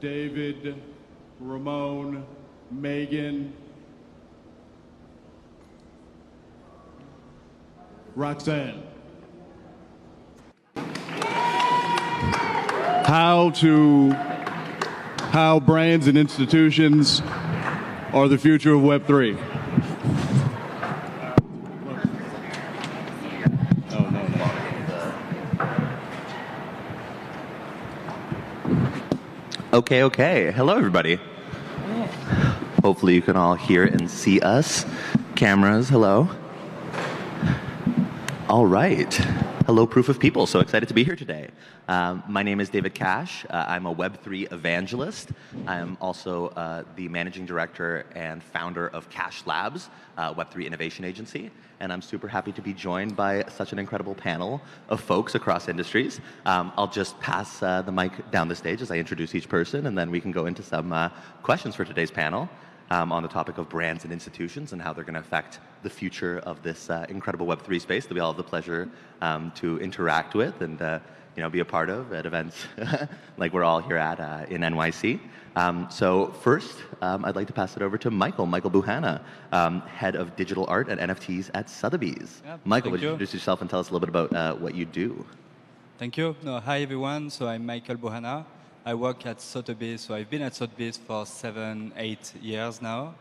David, Ramon, Megan, Roxanne. How brands and institutions are the future of Web3. Okay. Hello, everybody. Hopefully you can all hear and see us. Cameras, hello. All right. Hello, Proof of People. So excited to be here today. My name is David Cash. I'm a Web3 evangelist. I'm also the managing director and founder of Cash Labs, Web3 innovation agency. And I'm super happy to be joined by such an incredible panel of folks across industries. I'll just pass the mic down the stage as I introduce each person, and then we can go into some questions for today's panel on the topic of brands and institutions and how they're going to affect the future of this incredible Web3 space that we all have the pleasure to interact with and be a part of at events like we're all here at in NYC. So first, I'd like to pass it over to Michael Buhana, head of digital art and NFTs at Sotheby's. Yeah, Michael, would you introduce yourself and tell us a little bit about what you do? Thank you. Hi, everyone. So I'm Michael Buhana. I work at Sotheby's. So I've been at Sotheby's for 7-8 years now.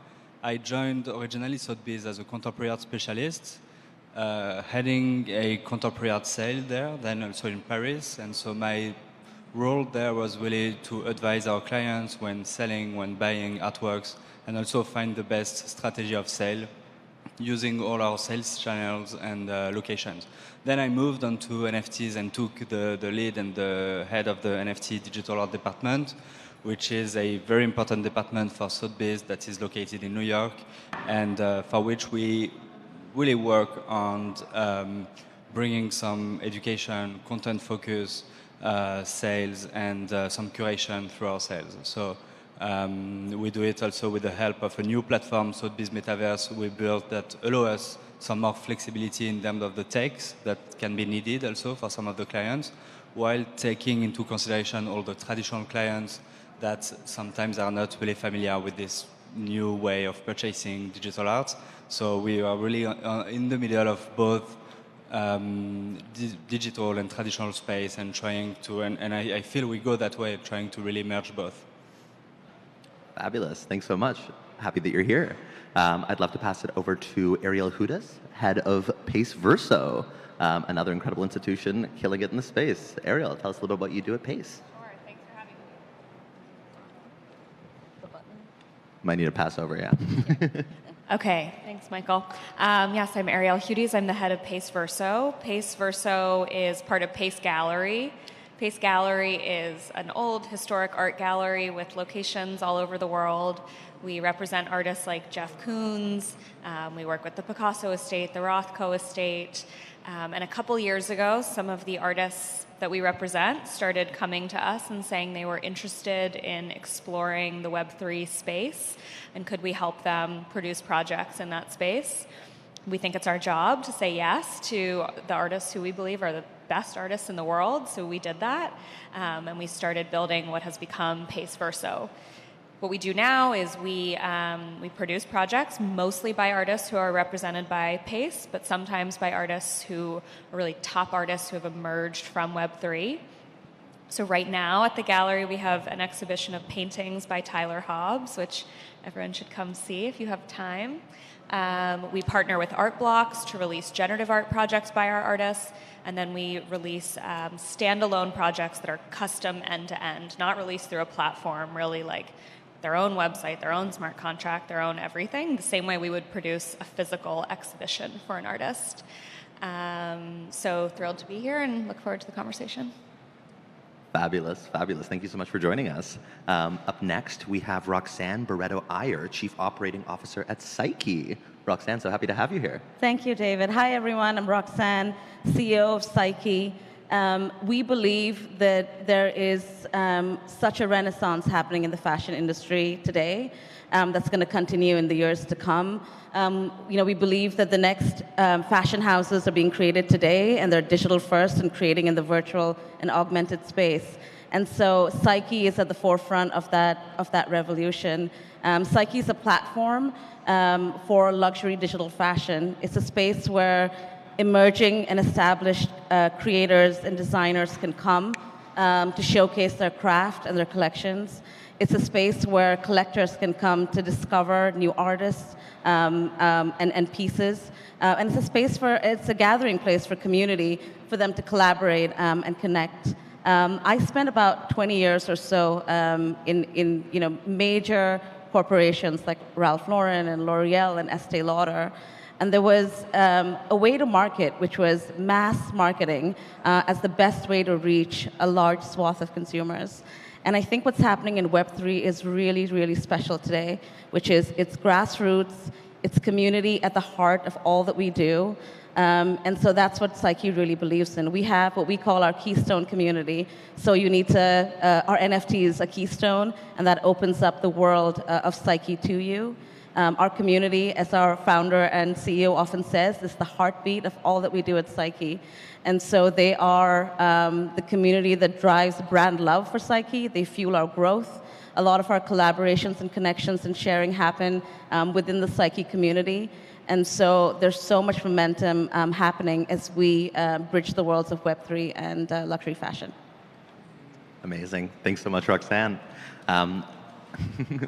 I joined originally Sotheby's as a contemporary art specialist, heading a contemporary art sale there, then also in Paris. And so my role there was really to advise our clients when selling, when buying artworks, and also find the best strategy of sale using all our sales channels and locations. Then I moved on to NFTs and took the lead and the head of the NFT digital art department, which is a very important department for Sotheby's that is located in New York, and for which we really work on bringing some education, content focus, sales, and some curation through our sales. So we do it also with the help of a new platform, Sotheby's Metaverse, we built that allow us some more flexibility in terms of the techs that can be needed also for some of the clients, while taking into consideration all the traditional clients that sometimes are not really familiar with this new way of purchasing digital art. So we are really in the middle of both digital and traditional space and trying to, and I feel we go that way, trying to really merge both. Fabulous. Thanks so much. Happy that you're here. I'd love to pass it over to Ariel Hudas, head of Pace Verso, another incredible institution killing it in the space. Ariel, tell us a little bit about what you do at Pace. Sure. Thanks for having me. The button. Might need a pass over, yeah. Okay, thanks, Michael. Yes, I'm Ariel Hudes. I'm the head of Pace Verso. Pace Verso is part of Pace Gallery. Pace Gallery is an old historic art gallery with locations all over the world. We represent artists like Jeff Koons. We work with the Picasso estate, the Rothko estate. And a couple years ago, some of the artists that we represent started coming to us and saying they were interested in exploring the Web3 space, and could we help them produce projects in that space. We think it's our job to say yes to the artists who we believe are the best artists in the world, so we did that, and we started building what has become Pace Verso. What we do now is we produce projects mostly by artists who are represented by Pace, but sometimes by artists who are really top artists who have emerged from Web3. So right now at the gallery we have an exhibition of paintings by Tyler Hobbs, which everyone should come see if you have time. We partner with Art Blocks to release generative art projects by our artists, and then we release standalone projects that are custom end-to-end, not released through a platform, really like their own website, their own smart contract, their own everything, the same way we would produce a physical exhibition for an artist. So thrilled to be here and look forward to the conversation. Fabulous, fabulous. Thank you so much for joining us. Up next, we have Roxanne Barreto-Iyer, Chief Operating Officer at Psyche. Roxanne, so happy to have you here. Thank you, David. Hi, everyone. I'm Roxanne, CEO of Psyche. We believe that there is such a renaissance happening in the fashion industry today that's going to continue in the years to come. We believe that the next fashion houses are being created today, and they're digital first and creating in the virtual and augmented space. And so Psyche is at the forefront of that revolution. Psyche is a platform for luxury digital fashion. It's a space where emerging and established creators and designers can come to showcase their craft and their collections. It's a space where collectors can come to discover new artists and pieces. And it's a gathering place for community, for them to collaborate and connect. I spent about 20 years or so in major corporations like Ralph Lauren and L'Oreal and Estee Lauder. And there was a way to market, which was mass marketing as the best way to reach a large swath of consumers. And I think what's happening in Web3 is really, really special today, which is it's grassroots, it's community at the heart of all that we do. And so that's what Psyche really believes in. We have what we call our keystone community. So you need to, our NFT is a keystone, and that opens up the world of Psyche to you. Our community, as our founder and CEO often says, is the heartbeat of all that we do at Psyche. And so they are the community that drives brand love for Psyche. They fuel our growth. A lot of our collaborations and connections and sharing happen within the Psyche community. And so there's so much momentum happening as we bridge the worlds of Web3 and luxury fashion. Amazing. Thanks so much, Roxanne.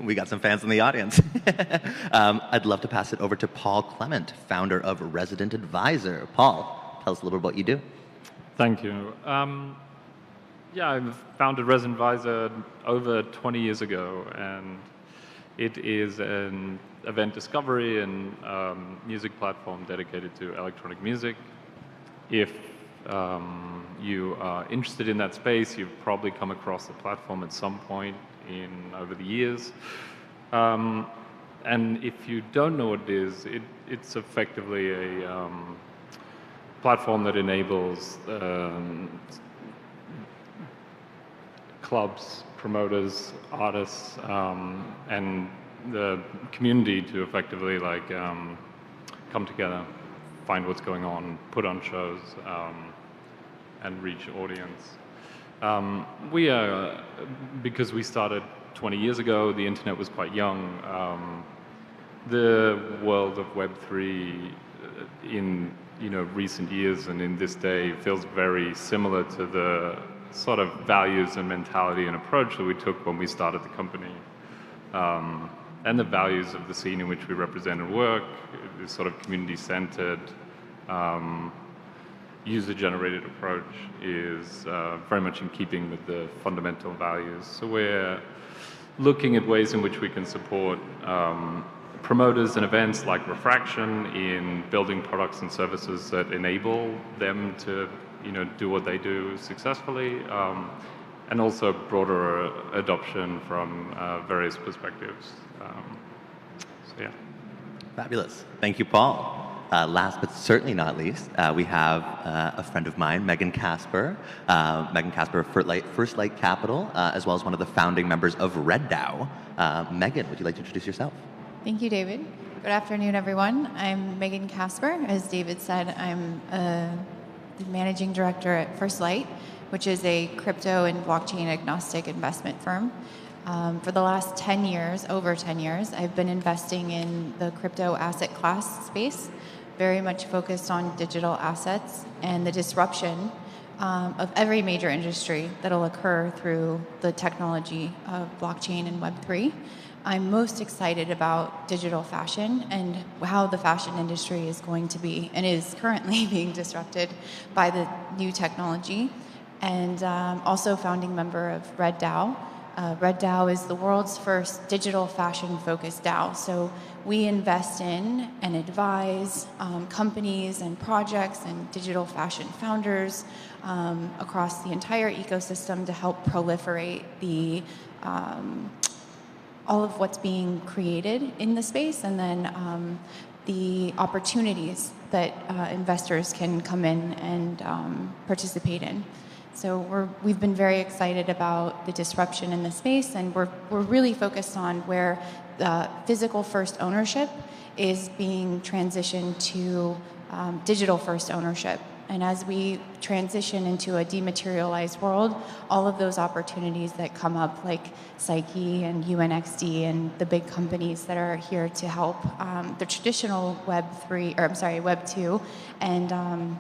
We got some fans in the audience. I'd love to pass it over to Paul Clement, founder of Resident Advisor. Paul, tell us a little bit what you do. Thank you. Yeah, I founded Resident Advisor over 20 years ago, and it is an event discovery and music platform dedicated to electronic music. If you are interested in that space, you've probably come across the platform at some point over the years. And if you don't know what it is, it's effectively a platform that enables clubs, promoters, artists, and the community to effectively come together, find what's going on, put on shows, and reach audience. We are, because we started 20 years ago, the internet was quite young. The world of Web3 in recent years and in this day feels very similar to the sort of values and mentality and approach that we took when we started the company. And the values of the scene in which we represent and work, is sort of community-centered, user-generated approach is very much in keeping with the fundamental values. So we're looking at ways in which we can support promoters and events like Refraction in building products and services that enable them to do what they do successfully, and also broader adoption from various perspectives. So yeah. Fabulous. Thank you, Paul. Last but certainly not least, we have a friend of mine, Megan Casper. Megan Casper of First Light Capital, as well as one of the founding members of RedDAO. Megan, would you like to introduce yourself? Thank you, David. Good afternoon, everyone. I'm Megan Casper. As David said, I'm the managing director at First Light, which is a crypto and blockchain agnostic investment firm. For the last 10 years, over 10 years, I've been investing in the crypto asset class space, very much focused on digital assets and the disruption of every major industry that'll occur through the technology of blockchain and Web3. I'm most excited about digital fashion and how the fashion industry is going to be and is currently being disrupted by the new technology. And also founding member of RedDAO. RedDAO is the world's first digital fashion-focused DAO. So we invest in and advise companies and projects and digital fashion founders across the entire ecosystem to help proliferate the all of what's being created in the space, and then the opportunities that investors can come in and participate in. So we've been very excited about the disruption in the space, and we're really focused on where physical first ownership is being transitioned to digital first ownership. And as we transition into a dematerialized world, all of those opportunities that come up, like Psyche and UNXD and the big companies that are here to help the traditional Web 2 and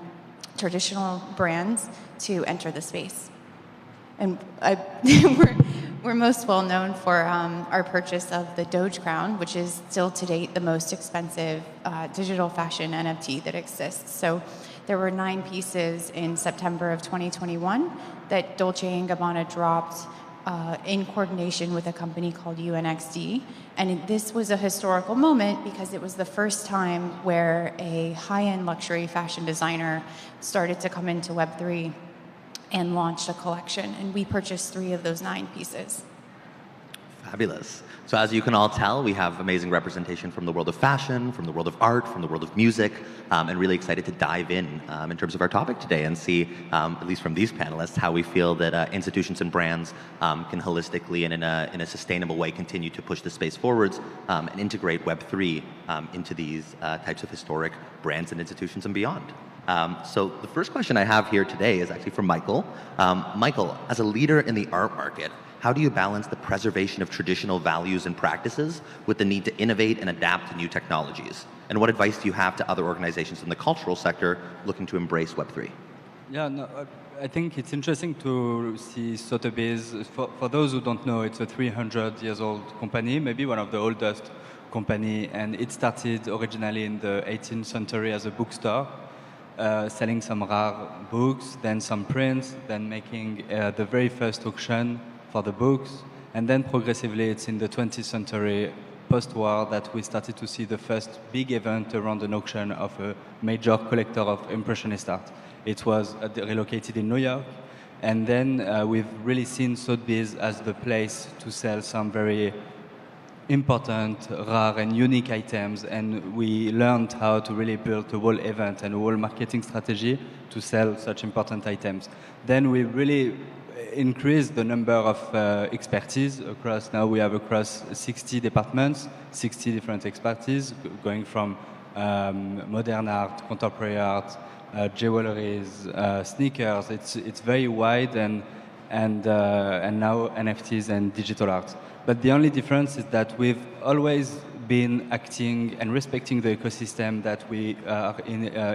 traditional brands to enter the space. And we're most well known for our purchase of the Doge Crown, which is still to date the most expensive digital fashion NFT that exists. So there were 9 pieces in September of 2021 that Dolce & Gabbana dropped in coordination with a company called UNXD. And this was a historical moment because it was the first time where a high-end luxury fashion designer started to come into Web3 and launched a collection. And we purchased 3 of those 9 pieces. Fabulous. So as you can all tell, we have amazing representation from the world of fashion, from the world of art, from the world of music, and really excited to dive in terms of our topic today and see, at least from these panelists, how we feel that institutions and brands can holistically and in a sustainable way continue to push the space forwards and integrate Web3 into these types of historic brands and institutions and beyond. So the first question I have here today is actually from Michael. Michael, as a leader in the art market, how do you balance the preservation of traditional values and practices with the need to innovate and adapt to new technologies? And what advice do you have to other organizations in the cultural sector looking to embrace Web3? Yeah, no, I think it's interesting to see Sotheby's. For those who don't know, it's a 300 years old company, maybe one of the oldest company, and it started originally in the 18th century as a bookstore, selling some rare books, then some prints, then making the very first auction for the books, and then progressively it's in the 20th century post-war that we started to see the first big event around an auction of a major collector of Impressionist art. It was relocated in New York, and then we've really seen Sotheby's as the place to sell some very important, rare and unique items, and we learned how to really build a whole event and a whole marketing strategy to sell such important items. Then we really increased the number of expertise across. Now we have across 60 departments, 60 different expertise, going from modern art, contemporary art, jewelries, sneakers. It's very wide, and now NFTs and digital art. But the only difference is that we've always been acting and respecting the ecosystem that we are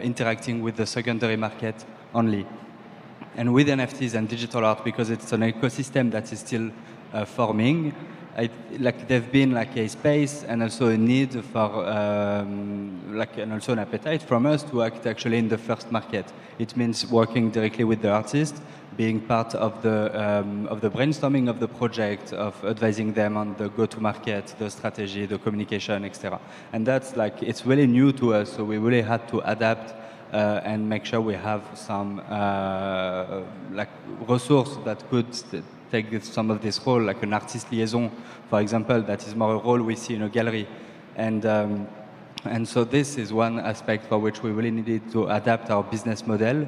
interacting with the secondary market only. And with NFTs and digital art, because it's an ecosystem that is still forming, there've been like a space and also a need for, and also an appetite from us to act actually in the first market. It means working directly with the artist, being part of the brainstorming of the project, of advising them on the go-to-market, the strategy, the communication, etc. And that's it's really new to us, so we really had to adapt and make sure we have some resource that could take some of this role, like an artist liaison, for example, that is more a role we see in a gallery. And so this is one aspect for which we really needed to adapt our business model.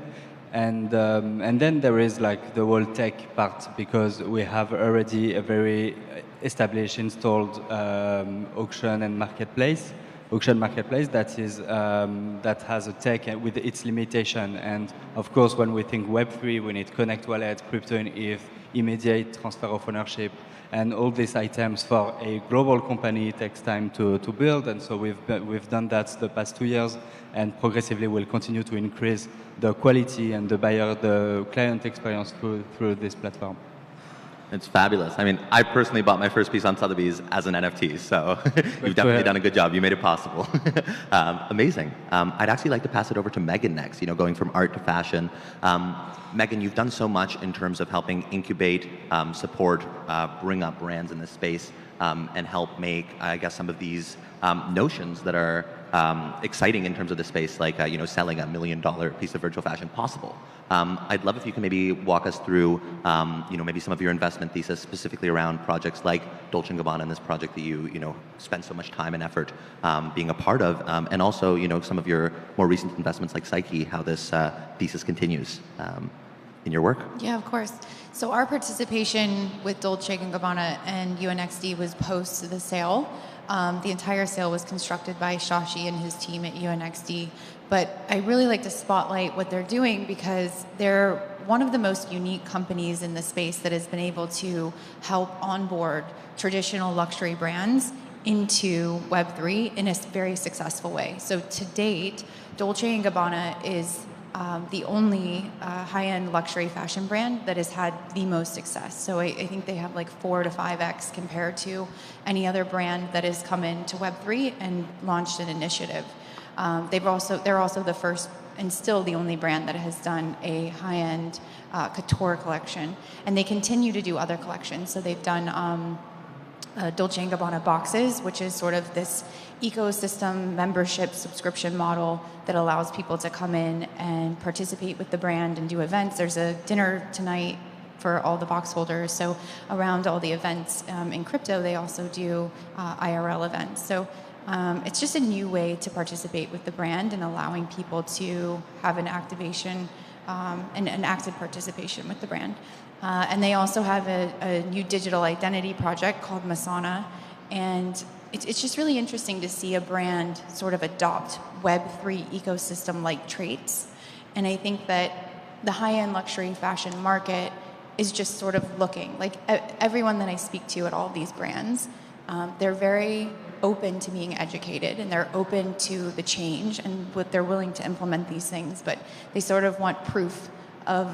And then there is the whole tech part, because we have already a very established, installed auction marketplace that has a tech with its limitation. And of course, when we think Web3, we need Connect Wallet, crypto and ETH, immediate transfer of ownership, and all these items for a global company takes time to build. And so we've done that the past 2 years, and progressively we'll continue to increase the quality and the client experience through this platform. It's fabulous. I mean, I personally bought my first piece on Sotheby's as an NFT, so you've definitely done a good job. You made it possible. Amazing. I'd actually like to pass it over to Megan next, going from art to fashion. Megan, you've done so much in terms of helping incubate, support, bring up brands in this space, and help make, I guess, some of these notions that are exciting in terms of the space, like selling $1 million piece of virtual fashion possible. I'd love if you can maybe walk us through maybe some of your investment thesis specifically around projects like Dolce & Gabbana and this project that you spend so much time and effort being a part of, and also some of your more recent investments like Psyche, how this thesis continues. in your work? Yeah, of course. So our participation with Dolce & Gabbana and UNXD was post the sale. The entire sale was constructed by Shashi and his team at UNXD. But I really like to spotlight what they're doing because they're one of the most unique companies in the space that has been able to help onboard traditional luxury brands into Web3 in a very successful way. So to date, Dolce & Gabbana is the only high-end luxury fashion brand that has had the most success. So I think they have like 4 to 5x compared to any other brand that has come into Web3 and launched an initiative. They're also the first and still the only brand that has done a high-end couture collection, and they continue to do other collections. So they've done Dolce & Gabbana boxes, which is sort of this ecosystem membership subscription model that allows people to come in and participate with the brand and do events. There's a dinner tonight for all the box holders. So around all the events in crypto, they also do IRL events. So it's just a new way to participate with the brand and allowing people to have an activation and an active participation with the brand. And they also have a new digital identity project called Masana. And it's just really interesting to see a brand sort of adopt Web3 ecosystem-like traits. And I think that the high-end luxury fashion market is just sort of looking. Like everyone that I speak to at all these brands, they're very open to being educated and they're open to the change and what they're willing to implement these things, but they sort of want proof of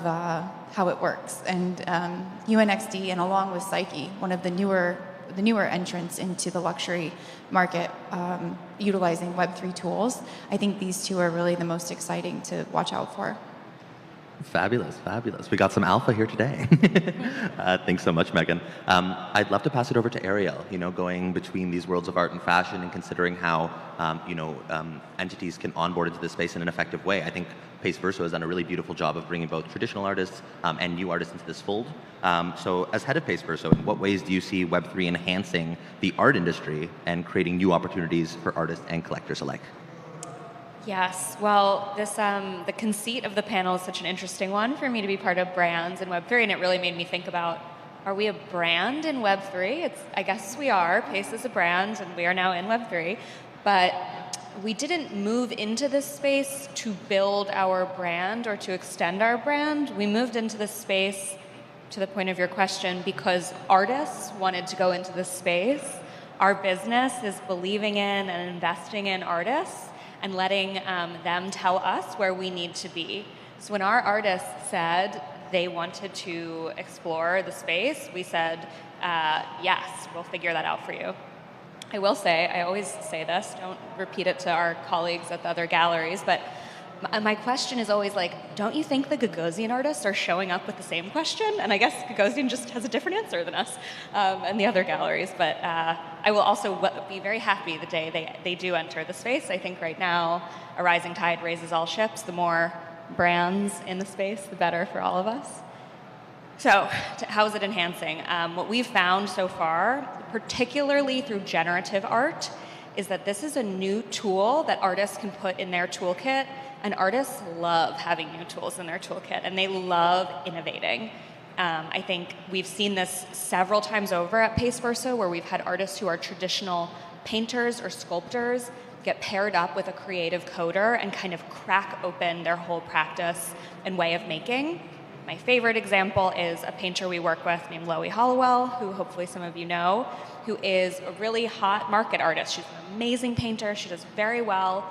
how it works. And UNXD, and along with Psyche, one of the newer entrants into the luxury market, utilizing Web3 tools, I think these two are really the most exciting to watch out for. Fabulous, fabulous. We got some alpha here today. Thanks so much, Megan. I'd love to pass it over to Ariel, going between these worlds of art and fashion and considering how, entities can onboard into this space in an effective way. I think Pace Verso has done a really beautiful job of bringing both traditional artists and new artists into this fold. So as head of Pace Verso, in what ways do you see Web3 enhancing the art industry and creating new opportunities for artists and collectors alike? Yes, well, this the conceit of the panel is such an interesting one for me to be part of brands in Web3, and it really made me think about, are we a brand in Web3? I guess we are. Pace is a brand, and we are now in Web3, but we didn't move into this space to build our brand or to extend our brand. We moved into this space, to the point of your question, because artists wanted to go into this space. Our business is believing in and investing in artists and letting them tell us where we need to be. So when our artists said they wanted to explore the space, we said, yes, we'll figure that out for you. I will say, I always say this, don't repeat it to our colleagues at the other galleries, but my question is always like, don't you think the Gagosian artists are showing up with the same question? And I guess Gagosian just has a different answer than us and the other galleries. But I will also be very happy the day they do enter the space. I think right now, a rising tide raises all ships. The more brands in the space, the better for all of us. So how is it enhancing? What we've found so far, particularly through generative art, is that this is a new tool that artists can put in their toolkit. And artists love having new tools in their toolkit, and they love innovating. I think we've seen this several times over at Pace Verso, where we've had artists who are traditional painters or sculptors get paired up with a creative coder and kind of crack open their whole practice and way of making. My favorite example is a painter we work with named Loie Hollowell, who hopefully some of you know, who is a really hot market artist. She's an amazing painter. She does very well.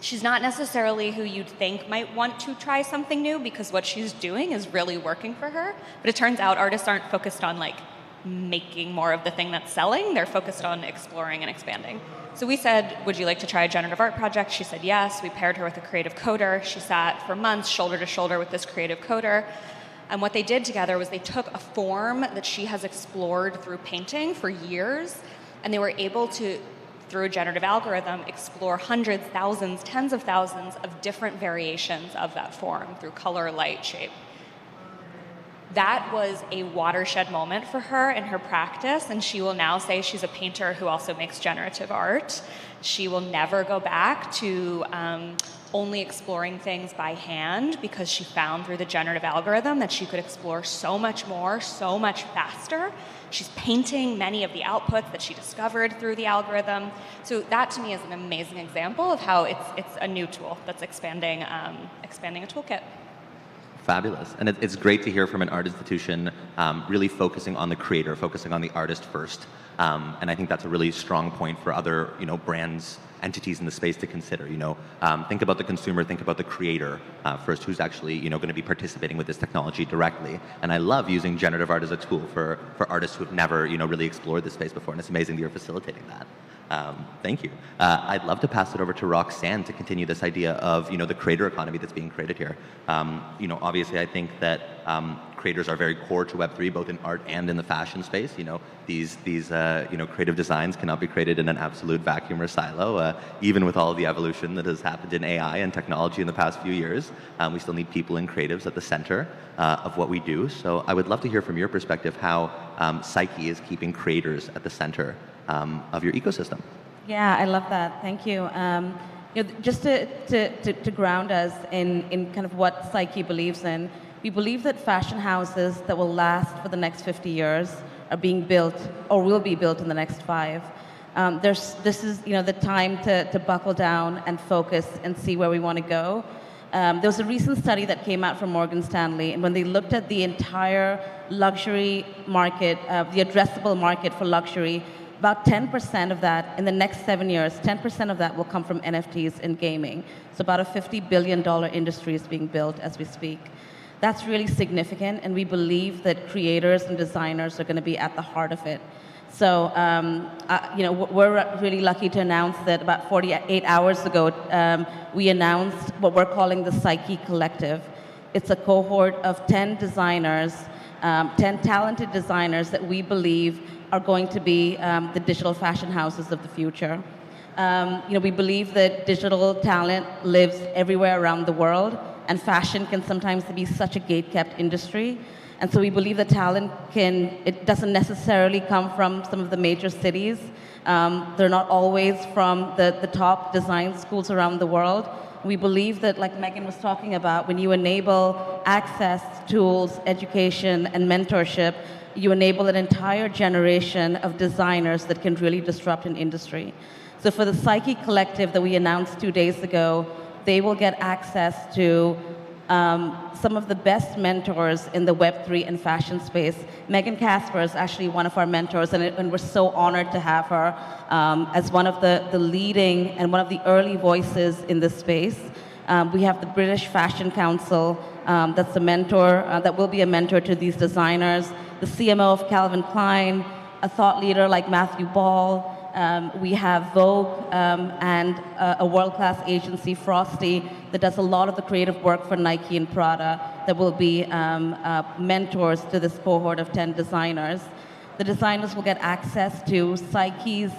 She's not necessarily who you'd think might want to try something new because what she's doing is really working for her. But it turns out artists aren't focused on like making more of the thing that's selling. They're focused on exploring and expanding. So we said, would you like to try a generative art project? She said yes. We paired her with a creative coder. She sat for months shoulder to shoulder with this creative coder. And what they did together was they took a form that she has explored through painting for years, and they were able to, through a generative algorithm, explore hundreds, thousands, tens of thousands of different variations of that form through color, light, shape. that was a watershed moment for her in her practice, and she will now say she's a painter who also makes generative art. She will never go back to only exploring things by hand, because she found through the generative algorithm that she could explore so much more, so much faster. She's painting many of the outputs that she discovered through the algorithm. So that to me is an amazing example of how it's a new tool that's expanding a toolkit. Fabulous. And it's great to hear from an art institution really focusing on the creator, focusing on the artist first. And I think that's a really strong point for other brands, entities in the space to consider. Think about the consumer, think about the creator first, who's actually going to be participating with this technology directly. And I love using generative art as a tool for artists who have never really explored this space before. And it's amazing that you're facilitating that. Thank you. I'd love to pass it over to Roxanne to continue this idea of the creator economy that's being created here. Obviously, I think that creators are very core to Web3, both in art and in the fashion space. These creative designs cannot be created in an absolute vacuum or silo. Even with all of the evolution that has happened in AI and technology in the past few years, we still need people and creatives at the center of what we do. So I would love to hear from your perspective how Psyche is keeping creators at the center of your ecosystem. Yeah, I love that. Thank you. Just to ground us in kind of what Psyche believes in, we believe that fashion houses that will last for the next 50 years are being built or will be built in the next 5. This is the time to buckle down and focus and see where we want to go. There was a recent study that came out from Morgan Stanley, and when they looked at the entire luxury market, the addressable market for luxury, about 10% of that, in the next 7 years, 10% of that will come from NFTs and gaming. So about a $50 billion industry is being built as we speak. That's really significant, and we believe that creators and designers are going to be at the heart of it. So, we're really lucky to announce that about 48 hours ago, we announced what we're calling the Psyche Collective. It's a cohort of 10 designers, 10 talented designers that we believe are going to be the digital fashion houses of the future. We believe that digital talent lives everywhere around the world, and fashion can sometimes be such a gate-kept industry. And so we believe that talent it doesn't necessarily come from some of the major cities. They're not always from the top design schools around the world. We believe that, like Megan was talking about, when you enable access, tools, education, and mentorship, you enable an entire generation of designers that can really disrupt an industry. So for the Psyche Collective that we announced 2 days ago, they will get access to some of the best mentors in the Web3 and fashion space. Megan Casper is actually one of our mentors, and we're so honored to have her as one of the leading and one of the early voices in this space. We have the British Fashion Council that's a mentor, that will be a mentor to these designers, the CMO of Calvin Klein, a thought leader like Matthew Ball. We have Vogue and a world-class agency, Frosty, that does a lot of the creative work for Nike and Prada, that will be mentors to this cohort of 10 designers. The designers will get access to Psyche's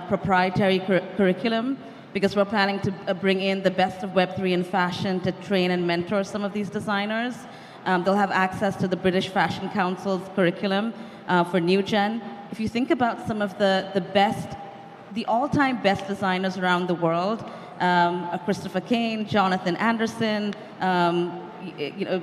proprietary curriculum, because we're planning to bring in the best of Web3 and fashion to train and mentor some of these designers. They'll have access to the British Fashion Council's curriculum for New Gen. If you think about some of the all-time best designers around the world, Christopher Kane, Jonathan Anderson,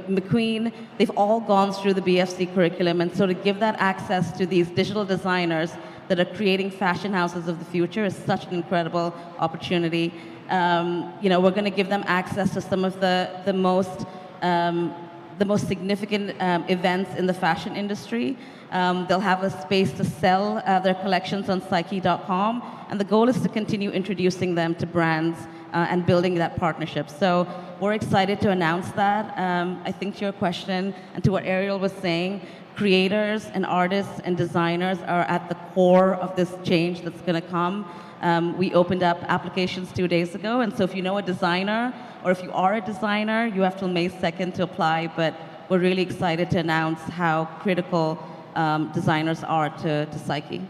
McQueen, they've all gone through the BFC curriculum. And so to give that access to these digital designers that are creating fashion houses of the future is such an incredible opportunity. We're going to give them access to some of the most significant events in the fashion industry. They'll have a space to sell their collections on Psyche.com, and the goal is to continue introducing them to brands and building that partnership. So we're excited to announce that. I think to your question and to what Ariel was saying, creators and artists and designers are at the core of this change that's going to come. We opened up applications 2 days ago, and so if you know a designer, or if you are a designer, you have till May 2nd to apply, but we're really excited to announce how critical designers are to Psyche.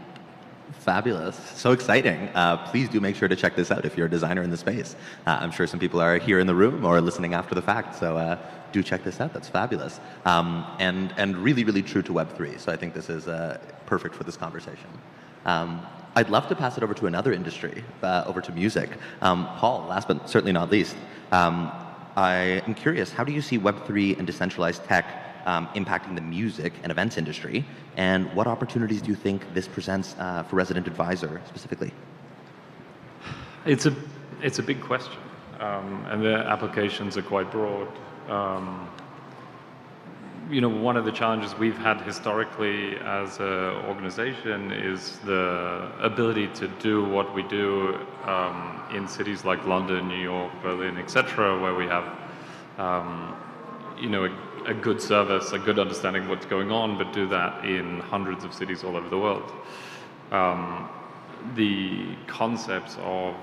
Fabulous. So exciting. Please do make sure to check this out if you're a designer in the space. I'm sure some people are here in the room or listening after the fact, so do check this out. That's fabulous. And really, really true to Web3. So I think this is perfect for this conversation. I'd love to pass it over to another industry, over to music. Paul, last but certainly not least, I am curious, how do you see Web3 and decentralized tech impacting the music and events industry, and what opportunities do you think this presents for Resident Advisor specifically? It's a big question, and the applications are quite broad. One of the challenges we've had historically as an organization is the ability to do what we do in cities like London, New York, Berlin, etc., where we have a good service, a good understanding of what's going on, but do that in hundreds of cities all over the world. The concepts of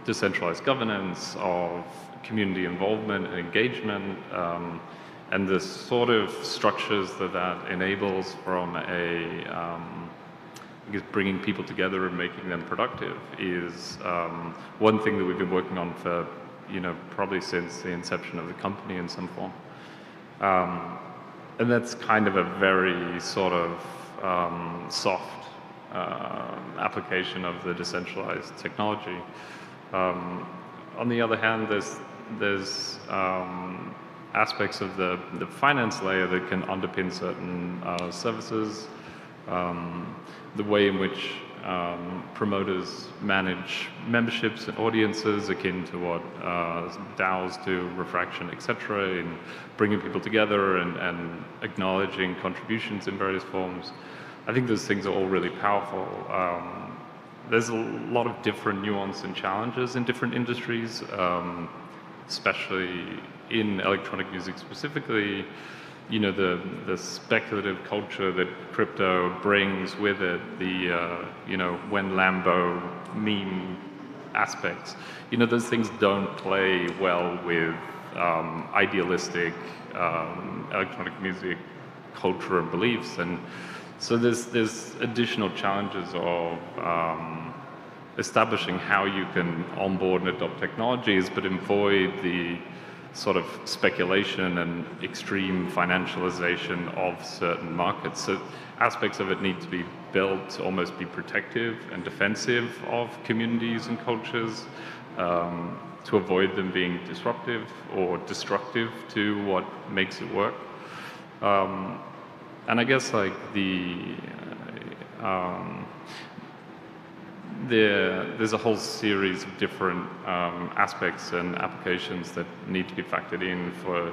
decentralized governance, of community involvement and engagement, and the sort of structures that enables from bringing people together and making them productive is one thing that we've been working on for probably since the inception of the company in some form. And that's kind of a very sort of soft application of the decentralized technology. On the other hand, there's aspects of the finance layer that can underpin certain services, the way in which promoters manage memberships and audiences, akin to what DAOs do, Refraction, etc., in bringing people together and acknowledging contributions in various forms. I think those things are all really powerful. There's a lot of different nuance and challenges in different industries, especially in electronic music specifically. The speculative culture that crypto brings with it, the when Lambo meme aspects, those things don't play well with idealistic electronic music culture and beliefs, and so there's additional challenges of establishing how you can onboard and adopt technologies, but avoid the sort of speculation and extreme financialization of certain markets. So aspects of it need to be built to almost be protective and defensive of communities and cultures, to avoid them being disruptive or destructive to what makes it work. And I guess like there's a whole series of different aspects and applications that need to be factored in for,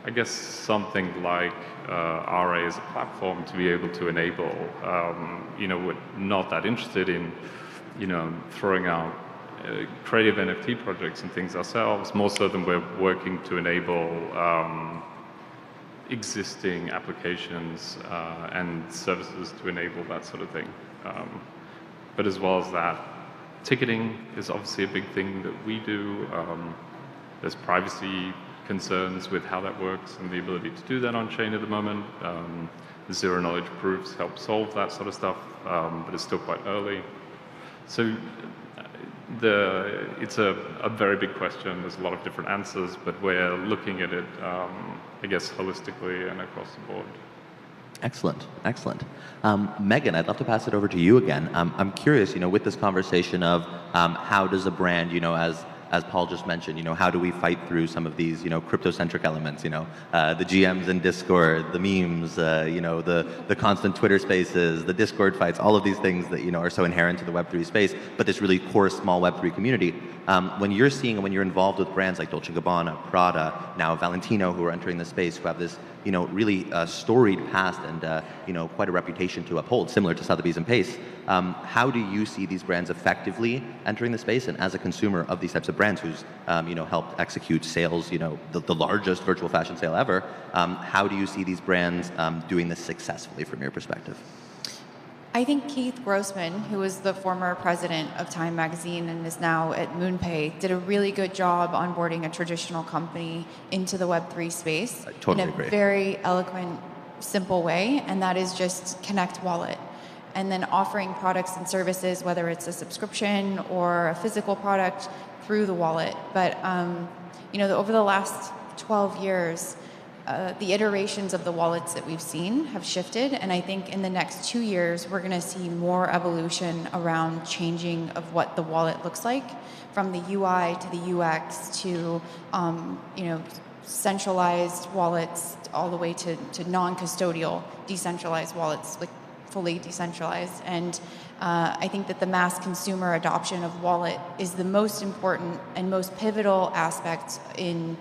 I guess, something like RA as a platform to be able to enable. We're not that interested in, throwing out creative NFT projects and things ourselves, more so than we're working to enable existing applications and services to enable that sort of thing. But as well as that, ticketing is obviously a big thing that we do. There's privacy concerns with how that works and the ability to do that on chain at the moment. The zero knowledge proofs help solve that sort of stuff, but it's still quite early. So it's a very big question. There's a lot of different answers, but we're looking at it, I guess, holistically and across the board. Excellent, excellent. Megan, I'd love to pass it over to you again. I'm curious, with this conversation of how does a brand, as Paul just mentioned, how do we fight through some of these, crypto-centric elements, the GMs in Discord, the memes, the constant Twitter spaces, the Discord fights, all of these things that, are so inherent to the Web3 space, but this really core small Web3 community. When you're seeing, when you're involved with brands like Dolce & Gabbana, Prada, now Valentino, who are entering the space, who have this, really storied past and, quite a reputation to uphold, similar to Sotheby's and Pace, how do you see these brands effectively entering the space? And as a consumer of these types of brands who's, helped execute sales, the largest virtual fashion sale ever, how do you see these brands doing this successfully from your perspective? I think Keith Grossman, who was the former president of Time Magazine and is now at MoonPay, did a really good job onboarding a traditional company into the Web3 space I totally in a agree. very eloquent, simple way, and that is just Connect Wallet. and then offering products and services, whether it's a subscription or a physical product, through the wallet. But over the last 12 years, the iterations of the wallets that we've seen have shifted, and I think in the next 2 years we're going to see more evolution around changing of what the wallet looks like, from the UI to the UX to centralized wallets all the way to non-custodial decentralized wallets, like fully decentralized. And I think that the mass consumer adoption of wallet is the most important and most pivotal aspect in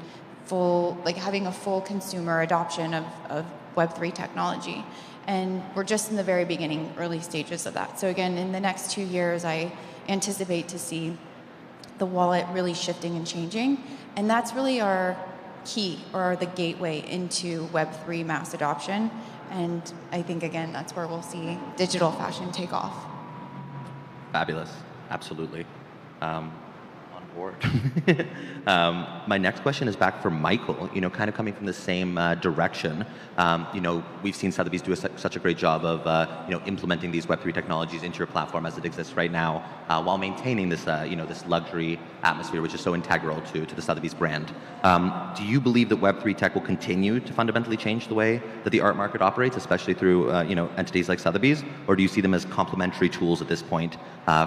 having a full consumer adoption of Web3 technology. And we're just in the very beginning, early stages of that. So again, in the next 2 years, I anticipate to see the wallet really shifting and changing. And that's really our key, or the gateway into Web3 mass adoption. And I think, again, that's where we'll see digital fashion take off. Fabulous. Absolutely. On board. My next question is back for Michael, kind of coming from the same direction. We've seen Sotheby's do such a great job of, implementing these Web3 technologies into your platform as it exists right now, while maintaining this, this luxury atmosphere, which is so integral to the Sotheby's brand. Do you believe that Web3 tech will continue to fundamentally change the way that the art market operates, especially through, entities like Sotheby's, or do you see them as complementary tools at this point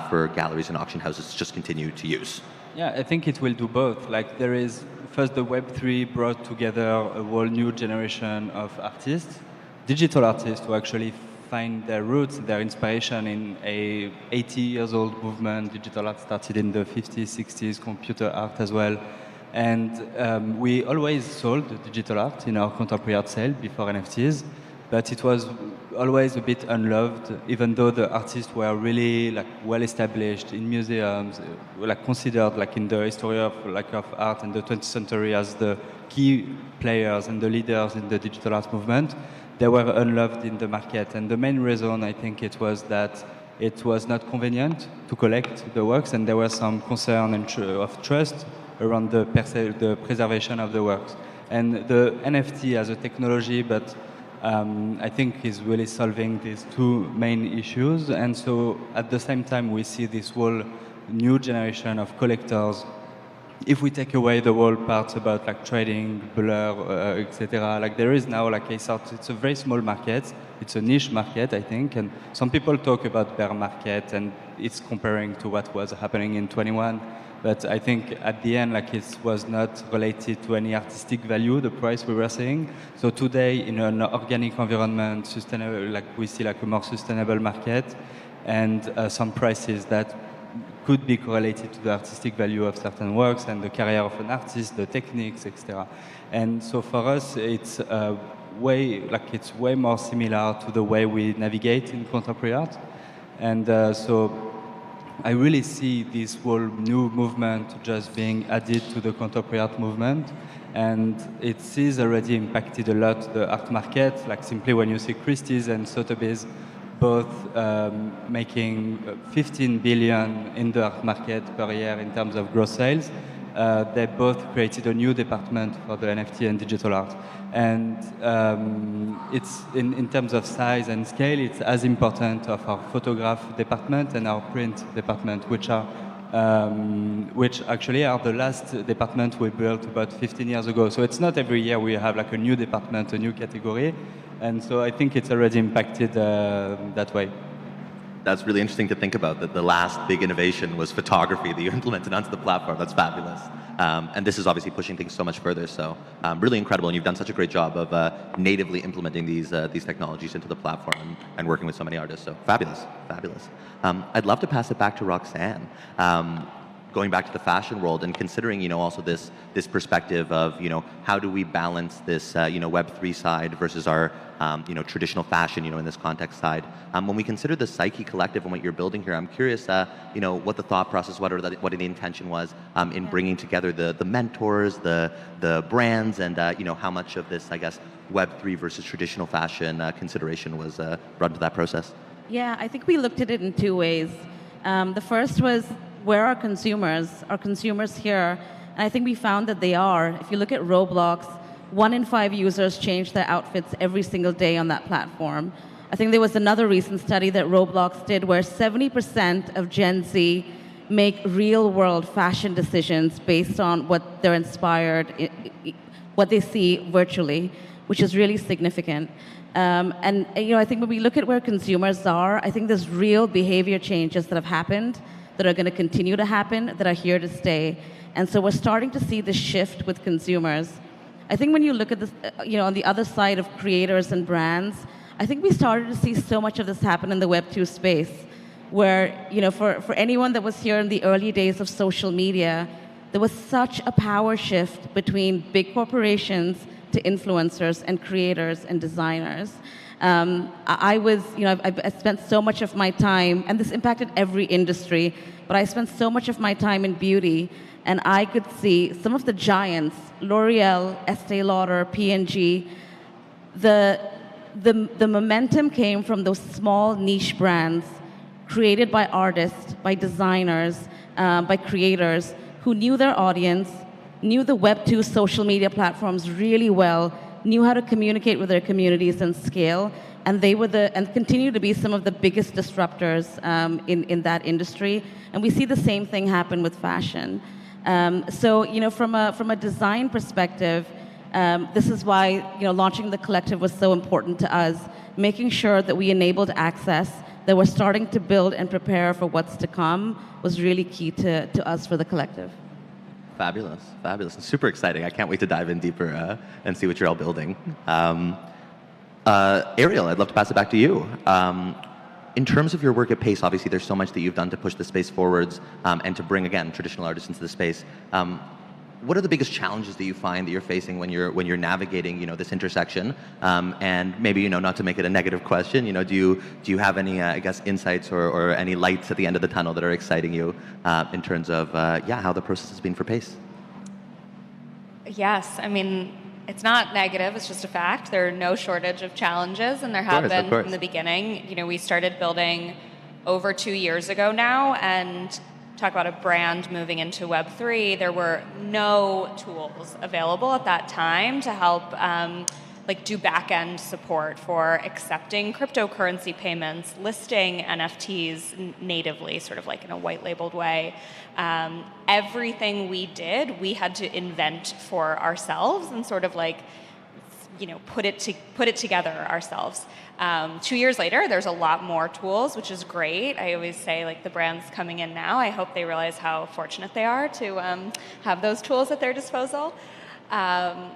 for galleries and auction houses to just continue to use? Yeah, I think it will do both. Like, there is, first, the Web3 brought together a whole new generation of artists, digital artists, who actually find their roots, their inspiration in a 80-years-old movement. Digital art started in the 50s, 60s, computer art as well. And we always sold digital art in our contemporary art sale before NFTs, but it was always a bit unloved, even though the artists were really well established in museums, considered in the history of art in the 20th century as the key players and the leaders in the digital art movement. They were unloved in the market, and the main reason, I think, it was that it was not convenient to collect the works, and there was some concern of trust around the preservation of the works. And the NFT as a technology, but I think is really solving these two main issues. And so at the same time, we see this whole new generation of collectors. If we take away the whole parts about trading, blur, etc., there is now it's a very small market. It's a niche market, I think. And some people talk about bear market, and it's comparing to what was happening in 21. But I think at the end, it was not related to any artistic value, the price we were seeing. So today, in an organic environment, sustainable, we see a more sustainable market, and some prices that could be correlated to the artistic value of certain works and the career of an artist, the techniques, etc. And so for us, it's it's way more similar to the way we navigate in contemporary art. And so I really see this whole new movement just being added to the contemporary art movement, and it is already impacted a lot the art market. Simply when you see Christie's and Sotheby's both making 15 billion in the art market per year in terms of gross sales, they both created a new department for the NFT and digital art. And it's in terms of size and scale, it's as important of our photograph department and our print department, which actually are the last department we built about 15 years ago. So it's not every year we have a new department, a new category. And so I think it's already impacted that way. That's really interesting to think about, that the last big innovation was photography that you implemented onto the platform. That's fabulous. And this is obviously pushing things so much further. So really incredible. And you've done such a great job of natively implementing these technologies into the platform and working with so many artists. So fabulous, fabulous. I'd love to pass it back to Roxanne. Going back to the fashion world and considering, also this perspective of, how do we balance this, Web3 side versus our, traditional fashion, in this context side. When we consider the Psyche Collective and what you're building here, I'm curious, what the thought process, what the intention was in bringing together the mentors, the brands, and, how much of this, I guess, Web3 versus traditional fashion consideration was brought into that process. Yeah, I think we looked at it in two ways. The first was, where are consumers? Are consumers here? And I think we found that they are. If you look at Roblox, 1 in 5 users change their outfits every single day on that platform. I think there was another recent study that Roblox did where 70% of Gen Z make real-world fashion decisions based on what they're inspired, what they see virtually, which is really significant. And I think when we look at where consumers are, I think there's real behavior changes that have happened, that are going to continue to happen, that are here to stay. And so we're starting to see this shift with consumers. I think when you look at this, on the other side of creators and brands, I think we started to see so much of this happen in the Web 2 space, where, for anyone that was here in the early days of social media, there was such a power shift between big corporations to influencers and creators and designers. I spent so much of my time, and this impacted every industry, but I spent so much of my time in beauty, and I could see some of the giants, L'Oreal, Estee Lauder, P&G, the momentum came from those small niche brands created by artists, by designers, by creators who knew their audience, knew the Web 2 social media platforms really well, knew how to communicate with their communities and scale, and they were and continue to be some of the biggest disruptors in that industry. And we see the same thing happen with fashion. From a design perspective, this is why launching the collective was so important to us, making sure that we enabled access, that we're starting to build and prepare for what's to come was really key to us for the collective. Fabulous, fabulous, and super exciting. I can't wait to dive in deeper and see what you're all building. Ariel, I'd love to pass it back to you. In terms of your work at Pace, obviously there's so much that you've done to push the space forwards and to bring, again, traditional artists into the space. What are the biggest challenges that you find that you're facing when you're navigating, this intersection? And maybe, not to make it a negative question, do you have any, insights or any lights at the end of the tunnel that are exciting you in terms of, how the process has been for Pace? Yes, I mean, it's not negative, it's just a fact. There are no shortage of challenges, and there have been from the beginning. We started building over 2 years ago now, and talk about a brand moving into Web3, there were no tools available at that time to help do back-end support for accepting cryptocurrency payments, listing NFTs natively, sort of like in a white-labeled way. Everything we did, we had to invent for ourselves and sort of put it together ourselves. 2 years later, there's a lot more tools, which is great. I always say, the brands coming in now, I hope they realize how fortunate they are to have those tools at their disposal.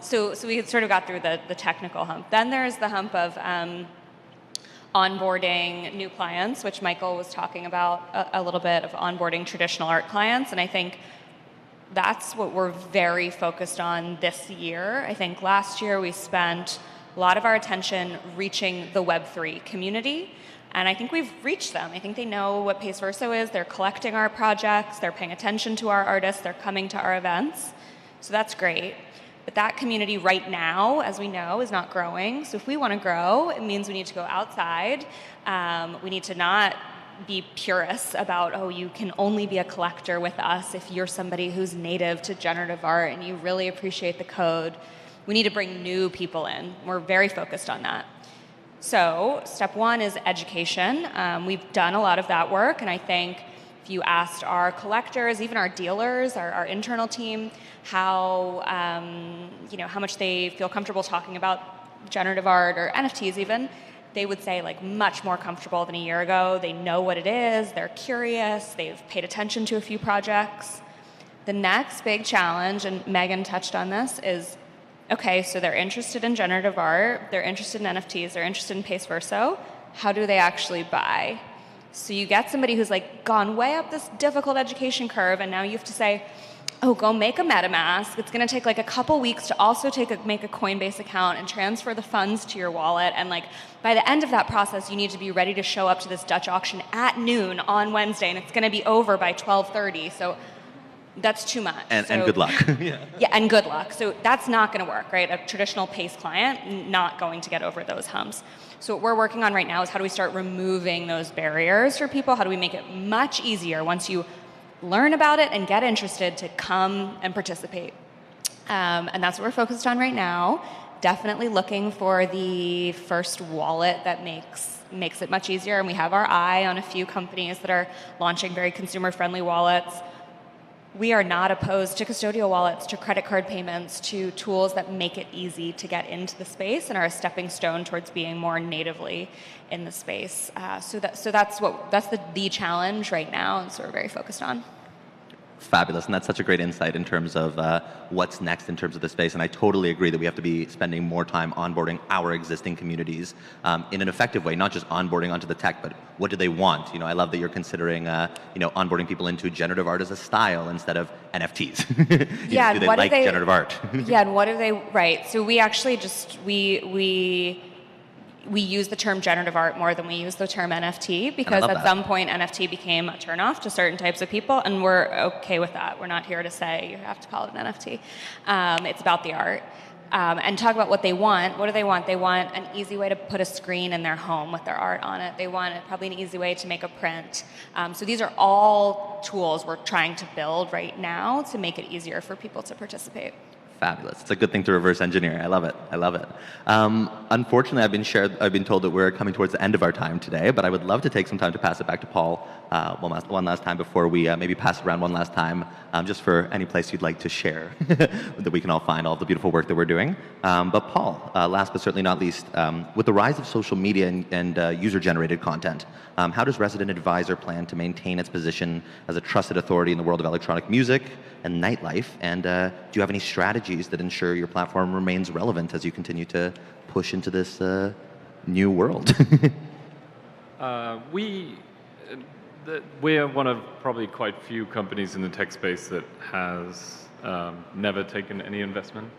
So we sort of got through the technical hump. Then there's the hump of onboarding new clients, which Michael was talking about a little bit, of onboarding traditional art clients, and I think that's what we're very focused on this year. I think last year we spent a lot of our attention reaching the Web3 community, and I think we've reached them. I think they know what Pace Verso is. They're collecting our projects. They're paying attention to our artists. They're coming to our events. So that's great. But that community right now, as we know, is not growing. So if we want to grow, it means we need to go outside. We need to not be purists about, you can only be a collector with us if you're somebody who's native to generative art and you really appreciate the code. We need to bring new people in. We're very focused on that. So step one is education. We've done a lot of that work, and I think if you asked our collectors, even our dealers, our internal team, how much they feel comfortable talking about generative art or NFTs even, they would say much more comfortable than a year ago. They know what it is, they're curious, they've paid attention to a few projects. The next big challenge, and Megan touched on this, is, okay, so they're interested in generative art, they're interested in NFTs, they're interested in Pace Verso. How do they actually buy? So you get somebody who's gone way up this difficult education curve, and now you have to say, go make a MetaMask. It's going to take a couple weeks to also make a Coinbase account and transfer the funds to your wallet. And by the end of that process, you need to be ready to show up to this Dutch auction at noon on Wednesday, and it's going to be over by 12:30. So that's too much. And good luck. Yeah, and good luck. So that's not going to work, right? A traditional Pace client, not going to get over those humps. So what we're working on right now is how do we start removing those barriers for people? How do we make it much easier once you learn about it and get interested to come and participate? And that's what we're focused on right now. definitely looking for the first wallet that makes it much easier. And we have our eye on a few companies that are launching very consumer-friendly wallets. We are not opposed to custodial wallets, to credit card payments, to tools that make it easy to get into the space and are a stepping stone towards being more natively in the space. So that's the challenge right now, and so we're very focused on. Fabulous, and that's such a great insight in terms of what's next in terms of the space. And I totally agree that we have to be spending more time onboarding our existing communities in an effective way, not just onboarding onto the tech, but what do they want? I love that you're considering onboarding people into generative art as a style instead of NFTs. Yeah, do they like generative art? Yeah, and what do they? Right. So we actually we use the term generative art more than we use the term NFT, because at some point NFT became a turnoff to certain types of people, and we're okay with that. We're not here to say you have to call it an NFT. It's about the art. And talk about what they want. What do they want? They want an easy way to put a screen in their home with their art on it. They want probably an easy way to make a print. So these are all tools we're trying to build right now to make it easier for people to participate. Fabulous. It's a good thing to reverse engineer. I love it. I love it. Unfortunately, I've been told that we're coming towards the end of our time today, but I would love to take some time to pass it back to Paul one last time before we maybe pass it around one last time, just for any place you'd like to share that we can all find all the beautiful work that we're doing. But Paul, last but certainly not least, with the rise of social media and user-generated content, how does Resident Advisor plan to maintain its position as a trusted authority in the world of electronic music and nightlife? And do you have any strategies that ensure your platform remains relevant as you continue to push into this new world? We're one of probably quite few companies in the tech space that has never taken any investment.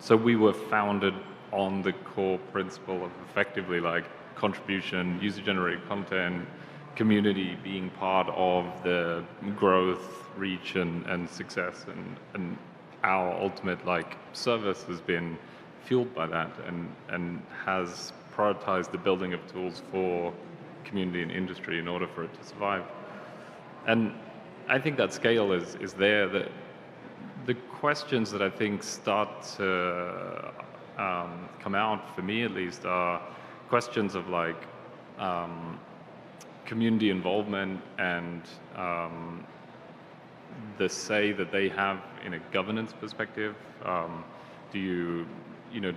So we were founded on the core principle of effectively like contribution, user-generated content, community being part of the growth, reach, and success, and our ultimate like service has been fueled by that, and has prioritized the building of tools for community and industry in order for it to survive. And I think that scale is there. That the questions that I think start to come out, for me at least, are questions of like community involvement and the say that they have in a governance perspective. Do you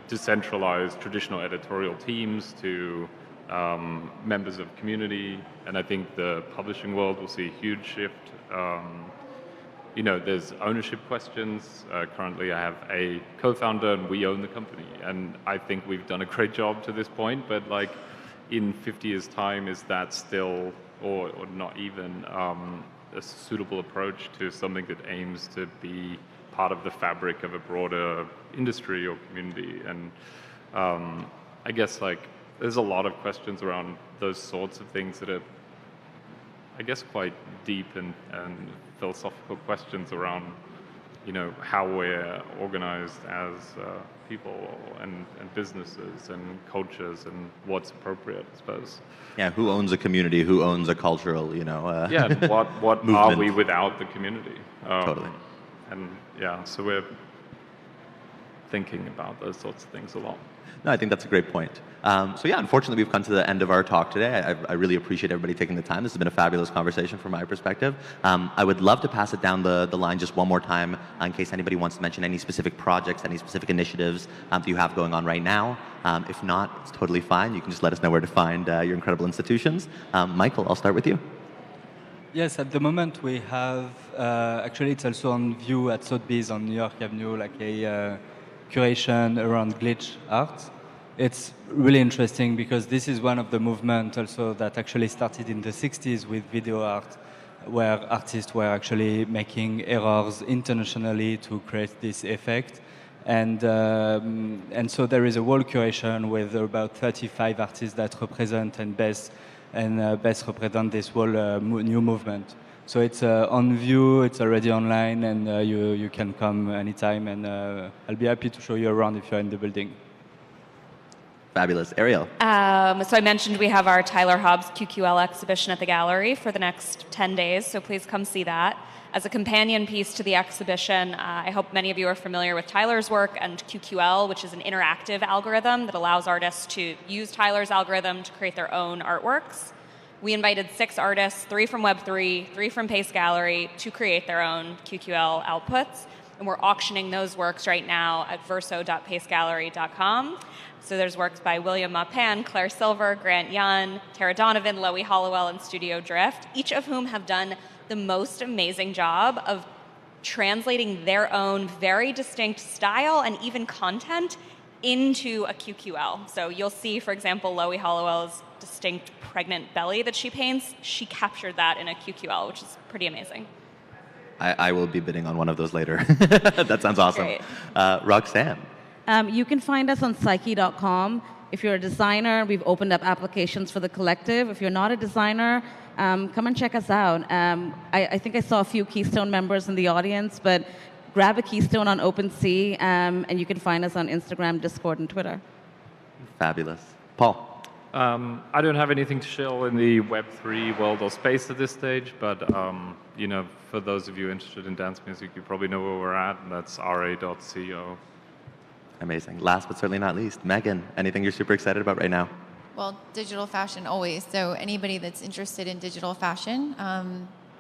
decentralize traditional editorial teams to members of community? And I think the publishing world will see a huge shift. There's ownership questions. Currently, I have a co-founder, and we own the company. And I think we've done a great job to this point. But like, in 50 years' time, is that still, or not even, a suitable approach to something that aims to be part of the fabric of a broader industry or community? And I guess like there's a lot of questions around those sorts of things that are, I guess, quite deep and philosophical questions around, how we're organized as people and businesses and cultures and what's appropriate, I suppose. Yeah, who owns a community? Who owns a cultural, Yeah, and what are we without the community? Totally. And yeah, so we're thinking about those sorts of things a lot. No, I think that's a great point. So yeah, unfortunately, we've come to the end of our talk today. I really appreciate everybody taking the time. This has been a fabulous conversation from my perspective. I would love to pass it down the line just one more time in case anybody wants to mention any specific projects, any specific initiatives that you have going on right now. If not, it's totally fine. You can just let us know where to find your incredible institutions. Michael, I'll start with you. Yes, at the moment we have, actually it's also on view at Sotheby's on New York Avenue, like a curation around glitch art. It's really interesting because this is one of the movements also that actually started in the 60s with video art, where artists were actually making errors intentionally to create this effect. And so there is a whole curation with about 35 artists that represent and best represent this whole new movement. So it's on view, it's already online, and you can come anytime, and I'll be happy to show you around if you're in the building. Fabulous. Ariel. So I mentioned we have our Tyler Hobbs QQL exhibition at the gallery for the next 10 days, so please come see that. As a companion piece to the exhibition, I hope many of you are familiar with Tyler's work and QQL, which is an interactive algorithm that allows artists to use Tyler's algorithm to create their own artworks. We invited 6 artists, 3 from Web3, 3 from Pace Gallery, to create their own QQL outputs. And we're auctioning those works right now at verso.pacegallery.com. So there's works by William Mapan, Claire Silver, Grant Yun, Tara Donovan, Loie Hollowell, and Studio Drift, each of whom have done the most amazing job of translating their own very distinct style and even content into a QQL. So you'll see, for example, Loie Hollowell's distinct pregnant belly that she paints. She captured that in a QQL, which is pretty amazing. I will be bidding on one of those later. That sounds awesome. Great. Roxanne. You can find us on psyche.com. If you're a designer, we've opened up applications for the collective. If you're not a designer, come and check us out. I think I saw a few Keystone members in the audience, but grab a Keystone on OpenSea, and you can find us on Instagram, Discord, and Twitter. Fabulous. Paul. I don't have anything to share in the Web3 world or space at this stage, but you know, for those of you interested in dance music, you probably know where we're at, and that's ra.co. Amazing. Last but certainly not least, Megan, anything you're super excited about right now? Well, digital fashion always. So anybody that's interested in digital fashion,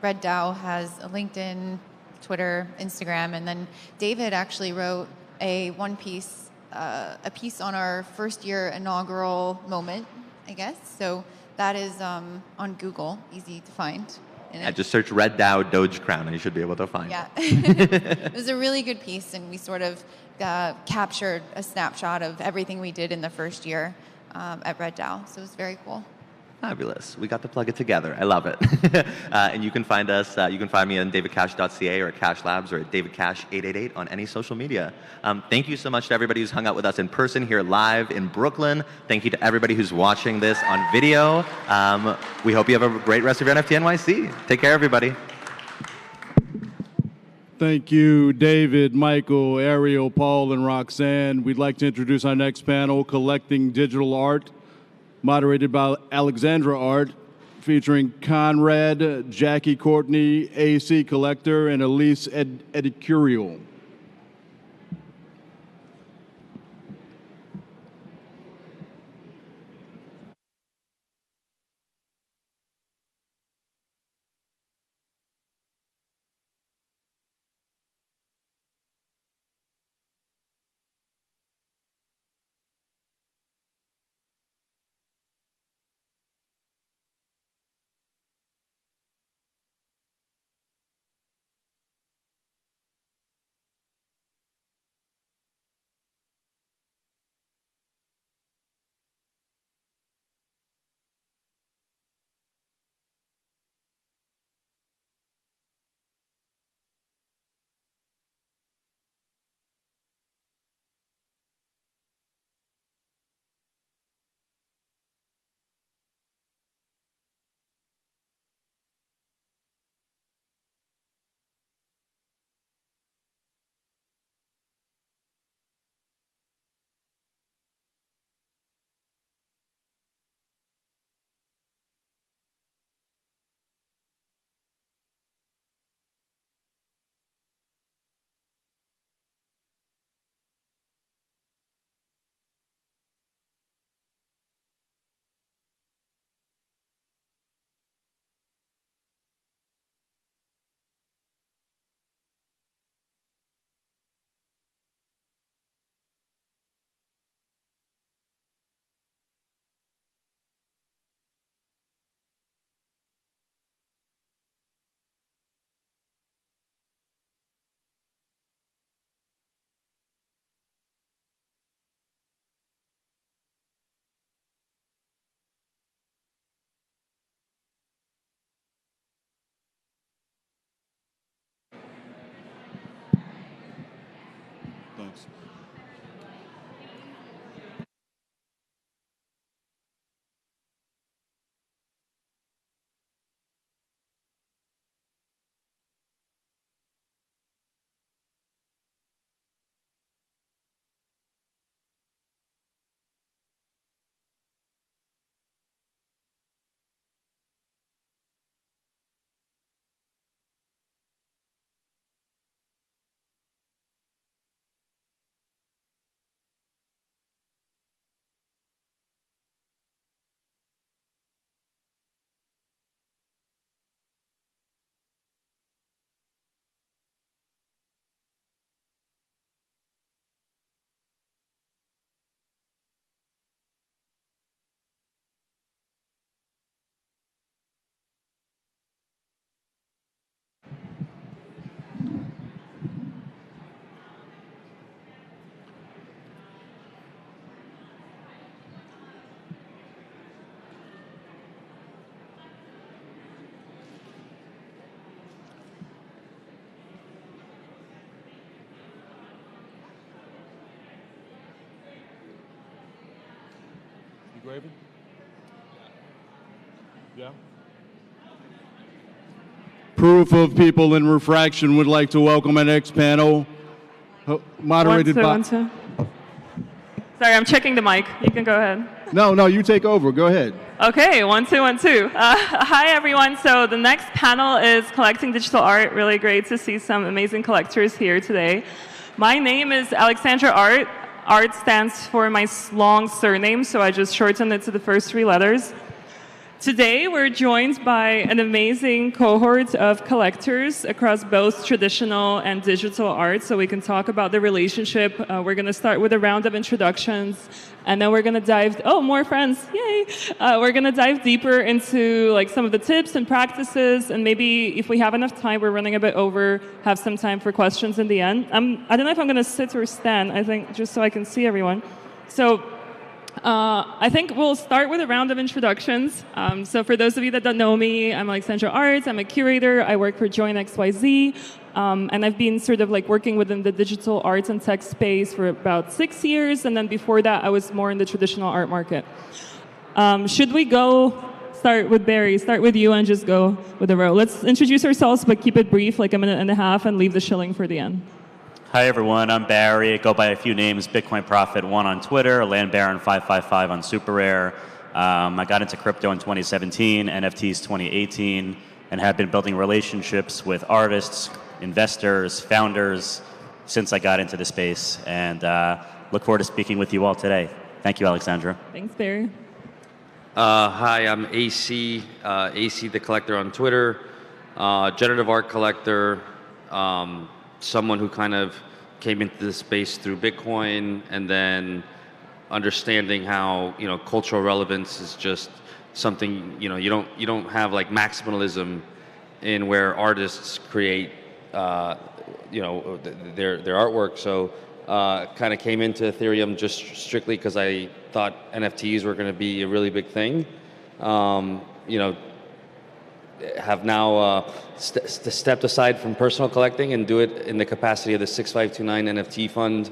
Red DAO has a LinkedIn, Twitter, Instagram, and then David actually wrote a piece on our first year inaugural moment, I guess. So that is on Google, easy to find. I just search Red DAO Doge Crown and you should be able to find Yeah. it. It was a really good piece, and we sort of captured a snapshot of everything we did in the first year at Red DAO. So it was very cool. Fabulous. We got to plug it together. I love it. And you can find us, you can find me on davidcash.ca or at Cash Labs or at davidcash888 on any social media. Thank you so much to everybody who's hung out with us in person here live in Brooklyn. Thank you to everybody who's watching this on video. We hope you have a great rest of your NFT NYC. Take care, everybody. Thank you, David, Michael, Ariel, Paul, and Roxanne. We'd like to introduce our next panel, Collecting Digital Art, moderated by Alexandra Art, featuring Conrad, Jackie Courtney, AC Collector, and Elise Edicurial. Thanks. waving? Yeah. Proof of People in Refraction would like to welcome our next panel, moderated by... One, two. Sorry, I'm checking the mic. You can go ahead. No, you take over. Go ahead. Okay, 1, 2, 1, 2. Hi, everyone. So the next panel is Collecting Digital Art. Really great to see some amazing collectors here today. My name is Alexandra Art. Art stands for my long surname, so I just shortened it to the first 3 letters. Today, we're joined by an amazing cohort of collectors across both traditional and digital art, so we can talk about the relationship. We're going to start with a round of introductions, and then we're going to dive... Oh, more friends. Yay! We're going to dive deeper into like some of the tips and practices, and maybe if we have enough time, we're running a bit over, have some time for questions in the end. I don't know if I'm going to sit or stand, I think, just so I can see everyone. So... I think we'll start with a round of introductions. So for those of you that don't know me, I'm Alexandra Arts. I'm a curator. I work for Join XYZ. And I've been sort of like working within the digital arts and tech space for about 6 years. And then before that, I was more in the traditional art market. Should we go start with Barry? Start with you and just go with the row. Let's introduce ourselves, but keep it brief, like a minute and a half, and leave the shilling for the end. Hi everyone, I'm Barry. I go by a few names, Bitcoin Prophet 1 on Twitter, Land Baron 555 on Super Rare. I got into crypto in 2017, NFTs 2018, and have been building relationships with artists, investors, founders since I got into the space. And look forward to speaking with you all today. Thank you, Alexandra. Thanks, Barry. Hi, I'm AC, AC the Collector on Twitter, generative art collector, someone who kind of came into the space through Bitcoin, and then understanding how cultural relevance is just something you don't have like maximalism in where artists create their artwork. So kind of came into Ethereum just strictly because I thought NFTs were going to be a really big thing. Have now stepped aside from personal collecting and do it in the capacity of the 6529 NFT fund.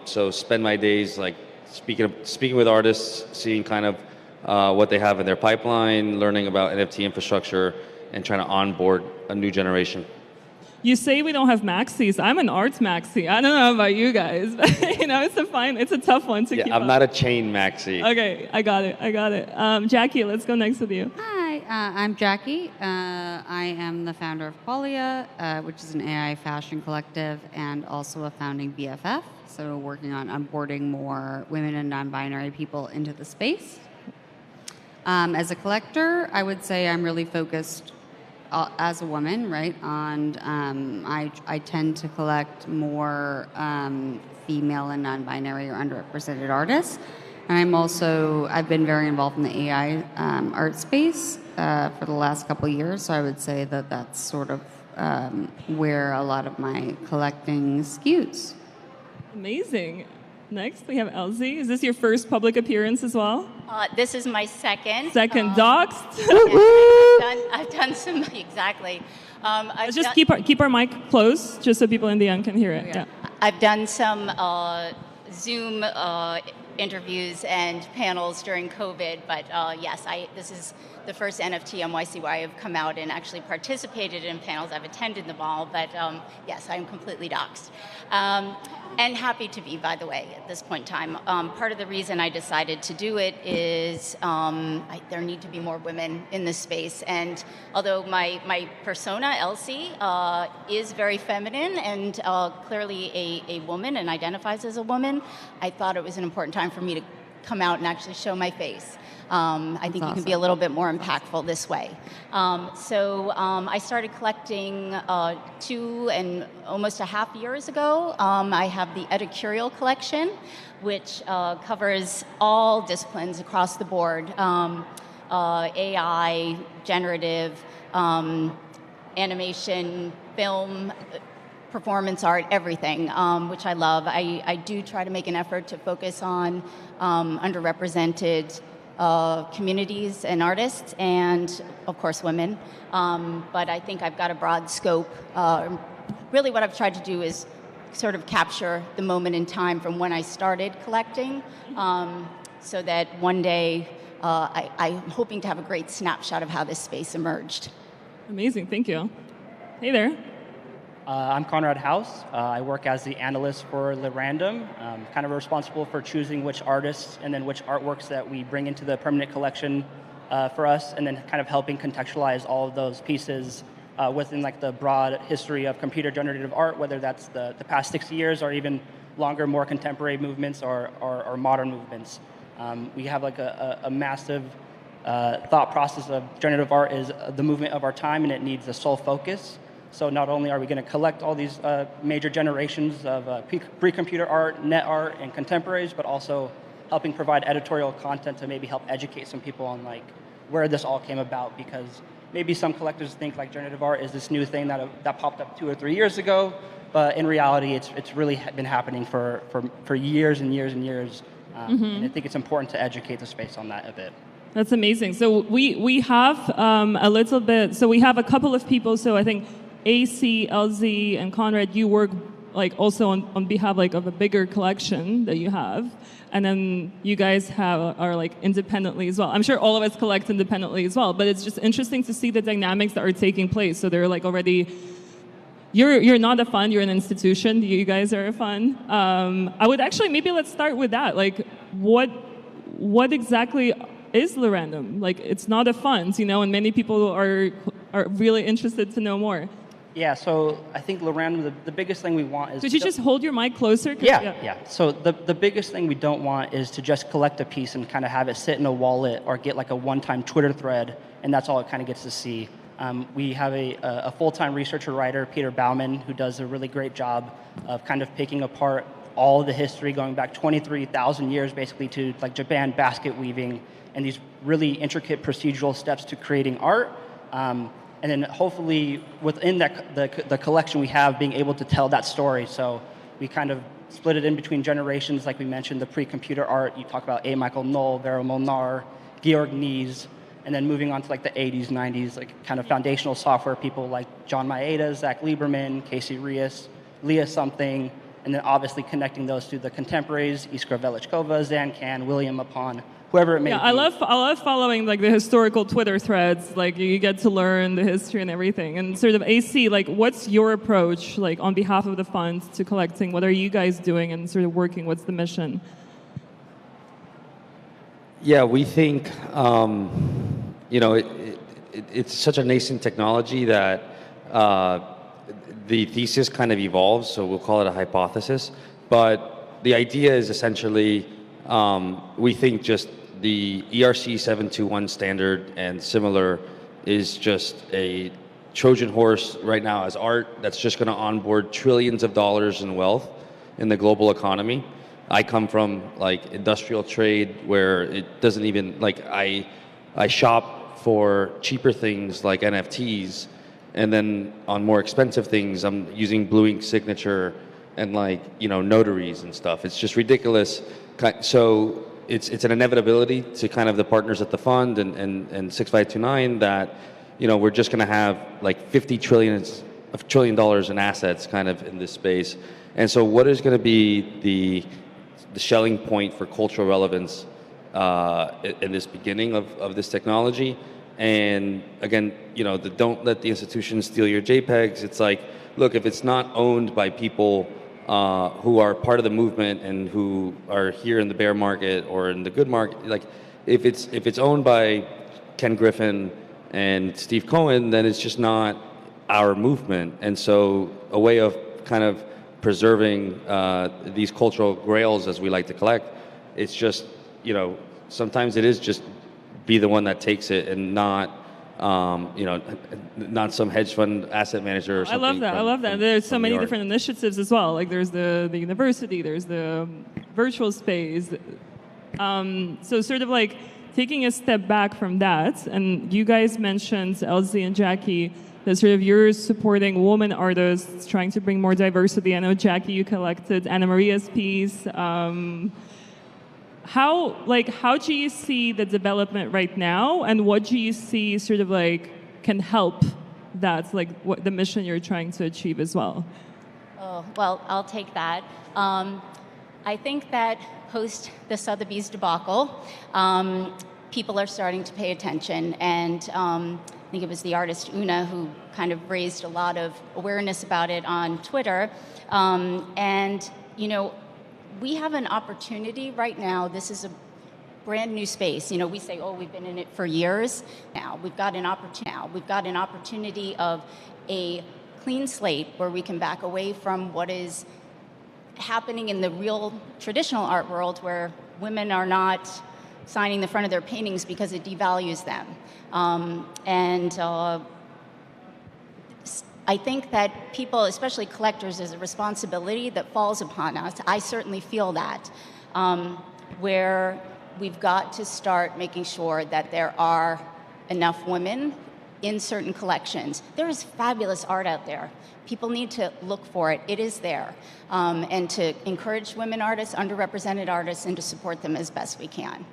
So spend my days like speaking with artists, seeing kind of what they have in their pipeline, learning about NFT infrastructure, and trying to onboard a new generation. You say we don't have maxis. I'm an arts maxi. I don't know about you guys, but it's a tough one to keep I'm up. not a chain maxi. Okay, I got it. Jackie, let's go next with you. Hi, I'm Jackie. I am the founder of Qualia, which is an AI fashion collective, and also a founding BFF. So working on onboarding more women and non-binary people into the space. As a collector, I would say I'm really focused as a woman, right, on I tend to collect more female and non-binary or underrepresented artists. And I've been very involved in the AI art space for the last couple of years, so I would say that that's sort of where a lot of my collecting skews. Amazing. Next, we have Elsie. Is this your first public appearance as well? This is my second. Second, doxed. I've done some, exactly. Let's just keep our mic close, just so people in the end can hear it. Yeah. I've done some Zoom interviews and panels during COVID, but yes, this is the first NFT NYC where I have come out and actually participated in panels. I've attended them all, but yes, I'm completely doxed. And happy to be, by the way, at this point in time. Part of the reason I decided to do it is there need to be more women in this space. And although my persona, Elsie, is very feminine and clearly a woman and identifies as a woman, I thought it was an important time for me to come out and actually show my face. I think you can be a little bit more impactful this way. So I started collecting 2 and almost a half years ago. I have the Editorial collection, which covers all disciplines across the board. AI, generative, animation, film, performance art, everything, which I love. I do try to make an effort to focus on underrepresented communities and artists, and of course women. But I think I've got a broad scope. Really what I've tried to do is sort of capture the moment in time from when I started collecting so that one day I'm hoping to have a great snapshot of how this space emerged. Amazing, thank you. Hey there. I'm Conrad House. I work as the analyst for Le Random, kind of responsible for choosing which artists and then which artworks that we bring into the permanent collection for us, and then kind of helping contextualize all of those pieces within like the broad history of computer generative art, whether that's the past 60 years or even longer, more contemporary movements or modern movements. We have like a massive thought process of generative art is the movement of our time, and it needs a sole focus. So not only are we going to collect all these major generations of pre-computer art, net art, and contemporaries, but also helping provide editorial content to maybe help educate some people on like where this all came about, because maybe some collectors think like generative art is this new thing that popped up 2 or 3 years ago, but in reality, it's really been happening for years and years and years. And I think it's important to educate the space on that a bit. That's amazing. So we have a little bit. So we have a couple of people. So I think AC, LZ, and Conrad, you work like also on behalf like of a bigger collection that you have, and then you guys are like independently as well. I'm sure all of us collect independently as well, but it's just interesting to see the dynamics that are taking place. So they're like already. You're not a fund, you're an institution. You guys are a fund. I would actually, maybe let's start with that. Like, what exactly is Le Random? Like, it's not a fund, you know, and many people are really interested to know more. Yeah, so I think Le Random, the biggest thing we want is... Could you just hold your mic closer? Yeah. So the biggest thing we don't want is to just collect a piece and kind of have it sit in a wallet or get like a one-time Twitter thread, and that's all it kind of gets to see. We have a full-time researcher writer, Peter Bauman, who does a really great job of kind of picking apart all the history going back 23,000 years basically to like Japan basket weaving and these really intricate procedural steps to creating art. And then hopefully within the collection we have, being able to tell that story. So we kind of split it in between generations, like we mentioned, the pre-computer art. You talk about A. Michael Knoll, Vera Molnar, Georg Nies, and then moving on to like the 80s, 90s, like kind of foundational software people like John Maeda, Zach Lieberman, Casey Rias, Leah Something, and then obviously connecting those to the contemporaries, Iskra Velichkova, Zan Can, William Apon, whoever it may be. I love following like the historical Twitter threads. Like you get to learn the history and everything. And sort of AC, like what's your approach, like on behalf of the fund to collecting? What are you guys doing and sort of working? What's the mission? Yeah, we think it's such a nascent technology that the thesis kind of evolves. So we'll call it a hypothesis. But the idea is essentially we think just the ERC 721 standard and similar is just a Trojan horse right now as art that's just going to onboard trillions of dollars in wealth in the global economy. I come from like industrial trade where it doesn't even like I shop for cheaper things like NFTs, and then on more expensive things I'm using Blue Ink signature and like notaries and stuff. It's just ridiculous. So it's an inevitability to kind of the partners at the fund and 6529 that we're just going to have like $50 trillion in assets kind of in this space. And so what is going to be the Schelling point for cultural relevance in this beginning of this technology? And again, don't let the institutions steal your JPEGs. It's like, look, if it's not owned by people who are part of the movement and who are here in the bear market or in the good market, like if it's owned by Ken Griffin and Steve Cohen, then it's just not our movement. And so a way of kind of preserving these cultural grails, as we like to collect, it's just, sometimes it is just be the one that takes it and not, not some hedge fund asset manager or something. I love that. There's so many different initiatives as well. Like there's the university, there's the virtual space. So sort of like taking a step back from that, and you guys mentioned, LZ and Jackie, that sort of you're supporting women artists, trying to bring more diversity. I know, Jackie, you collected Anna Maria's piece. How do you see the development right now, and what do you see sort of like can help that, like what the mission you're trying to achieve as well? Oh, well, I'll take that. I think that post the Sotheby's debacle, people are starting to pay attention, and I think it was the artist Una who kind of raised a lot of awareness about it on Twitter. And, you know, we have an opportunity right now. This is a brand new space. You know, we say, oh, we've been in it for years. Now we've got an opportunity of a clean slate where we can back away from what is happening in the real traditional art world, where women are not signing the front of their paintings because it devalues them. I think that people, especially collectors, is a responsibility that falls upon us. I certainly feel that, where we've got to start making sure that there are enough women in certain collections. There is fabulous art out there. People need to look for it. It is there. And to encourage women artists, underrepresented artists, and to support them as best we can.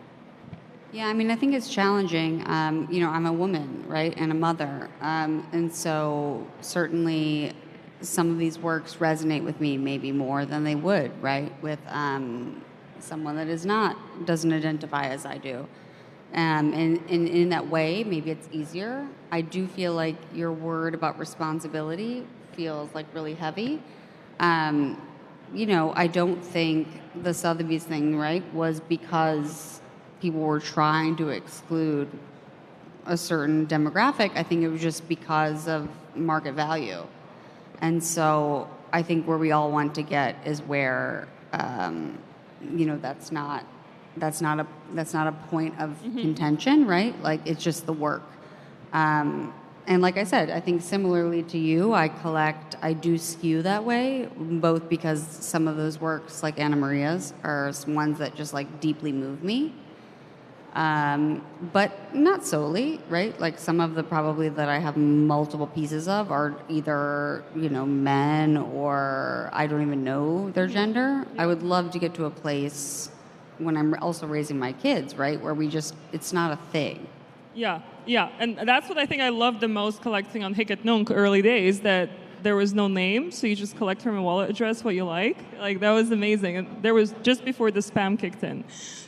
Yeah, I mean, I think it's challenging. You know, I'm a woman, right, and a mother. And so certainly some of these works resonate with me maybe more than they would, right, with someone that doesn't identify as I do. And in that way, maybe it's easier. I do feel like your word about responsibility feels like really heavy. You know, I don't think the Sotheby's thing, right, was because people were trying to exclude a certain demographic. I think it was just because of market value. And so I think where we all want to get is where, you know, that's not a point of contention, right? Like, it's just the work. And like I said, I think similarly to you, I do skew that way, both because some of those works, like Anna Maria's, are ones that just like deeply move me. But not solely, right? Like some of the probably that I have multiple pieces of are either, you know, men or I don't even know their gender. I would love to get to a place when I'm also raising my kids, right, where it's not a thing. Yeah, and that's what I think I loved the most collecting on Hic et Nunc early days, that there was no name, so you just collect from a wallet address what you like. Like, that was amazing. And there was just before the spam kicked in.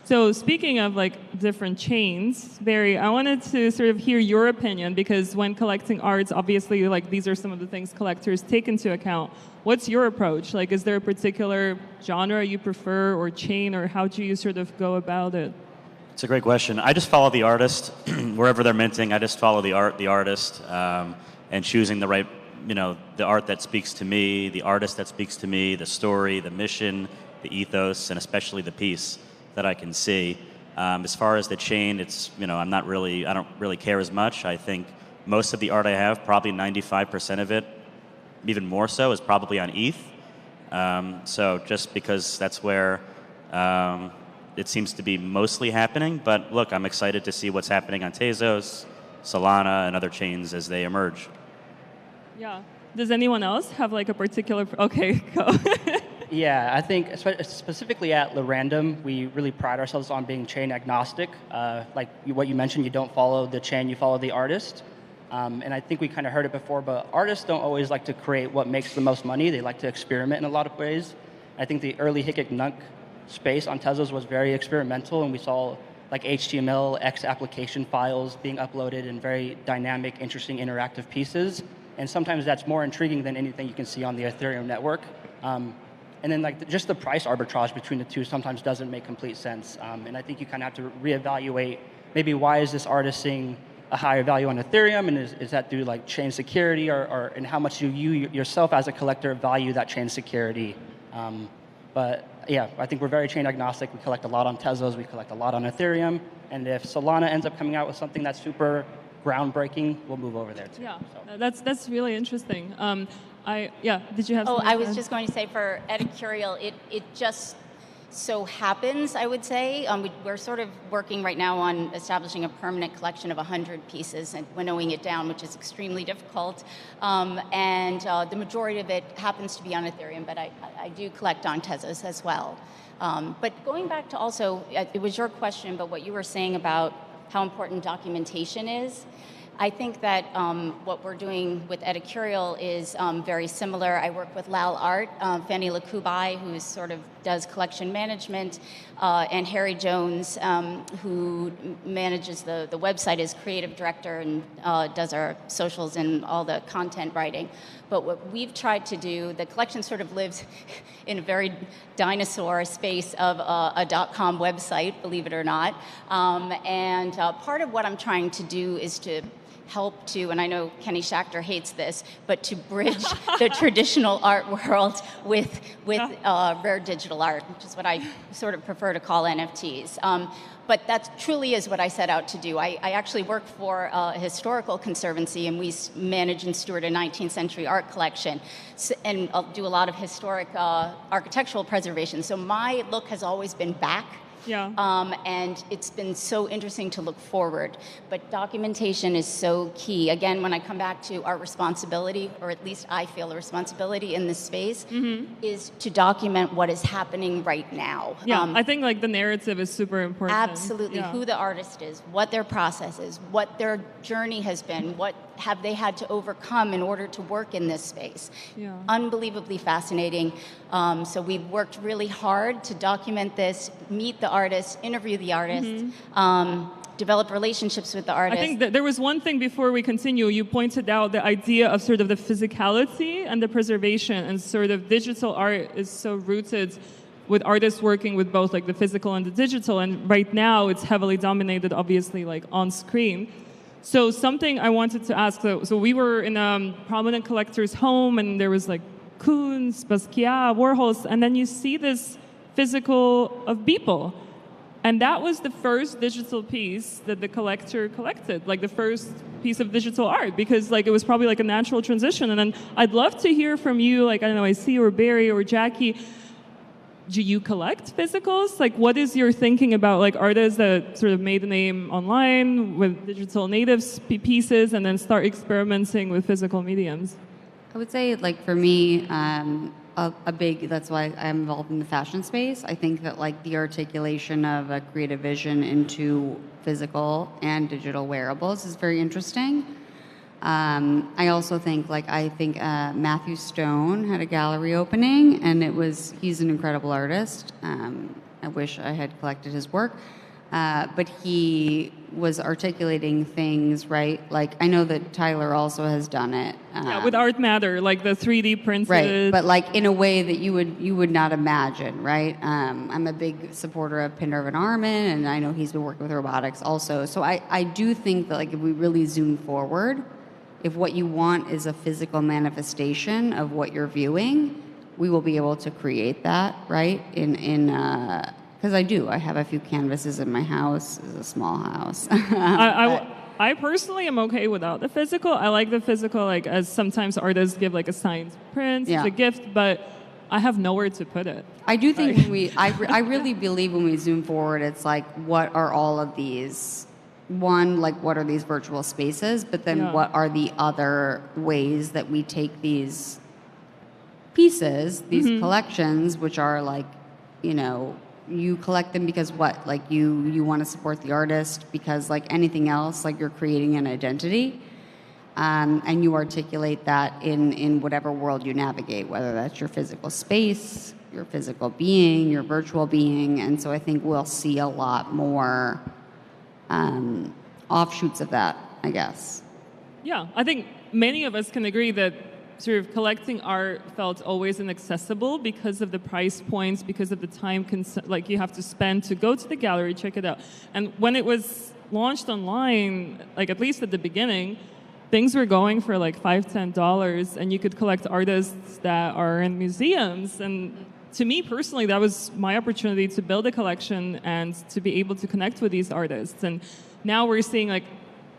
So speaking of like different chains, Barry, I wanted to sort of hear your opinion, because when collecting arts, obviously, like, these are some of the things collectors take into account. What's your approach? Like, is there a particular genre you prefer or chain, or how do you sort of go about it? It's a great question. I just follow the artist wherever they're minting. I just follow the artist, and choosing the right, you know, the art that speaks to me, the artist that speaks to me, the story, the mission, the ethos, and especially the piece that I can see. As far as the chain, it's, you know, I don't really care as much. I think most of the art I have, probably 95% of it, even more so, is probably on ETH. So just because that's where it seems to be mostly happening. But look, I'm excited to see what's happening on Tezos, Solana, and other chains as they emerge. Yeah. Does anyone else have like a particular... Okay, go. Yeah, I think specifically at Lerandom, we really pride ourselves on being chain agnostic. Like what you mentioned, you don't follow the chain, you follow the artist. And I think we kind of heard it before, but artists don't always like to create what makes the most money. They like to experiment in a lot of ways. I think the early Hic et Nunc space on Tezos was very experimental, and we saw like HTML, X application files being uploaded in very dynamic, interesting, interactive pieces. And sometimes that's more intriguing than anything you can see on the Ethereum network. And then like just the price arbitrage between the two sometimes doesn't make complete sense. And I think you kind of have to reevaluate maybe why is this artist seeing a higher value on Ethereum, and is that due like chain security, or and how much do you yourself as a collector value that chain security? But yeah, I think we're very chain agnostic. We collect a lot on Tezos, we collect a lot on Ethereum, and if Solana ends up coming out with something that's super groundbreaking, we'll move over there too. Yeah, so. That's really interesting. Did you have? Oh, I was just going to say for Edicurial, it just so happens, I would say. We're sort of working right now on establishing a permanent collection of 100 pieces and winnowing it down, which is extremely difficult. And the majority of it happens to be on Ethereum, but I do collect on Tezos as well. But going back to also, it was your question, but what you were saying about how important documentation is, I think that what we're doing with Edicurial is very similar. I work with Lal Art, Fanny Lakubai, who sort of does collection management, and Harry Jones, who manages the website as creative director and does our socials and all the content writing. But what we've tried to do, the collection sort of lives in a very dinosaur space of a .com website, believe it or not. And part of what I'm trying to do is to help to, and I know Kenny Schachter hates this, but to bridge the traditional art world with rare digital art, which is what I sort of prefer to call NFTs. But that truly is what I set out to do. I actually work for a historical conservancy, and we manage and steward a 19th century art collection, and I'll do a lot of historic architectural preservation. So my look has always been back. Yeah. And it's been so interesting to look forward. But documentation is so key. Again, when I come back to our responsibility, or at least I feel a responsibility in this space, is to document what is happening right now. Yeah, I think like the narrative is super important. Absolutely. Yeah. Who the artist is, what their process is, what their journey has been, what have they had to overcome in order to work in this space. Yeah. Unbelievably fascinating. So we've worked really hard to document this, meet the artists, interview the artists, develop relationships with the artists. I think that there was one thing before we continue. You pointed out the idea of sort of the physicality and the preservation, and sort of digital art is so rooted with artists working with both like the physical and the digital, and right now it's heavily dominated, obviously, like on screen. So something I wanted to ask, so we were in a prominent collector's home, and there was like Koons, Basquiat, Warhols, and then you see this physical of Beeple. And that was the first digital piece that the collector collected, like the first piece of digital art, because like it was probably like a natural transition. And then I'd love to hear from you, like, I don't know, I see, or Barry or Jackie, do you collect physicals? Like, what is your thinking about like artists that sort of made a name online with digital natives pieces and then start experimenting with physical mediums? I would say, like, for me, a big, that's why I'm involved in the fashion space. I think that like the articulation of a creative vision into physical and digital wearables is very interesting. I also think Matthew Stone had a gallery opening, and he's an incredible artist. I wish I had collected his work. But he was articulating things, right? Like, I know that Tyler also has done it. Yeah, with Art Matter, like the 3D printed. Right, but like in a way that you would not imagine, right? I'm a big supporter of Pinder Van Arman, and I know he's been working with robotics also. So I do think that like if we really zoom forward, if what you want is a physical manifestation of what you're viewing, we will be able to create that, right? Because I have a few canvases in my house. It's a small house. I personally am okay without the physical. I like the physical, like, as sometimes artists give like a signed print as a gift, but I have nowhere to put it. I do think I really believe when we zoom forward, it's like, what are all of these? One, like, what are these virtual spaces? But then what are the other ways that we take these pieces, these collections, which are like, you collect them because what? Like you want to support the artist, because like anything else, like you're creating an identity, and you articulate that in whatever world you navigate, whether that's your physical space, your physical being, your virtual being. And so I think we'll see a lot more offshoots of that, I guess. Yeah, I think many of us can agree that sort of collecting art felt always inaccessible because of the price points, because of the time like you have to spend to go to the gallery, check it out. And when it was launched online, like at least at the beginning, things were going for like $5, $10, and you could collect artists that are in museums. And to me personally, that was my opportunity to build a collection and to be able to connect with these artists. And now we're seeing like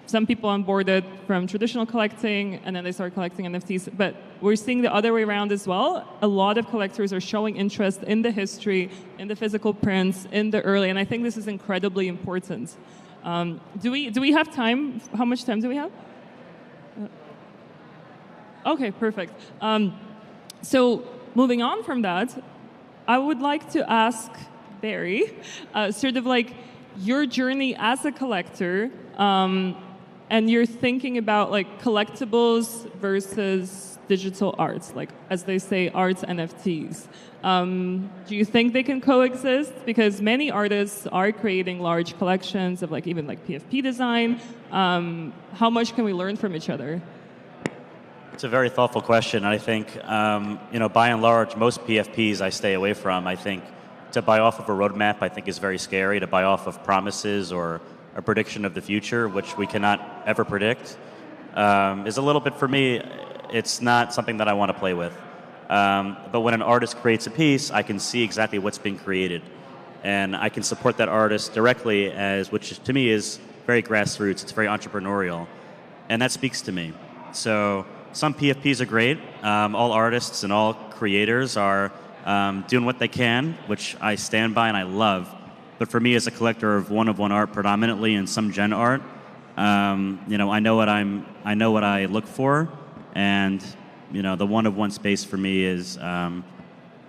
some people onboarded from traditional collecting, and then they start collecting NFTs. But we're seeing the other way around as well. A lot of collectors are showing interest in the history, in the physical prints, in the early, and I think this is incredibly important. Do we have time? How much time do we have? Okay, perfect. So moving on from that, I would like to ask Barry, sort of like your journey as a collector, and you're thinking about like collectibles versus digital arts, like as they say, arts NFTs. Do you think they can coexist? Because many artists are creating large collections of like even like PFP design. How much can we learn from each other? It's a very thoughtful question. I think, by and large, most PFPs I stay away from. I think to buy off of a roadmap, I think is very scary. To buy off of promises or a prediction of the future, which we cannot ever predict, is a little bit, for me, it's not something that I want to play with. But when an artist creates a piece, I can see exactly what's been created. And I can support that artist directly, which to me is very grassroots, it's very entrepreneurial. And that speaks to me. So some PFPs are great. All artists and all creators are doing what they can, which I stand by and I love. But for me, as a collector of one-of-one art predominantly and some gen art, I know what I look for, and the one-of-one space for me is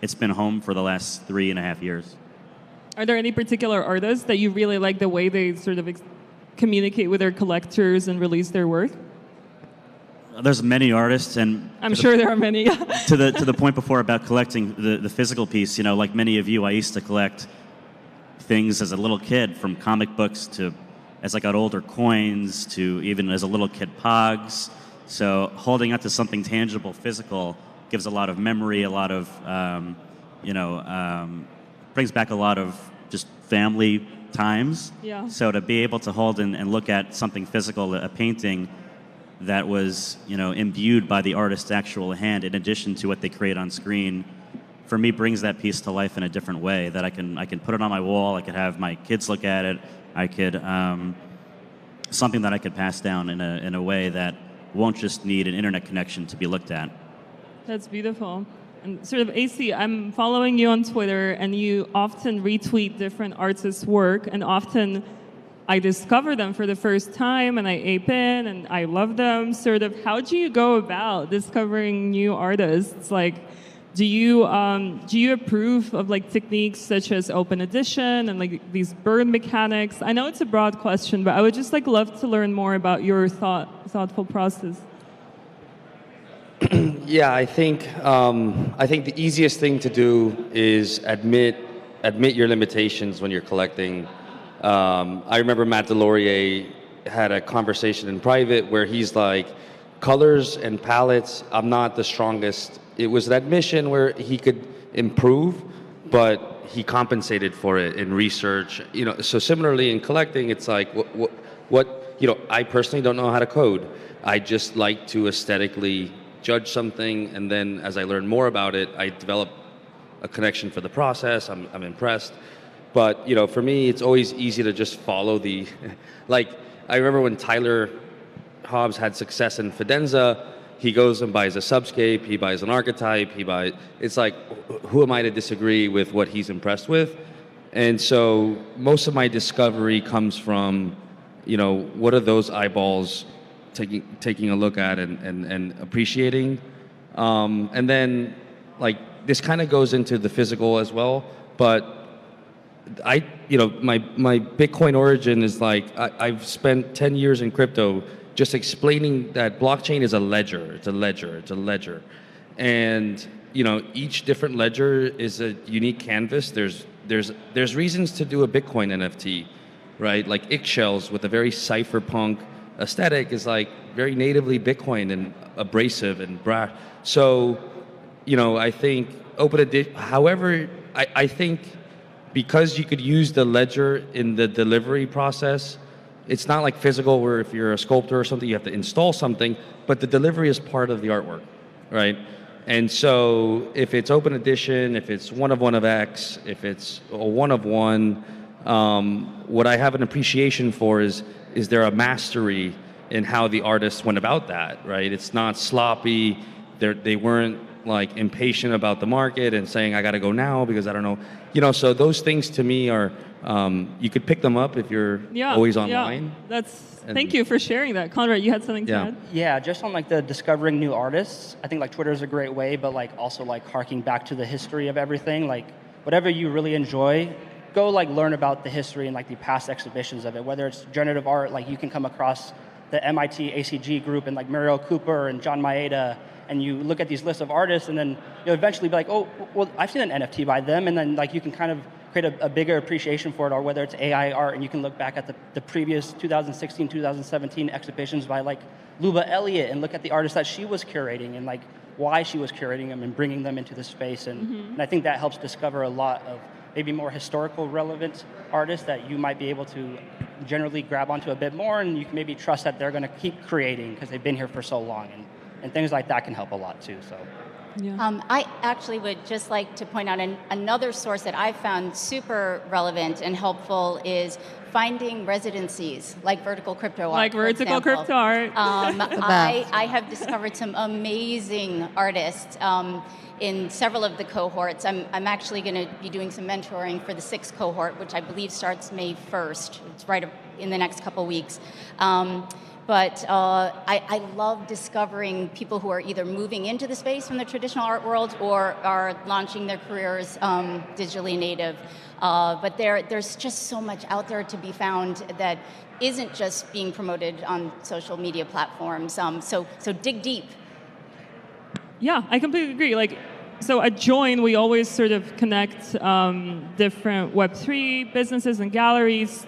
it's been home for the last 3.5 years. Are there any particular artists that you really like the way they sort of communicate with their collectors and release their work? There's many artists, and I'm sure there are many. to the point before about collecting the physical piece, like many of you, I used to collect things as a little kid, from comic books to, as I got older, coins, to even as a little kid, pogs. So holding on to something tangible, physical, gives a lot of memory, a lot of, brings back a lot of just family times. Yeah. So to be able to hold and look at something physical, a painting that was, imbued by the artist's actual hand, in addition to what they create on screen, for me, brings that piece to life in a different way. That I can put it on my wall. I could have my kids look at it. I could something that I could pass down in a way that won't just need an internet connection to be looked at. That's beautiful. And sort of, AC, I'm following you on Twitter, and you often retweet different artists' work, and often I discover them for the first time, and I ape in, and I love them. Sort of, how do you go about discovering new artists? Like, do you approve of like techniques such as open edition and like these burn mechanics? I know it's a broad question, but I would just like love to learn more about your thoughtful process. Yeah, I think the easiest thing to do is admit your limitations when you're collecting. I remember Matt Delorier had a conversation in private where he's like, colors and palettes, I'm not the strongest. It was an admission where he could improve, but he compensated for it in research. So similarly in collecting, it's like I personally don't know how to code. I just like to aesthetically judge something, and then as I learn more about it, I develop a connection for the process. I'm impressed. But for me, it's always easy to just follow the like. I remember when Tyler Hobbs had success in Fidenza, he goes and buys a subscape, he buys an archetype, it's like, who am I to disagree with what he's impressed with? And so most of my discovery comes from, what are those eyeballs taking a look at and appreciating. And then, like, this kind of goes into the physical as well, but my Bitcoin origin is like, I've spent 10 years in crypto just explaining that blockchain is a ledger. It's a ledger. And, each different ledger is a unique canvas. There's reasons to do a Bitcoin NFT, right? Like eggshells with a very cypherpunk aesthetic is like very natively Bitcoin and abrasive and brash. So, I think however, I think because you could use the ledger in the delivery process, it's not like physical where if you're a sculptor or something, you have to install something, but the delivery is part of the artwork, right? And so if it's open edition, if it's one of one of X, if it's a one of one, what I have an appreciation for is there a mastery in how the artists went about that, right? It's not sloppy. They weren't like impatient about the market and saying, I got to go now because I don't know. So those things to me are, you could pick them up if you're always online. Thank you for sharing that. Conrad, you had something to add? Yeah, just on like the discovering new artists, I think like Twitter is a great way, but like also like harking back to the history of everything. Like whatever you really enjoy, go like learn about the history and like the past exhibitions of it. Whether it's generative art, like you can come across the MIT ACG group and like Muriel Cooper and John Maeda, and you look at these lists of artists, and then you'll eventually be like, oh, well, I've seen an NFT by them, and then like you can kind of create a bigger appreciation for it, or whether it's AI art, and you can look back at the previous 2016, 2017 exhibitions by like Luba Elliott and look at the artists that she was curating and like why she was curating them and bringing them into the space. And I think that helps discover a lot of maybe more historical relevant artists that you might be able to generally grab onto a bit more, and you can maybe trust that they're going to keep creating because they've been here for so long, and things like that can help a lot too. So. Yeah. I actually would just like to point out another source that I found super relevant and helpful is finding residencies like Vertical Crypto Art. Like Vertical Crypto Art. I have discovered some amazing artists in several of the cohorts. I'm actually going to be doing some mentoring for the 6th cohort, which I believe starts May 1st. It's right in the next couple weeks. But I love discovering people who are either moving into the space from the traditional art world or are launching their careers digitally native. But there's just so much out there to be found that isn't just being promoted on social media platforms. So dig deep. Yeah, I completely agree. So at Join, we always sort of connect different Web3 businesses and galleries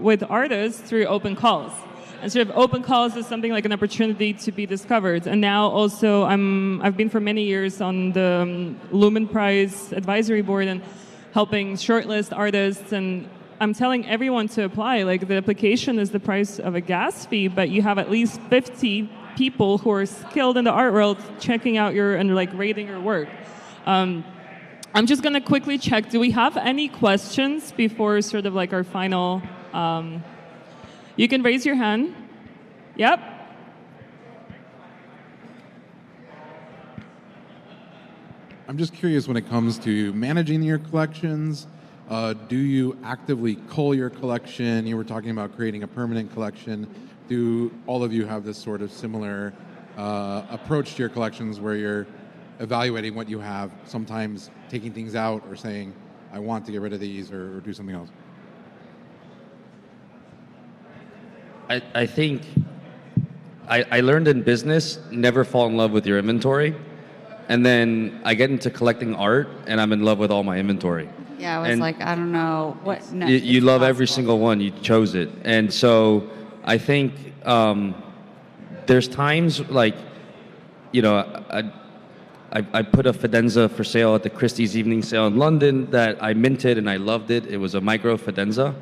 with artists through open calls. And sort of open calls is something like an opportunity to be discovered. And now also I've been for many years on the Lumen Prize advisory board and helping shortlist artists. And I'm telling everyone to apply. Like the application is the price of a gas fee, but you have at least 50 people who are skilled in the art world checking out and like rating your work. I'm just going to quickly check. Do we have any questions before sort of like our final? You can raise your hand. Yep. I'm just curious when it comes to managing your collections. Do you actively cull your collection? You were talking about creating a permanent collection. Do all of you have this sort of similar approach to your collections where you're evaluating what you have, sometimes taking things out or saying, I want to get rid of these or do something else? I think I learned in business, never fall in love with your inventory. And then I get into collecting art and I'm in love with all my inventory. Yeah, I was like, I don't know. What? No, you love every single one. You chose it. And so I think there's times like, I put a Fidenza for sale at the Christie's evening sale in London that I minted and I loved it. It was a micro Fidenza.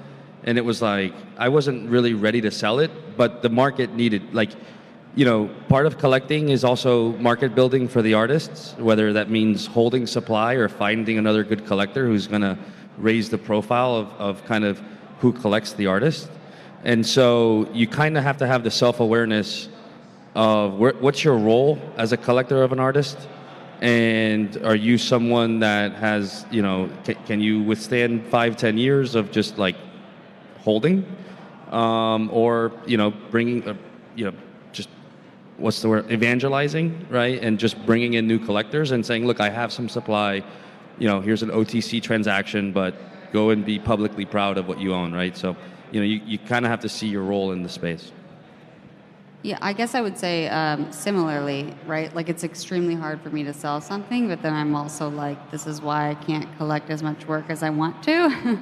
And it was like, I wasn't really ready to sell it, but the market needed, part of collecting is also market building for the artists, whether that means holding supply or finding another good collector who's going to raise the profile of kind of who collects the artist. And so you kind of have to have the self-awareness of what's your role as a collector of an artist, and are you someone that has, can you withstand 5-10 years of just like holding, or bringing, just what's the word, evangelizing, right? And just bringing in new collectors and saying, look, I have some supply, here's an OTC transaction, but go and be publicly proud of what you own, right? So, you kind of have to see your role in the space. Yeah, I guess I would say similarly, right? Like it's extremely hard for me to sell something, but then I'm also like, this is why I can't collect as much work as I want to.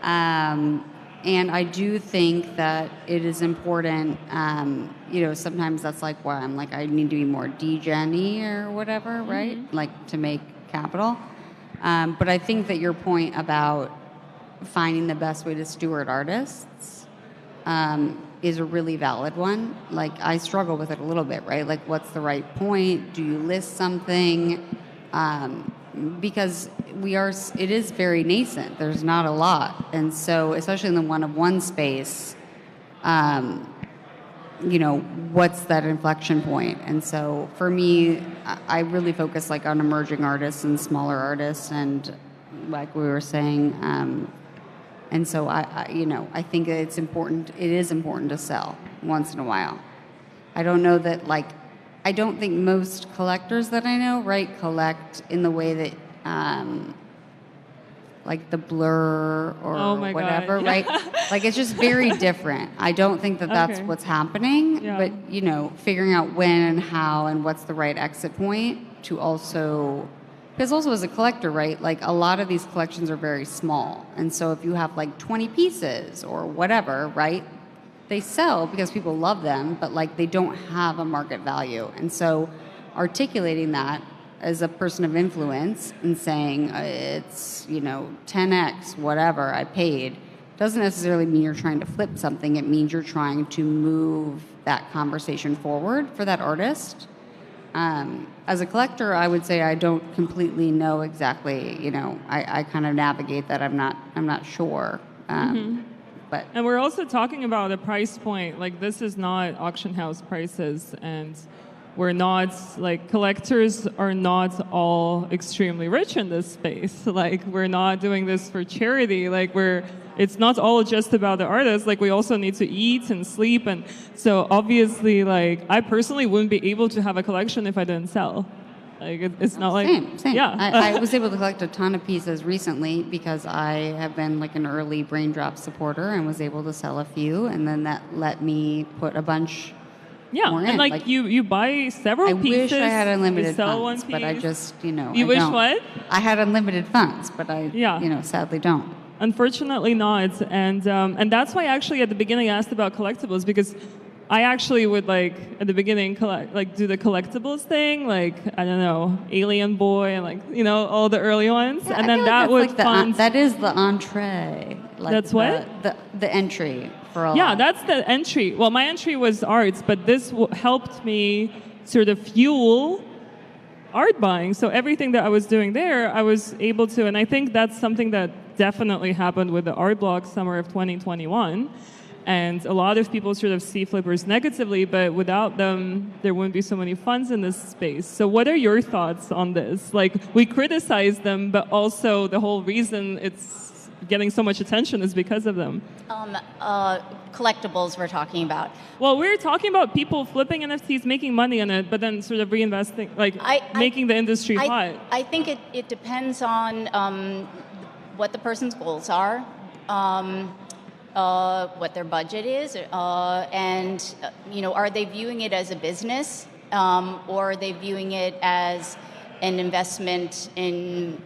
And I do think that it is important, sometimes that's like why I'm like, I need to be more degen-y or whatever, right? Like to make capital. But I think that your point about finding the best way to steward artists is a really valid one. Like I struggle with it a little bit, right? Like what's the right point? Do you list something? Because it is very nascent. There's not a lot. And so, especially in the one-of-one space, what's that inflection point? And so for me, I really focus like on emerging artists and smaller artists and like we were saying, and so I think it's important, it is important to sell once in a while. I don't know that I don't think most collectors that I know, right, collect in the way that like the Blur or Oh my God, whatever, yeah. right? Like it's just very different. I don't think that that's Okay. what's happening, Yeah. but you know, figuring out when and how and what's the right exit point to also, because also as a collector, right? Like a lot of these collections are very small, and so if you have like 20 pieces or whatever, right? They sell because people love them, but like they don't have a market value, and so articulating that as a person of influence and saying it's 10x whatever I paid doesn't necessarily mean you're trying to flip something. It means you're trying to move that conversation forward for that artist. As a collector, I would say I don't completely know exactly. I kind of navigate that. I'm not sure. But And we're also talking about a price point. Like this is not auction house prices, and we're not like collectors are not all extremely rich in this space. Like we're not doing this for charity. Like it's not all just about the artist. Like we also need to eat and sleep, and so obviously, like I personally wouldn't be able to have a collection if I didn't sell. Like it's not like same. Yeah, I was able to collect a ton of pieces recently because I have been like an early Braindrop supporter and was able to sell a few, and then that let me put a bunch. Yeah, more and in. like you buy several I pieces. wish I had unlimited you sell funds, one but I piece. just You I wish don't. what? I had unlimited funds, but I sadly don't. Unfortunately not, and that's why actually at the beginning I asked about collectibles, because I actually would like at the beginning do the collectibles thing, like I don't know, Alien Boy and like all the early ones, Yeah, and I then feel that like would that's fund. that is the entree. Like That's what? the entry for a Yeah, lot. that's the entry. Well, my entry was arts, but this helped me sort of fuel art buying. So everything that I was doing there, I was able to, and I think that's something that definitely happened with the art block summer of 2021. And a lot of people sort of see flippers negatively, but without them, there wouldn't be so many funds in this space. So what are your thoughts on this? Like, we criticize them, but also the whole reason it's getting so much attention is because of them. Collectibles we're talking about. Well, we're talking about people flipping NFTs, making money on it, but then sort of reinvesting, making the industry hot. I think it depends on what the person's goals are, what their budget is, and are they viewing it as a business, or are they viewing it as an investment in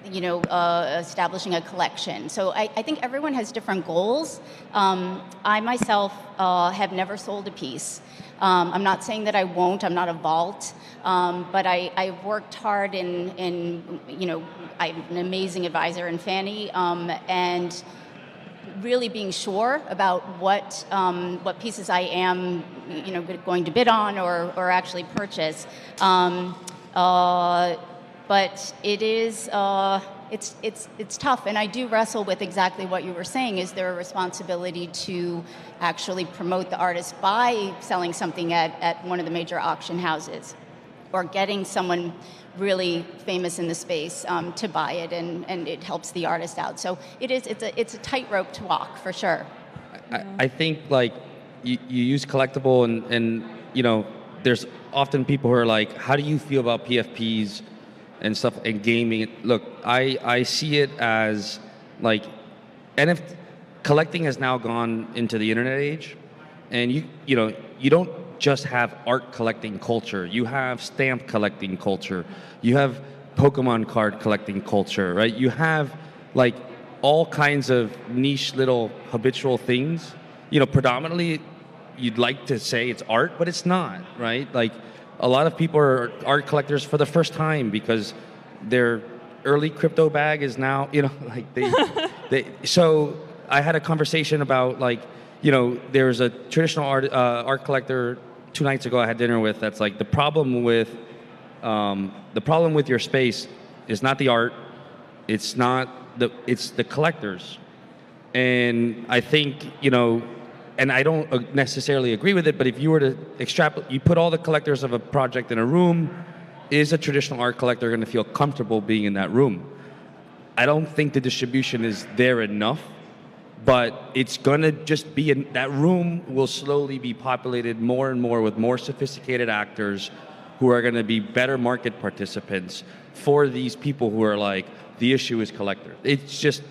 establishing a collection. So I think everyone has different goals. I myself have never sold a piece. I'm not saying that I won't. I'm not a vault, but I've worked hard in I have an amazing advisor in Fanny, and really being sure about what pieces I am going to bid on or actually purchase. But it is it's tough, and I do wrestle with exactly what you were saying. Is there a responsibility to actually promote the artist by selling something at one of the major auction houses, or getting someone really famous in the space to buy it, and it helps the artist out. So it's a tightrope to walk for sure. I think like you use collectible and there's often people who are like, how do you feel about PFPs and stuff and gaming? Look, I see it as like NFT collecting has now gone into the internet age, and you don't just have art collecting culture. You have stamp collecting culture. You have Pokemon card collecting culture, right? You have like all kinds of niche little habitual things. Predominantly you'd like to say it's art, but it's not, right? Like a lot of people are art collectors for the first time because their early crypto bag is now, like they so I had a conversation about like, there's a traditional art collector 2 nights ago I had dinner with that's like the problem with your space is not the art, it's the collectors. And I think, and I don't necessarily agree with it, but if you were to extrapolate, you put all the collectors of a project in a room, is a traditional art collector going to feel comfortable being in that room? I don't think the distribution is there enough, but it's going to just be that room will slowly be populated more and more with more sophisticated actors who are going to be better market participants for these people who are like, the issue is collector. It's just,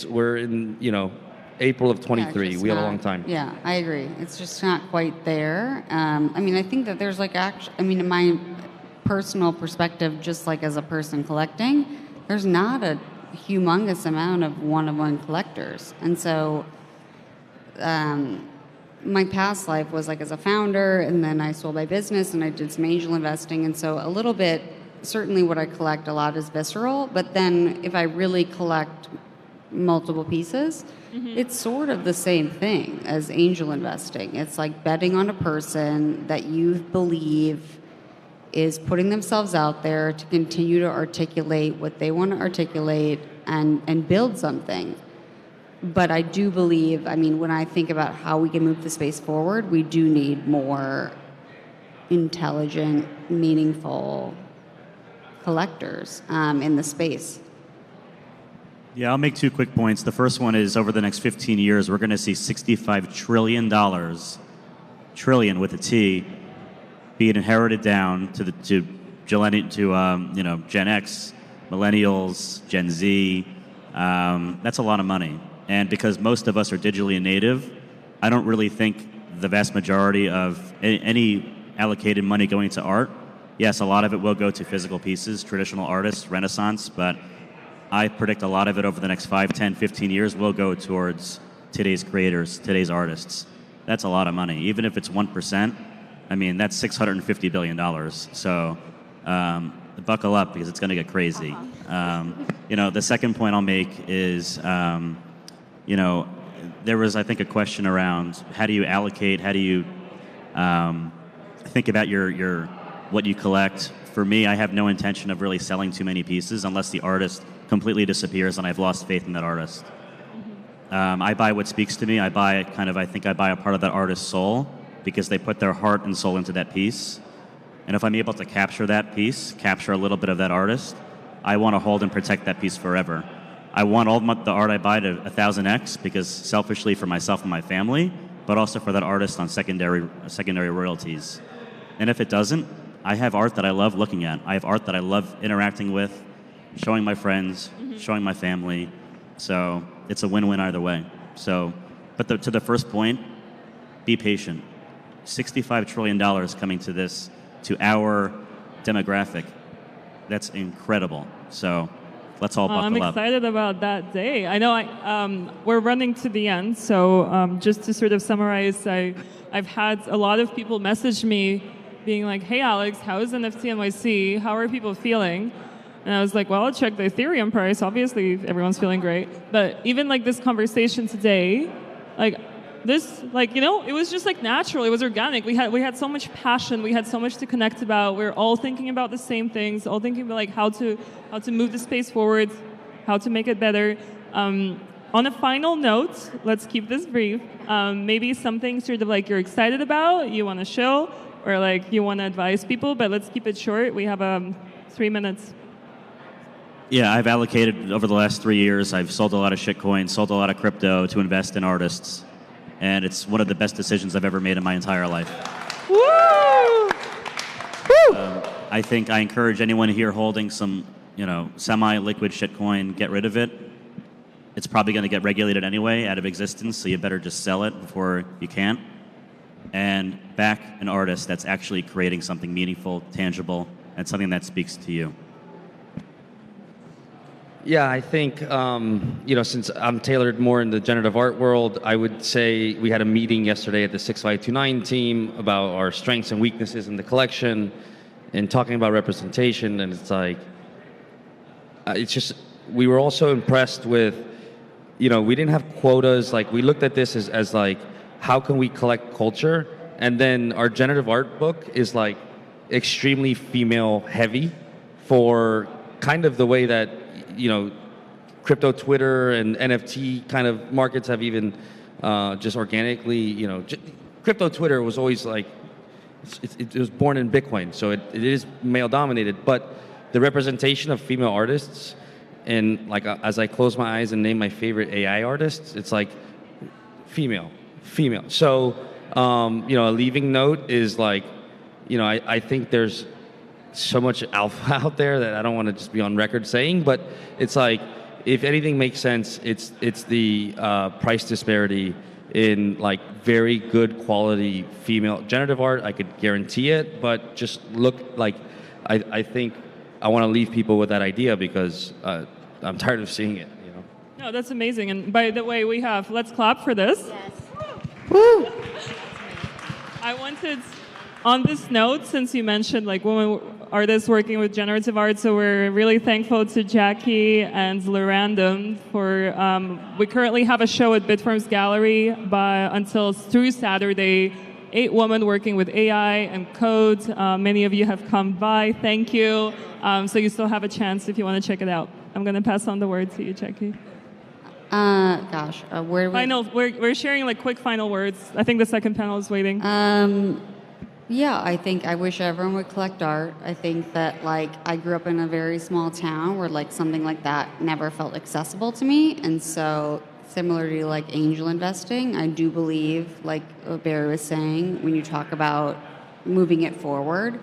we're in, April of 23. We have a long time. Yeah, I agree. It's just not quite there. I mean, I think that there's like in my personal perspective, just like as a person collecting, there's not a humongous amount of one-on-one collectors. And so my past life was like as a founder, and then I sold my business and I did some angel investing. And so a little bit, certainly what I collect a lot is visceral, but then if I really collect multiple pieces, it's sort of the same thing as angel investing. It's like betting on a person that you believe is putting themselves out there to continue to articulate what they want to articulate and build something. But I do believe, I mean, when I think about how we can move the space forward, we do need more intelligent, meaningful collectors in the space. Yeah, I'll make 2 quick points. The first one is over the next 15 years, we're going to see $65 trillion, trillion with a T, being inherited down to Gen X, millennials, Gen Z. That's a lot of money. And because most of us are digitally native, I don't really think the vast majority of any allocated money going to art, yes, a lot of it will go to physical pieces, traditional artists, Renaissance, but I predict a lot of it over the next 5, 10, 15 years will go towards today's creators, today's artists. That's a lot of money. Even if it's 1%, I mean, that's $650 billion. So buckle up because it's going to get crazy. The second point I'll make is, there was, I think, a question around how do you allocate, how do you think about your what you collect. For me, I have no intention of really selling too many pieces unless the artist completely disappears and I've lost faith in that artist. I buy what speaks to me. I buy a part of that artist's soul because they put their heart and soul into that piece. And if I'm able to capture that piece, capture a little bit of that artist, I want to hold and protect that piece forever. I want all the art I buy to 1,000x because selfishly for myself and my family, but also for that artist on secondary royalties. And if it doesn't, I have art that I love looking at. I have art that I love interacting with, showing my friends, showing my family. So it's a win-win either way. So, but to the first point, be patient. $65 trillion coming to our demographic. That's incredible. So let's all buckle up. I'm excited about that day. I know we're running to the end. So just to sort of summarize, I've had a lot of people message me being like, hey, Alex, how is NFT NYC? How are people feeling? And I was like, well, I'll check the Ethereum price. Obviously, everyone's feeling great. But even like this conversation today, it was just like natural. It was organic. We had so much passion. We had so much to connect about. We're all thinking about the same things, all thinking about like how to move the space forward, how to make it better. On a final note, let's keep this brief. Maybe something sort of like you're excited about, you want to show, or like you want to advise people, but let's keep it short. We have 3 minutes. Yeah, I've allocated over the last 3 years. I've sold a lot of shitcoins, sold a lot of crypto to invest in artists. And it's one of the best decisions I've ever made in my entire life. Woo! I think I encourage anyone here holding some, semi-liquid shitcoin, get rid of it. It's probably going to get regulated anyway, out of existence, so you better just sell it before you can't. And back an artist that's actually creating something meaningful, tangible, and something that speaks to you. Yeah, I think, since I'm tailored more in the generative art world, I would say we had a meeting yesterday at the 6529 team about our strengths and weaknesses in the collection and talking about representation. And it's like, we were also impressed with, we didn't have quotas. Like, we looked at this as like, how can we collect culture? And then our generative art book is like extremely female heavy for kind of the way that, crypto Twitter and NFT kind of markets have even just organically, crypto Twitter was always like, it was born in Bitcoin, so it is male dominated, but the representation of female artists, and like as I close my eyes and name my favorite AI artists, it's like female. So, a leaving note is like, I think there's so much alpha out there that I don't want to just be on record saying, but it's like, if anything makes sense, it's the price disparity in like very good quality female generative art. I could guarantee it, but just look like, I think I want to leave people with that idea because I'm tired of seeing it. No, that's amazing. And by the way, let's clap for this. Yes. Woo! I wanted, on this note, since you mentioned like women artists working with generative art, so we're really thankful to Jackie and Lerandom for, we currently have a show at Bitforms Gallery until through Saturday, 8 women working with AI and code. Many of you have come by, thank you. So you still have a chance if you want to check it out. I'm going to pass on the word to you, Jackie. Where do we... We're sharing like quick final words. I think the second panel is waiting. Yeah, I think I wish everyone would collect art. I think that like I grew up in a very small town where like something like that never felt accessible to me, and so similar to like angel investing, I do believe, like Barry was saying, when you talk about moving it forward,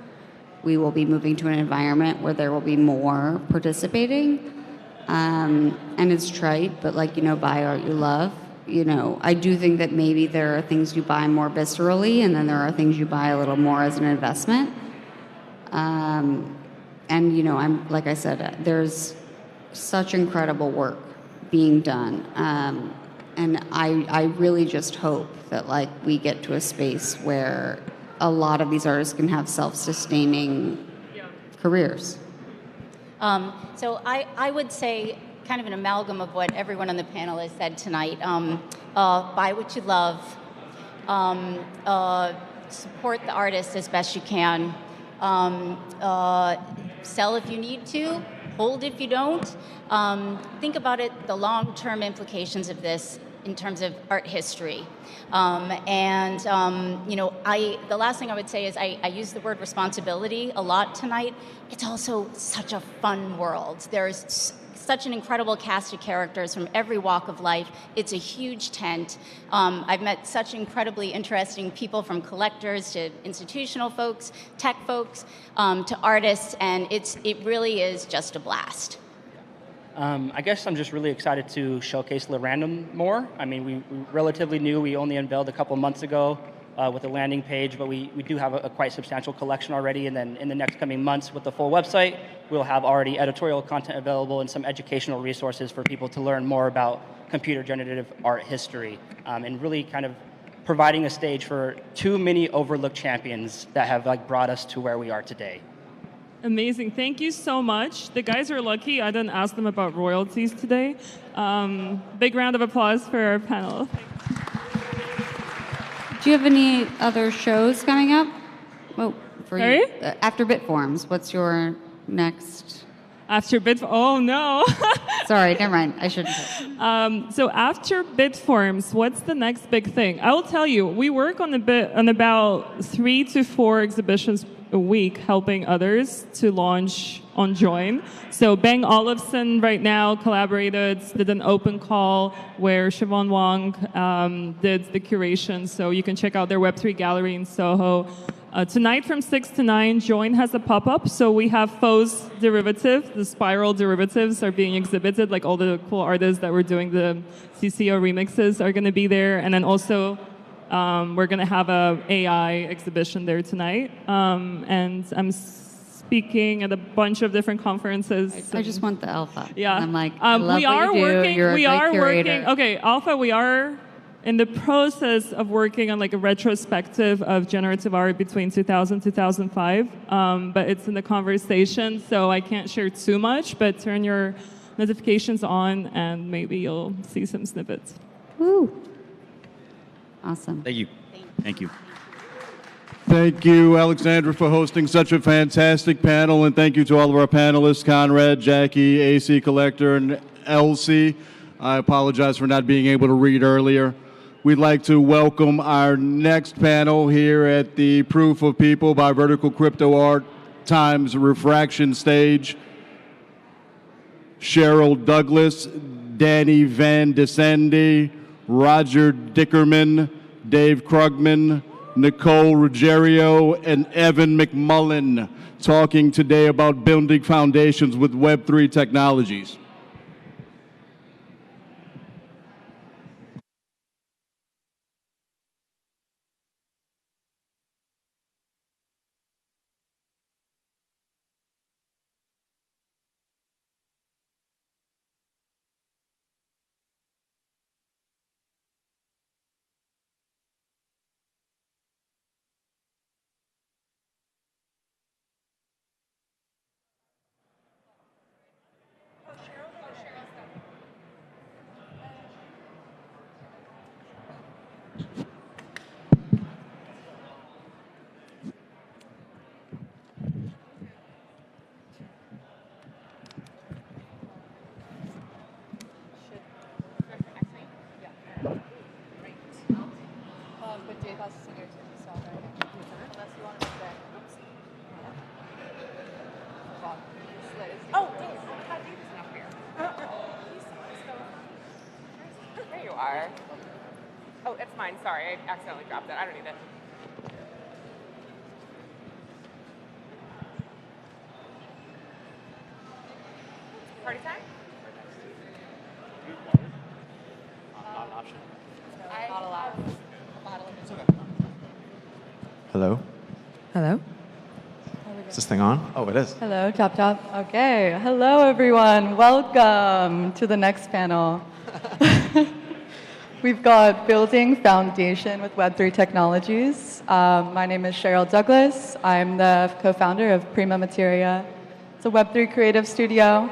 we will be moving to an environment where there will be more participating. And it's trite, but like, buy art you love. I do think that maybe there are things you buy more viscerally, and then there are things you buy a little more as an investment. And, I'm, like I said, there's such incredible work being done. And I really just hope that like we get to a space where a lot of these artists can have self-sustaining careers. So I would say kind of an amalgam of what everyone on the panel has said tonight. Buy what you love. Support the artist as best you can. Sell if you need to. Hold if you don't. Think about it, the long-term implications of this in terms of art history. The last thing I would say is I use the word responsibility a lot tonight. It's also such a fun world. There's such an incredible cast of characters from every walk of life. It's a huge tent. I've met such incredibly interesting people, from collectors to institutional folks, tech folks, to artists, and it really is just a blast. I guess I'm just really excited to showcase Lerandom more. I mean, we relatively new. We only unveiled a couple months ago with the landing page, but we do have a quite substantial collection already. And then in the next coming months with the full website, we'll have already editorial content available and some educational resources for people to learn more about computer generative art history, and really kind of providing a stage for too many overlooked champions that have like brought us to where we are today. Amazing. Thank you so much. The guys are lucky. I didn't ask them about royalties today. Big round of applause for our panel. Do you have any other shows coming up? Sorry? After Bitforms, what's your next? After oh no. Sorry, never mind. I shouldn't. So after Bitforms, what's the next big thing? I will tell you. We work on about 3 to 4 exhibitions a week, helping others to launch on Join. So Bang Olufsen right now did an open call where Siobhan Wong did the curation. So you can check out their Web3 gallery in Soho. Tonight from 6 to 9, Join has a pop-up. So we have Foe's derivative, the spiral derivatives are being exhibited. Like all the cool artists that were doing the CCO remixes are going to be there. And then also we're going to have a AI exhibition there tonight. And I'm speaking at a bunch of different conferences. I just want the alpha. Yeah. I'm like, I love we are what you do. working. You're a we great are curator. working. Okay, alpha. We are in the process of working on like a retrospective of generative art between 2000 2005. But it's in the conversation, so I can't share too much. But turn your notifications on, and maybe you'll see some snippets. Woo. Awesome. Thank you. Thank you. Thank you, Alexandra, for hosting such a fantastic panel, and thank you to all of our panelists, Conrad, Jackie, AC Collector, and Elsie. I apologize for not being able to read earlier. We'd like to welcome our next panel here at the Proof of People by Vertical Crypto Art times Refraction stage. Cheryl Douglas, Danny Van Desende, Roger Dickerman, Dave Krugman, Nicole Ruggiero, and Evan McMullen, talking today about building foundations with Web3 technologies. There you are. Oh, it's mine. Sorry, I accidentally dropped it. I don't need it. Party time? Not an option. Not allowed. Hello? Hello? Is this thing on? Oh, it is. Hello, Chop Chop. Okay. Hello, everyone. Welcome to the next panel. We've got Building Foundation with Web3 Technologies. My name is Cheryl Douglas. I'm the co-founder of Prima Materia. It's a Web3 creative studio.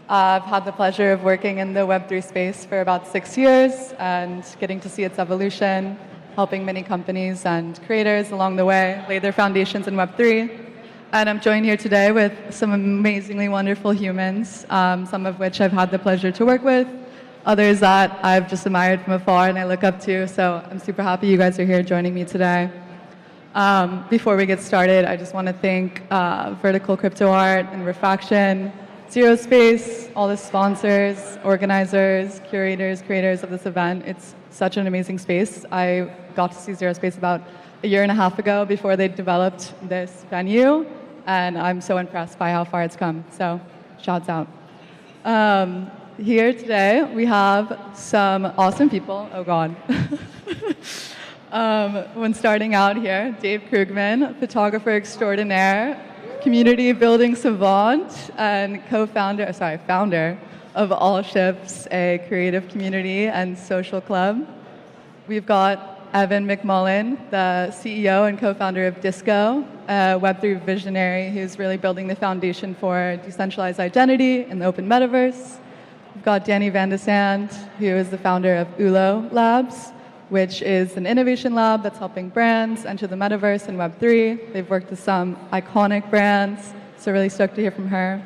I've had the pleasure of working in the Web3 space for about 6 years and getting to see its evolution, helping many companies and creators along the way lay their foundations in Web3. And I'm joined here today with some amazingly wonderful humans, some of which I've had the pleasure to work with, others that I've just admired from afar and I look up to. So I'm super happy you guys are here joining me today. Before we get started, I just want to thank Vertical Crypto Art and Refraction, ZeroSpace, all the sponsors, organizers, curators, creators of this event. It's such an amazing space. I got to see ZeroSpace about a year and a half ago before they developed this venue, and I'm so impressed by how far it's come. So, shouts out. Here today, we have some awesome people. Oh, God. When starting out here, Dave Krugman, photographer extraordinaire, community building savant, and founder of All Ships, a creative community and social club. We've got Evan McMullen, the CEO and co-founder of Disco, a Web3 visionary who's really building the foundation for decentralized identity in the open metaverse. We've got Danny Van de Sand, who is the founder of ULO Labs, which is an innovation lab that's helping brands enter the metaverse and Web3. They've worked with some iconic brands, so really stoked to hear from her.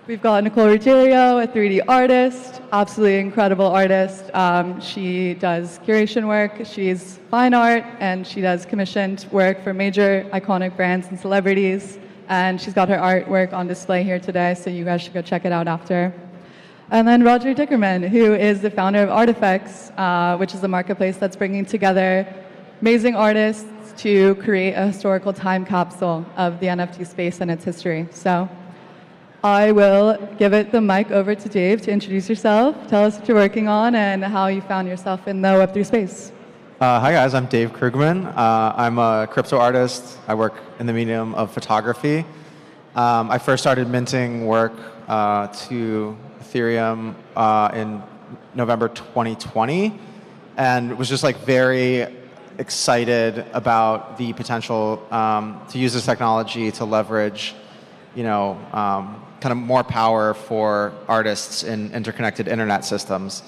We've got Nicole Ruggiero, a 3D artist, absolutely incredible artist. She does curation work, she's fine art, and she does commissioned work for major iconic brands and celebrities. And she's got her artwork on display here today, so you guys should go check it out after. And then Roger Dickerman, who is the founder of Artifacts, which is a marketplace that's bringing together amazing artists to create a historical time capsule of the NFT space and its history. So I will give the mic over to Dave to introduce yourself, tell us what you're working on, and how you found yourself in the Web3 space. Hi guys, I'm Dave Krugman. I'm a crypto artist. I work in the medium of photography. I first started minting work to Ethereum in November 2020, and was just like very excited about the potential to use this technology to leverage, kind of more power for artists in interconnected internet systems.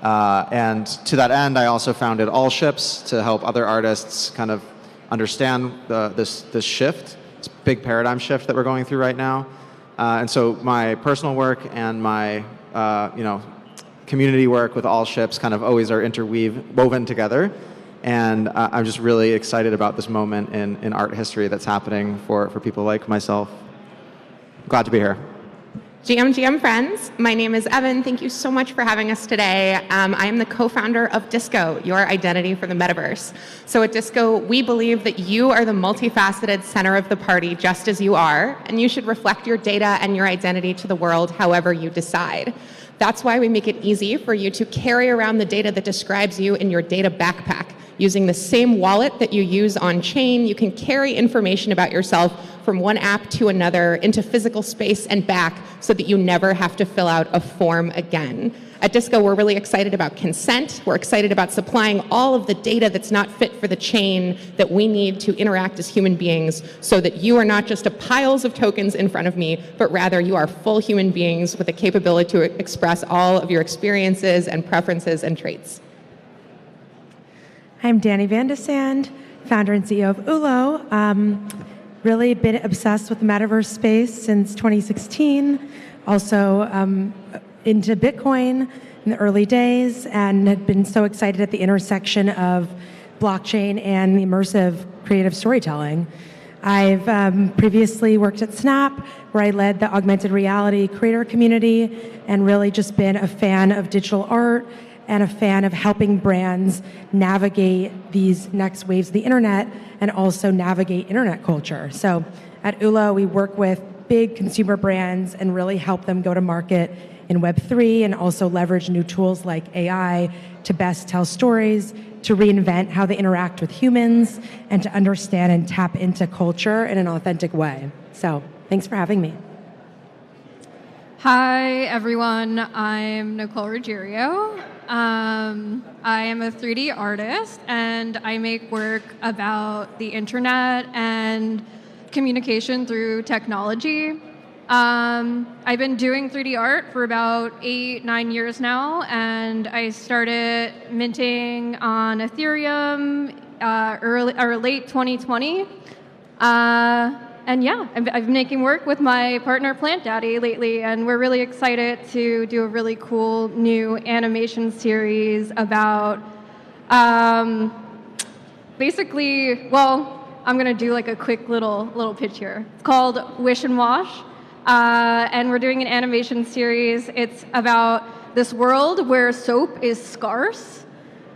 And to that end, I also founded All Ships to help other artists kind of understand this shift, this big paradigm shift that we're going through right now. And so my personal work and my community work with All Ships kind of always are woven together. And I'm just really excited about this moment in art history that's happening for people like myself. Glad to be here. GM friends, my name is Evan. Thank you so much for having us today. I am the co-founder of Disco, your identity for the metaverse. So at Disco, we believe that you are the multifaceted center of the party just as you are, and you should reflect your data and your identity to the world however you decide. That's why we make it easy for you to carry around the data that describes you in your data backpack. Using the same wallet that you use on chain, you can carry information about yourself from one app to another into physical space and back so that you never have to fill out a form again. At Disco, we're really excited about consent. We're excited about supplying all of the data that's not fit for the chain that we need to interact as human beings so that you are not just piles of tokens in front of me, but rather you are full human beings with the capability to express all of your experiences and preferences and traits. I'm Danny Van de Sand, founder and CEO of Ulo. Really been obsessed with the metaverse space since 2016. Also into Bitcoin in the early days, and had been so excited at the intersection of blockchain and immersive creative storytelling. I've previously worked at Snap, where I led the augmented reality creator community, and really just been a fan of digital art and a fan of helping brands navigate these next waves of the internet and also navigate internet culture. So at Ulo, we work with big consumer brands and really help them go to market in Web3 and also leverage new tools like AI to best tell stories, to reinvent how they interact with humans, and to understand and tap into culture in an authentic way. So thanks for having me. Hi, everyone. I'm Nicole Ruggiero. I am a 3D artist, and I make work about the internet and communication through technology. I've been doing 3D art for about 8-9 years now, and I started minting on Ethereum late 2020. And yeah, I've been making work with my partner Plant Daddy lately, and we're really excited to do a really cool new animation series about basically, well, I'm gonna do like a quick little pitch here. It's called Wish and Wash, and we're doing an animation series. It's about this world where soap is scarce,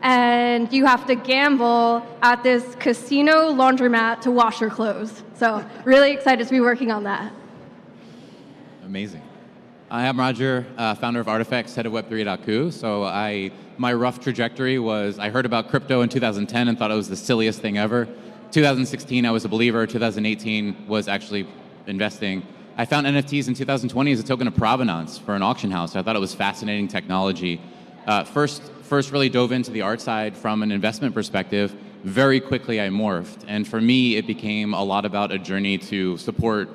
and you have to gamble at this casino laundromat to wash your clothes. So really excited to be working on that. Amazing. I'm Roger, founder of Artifacts, head of Web3.co. So my rough trajectory was I heard about crypto in 2010 and thought it was the silliest thing ever. 2016, I was a believer. 2018 was actually investing. I found NFTs in 2020 as a token of provenance for an auction house. I thought it was fascinating technology. First really dove into the art side from an investment perspective. Very quickly I morphed, and for me it became a lot about a journey to support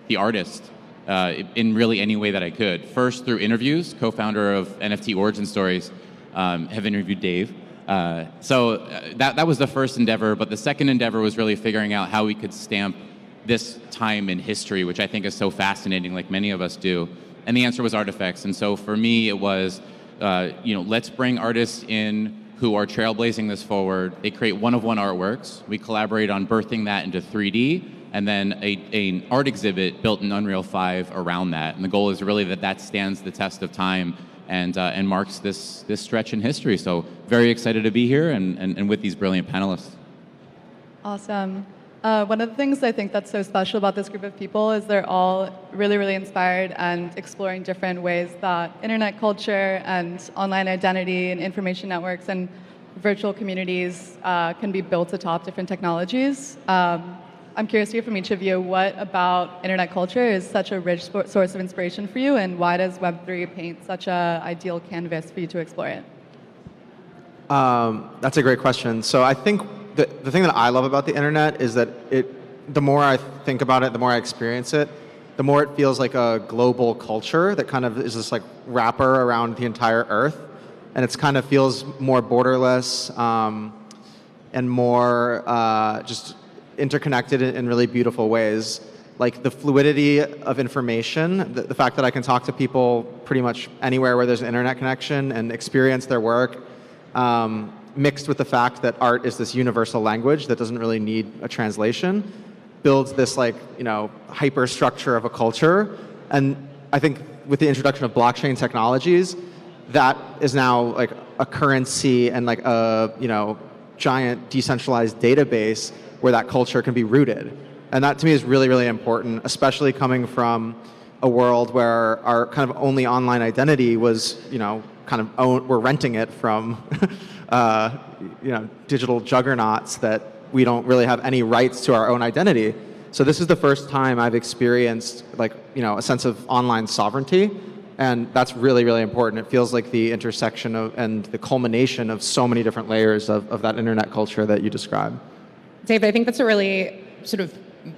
the artist in really any way that I could. First through interviews, co-founder of NFT Origin Stories, have interviewed Dave. So that was the first endeavor, but the second endeavor was really figuring out how we could stamp this time in history, which I think is so fascinating, like many of us do. And the answer was artifacts, and so for me it was let's bring artists in who are trailblazing this forward. They create one-of-one artworks. We collaborate on birthing that into 3D, and then an art exhibit built in Unreal 5 around that. And the goal is really that stands the test of time and marks this stretch in history. So very excited to be here and with these brilliant panelists. Awesome. One of the things I think that's so special about this group of people is they're all really, really inspired and exploring different ways that internet culture and online identity and information networks and virtual communities can be built atop different technologies. I'm curious to hear from each of you, what about internet culture is such a rich source of inspiration for you, and why does Web3 paint such an ideal canvas for you to explore it? That's a great question. So I think the thing that I love about the internet is that the more I think about it, the more I experience it, the more it feels like a global culture that kind of is this like wrapper around the entire earth. And it kind of feels more borderless and more just interconnected in really beautiful ways. Like the fluidity of information, the fact that I can talk to people pretty much anywhere where there's an internet connection and experience their work, mixed with the fact that art is this universal language that doesn't really need a translation, builds this hyperstructure of a culture. And I think with the introduction of blockchain technologies, that is now like a currency and like a giant decentralized database where that culture can be rooted. And that to me is really, really important, especially coming from a world where our kind of only online identity was, we're renting it from, digital juggernauts that we don't really have any rights to our own identity. So this is the first time I've experienced a sense of online sovereignty. And that's really, really important. It feels like the intersection of and the culmination of so many different layers of that internet culture that you described. David, I think that's a really sort of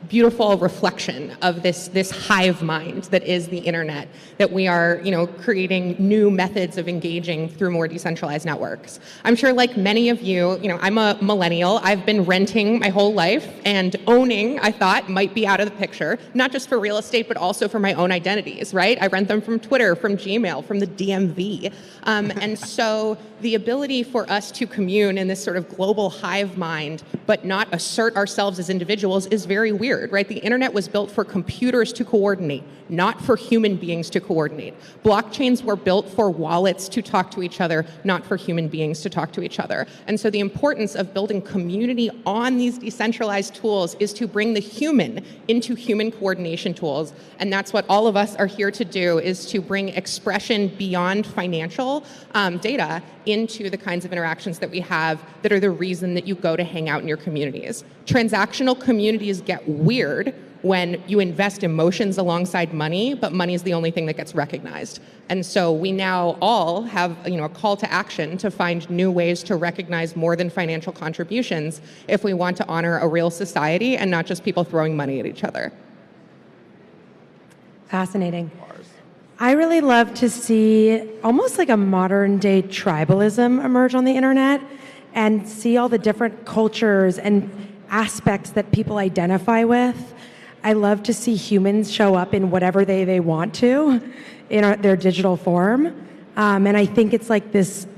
beautiful reflection of this hive mind that is the internet, that we are creating new methods of engaging through more decentralized networks. I'm sure like many of you, I'm a millennial. I've been renting my whole life, and owning, I thought, might be out of the picture, not just for real estate, but also for my own identities, right? I rent them from Twitter, from Gmail, from the DMV. And so the ability for us to commune in this sort of global hive mind, but not assert ourselves as individuals, is very weird, right? The internet was built for computers to coordinate, not for human beings to coordinate. Blockchains were built for wallets to talk to each other, not for human beings to talk to each other. And so the importance of building community on these decentralized tools is to bring the human into human coordination tools. And that's what all of us are here to do, is to bring expression beyond financial data into the kinds of interactions that we have that are the reason that you go to hang out in your communities. Transactional communities get weird when you invest emotions alongside money, but money is the only thing that gets recognized. And so we now all have a call to action to find new ways to recognize more than financial contributions if we want to honor a real society and not just people throwing money at each other. Fascinating. I really love to see almost like a modern day tribalism emerge on the internet and see all the different cultures and aspects that people identify with. I love to see humans show up in whatever they want to in their digital form. And I think it's like this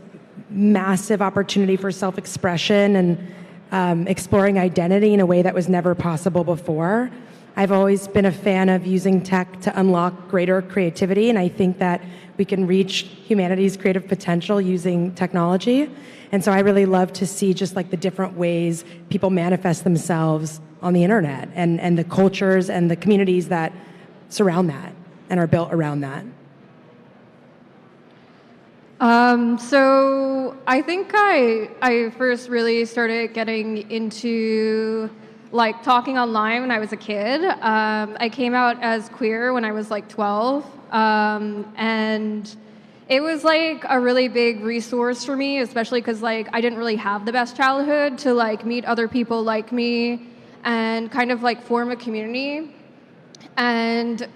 massive opportunity for self-expression and exploring identity in a way that was never possible before. I've always been a fan of using tech to unlock greater creativity, and I think that we can reach humanity's creative potential using technology. And so I really love to see just like the different ways people manifest themselves on the internet and the cultures and the communities that surround that and are built around that. So I think I first really started getting into talking online when I was a kid. I came out as queer when I was 12, and it was a really big resource for me, especially because I didn't really have the best childhood to meet other people like me and kind of form a community. And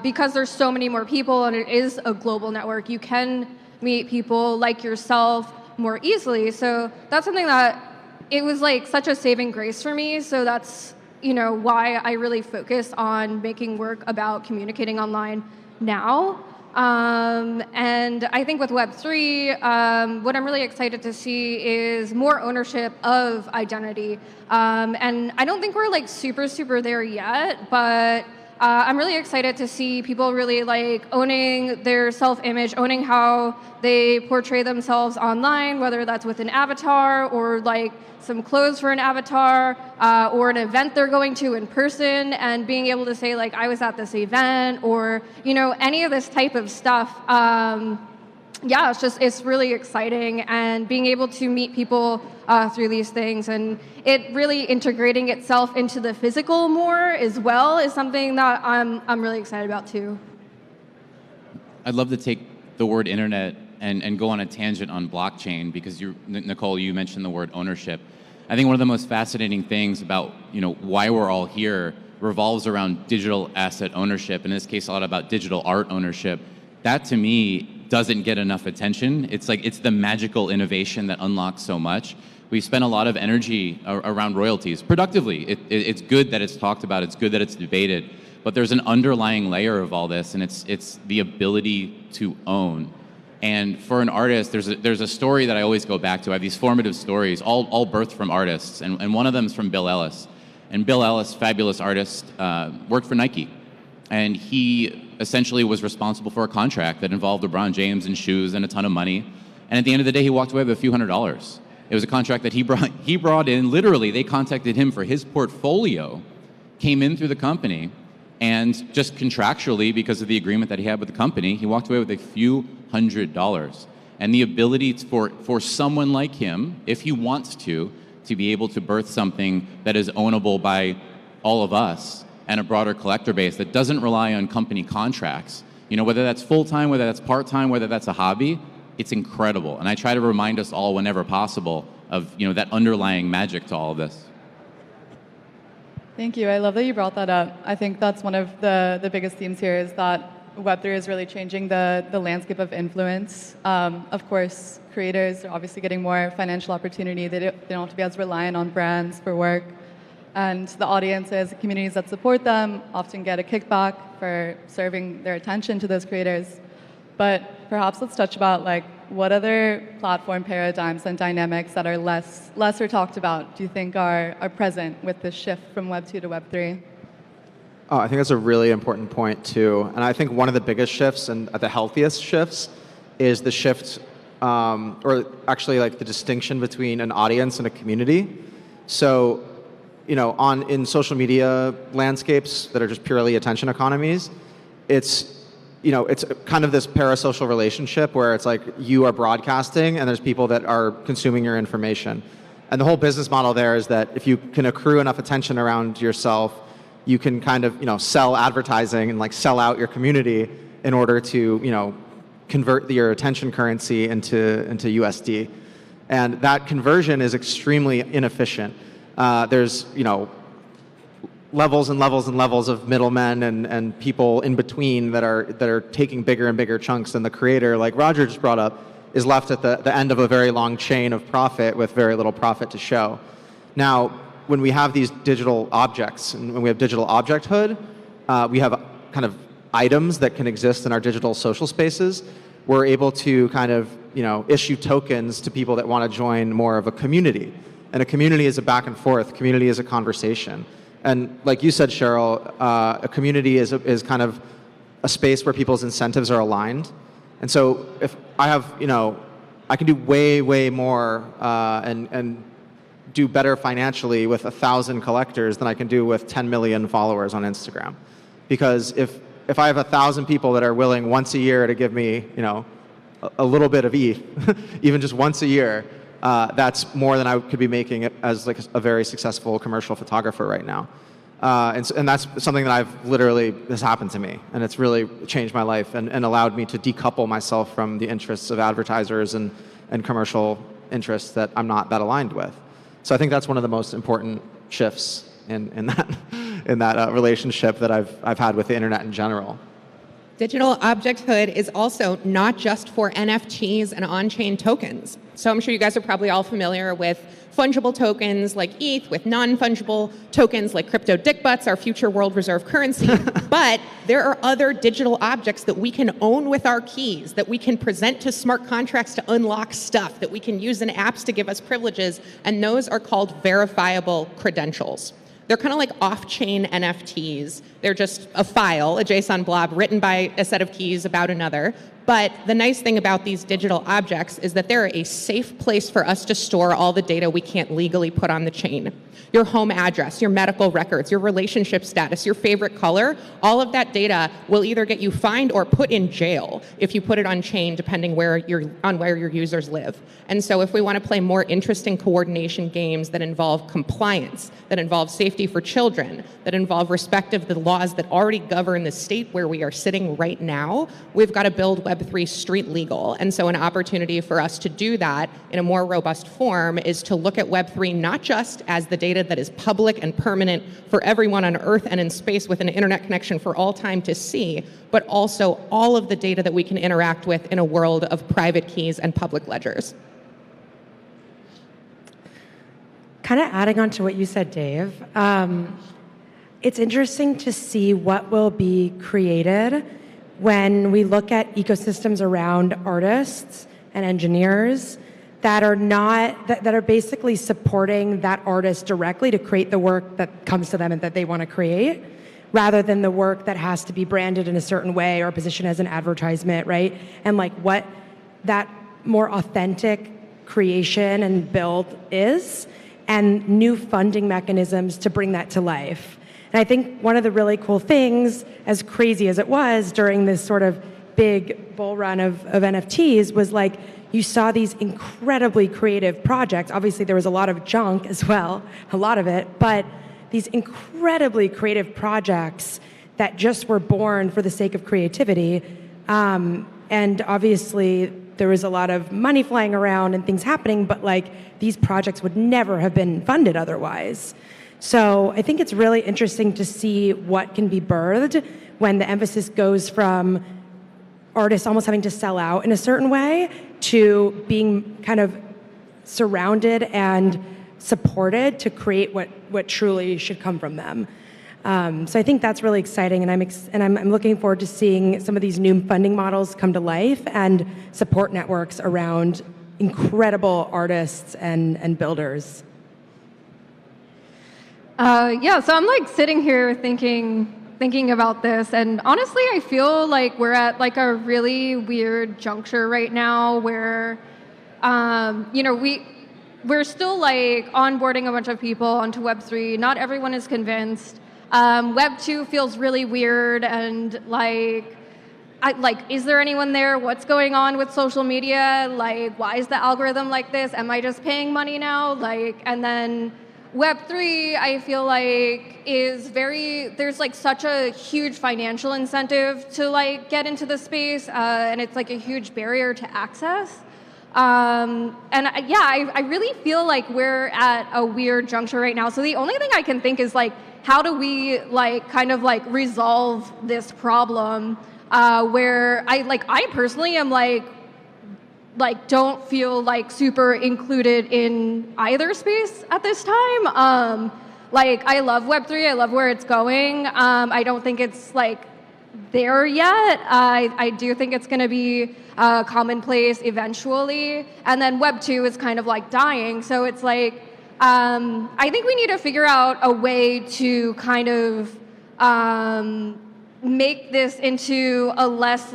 because there's so many more people and it is a global network, you can meet people like yourself more easily. So that's something that it was such a saving grace for me. So that's why I really focus on making work about communicating online now. And I think with Web3, what I'm really excited to see is more ownership of identity. And I don't think we're super there yet, but I'm really excited to see people really owning their self-image, owning how they portray themselves online, whether that's with an avatar or some clothes for an avatar or an event they're going to in person, and being able to say I was at this event, or any of this type of stuff. Yeah, it's really exciting, and being able to meet people through these things, and it really integrating itself into the physical more as well is something that I'm really excited about too. I'd love to take the word internet and go on a tangent on blockchain, because Nicole, you mentioned the word ownership. I think one of the most fascinating things about why we're all here revolves around digital asset ownership. In this case, a lot about digital art ownership. That to me doesn't get enough attention. It's it's the magical innovation that unlocks so much. We spend a lot of energy around royalties, productively. It's good that it's talked about. It's good that it's debated. But there's an underlying layer of all this, and it's the ability to own. And for an artist, there's a story that I always go back to. I have these formative stories, all birthed from artists, and one of them is from Bill Ellis. And Bill Ellis, fabulous artist, worked for Nike. and he essentially was responsible for a contract that involved LeBron James and shoes and a ton of money. And at the end of the day, he walked away with a few $100s. It was a contract that he brought in. Literally, they contacted him for his portfolio, came in through the company, and just contractually, because of the agreement that he had with the company, he walked away with a few $100s. And the ability for someone like him, if he wants to be able to birth something that is ownable by all of us and a broader collector base that doesn't rely on company contracts, whether that's full-time, whether that's part-time, whether that's a hobby, it's incredible. And I try to remind us all whenever possible of that underlying magic to all of this. Thank you. I love that you brought that up. I think that's one of the biggest themes here is that Web3 is really changing the landscape of influence. Of course, creators are obviously getting more financial opportunity. They don't have to be as reliant on brands for work. And the audiences, the communities that support them often get a kickback for serving their attention to those creators. But perhaps let's touch about what other platform paradigms and dynamics that are lesser talked about do you think are present with this shift from Web 2 to Web 3? Oh, I think that's a really important point too. And I think one of the biggest shifts and the healthiest shifts is the shift, or actually the distinction between an audience and a community. So, in social media landscapes that are just purely attention economies, it's kind of this parasocial relationship where it's you are broadcasting and there's people that are consuming your information. And the whole business model there is that if you can accrue enough attention around yourself, you can kind of, sell advertising and sell out your community in order to, convert your attention currency into USD. And that conversion is extremely inefficient. There's, levels and levels and levels of middlemen and people in between that are taking bigger and bigger chunks, and the creator, like Roger just brought up, is left at the end of a very long chain of profit with very little profit to show. Now, when we have these digital objects and when we have digital objecthood, we have kind of items that can exist in our digital social spaces. We're able to kind of issue tokens to people that want to join more of a community. And a community is a back and forth. Community is a conversation. And like you said, Cheryl, a community is kind of a space where people's incentives are aligned. And so if I have, I can do way, way more and do better financially with 1,000 collectors than I can do with 10 million followers on Instagram. Because if I have 1,000 people that are willing once a year to give me, a little bit of ETH, even just once a year, that's more than I could be making as a very successful commercial photographer right now. And that's something that has happened to me, and it's really changed my life and allowed me to decouple myself from the interests of advertisers and commercial interests that I'm not that aligned with. So I think that's one of the most important shifts in that relationship that I've had with the internet in general. Digital objecthood is also not just for NFTs and on-chain tokens. So I'm sure you guys are probably all familiar with fungible tokens like ETH, with non-fungible tokens like crypto dick butts, our future world reserve currency. But there are other digital objects that we can own with our keys, that we can present to smart contracts to unlock stuff, that we can use in apps to give us privileges, and those are called verifiable credentials. They're kind of like off-chain NFTs. They're just a file, a JSON blob written by a set of keys about another. But the nice thing about these digital objects is that they're a safe place for us to store all the data we can't legally put on the chain. Your home address, your medical records, your relationship status, your favorite color, all of that data will either get you fined or put in jail if you put it on chain, depending on where your users live. And so if we want to play more interesting coordination games that involve compliance, that involve safety for children, that involve respect of the laws that already govern the state where we are sitting right now, we've got to build Web3 street legal. And so an opportunity for us to do that in a more robust form is to look at Web3 not just as the data that is public and permanent for everyone on Earth and in space with an internet connection for all time to see, but also all of the data that we can interact with in a world of private keys and public ledgers. Kind of adding on to what you said, Dave, it's interesting to see what will be created when we look at ecosystems around artists and engineers that are basically supporting that artist directly to create the work that comes to them and that they want to create, rather than the work that has to be branded in a certain way or positioned as an advertisement, right? And like what that more authentic creation and build is, and new funding mechanisms to bring that to life. And I think one of the really cool things, as crazy as it was during this sort of big bull run of NFTs, was like you saw these incredibly creative projects. Obviously, there was a lot of junk as well, a lot of it, but these incredibly creative projects that just were born for the sake of creativity. And obviously, there was a lot of money flying around and things happening, but like these projects would never have been funded otherwise. So I think it's really interesting to see what can be birthed when the emphasis goes from artists almost having to sell out in a certain way to being kind of surrounded and supported to create what truly should come from them. So I think that's really exciting, and I'm looking forward to seeing some of these new funding models come to life and support networks around incredible artists and builders. Yeah, so I'm like sitting here thinking about this, and honestly, I feel like we're at like a really weird juncture right now where, we're still like onboarding a bunch of people onto Web3. Not everyone is convinced. Web 2 feels really weird, and is there anyone there? What's going on with social media? Like, why is the algorithm like this? Am I just paying money now? And then Web 3, I feel like there's like such a huge financial incentive to like get into the space, and it's like a huge barrier to access. I really feel like we're at a weird juncture right now. So the only thing I can think is like, how do we resolve this problem where I personally am like don't feel like super included in either space at this time. I love Web3, I love where it's going. I don't think it's like there yet. I do think it's going to be commonplace eventually, and then Web 2 is kind of like dying. So it's like I think we need to figure out a way to kind of make this into a less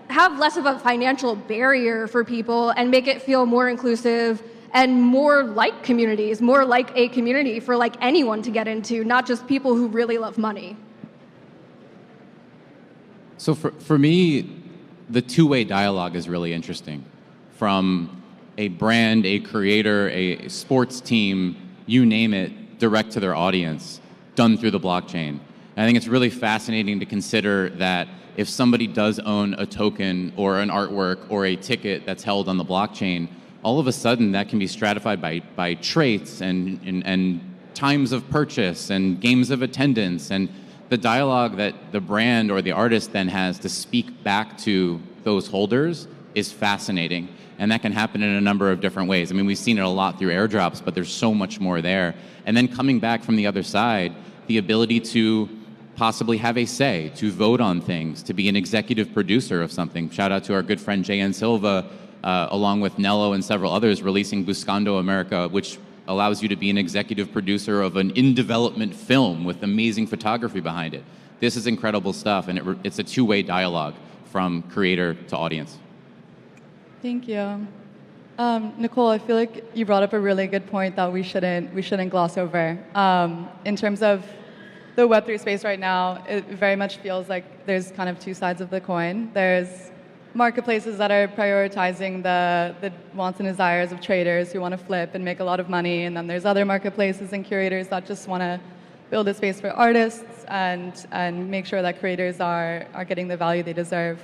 have less of a financial barrier for people and make it feel more inclusive and more like communities, more like a community for like anyone to get into, not just people who really love money. So for me, the two-way dialogue is really interesting. From a brand, a creator, a sports team, you name it, direct to their audience, done through the blockchain. And I think it's really fascinating to consider that if somebody does own a token or an artwork or a ticket that's held on the blockchain, all of a sudden that can be stratified by traits and times of purchase and games of attendance, and the dialogue that the brand or the artist then has to speak back to those holders is fascinating. And that can happen in a number of different ways. I mean, we've seen it a lot through airdrops, but there's so much more there. And then coming back from the other side, the ability to possibly have a say, to vote on things, to be an executive producer of something. Shout out to our good friend Jay and Silva, along with Nello and several others, releasing Buscando America, which allows you to be an executive producer of an in-development film with amazing photography behind it. This is incredible stuff, and it's a two-way dialogue from creator to audience. Thank you. Nicole, I feel like you brought up a really good point that we shouldn't gloss over. In terms of the Web3 space right now, it very much feels like there's kind of two sides of the coin. There's marketplaces that are prioritizing the wants and desires of traders who want to flip and make a lot of money, and then there's other marketplaces and curators that just want to build a space for artists and make sure that creators are getting the value they deserve.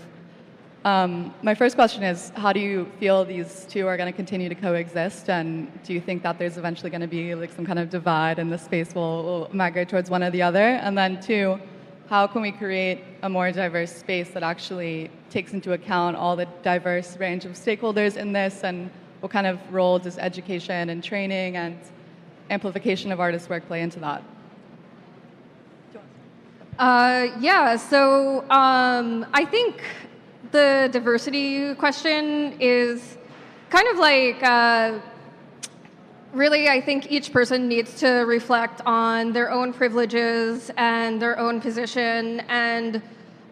My first question is, how do you feel these two are going to continue to coexist, and do you think that there's eventually going to be like some kind of divide and the space will migrate towards one or the other? And then two, how can we create a more diverse space that actually takes into account all the diverse range of stakeholders in this, and what kind of role does education and training and amplification of artists' work play into that? So I think the diversity question is kind of like really, I think each person needs to reflect on their own privileges and their own position, and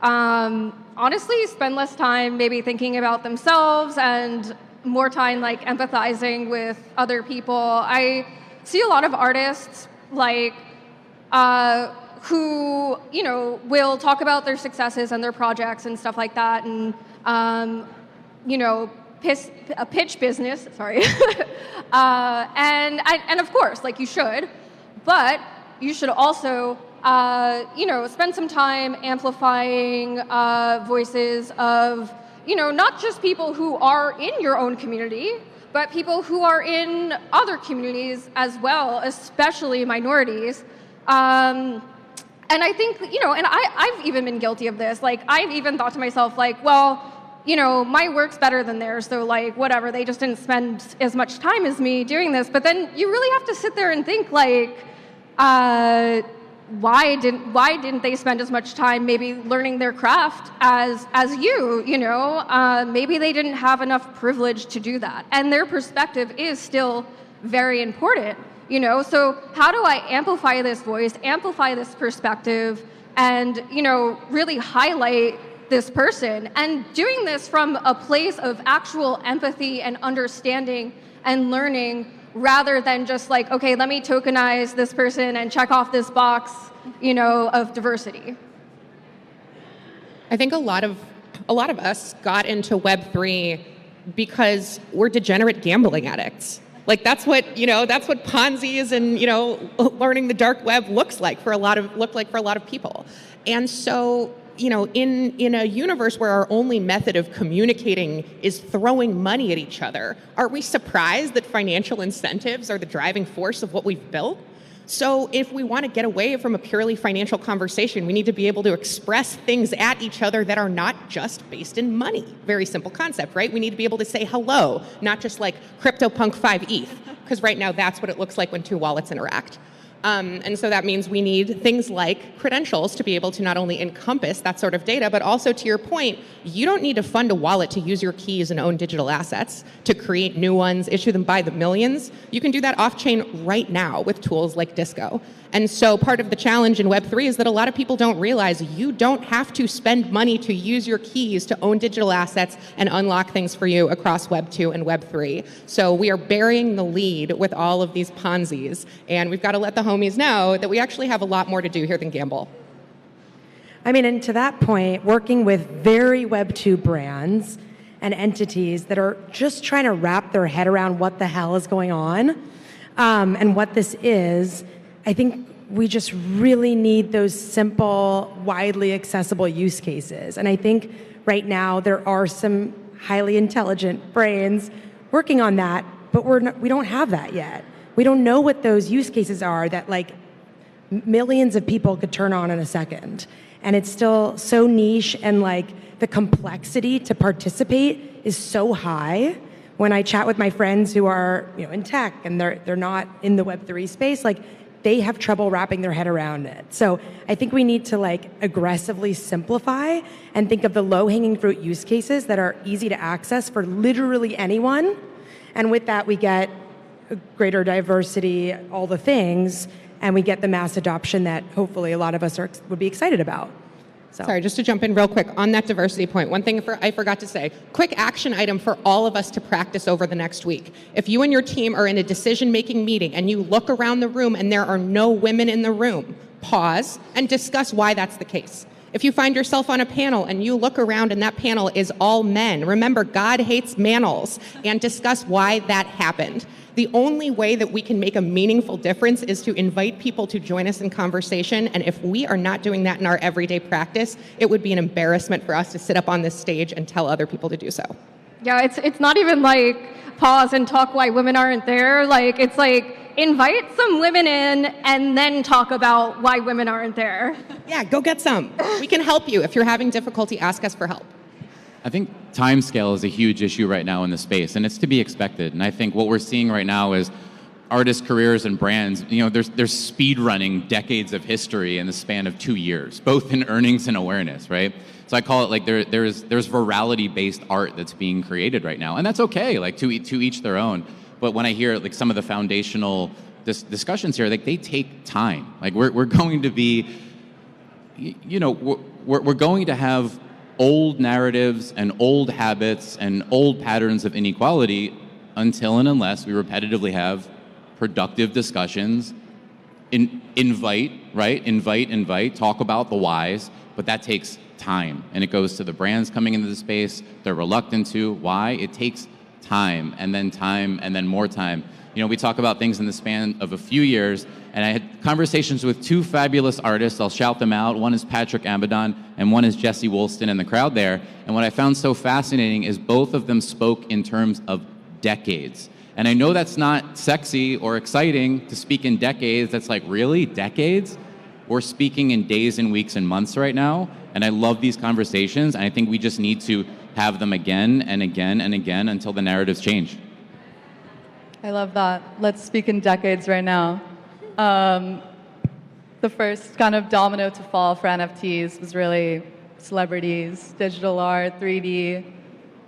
honestly spend less time maybe thinking about themselves and more time like empathizing with other people. I see a lot of artists like who, you know, will talk about their successes and their projects and stuff like that, and you know, pitch business. Sorry, and of course, like you should, but you should also you know, spend some time amplifying voices of, you know, not just people who are in your own community, but people who are in other communities as well, especially minorities. And I think, you know, and I've even been guilty of this. Like, I've even thought to myself, like, well, you know, my work's better than theirs, so like, whatever, they just didn't spend as much time as me doing this. But then you really have to sit there and think, like, why didn't they spend as much time maybe learning their craft as you, you know? Maybe they didn't have enough privilege to do that. And their perspective is still very important, you know? So how do I amplify this voice, amplify this perspective, and, you know, really highlight this person? And doing this from a place of actual empathy and understanding and learning, rather than just like, okay, let me tokenize this person and check off this box, you know, of diversity. I think a lot of us got into Web3 because we're degenerate gambling addicts. Like that's what Ponzi's and, you know, learning the dark web looked like for a lot of people. And so, you know, in a universe where our only method of communicating is throwing money at each other, are we surprised that financial incentives are the driving force of what we've built? So if we want to get away from a purely financial conversation, we need to be able to express things at each other that are not just based in money. Very simple concept, right? We need to be able to say hello, not just like CryptoPunk 5 ETH, because right now that's what it looks like when two wallets interact. And so that means we need things like credentials to be able to not only encompass that sort of data, but also, to your point, you don't need to fund a wallet to use your keys and own digital assets, to create new ones, issue them by the millions. You can do that off-chain right now with tools like Disco. And so part of the challenge in Web3 is that a lot of people don't realize you don't have to spend money to use your keys to own digital assets and unlock things for you across Web 2 and Web 3. So we are burying the lead with all of these Ponzi's, and we've got to let the homies know that we actually have a lot more to do here than gamble. I mean, and to that point, working with very Web 2 brands and entities that are just trying to wrap their head around what the hell is going on and what this is, I think we just really need those simple, widely accessible use cases. And I think right now there are some highly intelligent brains working on that, but we don't have that yet. We don't know what those use cases are that like millions of people could turn on in a second. And it's still so niche, and like the complexity to participate is so high. When I chat with my friends who are, you know, in tech and they're not in the Web3 space, like they have trouble wrapping their head around it. So I think we need to like aggressively simplify and think of the low-hanging fruit use cases that are easy to access for literally anyone. And with that, we get greater diversity, all the things, and we get the mass adoption that hopefully a lot of us would be excited about. So. Sorry, just to jump in real quick on that diversity point, one thing I forgot to say, quick action item for all of us to practice over the next week. If you and your team are in a decision-making meeting and you look around the room and there are no women in the room, pause and discuss why that's the case. If you find yourself on a panel and you look around and that panel is all men, remember God hates manals, and discuss why that happened. The only way that we can make a meaningful difference is to invite people to join us in conversation, and if we are not doing that in our everyday practice, it would be an embarrassment for us to sit up on this stage and tell other people to do so. Yeah, it's not even like pause and talk why women aren't there. Like, it's like invite some women in and then talk about why women aren't there. Yeah, go get some. We can help you. If you're having difficulty, ask us for help. I think timescale is a huge issue right now in the space, and it's to be expected. And I think what we're seeing right now is artists, careers, and brands, you know, there's speed running decades of history in the span of 2 years, both in earnings and awareness, right? So I call it like there's virality-based art that's being created right now, and that's okay, like to each their own. But when I hear like some of the foundational discussions here, like they take time. Like we're going to be, we're going to have old narratives and old habits and old patterns of inequality until and unless we repetitively have productive discussions, invite, talk about the whys, but that takes time. And it goes to the brands coming into the space, they're reluctant to. Why? It takes time, and then more time. We talk about things in the span of a few years, and I had conversations with two fabulous artists. I'll shout them out. One is Patrick Abaddon, and one is Jesse Woolston in the crowd there. And what I found so fascinating is both of them spoke in terms of decades. And I know that's not sexy or exciting to speak in decades. That's like, really? Decades? We're speaking in days and weeks and months right now. And I love these conversations. And I think we just need to have them again and again and again until the narratives change. I love that. Let's speak in decades right now. The first kind of domino to fall for NFTs was really celebrities, digital art, 3D.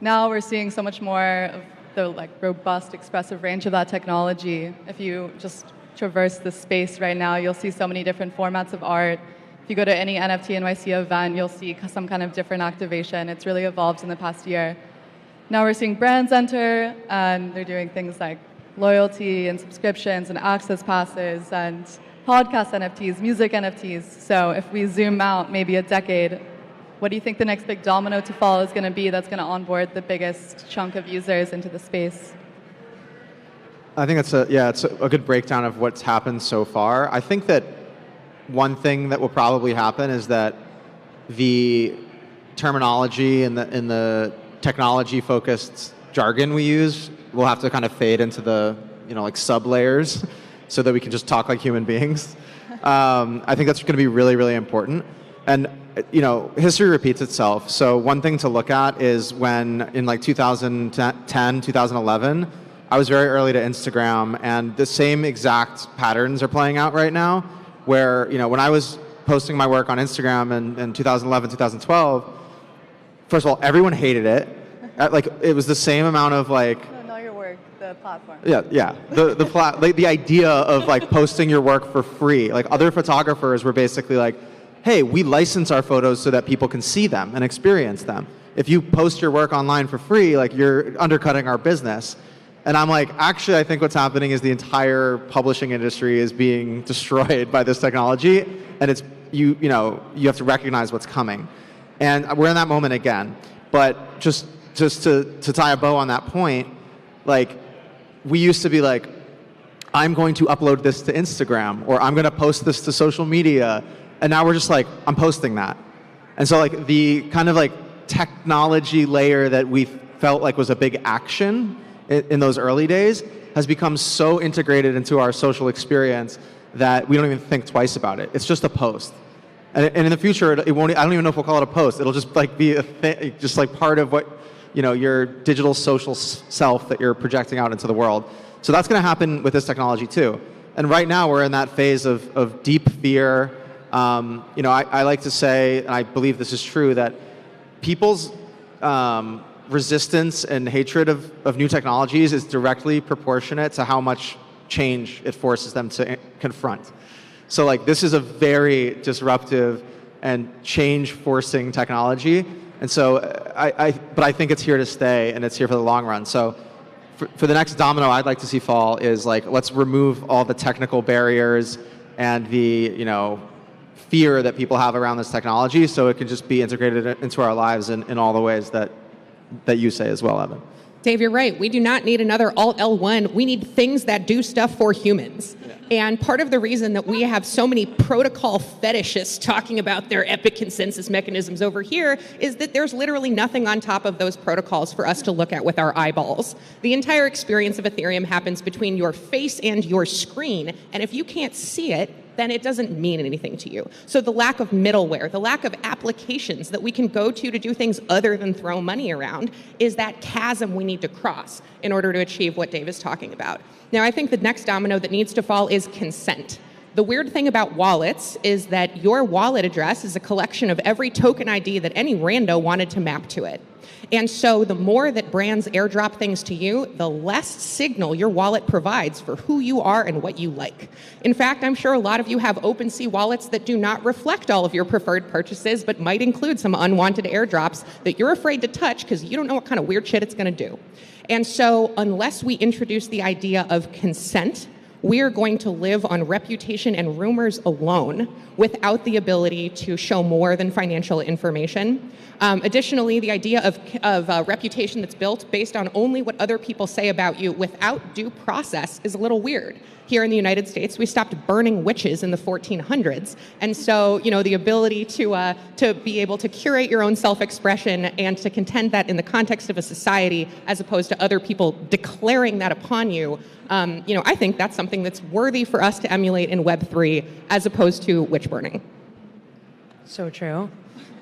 Now we're seeing so much more of the robust, expressive range of that technology. If you just traverse the space right now, you'll see so many different formats of art. If you go to any NFT NYC event, you'll see some kind of different activation. It's really evolved in the past year. Now we're seeing brands enter, and they're doing things like loyalty and subscriptions and access passes and podcast NFTs, music NFTs. So if we zoom out maybe a decade, what do you think the next big domino to fall is going to be that's going to onboard the biggest chunk of users into the space? I think it's a good breakdown of what's happened so far. I think that one thing that will probably happen is that the terminology and the technology-focused jargon we use will have to kind of fade into the sub-layers so that we can just talk like human beings. I think that's going to be really, really important. And history repeats itself. So one thing to look at is when in 2010, 2011, I was very early to Instagram, and the same exact patterns are playing out right now, where when I was posting my work on Instagram in 2011, 2012, first of all, everyone hated it. It was the same amount of Know your work, the platform. Yeah. The idea of posting your work for free. Other photographers were basically like, hey, we license our photos so that people can see them and experience them. If you post your work online for free, you're undercutting our business. And I'm like, actually, I think what's happening is the entire publishing industry is being destroyed by this technology, and it's you have to recognize what's coming. And we're in that moment again. But just to tie a bow on that point, we used to be like, I'm going to upload this to Instagram, or I'm going to post this to social media, and now we're just like, I'm posting that. And so the kind of technology layer that we felt was a big action in those early days has become so integrated into our social experience that we don't even think twice about it. It's just a post. And in the future, it won't. I don't even know if we'll call it a post. It'll just be a thing, just part of what your digital social self that you're projecting out into the world. So that's going to happen with this technology too. And right now we're in that phase of deep fear. I like to say, and I believe this is true, that people's resistance and hatred of new technologies is directly proportionate to how much change it forces them to confront. So this is a very disruptive and change-forcing technology. And so but I think it's here to stay, and it's here for the long run. So for the next domino I'd like to see fall is let's remove all the technical barriers and the fear that people have around this technology, so it can just be integrated into our lives in all the ways that you say as well, Evan. Dave, you're right. We do not need another Alt L1. We need things that do stuff for humans. Yeah. And part of the reason that we have so many protocol fetishists talking about their epic consensus mechanisms over here is that there's literally nothing on top of those protocols for us to look at with our eyeballs. The entire experience of Ethereum happens between your face and your screen, and if you can't see it, then it doesn't mean anything to you. So the lack of middleware, the lack of applications that we can go to do things other than throw money around is that chasm we need to cross in order to achieve what Dave is talking about. Now, I think the next domino that needs to fall is consent. The weird thing about wallets is that your wallet address is a collection of every token ID that any rando wanted to map to it. And so the more that brands airdrop things to you, the less signal your wallet provides for who you are and what you like. In fact, I'm sure a lot of you have OpenSea wallets that do not reflect all of your preferred purchases, but might include some unwanted airdrops that you're afraid to touch because you don't know what kind of weird shit it's going to do. And so unless we introduce the idea of consent, we are going to live on reputation and rumors alone without the ability to show more than financial information. Additionally, the idea of reputation that's built based on only what other people say about you without due process is a little weird. Here in the United States, we stopped burning witches in the 1400s. And so, the ability to be able to curate your own self-expression and to contend that in the context of a society as opposed to other people declaring that upon you, I think that's something that's worthy for us to emulate in Web3 as opposed to witch burning. So true.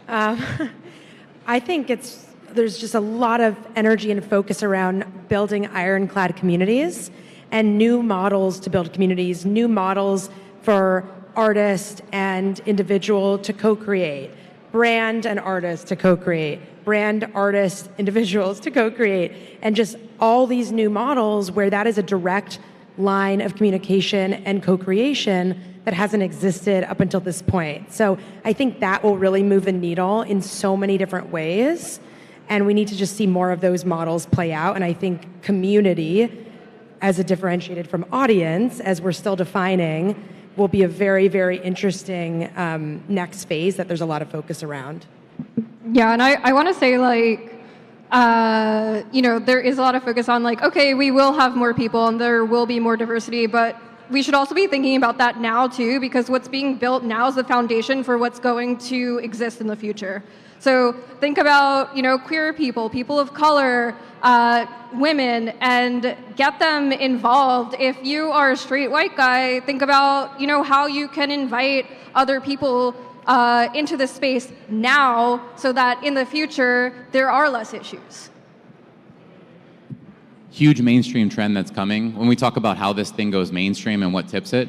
I think there's just a lot of energy and focus around building ironclad communities and new models to build communities, new models for artist and individual to co-create, brand and artist to co-create, brand, artist, individuals to co-create, and just all these new models where that is a direct line of communication and co-creation that hasn't existed up until this point. So I think that will really move the needle in so many different ways, and we need to just see more of those models play out. And I think community, as a differentiated from audience, as we're still defining, will be a very, very interesting next phase that there's a lot of focus around. Yeah, and I want to say, there is a lot of focus on, okay, we will have more people and there will be more diversity, but we should also be thinking about that now, too, because what's being built now is the foundation for what's going to exist in the future. So think about, queer people, people of color, women, and get them involved. If you are a straight white guy, think about, how you can invite other people into this space now so that in the future there are less issues. Huge mainstream trend that's coming. When we talk about how this thing goes mainstream and what tips it,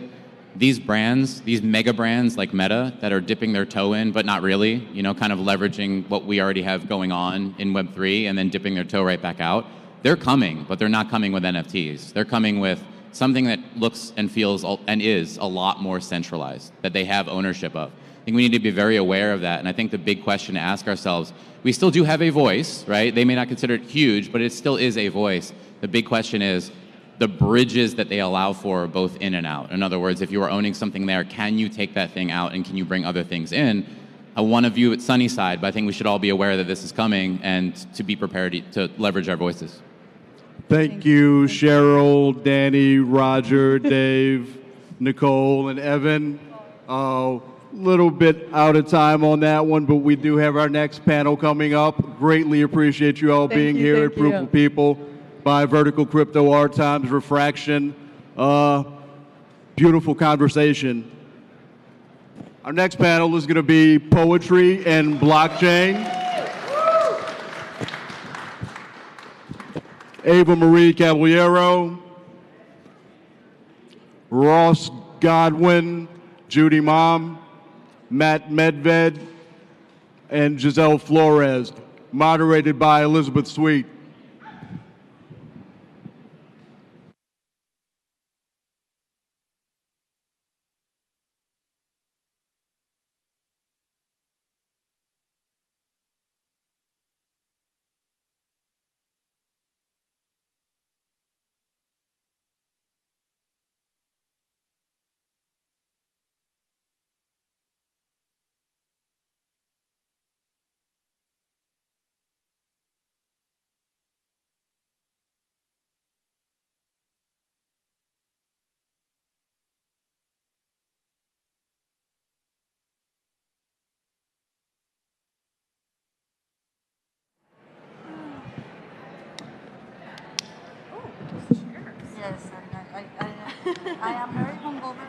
these brands, these mega brands like Meta that are dipping their toe in, but not really, kind of leveraging what we already have going on in Web3 and then dipping their toe right back out, they're coming, but they're not coming with NFTs. They're coming with something that looks and feels and is a lot more centralized, that they have ownership of. I think we need to be very aware of that. And I think the big question to ask ourselves, we still do have a voice, right? They may not consider it huge, but it still is a voice. The big question is the bridges that they allow for both in and out. In other words, if you are owning something there, can you take that thing out and can you bring other things in? I want to view it sunny side, but I think we should all be aware that this is coming and to be prepared to leverage our voices. Thank you, Cheryl, Danny, Roger, Dave, Nicole, and Evan. Little bit out of time on that one, but we do have our next panel coming up. Greatly appreciate you all being here at Proof of People by Vertical Crypto Art times Refraction. Beautiful conversation. Our next panel is going to be Poetry and Blockchain. Ava Marie Caballero, Ross Godwin, Judy Mom, Matt Medved, and Giselle Flores, moderated by Elizabeth Sweet. Yes, I am very hungover.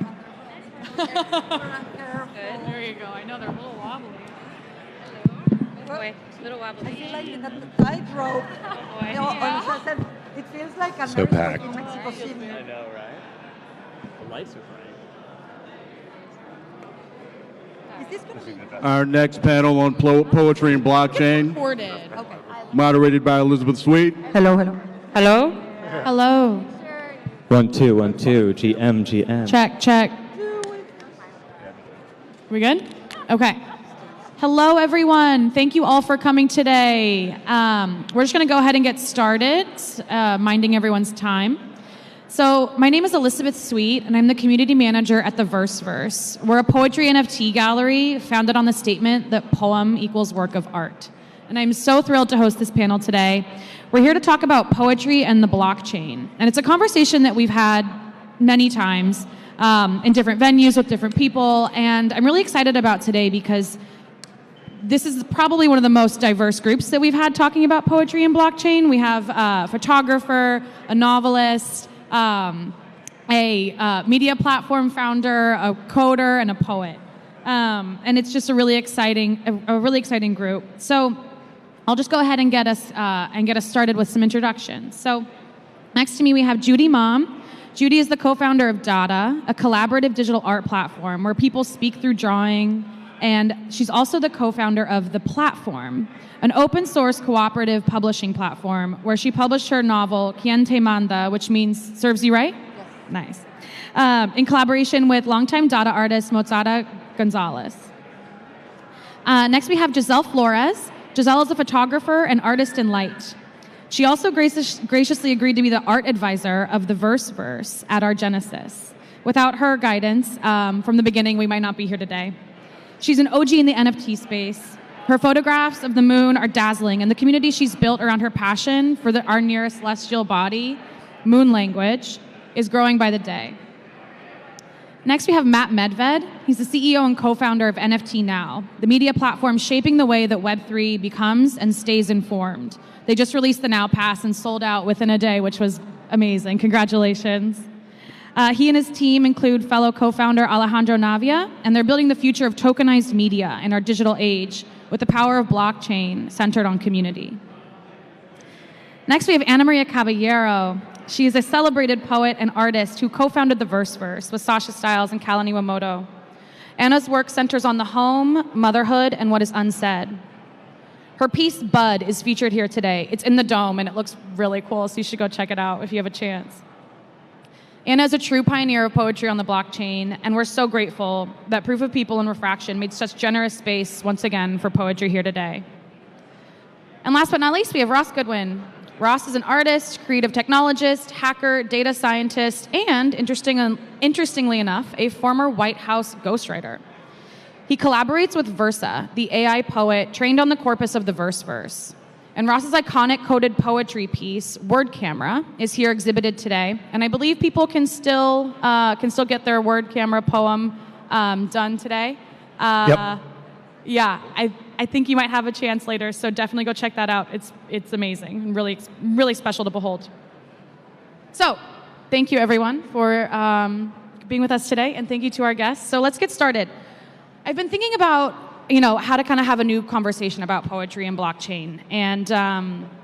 Good. There you go. I know they're a little wobbly. Boy, little wobbly. I feel like that the tightrope. Oh boy. Yeah. It feels like So packed. Mexico City. I know, right? The lights are bright. Our next panel on poetry and blockchain, Recorded. moderated by Elizabeth Sweet. Hello, hello. Hello? Hello. 1 2 1 2 GM. Check, check. We good? Okay. Hello, everyone. Thank you all for coming today. We're just going to go ahead and get started, minding everyone's time. So my name is Elizabeth Sweet, and I'm the community manager at the Verse. We're a poetry NFT gallery founded on the statement that poem equals work of art. And I'm so thrilled to host this panel today. We're here to talk about poetry and the blockchain. And it's a conversation that we've had many times in different venues with different people. And I'm really excited about today because this is probably one of the most diverse groups that we've had talking about poetry and blockchain. We have a photographer, a novelist, a media platform founder, a coder, and a poet. And it's just a really exciting group. So I'll just go ahead and get us started with some introductions. So next to me we have Judy Mom. Judy is the co-founder of Dada, a collaborative digital art platform where people speak through drawing, and she's also the co-founder of The Platform, an open source cooperative publishing platform where she published her novel Quien Te Manda, which means serves you right? Yes. Nice. In collaboration with longtime Dada artist Mozada Gonzalez. Next we have Giselle Flores. Giselle is a photographer and artist in light. She also graciously agreed to be the art advisor of the Verse at our genesis. Without her guidance from the beginning, we might not be here today. She's an OG in the NFT space. Her photographs of the moon are dazzling, and the community she's built around her passion for our nearest celestial body, moon language, is growing by the day. Next, we have Matt Medved. He's the CEO and co-founder of NFT Now, the media platform shaping the way that Web3 becomes and stays informed. They just released the Now Pass and sold out within a day, which was amazing. Congratulations. He and his team include fellow co-founder Alejandro Navia, and they're building the future of tokenized media in our digital age with the power of blockchain centered on community. Next, we have Ana Maria Caballero. She is a celebrated poet and artist who co-founded the Verse with Sasha Stiles and Kala Niwamoto. Anna's work centers on the home, motherhood, and what is unsaid. Her piece, Bud, is featured here today. It's in the Dome, and it looks really cool, so you should go check it out if you have a chance. Anna is a true pioneer of poetry on the blockchain, and we're so grateful that Proof of People and Refraction made such generous space once again for poetry here today. And last but not least, we have Ross Goodwin. Ross is an artist, creative technologist, hacker, data scientist, and interestingly enough, a former White House ghostwriter. He collaborates with Versa, the AI poet trained on the corpus of the Verse. And Ross's iconic coded poetry piece, Word Camera, is here exhibited today. And I believe people can still get their Word Camera poem done today. Yep. Yeah, I think you might have a chance later, so definitely go check that out. It's amazing and really special to behold. So, thank you everyone for being with us today, and thank you to our guests. So let's get started. I've been thinking about how to kind of have a new conversation about poetry and blockchain, and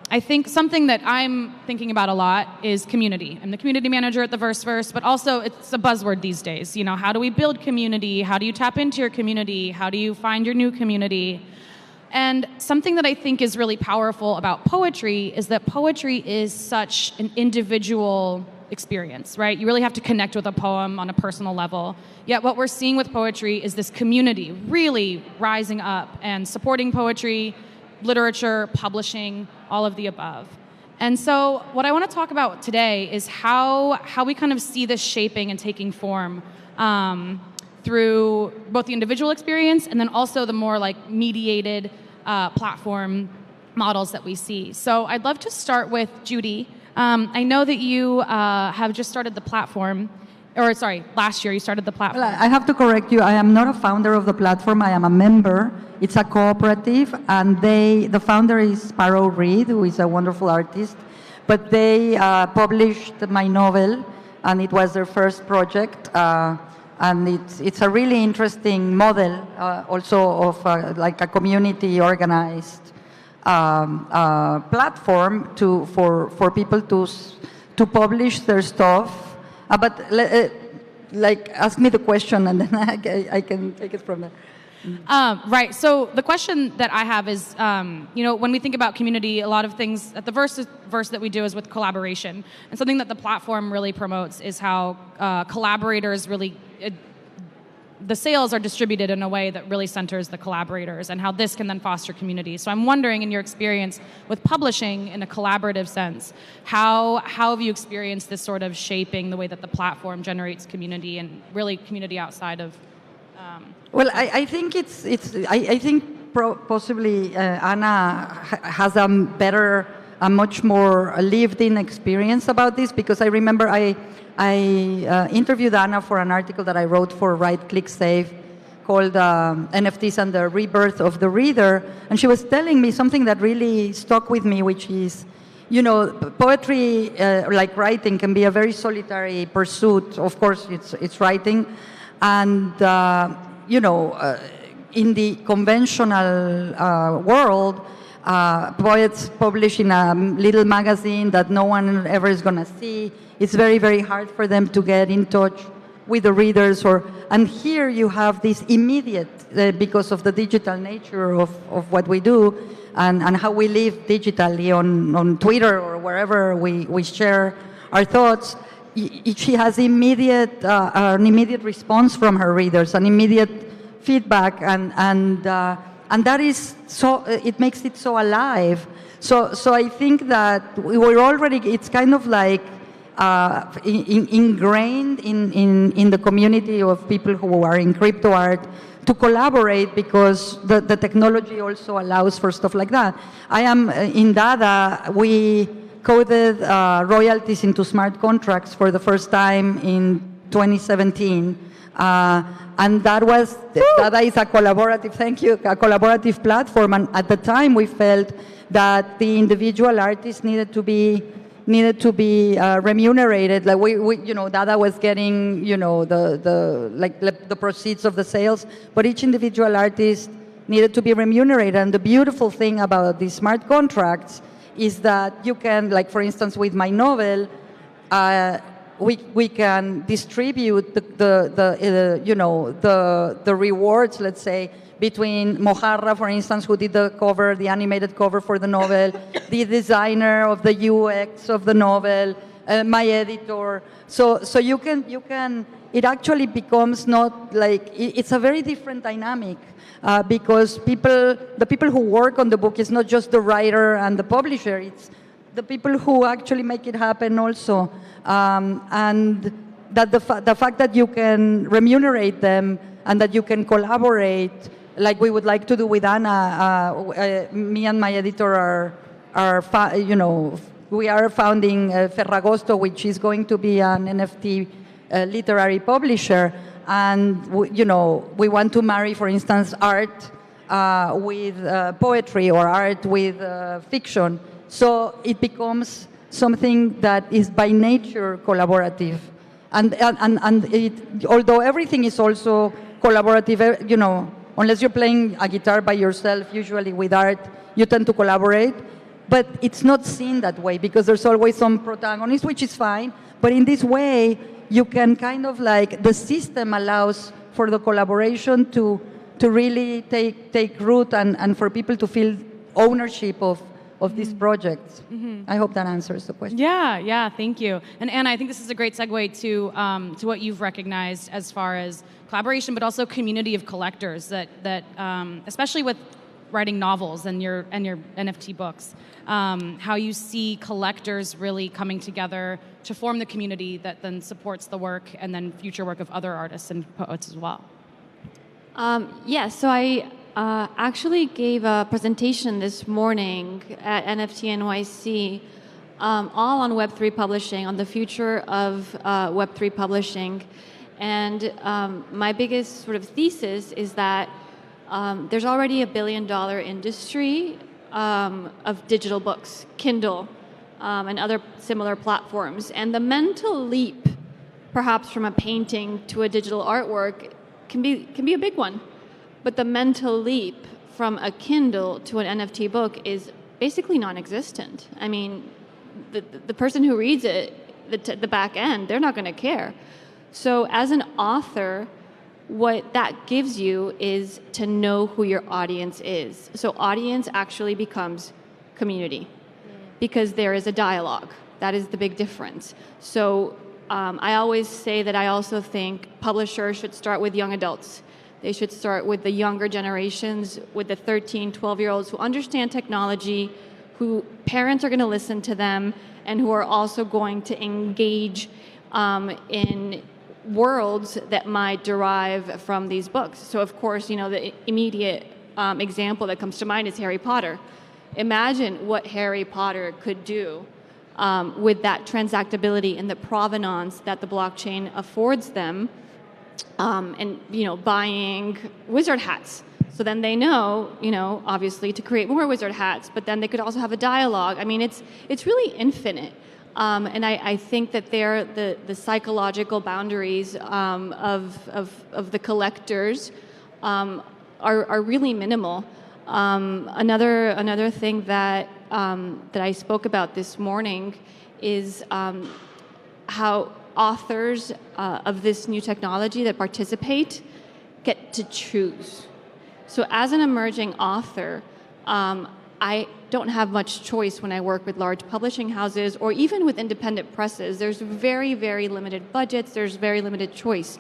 I think something that I'm thinking about a lot is community. I'm the community manager at the Verse, but also it's a buzzword these days. How do we build community? How do you tap into your community? How do you find your new community? And something that I think is really powerful about poetry is that poetry is such an individual experience, right? You really have to connect with a poem on a personal level. Yet what we're seeing with poetry is this community really rising up and supporting poetry, literature, publishing, all of the above. And so what I want to talk about today is how we kind of see this shaping and taking form through both the individual experience and then also the more like mediated platform models that we see. So I'd love to start with Judy. I know that you have just started the platform, last year you started the platform. Well, I have to correct you. I am not a founder of the platform. I am a member. It's a cooperative, and the founder is Sparrow Reed, who is a wonderful artist. But they published my novel, and it was their first project. And it's a really interesting model, also of like a community organized platform for people to publish their stuff. But ask me the question, and then I can take it from there. Right. So the question that I have is, when we think about community, a lot of things at the verse that we do is with collaboration, and something that the platform really promotes is how collaborators really. The sales are distributed in a way that really centers the collaborators, and how this can then foster community. So I'm wondering, in your experience with publishing in a collaborative sense, how have you experienced this sort of shaping the way that the platform generates community, and really community outside of? Well, I think I think possibly Anna has a much more lived-in experience about this, because I remember I interviewed Anna for an article that I wrote for Right Click Save called NFTs and the Rebirth of the Reader, and she was telling me something that really stuck with me, which is, poetry, like writing, can be a very solitary pursuit. Of course, it's writing, and in the conventional world, poets publish in a little magazine that no one ever is going to see. It's very, very hard for them to get in touch with the readers. And here you have this immediate, because of the digital nature of what we do and how we live digitally on Twitter or wherever we share our thoughts. She has an immediate response from her readers, an immediate feedback, and that is so. It makes it so alive. So I think that we're already. It's kind of like ingrained in the community of people who are in crypto art to collaborate, because the technology also allows for stuff like that. I am in Dada. We coded royalties into smart contracts for the first time in 2017. And Dada is a collaborative platform. And at the time, we felt that the individual artists needed to be remunerated. Like Dada was getting, the proceeds of the sales, but each individual artist needed to be remunerated. And the beautiful thing about these smart contracts is that you can, like for instance, with my novel, we can distribute the rewards, let's say, between Mojarra, for instance, who did the cover, the animated cover for the novel, the designer of the UX of the novel, my editor. So you can. It actually becomes not like it's a very different dynamic. Because the people who work on the book is not just the writer and the publisher, it's the people who actually make it happen also. And that the fact that you can remunerate them and that you can collaborate, like we would like to do with Anna, me and my editor we are founding Ferragosto, which is going to be an NFT literary publisher. And we want to marry, for instance, art with poetry or art with fiction. So it becomes something that is by nature collaborative. And although everything is also collaborative, unless you're playing a guitar by yourself, usually with art, you tend to collaborate. But it's not seen that way, because there's always some protagonist, which is fine. But in this way, you can kind of like, the system allows for the collaboration to really take root and for people to feel ownership of these projects. Mm-hmm. I hope that answers the question. Yeah, thank you. And Anna, I think this is a great segue to what you've recognized as far as collaboration, but also community of collectors that especially with writing novels and your NFT books, how you see collectors really coming together to form the community that then supports the work and then future work of other artists and poets as well. So I actually gave a presentation this morning at NFT NYC, all on Web3 publishing, on the future of Web3 publishing. And my biggest sort of thesis is that there's already $1 billion industry of digital books, Kindle, and other similar platforms. And the mental leap, perhaps from a painting to a digital artwork, can be a big one. But the mental leap from a Kindle to an NFT book is basically non-existent. I mean, the person who reads it, the back end, they're not going to care. So as an author, what that gives you is to know who your audience is. So audience actually becomes community because there is a dialogue. That is the big difference. So I always say that I also think publishers should start with young adults. They should start with the younger generations, with the 13, 12-year-olds who understand technology, who parents are going to listen to them, and who are also going to engage in worlds that might derive from these books. So of course, the immediate example that comes to mind is Harry Potter. Imagine what Harry Potter could do with that transactability and the provenance that the blockchain affords them, and buying wizard hats. So then they know, obviously to create more wizard hats, but then they could also have a dialogue. I mean, it's really infinite. And I think that the psychological boundaries of the collectors are really minimal. Another thing that I spoke about this morning is how authors of this new technology that participate get to choose. So as an emerging author, I don't have much choice when I work with large publishing houses or even with independent presses. There's very, very limited budgets. There's very limited choice.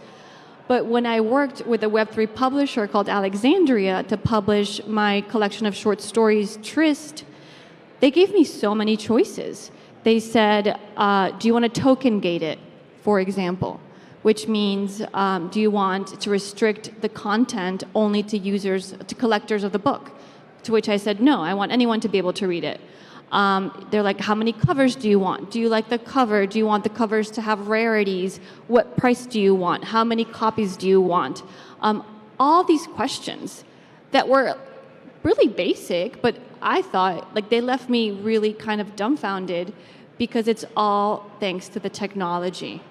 But when I worked with a Web3 publisher called Alexandria to publish my collection of short stories, Tryst, they gave me so many choices. They said, do you want to token gate it, for example? Which means, do you want to restrict the content only to users, to collectors of the book? To which I said, no, I want anyone to be able to read it. They're like, how many covers do you want? Do you like the cover? Do you want the covers to have rarities? What price do you want? How many copies do you want? All these questions that were really basic, but I thought, they left me really kind of dumbfounded because it's all thanks to the technology.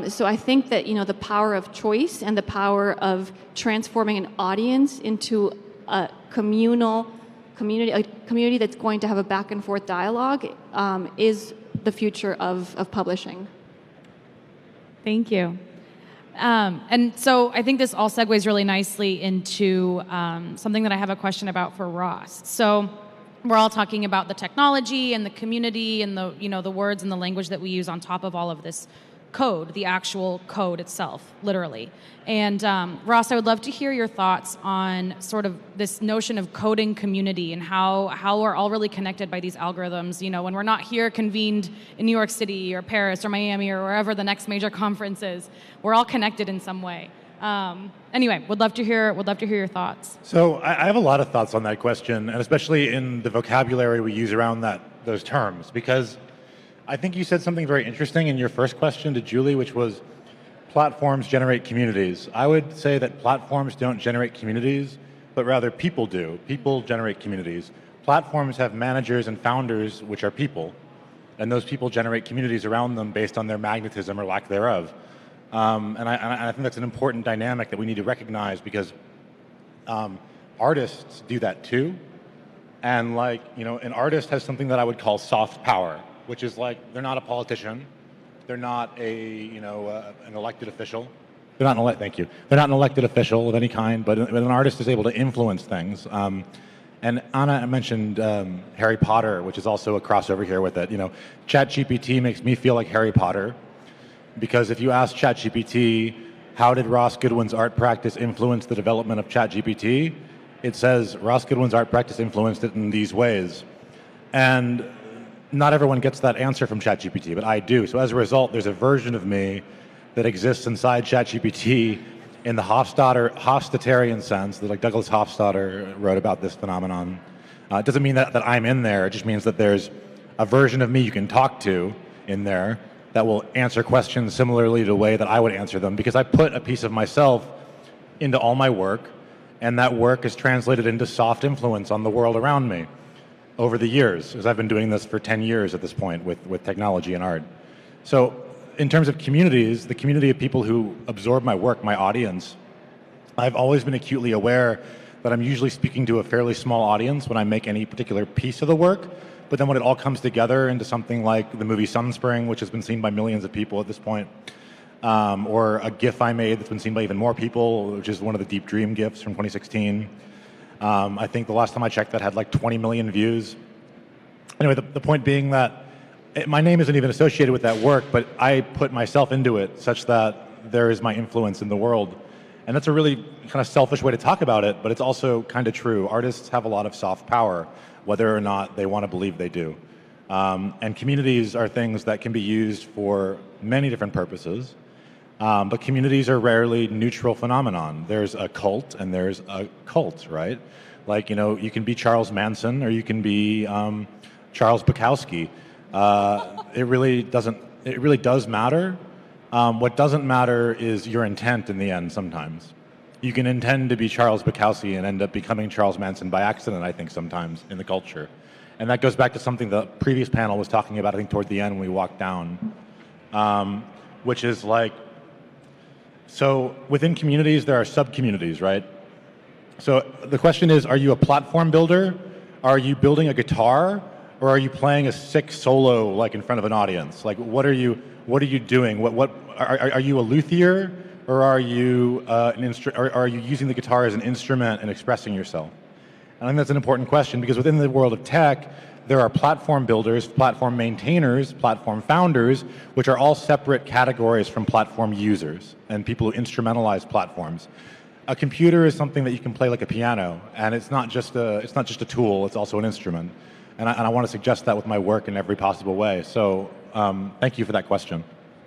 So I think that, the power of choice and the power of transforming an audience into a community that's going to have a back and forth dialogue is the future of publishing. Thank you. And so I think this all segues really nicely into something that I have a question about for Ross. So we're all talking about the technology and the community and the words and the language that we use on top of all of this code, the actual code itself, literally. And Ross, I would love to hear your thoughts on sort of this notion of coding community and how we're all really connected by these algorithms. When we're not here convened in New York City or Paris or Miami or wherever the next major conference is, we're all connected in some way. Anyway, would love to hear your thoughts. So I have a lot of thoughts on that question, and especially in the vocabulary we use around those terms, because I think you said something very interesting in your first question to Julie, which was platforms generate communities. I would say that platforms don't generate communities, but rather people do. People generate communities. Platforms have managers and founders, which are people, and those people generate communities around them based on their magnetism or lack thereof. And I think that's an important dynamic that we need to recognize because artists do that too. And an artist has something that I would call soft power, which is they're not a politician, they're not an elected official. They're not thank you. They're not an elected official of any kind, but an artist is able to influence things. And Anna mentioned Harry Potter, which is also a crossover here with it. ChatGPT makes me feel like Harry Potter, because if you ask ChatGPT, how did Ross Goodwin's art practice influence the development of ChatGPT? It says Ross Goodwin's art practice influenced it in these ways. And not everyone gets that answer from ChatGPT, but I do. So as a result, there's a version of me that exists inside ChatGPT in the Hofstadterian sense, that Douglas Hofstadter wrote about this phenomenon. It doesn't mean that I'm in there. It just means that there's a version of me you can talk to in there that will answer questions similarly to the way that I would answer them, because I put a piece of myself into all my work, and that work is translated into soft influence on the world around me over the years, as I've been doing this for 10 years at this point with technology and art. So in terms of communities, the community of people who absorb my work, my audience, I've always been acutely aware that I'm usually speaking to a fairly small audience when I make any particular piece of the work, but then when it all comes together into something like the movie Sunspring, which has been seen by millions of people at this point, or a GIF I made that's been seen by even more people, which is one of the Deep Dream GIFs from 2016. I think the last time I checked that had like 20 million views. Anyway, the point being that my name isn't even associated with that work, but I put myself into it such that there is my influence in the world. And that's a really kind of selfish way to talk about it, but it's also kind of true. Artists have a lot of soft power, whether or not they want to believe they do. And communities are things that can be used for many different purposes, but communities are rarely neutral phenomenon. There's a cult and there's a cult, right? Like, you can be Charles Manson or you can be Charles Bukowski. It really does matter. What doesn't matter is your intent in the end sometimes. You can intend to be Charles Bukowski and end up becoming Charles Manson by accident, I think, sometimes in the culture. And that goes back to something the previous panel was talking about, I think, toward the end when we walked down, which is like, so within communities, there are sub-communities, right? So the question is, are you a platform builder? Are you building a guitar? Or are you playing a sick solo, like in front of an audience? Like, what are you doing? Are you a luthier, or are you are you using the guitar as an instrument and expressing yourself? I think that's an important question, because within the world of tech, there are platform builders, platform maintainers, platform founders, which are all separate categories from platform users and people who instrumentalize platforms. A computer is something that you can play like a piano, and it's not just a tool; it's also an instrument. And I want to suggest that with my work in every possible way. So thank you for that question.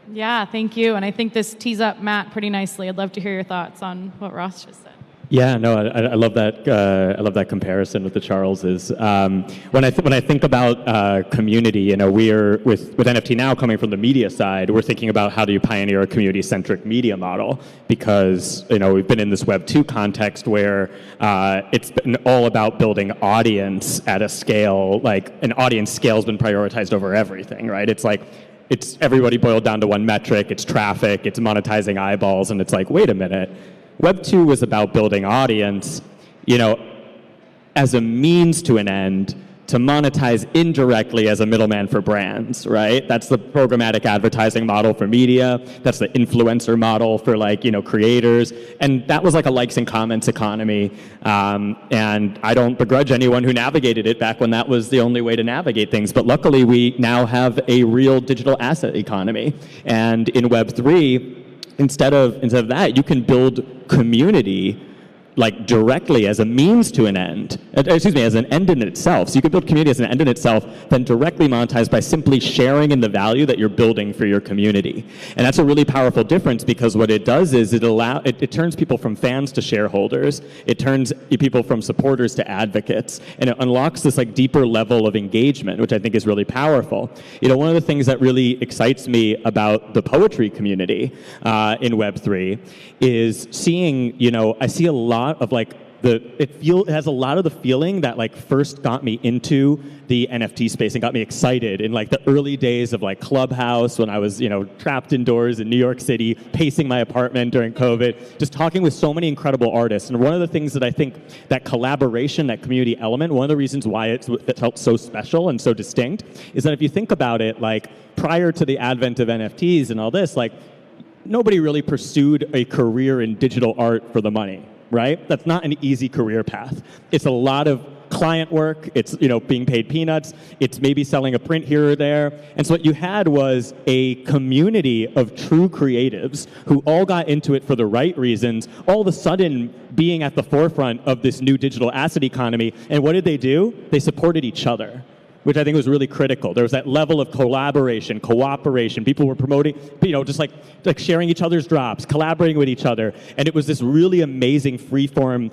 Yeah, thank you. And I think this tees up Matt pretty nicely. I'd love to hear your thoughts on what Ross just said. Yeah, no, I love that. I love that comparison with the Charleses. When I think about community, we're with NFT Now coming from the media side. We're thinking about how do you pioneer a community-centric media model, because we've been in this Web 2 context where it's been all about building audience at a scale. Like an audience scale has been prioritized over everything, right? It's everybody boiled down to one metric. It's traffic. It's monetizing eyeballs, and it's like, wait a minute. Web 2 was about building audience, as a means to an end to monetize indirectly as a middleman for brands, right? That's the programmatic advertising model for media. That's the influencer model for creators. And that was like a likes and comments economy. And I don't begrudge anyone who navigated it back when that was the only way to navigate things. But luckily, we now have a real digital asset economy. And in Web 3, instead of that, you can build community like directly as a means to an end, as an end in itself. So you can build community as an end in itself, then directly monetize by simply sharing in the value that you're building for your community. And that's a really powerful difference, because what it does is it turns people from fans to shareholders. It turns people from supporters to advocates, and it unlocks this deeper level of engagement, which I think is really powerful. One of the things that really excites me about the poetry community in Web3 is seeing, I see a lot of it has a lot of the feeling that first got me into the NFT space and got me excited in the early days of Clubhouse, when I was trapped indoors in New York City, pacing my apartment during COVID, just talking with so many incredible artists. And one of the things that I think that collaboration, that community element, one of the reasons why it felt so special and so distinct is that if you think about it, prior to the advent of NFTs and all this, nobody really pursued a career in digital art for the money. Right? That's not an easy career path. It's a lot of client work. It's being paid peanuts. It's maybe selling a print here or there. And so what you had was a community of true creatives who all got into it for the right reasons, all of a sudden being at the forefront of this new digital asset economy. And what did they do? They supported each other, which I think was really critical. There was that level of collaboration, cooperation. People were promoting, just like sharing each other's drops, collaborating with each other. And it was this really amazing, free-form,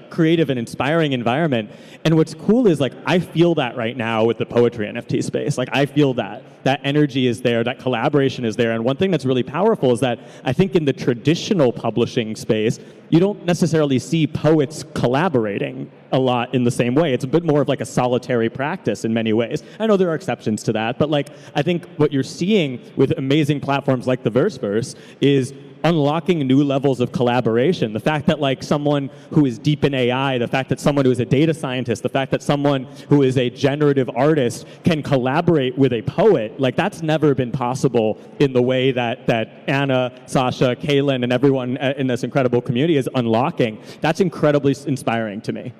creative and inspiring environment. And what's cool is, I feel that right now with the poetry NFT space. I feel that. That energy is there, that collaboration is there. And one thing that's really powerful is that I think in the traditional publishing space, you don't necessarily see poets collaborating a lot in the same way. It's a bit more of a solitary practice in many ways. I know there are exceptions to that, but I think what you're seeing with amazing platforms like the Verseverse is unlocking new levels of collaboration. The fact that like someone who is deep in AI, the fact that someone who is a data scientist, the fact that someone who is a generative artist can collaborate with a poet, like that's never been possible in the way that Anna, Sasha, Kaylin, and everyone in this incredible community is unlocking. That's incredibly inspiring to me.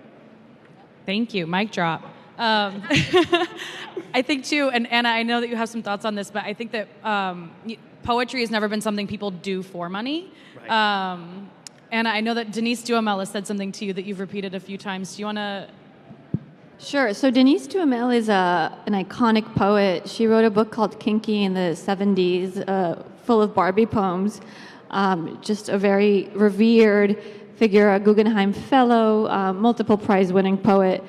Thank you. Mic drop. I think too, and Anna, I know that you have some thoughts on this, but I think that poetry has never been something people do for money. Right. Anna, I know that Denise Duhamel has said something to you that you've repeated a few times. Do you want to? Sure. So Denise Duhamel is an iconic poet. She wrote a book called Kinky in the 70s, full of Barbie poems. Just a very revered figure, a Guggenheim Fellow, multiple prize-winning poet,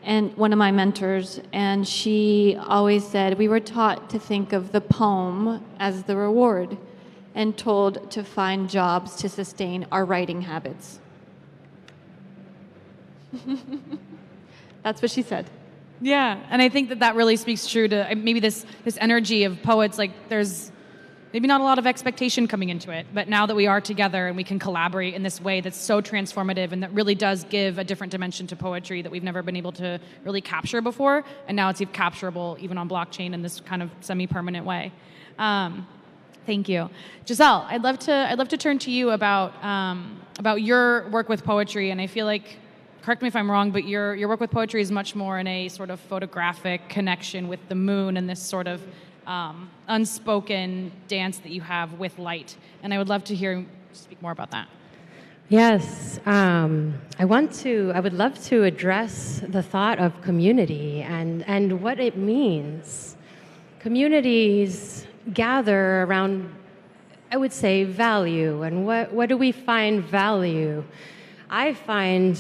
and one of my mentors. And she always said, we were taught to think of the poem as the reward and told to find jobs to sustain our writing habits. That's what she said. Yeah, and I think that that really speaks true to maybe this energy of poets. Like there's maybe not a lot of expectation coming into it, but now that we are together and we can collaborate in this way that's so transformative and that really does give a different dimension to poetry that we've never been able to really capture before, and now it's capturable even on blockchain in this kind of semi-permanent way. Thank you, Giselle. I'd love to turn to you about your work with poetry, and I feel like, correct me if I'm wrong, but your work with poetry is much more in a sort of photographic connection with the moon and this sort of unspoken dance that you have with light. And I would love to hear you speak more about that. Yes, I would love to address the thought of community and what it means. Communities gather around, I would say, value. And what do we find value? I find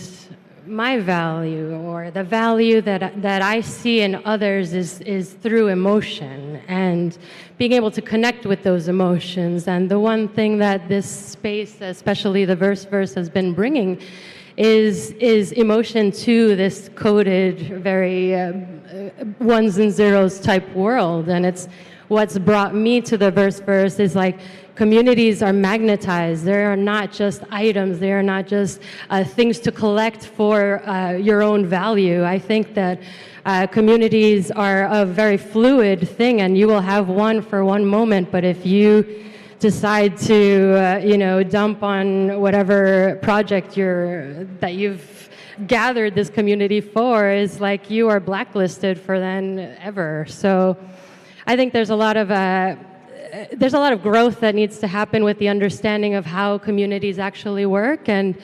my value, or the value that I see in others, is through emotion and being able to connect with those emotions. And the one thing that this space, especially the verse has been bringing is emotion to this coded, very ones and zeros type world. And it's what's brought me to the verse is like, communities are magnetized. They are not just items. They are not just things to collect for your own value. I think that communities are a very fluid thing, and you will have one for one moment, but if you decide to dump on whatever project that you've gathered this community for, is like you are blacklisted for then ever. So I think there's a lot of growth that needs to happen with the understanding of how communities actually work, and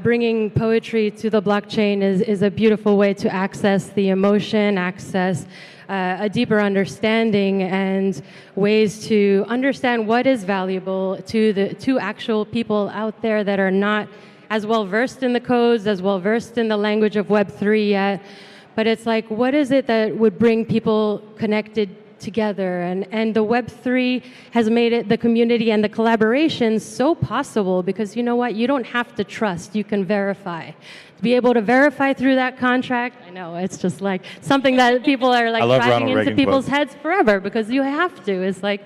bringing poetry to the blockchain is a beautiful way to access the emotion, access a deeper understanding, and ways to understand what is valuable to actual people out there that are not as well versed in the codes, as well versed in the language of Web3 yet. But it's like, what is it that would bring people connected together? And the Web3 has made it, the community and the collaboration, so possible, because you know what? You don't have to trust, you can verify. To be able to verify through that contract, I know, it's just like something that people are like driving into people's heads forever, because you have to. It's like,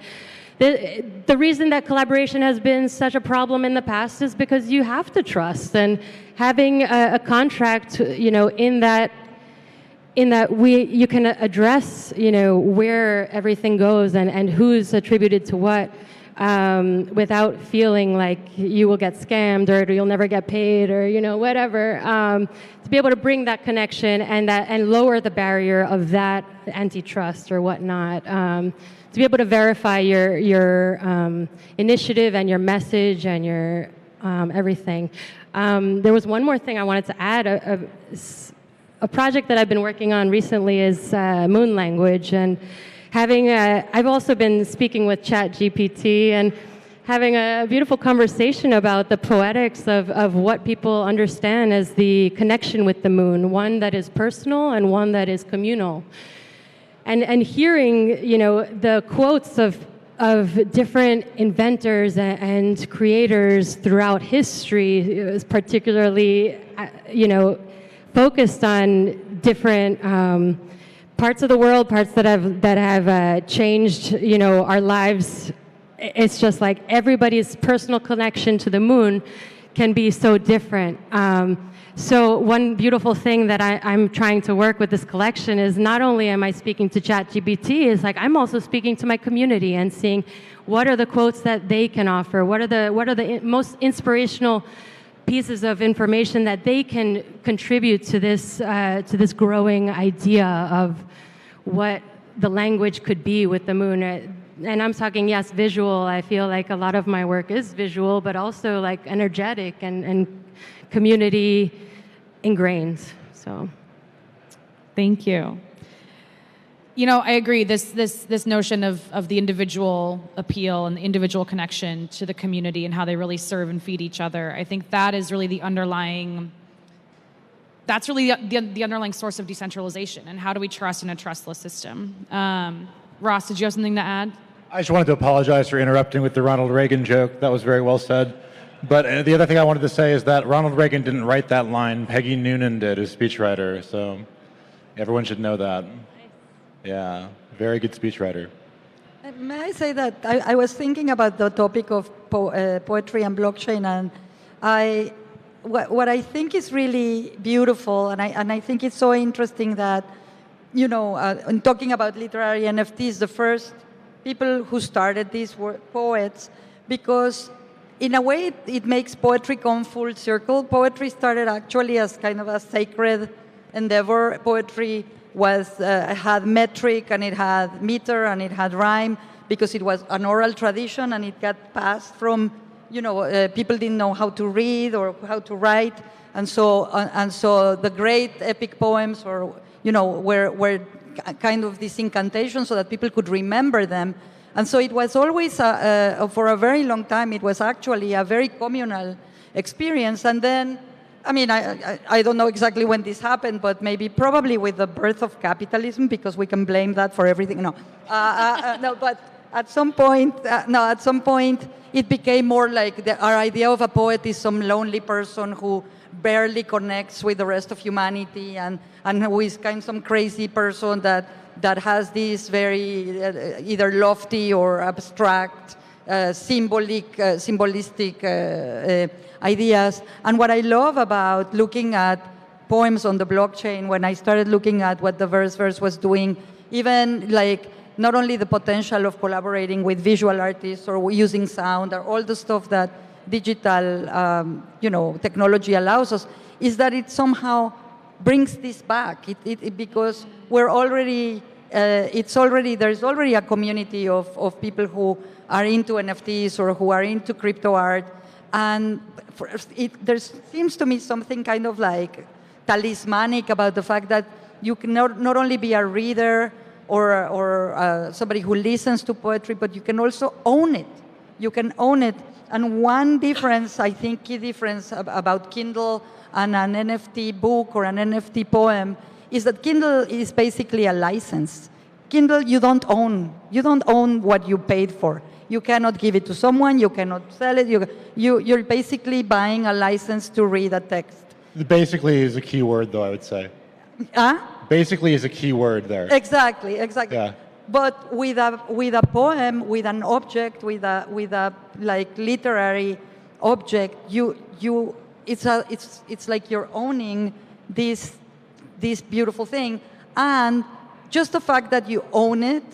the reason that collaboration has been such a problem in the past is because you have to trust, and having a contract, in that you can address, where everything goes and who's attributed to what, without feeling like you will get scammed or you'll never get paid or whatever. To be able to bring that connection and lower the barrier of that antitrust or whatnot. To be able to verify your initiative and your message and your everything. There was one more thing I wanted to add. A project that I've been working on recently is Moon Language, and I've also been speaking with ChatGPT and having a beautiful conversation about the poetics of what people understand as the connection with the moon, one that is personal and one that is communal. And hearing, the quotes of different inventors and creators throughout history, particularly, focused on different parts of the world, parts that have changed, our lives it's just like everybody's personal connection to the moon can be so different. So one beautiful thing that I'm trying to work with this collection is not only am I speaking to ChatGPT, it's like I'm also speaking to my community and seeing what are the quotes that they can offer, what are the most inspirational pieces of information that they can contribute to this growing idea of what the language could be with the moon. And I'm talking, yes, visual. I feel like a lot of my work is visual, but also like energetic and community ingrained. So, thank you. You know, I agree. This notion of the individual appeal and the individual connection to the community and how they really serve and feed each other. I think that is really the underlying. That's really the underlying source of decentralization. And how do we trust in a trustless system? Ross, did you have something to add? I just wanted to apologize for interrupting with the Ronald Reagan joke. That was very well said. But the other thing I wanted to say is that Ronald Reagan didn't write that line. Peggy Noonan did, his speechwriter. So everyone should know that. Yeah, very good speechwriter. May I say that I was thinking about the topic of poetry and blockchain, and what I think is really beautiful, and I think it's so interesting that, you know, in talking about literary NFTs, the first people who started these were poets, because in a way it makes poetry come full circle. Poetry started actually as kind of a sacred endeavor. Poetry was had metric, and it had meter, and it had rhyme, because it was an oral tradition, and it got passed from, you know, people didn't know how to read or how to write, and so the great epic poems, or, you know, were kind of this incantation so that people could remember them. And so it was always, for a very long time, it was actually a very communal experience. And then, I mean, I don't know exactly when this happened, but probably with the birth of capitalism, because we can blame that for everything. No, no, but at some point, it became more like our idea of a poet is some lonely person who barely connects with the rest of humanity, and who is kind of some crazy person that has these very either lofty or abstract, symbolistic ideas. And what I love about looking at poems on the blockchain, when I started looking at what the verse was doing, even like not only the potential of collaborating with visual artists or using sound or all the stuff that digital, you know, technology allows us, is that it somehow brings this back. Because we're already, there's already a community of people who are into NFTs or who are into crypto art, and there seems to me something kind of like talismanic about the fact that you can not only be a reader or somebody who listens to poetry, but you can also own it. You can own it. And one difference, I think, key difference about Kindle and an NFT book or an NFT poem is that Kindle is basically a license. Kindle, you don't own what you paid for. You cannot give it to someone. You cannot sell it. You're basically buying a license to read a text. Basically is a key word, though, I would say. Basically is a key word there. Exactly. Yeah. But with a poem, with an object, with a like literary object, it's like you're owning this beautiful thing, and just the fact that you own it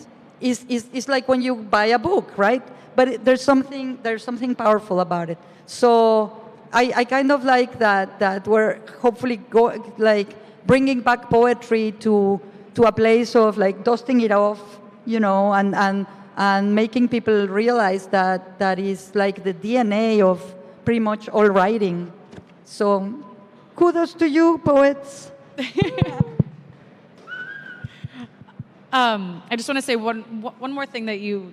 is like when you buy a book, right? But there's something powerful about it. So I kind of like that we're hopefully bringing back poetry to a place of like dusting it off, you know, and making people realize that is like the DNA of pretty much all writing. So kudos to you, poets. I just want to say one more thing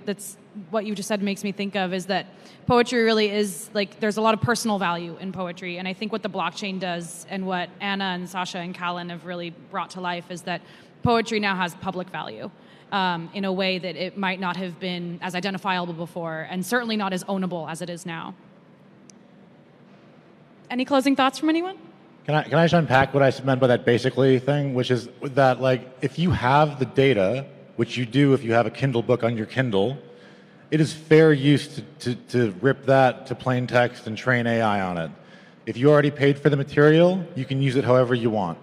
that's what you just said makes me think of is that poetry really is like there's a lot of personal value in poetry, and I think what the blockchain does and what Anna and Sasha and Callan have really brought to life is that poetry now has public value in a way that it might not have been as identifiable before, and certainly not as ownable as it is now. Any closing thoughts from anyone? Can I just unpack what I meant by that basically thing, which is that like if you have the data, which you do if you have a Kindle book on your Kindle, it is fair use to rip that to plain text and train AI on it. If you already paid for the material, you can use it however you want.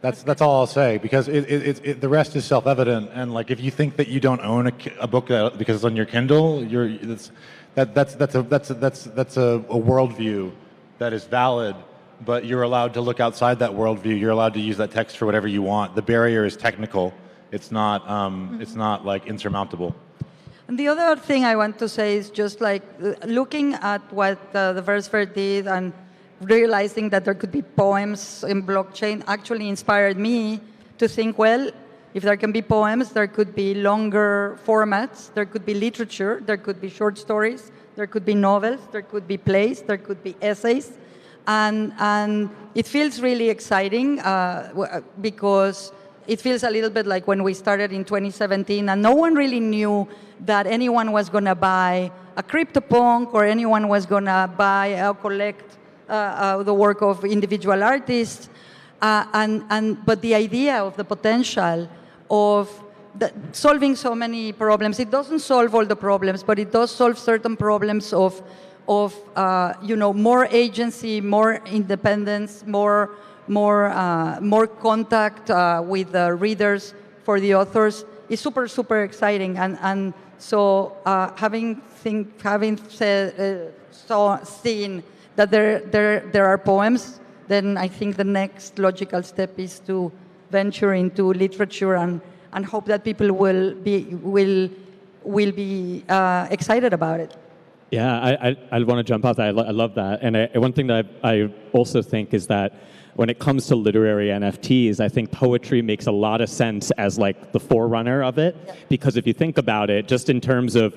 That's all I'll say, because the rest is self-evident. And like, if you think that you don't own a book because it's on your Kindle, that's a worldview that is valid. But you're allowed to look outside that worldview. You're allowed to use that text for whatever you want. The barrier is technical. It's not like insurmountable. And the other thing I want to say is just like looking at what the VerseFair did and realizing that there could be poems in blockchain actually inspired me to think, well, if there can be poems, there could be longer formats, there could be literature, there could be short stories, there could be novels, there could be plays, there could be essays. And it feels really exciting because it feels a little bit like when we started in 2017 and no one really knew that anyone was going to buy a CryptoPunk or anyone was going to buy or collect the work of individual artists, but the idea of the potential of solving so many problems, it doesn't solve all the problems, but it does solve certain problems of more agency, more independence, more contact with the readers for the authors is super, super exciting. And so having seen that there are poems, then I think the next logical step is to venture into literature and hope that people will be excited about it. Yeah, I want to jump off that. I love that. And one thing that I also think is that when it comes to literary NFTs, I think poetry makes a lot of sense as like the forerunner of it. Yeah. Because if you think about it, just in terms of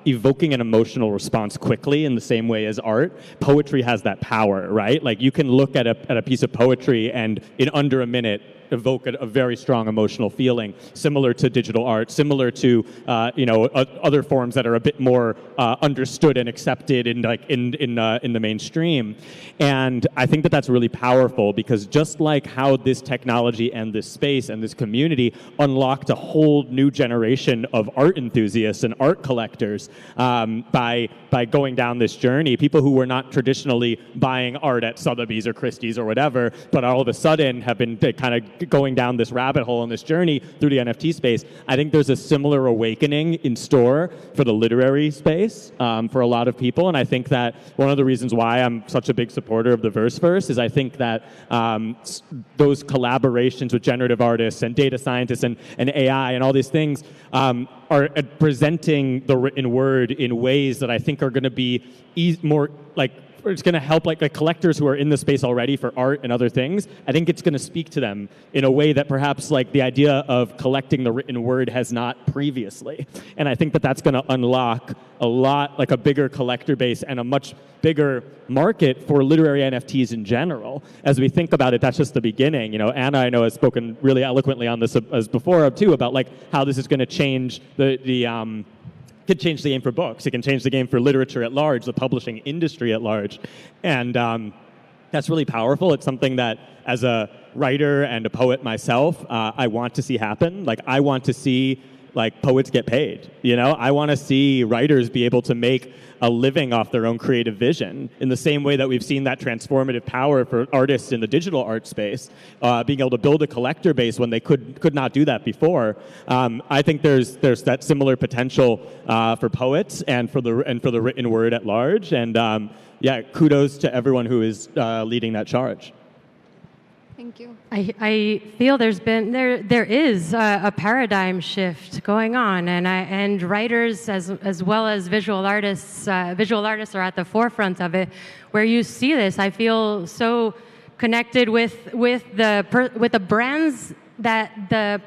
evoking an emotional response quickly in the same way as art, poetry has that power, right? Like you can look at a piece of poetry and in under a minute evoke a very strong emotional feeling, similar to digital art, similar to other forms that are a bit more understood and accepted in the mainstream. And I think that that's really powerful because just like how this technology and this space and this community unlocked a whole new generation of art enthusiasts and art collectors by going down this journey, people who were not traditionally buying art at Sotheby's or Christie's or whatever, but all of a sudden have been kind of going down this rabbit hole and this journey through the NFT space. I think there's a similar awakening in store for the literary space for a lot of people. And I think that one of the reasons why I'm such a big supporter of the Verseverse is I think that those collaborations with generative artists and data scientists and AI and all these things are presenting the written word in ways that I think are going to be more like, it's going to help like collectors who are in the space already for art and other things. I think it's going to speak to them in a way that perhaps like the idea of collecting the written word has not previously. And I think that that's going to unlock a lot, like a bigger collector base and a much bigger market for literary NFTs in general. As we think about it, that's just the beginning. You know, Anna, I know, has spoken really eloquently on this as before too, about like how this is going to change could change the game for books. It can change the game for literature at large, the publishing industry at large. And that's really powerful. It's something that as a writer and a poet myself, I want to see happen. Like I want to see like poets get paid. You know, I want to see writers be able to make a living off their own creative vision in the same way that we've seen that transformative power for artists in the digital art space, being able to build a collector base when they could not do that before. I think there's that similar potential for poets and for the written word at large. And yeah, kudos to everyone who is leading that charge. Thank you. I feel there is a paradigm shift going on, and writers as well as visual artists are at the forefront of it. Where you see this, I feel so connected with the brands that the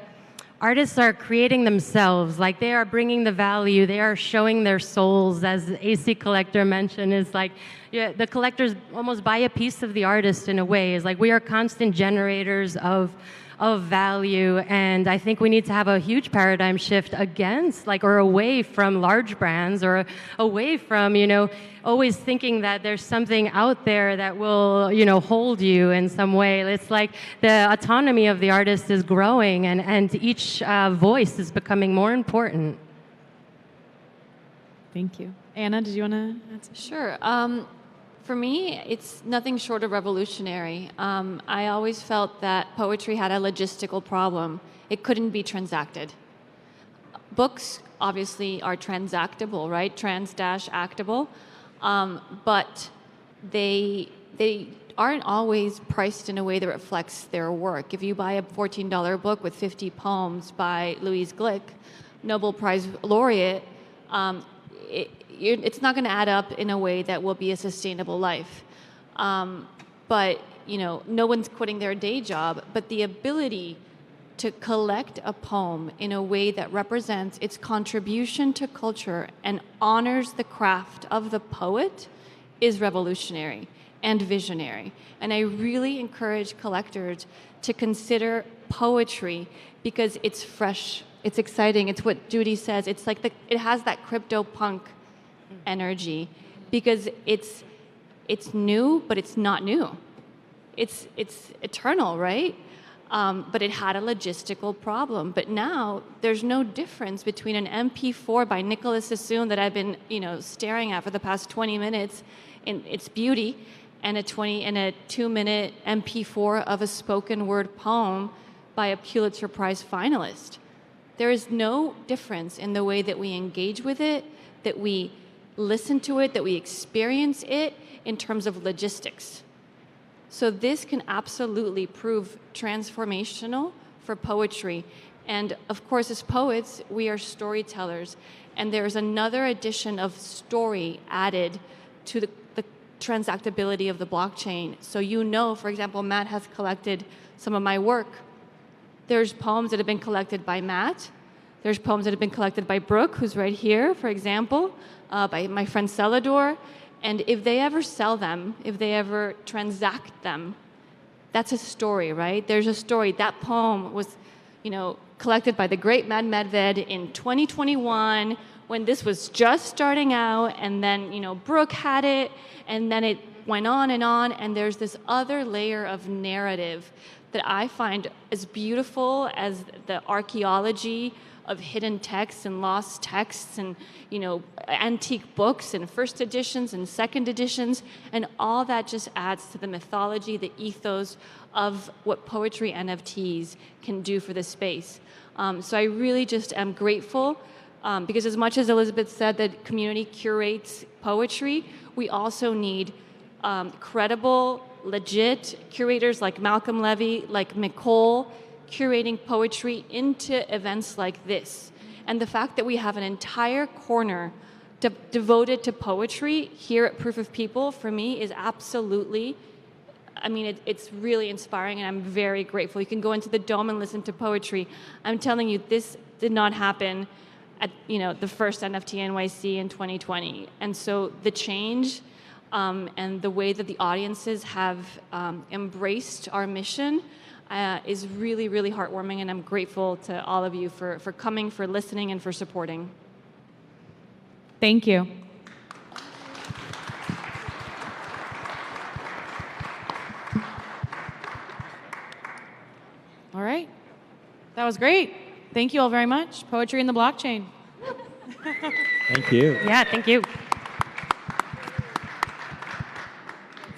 artists are creating themselves. Like they are bringing the value, they are showing their souls, as the AC Collector mentioned. Is like, yeah, the collectors almost buy a piece of the artist in a way. Is like we are constant generators of value, and I think we need to have a huge paradigm shift against, like, or away from large brands, or away from, always thinking that there's something out there that will, hold you in some way. It's like the autonomy of the artist is growing, and each voice is becoming more important. Thank you. Anna, did you want to answer? Sure. For me, it's nothing short of revolutionary. I always felt that poetry had a logistical problem. It couldn't be transacted. Books obviously are transactable, right? Trans-actable. But they aren't always priced in a way that reflects their work. If you buy a $14 book with 50 poems by Louise Glick, Nobel Prize laureate, it's not going to add up in a way that will be a sustainable life. But, no one's quitting their day job, but the ability to collect a poem in a way that represents its contribution to culture and honors the craft of the poet is revolutionary and visionary. And I really encourage collectors to consider poetry because it's fresh, it's exciting, it's what Judy says, it's like it has that crypto punk energy because it's new, but it's not new. It's eternal, right? But it had a logistical problem. But now there's no difference between an MP4 by Nicholas Sassoon that I've been, staring at for the past 20 minutes in its beauty, and a 2-minute MP4 of a spoken word poem by a Pulitzer Prize finalist. There is no difference in the way that we engage with it, that we listen to it, that we experience it in terms of logistics. So this can absolutely prove transformational for poetry. And of course, as poets, we are storytellers. And there's another addition of story added to the transactability of the blockchain. So for example, Matt has collected some of my work. There's poems that have been collected by Matt. There's poems that have been collected by Brooke, who's right here, for example, by my friend Celador. And if they ever sell them, if they ever transact them, that's a story, right? There's a story. That poem was, collected by the great Mad Medved in 2021 when this was just starting out, and then, Brooke had it, and then it went on, and there's this other layer of narrative that I find as beautiful as the archaeology of hidden texts and lost texts and, antique books and first editions and second editions, and all that just adds to the mythology, the ethos of what poetry NFTs can do for the space. So I really just am grateful because as much as Elizabeth said that community curates poetry, we also need credible, legit curators like Malcolm Levy, like Nicole, curating poetry into events like this. And the fact that we have an entire corner devoted to poetry here at Proof of People, for me, is absolutely, it's really inspiring, and I'm very grateful. You can go into the Dome and listen to poetry. I'm telling you, this did not happen at the first NFT NYC in 2020. And so the change and the way that the audiences have embraced our mission is really, really heartwarming, and I'm grateful to all of you for coming, for listening, and for supporting. Thank you. All right. That was great. Thank you all very much. Poetry in the blockchain. Thank you. Yeah, thank you.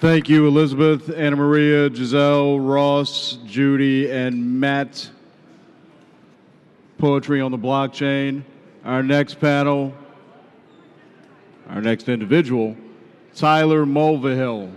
Thank you, Elizabeth, Anna Maria, Giselle, Ross, Judy, and Matt. Poetry on the blockchain. Our next panel, our next individual, Tyler Mulvihill.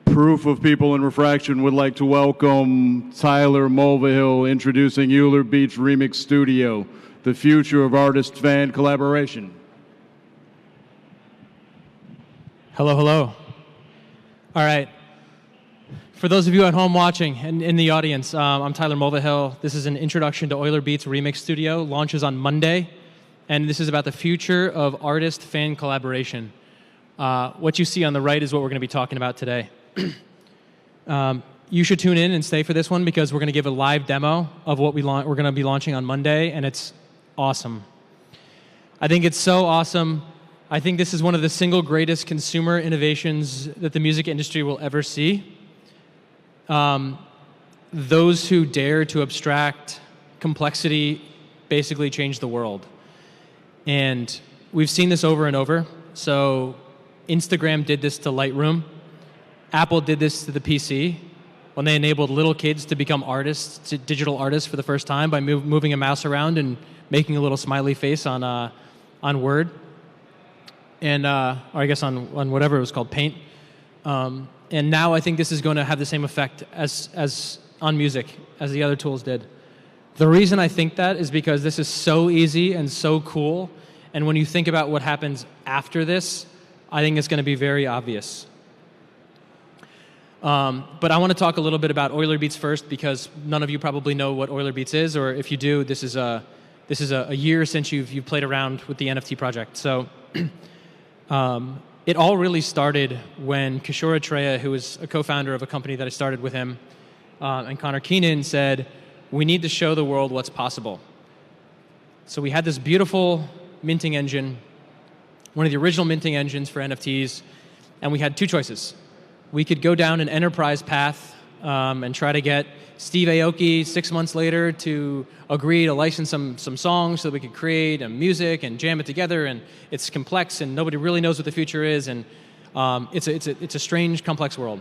Proof of People in Refraction would like to welcome Tyler Mulvihill introducing Euler Beach Remix Studio, the future of artist-fan collaboration. Hello, hello. All right. For those of you at home watching and in the audience, I'm Tyler Mulvihill. This is an introduction to Euler Beats Remix Studio. Launches on Monday, and this is about the future of artist-fan collaboration. What you see on the right is what we're going to be talking about today. You should tune in and stay for this one because we're going to give a live demo of what we're going to be launching on Monday, and it's awesome. I think it's so awesome. I think this is one of the single greatest consumer innovations that the music industry will ever see. Those who dare to abstract complexity basically change the world. And we've seen this over and over. So Instagram did this to Lightroom. Apple did this to the PC when they enabled little kids to become artists, digital artists for the first time by moving a mouse around and making a little smiley face on Word, and or I guess on whatever it was called, Paint. And now I think this is going to have the same effect as on music as the other tools did. The reason I think that is because this is so easy and so cool, and when you think about what happens after this, I think it's going to be very obvious. But I want to talk a little bit about Euler Beats first because none of you probably know what Euler Beats is, or if you do, this is a year since you've played around with the NFT project. So it all really started when Kishore Atreya, who was a co-founder of a company that I started with him, and Connor Keenan said, we need to show the world what's possible. So we had this beautiful minting engine, one of the original minting engines for NFTs, and we had two choices. We could go down an enterprise path and try to get Steve Aoki 6 months later to agree to license some songs so that we could create music and jam it together, and it's complex and nobody really knows what the future is, and it's a strange, complex world.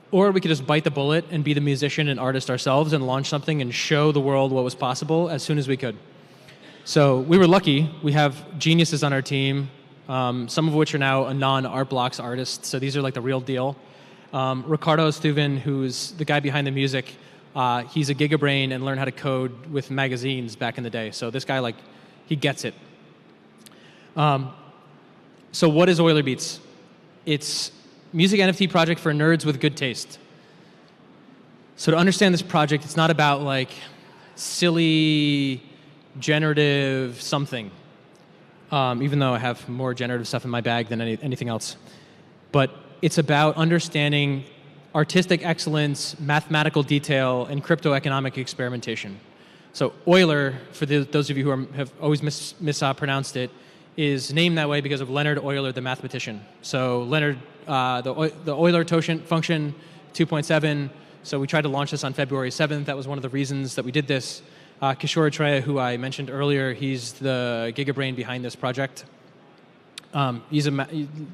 Or we could just bite the bullet and be the musician and artist ourselves and launch something and show the world what was possible as soon as we could. So we were lucky. We have geniuses on our team, some of which are now a non-Art Blocks artists, so these are like the real deal. Ricardo Steuven, who's the guy behind the music, he's a gigabrain and learned how to code with magazines back in the day. So this guy, he gets it. So what is Euler Beats? It's music NFT project for nerds with good taste. So to understand this project, it's not about silly generative something. Even though I have more generative stuff in my bag than anything else. But it's about understanding artistic excellence, mathematical detail, and crypto-economic experimentation. So Euler, for those of you who have always mispronounced it, is named that way because of Leonard Euler, the mathematician. So Leonard, the Euler function 2.7, so we tried to launch this on February 7th. That was one of the reasons that we did this. Kishore Atreya, who I mentioned earlier, he's the gigabrain behind this project. He's a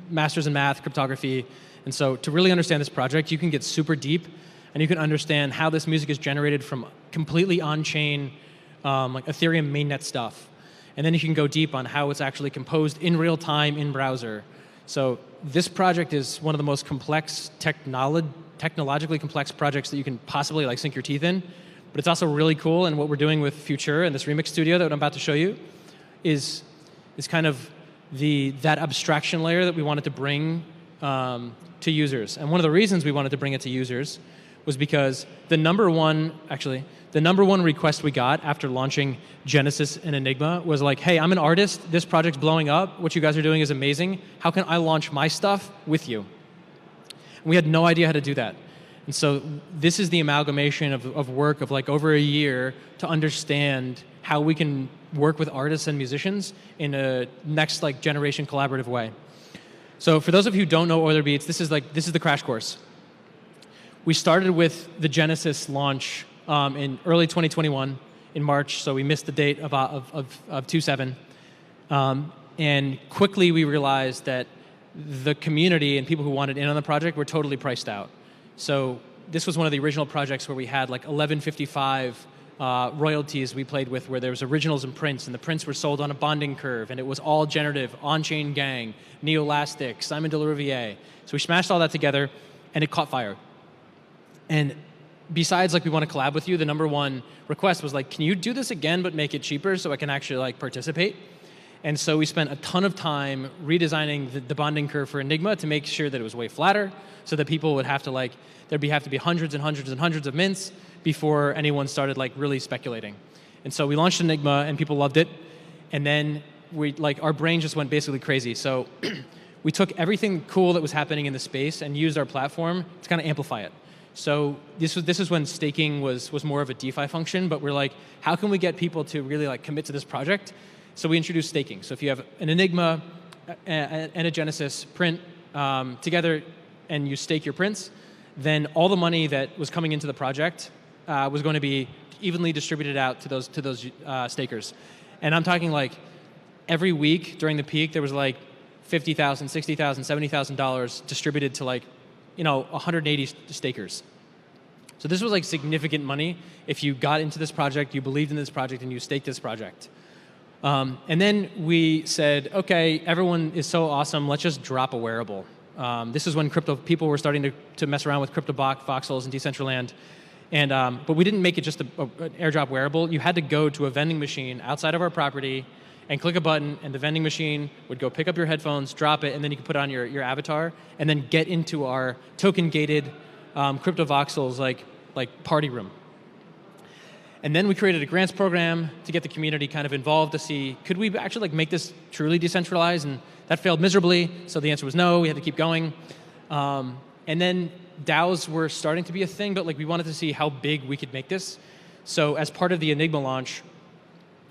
master's in math, cryptography, and so to really understand this project, you can get super deep, and you can understand how this music is generated from completely on-chain, Ethereum mainnet stuff. And then you can go deep on how it's actually composed in real time in browser. So this project is one of the most complex, technologically complex projects that you can possibly sink your teeth in. But it's also really cool, and what we're doing with Future and this remix studio that I'm about to show you is kind of that abstraction layer that we wanted to bring to users. And one of the reasons we wanted to bring it to users was because the number one request we got after launching Genesis and Enigma was hey, I'm an artist, this project's blowing up, what you guys are doing is amazing, how can I launch my stuff with you? And we had no idea how to do that. And so this is the amalgamation of work of over a year to understand how we can work with artists and musicians in a next generation collaborative way. So for those of you who don't know Euler Beats, this is the crash course. We started with the Genesis launch in early 2021 in March, so we missed the date of 2/7. And quickly we realized that the community and people who wanted in on the project were totally priced out. So this was one of the original projects where we had 1155 royalties we played with where there was originals and prints, and the prints were sold on a bonding curve, and it was all generative, on-chain gang, Neolastic, Simon de Riviere. So we smashed all that together, and it caught fire. And besides, like, we want to collab with you, the number one request was like, can you do this again but make it cheaper so I can actually like participate? And so we spent a ton of time redesigning the bonding curve for Enigma to make sure that it was way flatter, so that people would have to like, there'd have to be hundreds and hundreds and hundreds of mints before anyone started like really speculating. And so we launched Enigma and people loved it. And then our brain just went basically crazy. So we took everything cool that was happening in the space and used our platform to kind of amplify it. So this is when staking was more of a DeFi function, but we're like, how can we get people to really like commit to this project? So we introduced staking. So if you have an Enigma and a Genesis print together and you stake your prints, then all the money that was coming into the project was going to be evenly distributed out to those stakers. And I'm talking like every week during the peak, there was like $50,000, $60,000, $70,000 distributed to like 180 stakers. So this was like significant money if you got into this project, you believed in this project, and you staked this project. And then we said, okay, everyone is so awesome, let's just drop a wearable. This is when people were starting to mess around with crypto voxels and Decentraland. And, but we didn't make it just an airdrop wearable. You had to go to a vending machine outside of our property and click a button, and the vending machine would go pick up your headphones, drop it, and then you could put it on your avatar, and then get into our token-gated crypto voxels like party room. And then we created a grants program to get the community kind of involved to see, could we actually like make this truly decentralized? And that failed miserably, so the answer was no, we had to keep going. And then DAOs were starting to be a thing, but like we wanted to see how big we could make this. So as part of the Enigma launch,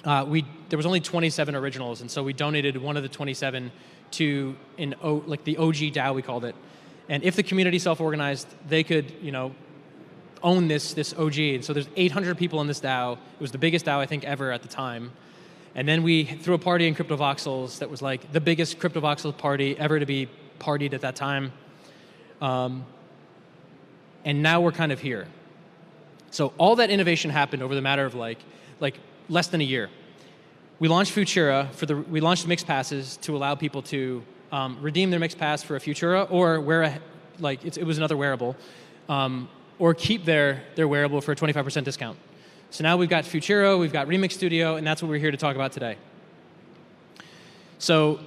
there was only 27 originals, and so we donated one of the 27 to the OG DAO, we called it. And if the community self-organized, they could, own this OG. And so there's 800 people in this DAO. It was the biggest DAO I think ever at the time. And then we threw a party in Crypto Voxels that was like the biggest Crypto Voxels party ever to be partied at that time. And now we're kind of here. So all that innovation happened over the matter of like less than a year. We launched Futura we launched mixed passes to allow people to redeem their mixed pass for a Futura or wear it was another wearable. Or keep their wearable for a 25% discount. So now we've got Futuro, we've got Remix Studio, and that's what we're here to talk about today. So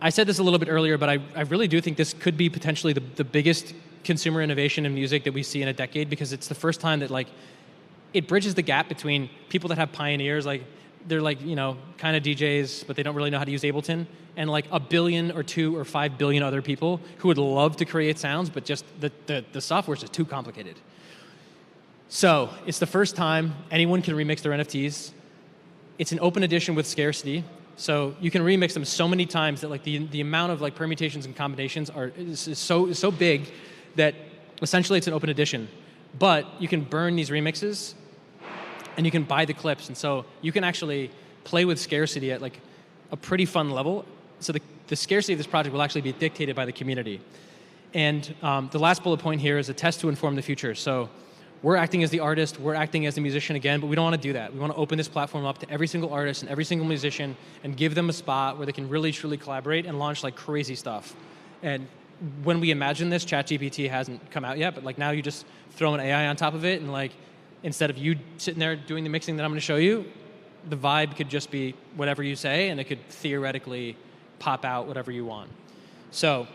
I said this a little bit earlier, but I really do think this could be potentially the biggest consumer innovation in music that we see in a decade, because it's the first time that it bridges the gap between people that have pioneers, they're kind of DJs, but they don't really know how to use Ableton, and like 1 billion or 2 or 5 billion other people who would love to create sounds, but just the software is just too complicated. So it's the first time anyone can remix their NFTs. It's an open edition with scarcity, so you can remix them so many times that like the amount of like permutations and combinations is so big that essentially it's an open edition. But you can burn these remixes, and you can buy the clips, and so you can actually play with scarcity at like a pretty fun level. So the scarcity of this project will actually be dictated by the community. And the last bullet point here is a test to inform the future. So we're acting as the artist, we're acting as the musician again, but we don't want to do that. We want to open this platform up to every single artist and every single musician and give them a spot where they can really, truly collaborate and launch like crazy stuff. And when we imagine this, ChatGPT hasn't come out yet, but like now you just throw an AI on top of it, and like instead of you sitting there doing the mixing that I'm going to show you, the vibe could just be whatever you say, and it could theoretically pop out whatever you want. So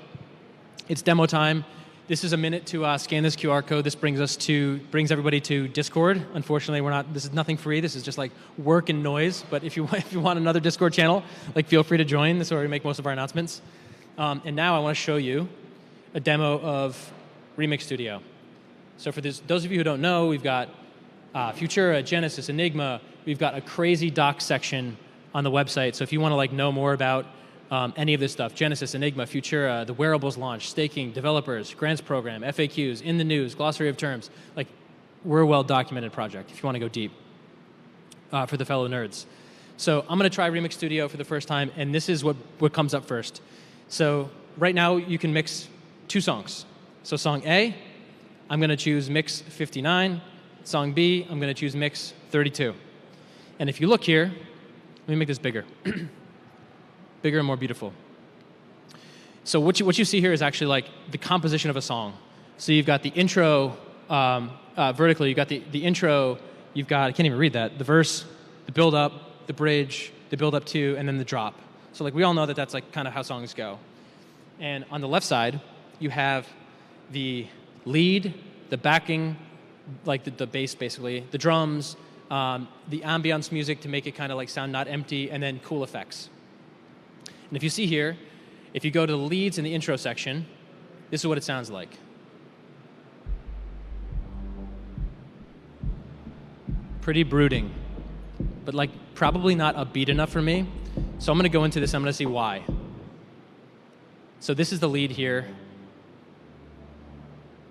it's demo time. This is a minute to scan this QR code. This brings everybody to Discord. Unfortunately, this is nothing free. This is just like work and noise. But if you want another Discord channel, like feel free to join. This is where we make most of our announcements. And now I want to show you a demo of Remix Studio. So for those of you who don't know, we've got Futura, Genesis, Enigma. We've got a crazy docs section on the website. So if you want to know more about any of this stuff, Genesis, Enigma, Futura, the wearables launch, staking, developers, grants program, FAQs, in the news, glossary of terms, we're a well-documented project if you want to go deep for the fellow nerds. So I'm going to try Remix Studio for the first time, and this is what comes up first. So right now you can mix 2 songs. So song A, I'm going to choose mix 59. Song B, I'm going to choose mix 32. And if you look here, let me make this bigger. Bigger and more beautiful. So what you see here is actually like the composition of a song. So you've got the intro vertically, you've got the intro, you've got, I can't even read that, the verse, the build up, the bridge, the build up to, and then the drop. So like we all know that that's like kind of how songs go. And on the left side, you have the lead, the backing, like the bass basically, the drums, the ambience music to make it kind of like sound not empty, and then cool effects. And if you see here, if you go to the leads in the intro section, this is what it sounds like. Pretty brooding, but like probably not upbeat enough for me. So I'm going to go into this, I'm going to see why. So this is the lead here.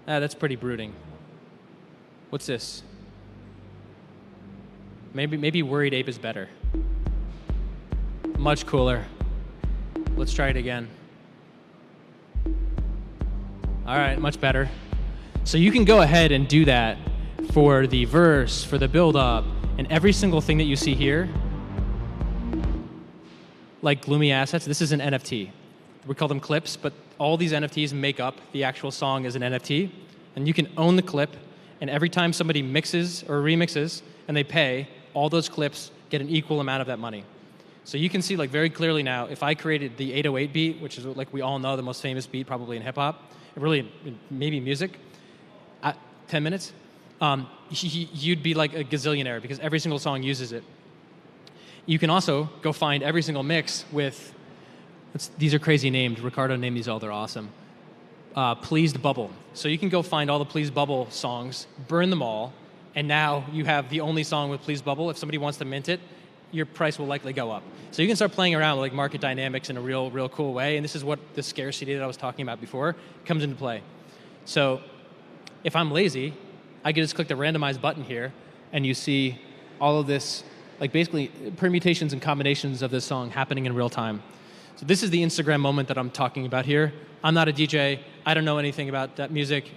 That's pretty brooding. What's this? Maybe Worried Ape is better. Much cooler. Let's try it again. All right, much better. So you can go ahead and do that for the verse, for the build-up, and every single thing that you see here, like gloomy assets, this is an NFT. We call them clips, but all these NFTs make up the actual song as an NFT, and you can own the clip, and every time somebody mixes or remixes and they pay, all those clips get an equal amount of that money. So you can see like very clearly now, if I created the 808 beat, which is like we all know the most famous beat probably in hip hop, really maybe music, 10 minutes, you'd be like a gazillionaire because every single song uses it. You can also go find every single mix with, these are crazy named, Ricardo named these all, they're awesome. Pleased Bubble. So you can go find all the Pleased Bubble songs, burn them all, and now you have the only song with Pleased Bubble. If somebody wants to mint it, your price will likely go up. So you can start playing around with like market dynamics in a real cool way, and this is what the scarcity that I was talking about before comes into play. So if I'm lazy, I can just click the randomize button here, and you see all of this, like basically permutations and combinations of this song happening in real time. So this is the Instagram moment that I'm talking about here. I'm not a DJ. I don't know anything about that music,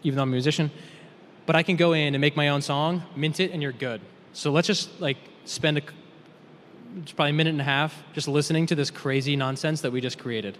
even though I'm a musician. But I can go in and make my own song, mint it, and you're good. So let's just like spend it's probably a minute and a half just listening to this crazy nonsense that we just created.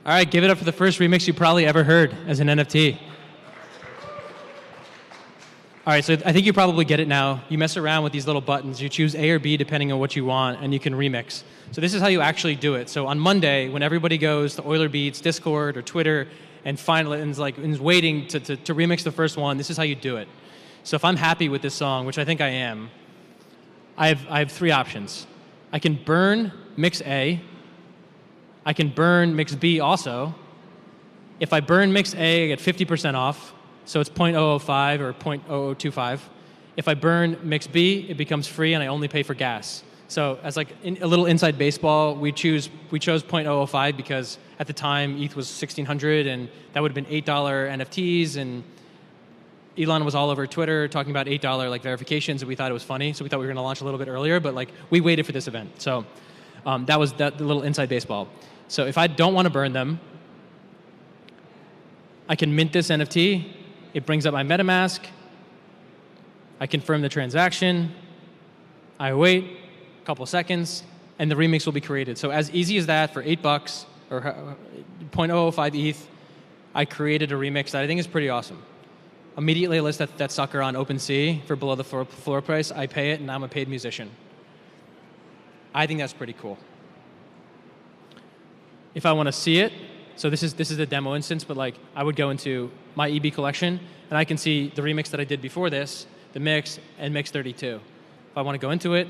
All right, give it up for the first remix you probably ever heard as an NFT. All right, so I think you probably get it now. You mess around with these little buttons. You choose A or B depending on what you want, and you can remix. So this is how you actually do it. So on Monday, when everybody goes to Euler Beats, Discord, or Twitter, and finally is waiting to remix the first one, this is how you do it. So if I'm happy with this song, which I think I am, I have three options. I can burn mix A. I can burn mix B also. If I burn mix A, I get 50% off. So it's 0.005 or 0.0025. If I burn mix B, it becomes free and I only pay for gas. So as like a little inside baseball, we chose 0.005 because at the time ETH was 1,600 and that would have been $8 NFTs, and Elon was all over Twitter talking about $8 like verifications, and we thought it was funny. So we thought we were going to launch a little bit earlier, but like we waited for this event. So That was the little inside baseball. So if I don't want to burn them, I can mint this NFT. It brings up my MetaMask. I confirm the transaction. I wait a couple seconds, and the remix will be created. So as easy as that, for $8 or 0.005 ETH, I created a remix that I think is pretty awesome. Immediately I list that sucker on OpenSea for below the floor price. I pay it, and I'm a paid musician. I think that's pretty cool. If I want to see it, so this is the demo instance, but like I would go into my EB collection, and I can see the remix that I did before this, the mix, and mix 32. If I want to go into it,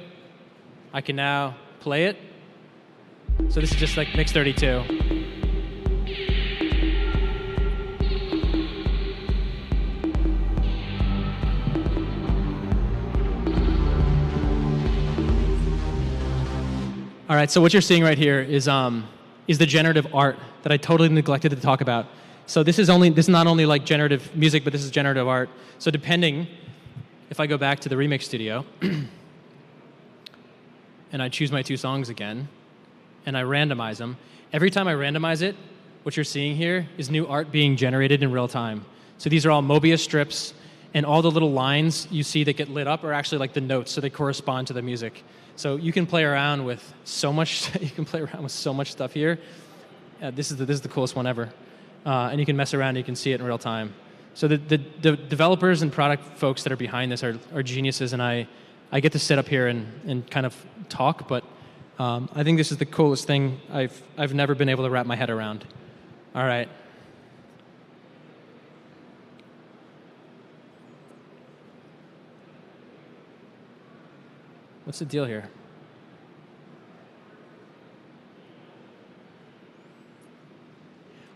I can now play it. So this is just like mix 32. All right, so what you're seeing right here is the generative art that I totally neglected to talk about. So this is not only like generative music, but this is generative art. So depending, if I go back to the remix studio, and I choose my 2 songs again, and I randomize them, every time I randomize it, what you're seeing here is new art being generated in real time. So these are all Mobius strips, and all the little lines you see that get lit up are actually like the notes, so they correspond to the music. So you can play around with so much. You can play around with so much stuff here. This is the coolest one ever, and you can mess around. And you can see it in real time. So the developers and product folks that are behind this are geniuses, and I get to sit up here and kind of talk. But I think this is the coolest thing I've never been able to wrap my head around. All right. What's the deal here?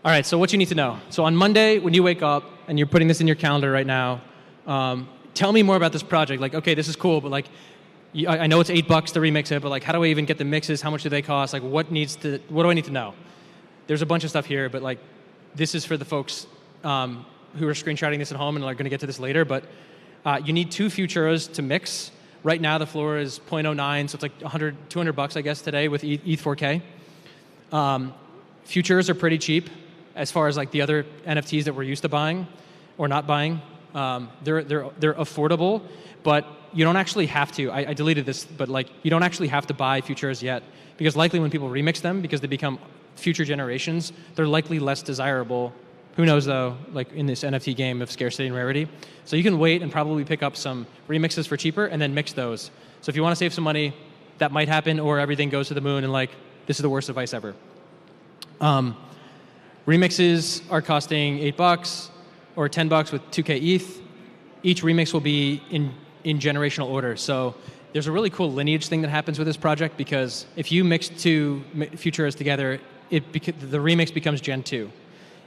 All right, so what you need to know. So on Monday, when you wake up and you're putting this in your calendar right now, tell me more about this project. Like, okay, this is cool, but like, I know it's $8 to remix it, but like, how do I even get the mixes? How much do they cost? Like, what do I need to know? There's a bunch of stuff here, but like, this is for the folks who are screenshotting this at home and are going to get to this later. But you need 2 Futuras to mix. Right now, the floor is 0.09, so it's like $200 I guess today with ETH4K. Futuras are pretty cheap as far as like the other NFTs that we're used to buying or not buying. They're affordable, but you don't actually have to. I deleted this, but like you don't actually have to buy Futuras yet, because likely when people remix them, because they become future generations, they're likely less desirable. Who knows though, like in this NFT game of scarcity and rarity. So you can wait and probably pick up some remixes for cheaper and then mix those. So if you want to save some money, that might happen, or everything goes to the moon and like, this is the worst advice ever. Remixes are costing $8 or $10 with 2K ETH. Each remix will be in generational order. So there's a really cool lineage thing that happens with this project, because if you mix 2 Futuras together, the remix becomes Gen 2.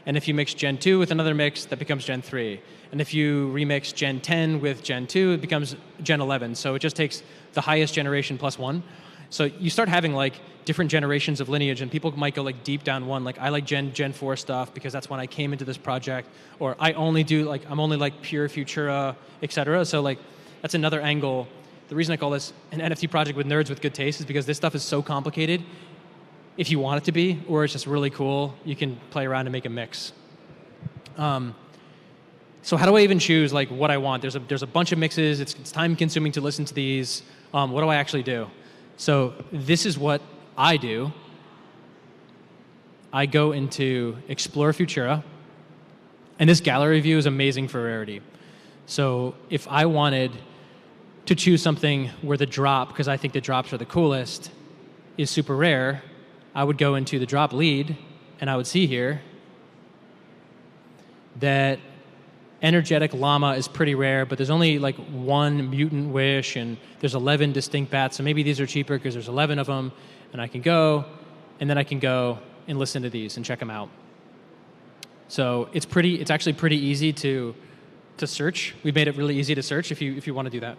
And if you mix Gen 2 with another mix, that becomes Gen 3. And if you remix Gen 10 with Gen 2, it becomes Gen 11. So it just takes the highest generation plus 1. So you start having like different generations of lineage, and people might go like deep down one. Like I like Gen 4 stuff because that's when I came into this project, or I'm only like pure Futura, etc. So like that's another angle. The reason I call this an NFT project with nerds with good taste is because this stuff is so complicated. If you want it to be, or it's just really cool, you can play around and make a mix. So how do I even choose like what I want? There's a bunch of mixes. It's time consuming to listen to these. What do I actually do? So this is what I do. I go into Explore Futura, and this gallery view is amazing for rarity. So if I wanted to choose something where the drop, because I think the drops are the coolest, is super rare, I would go into the drop lead, and I would see here that Energetic Llama is pretty rare, but there's only like 1 Mutant Wish, and there's 11 distinct bats, so maybe these are cheaper because there's 11 of them, and I can go, and then I can go and listen to these and check them out. So it's actually pretty easy to search. We've made it really easy to search if you want to do that.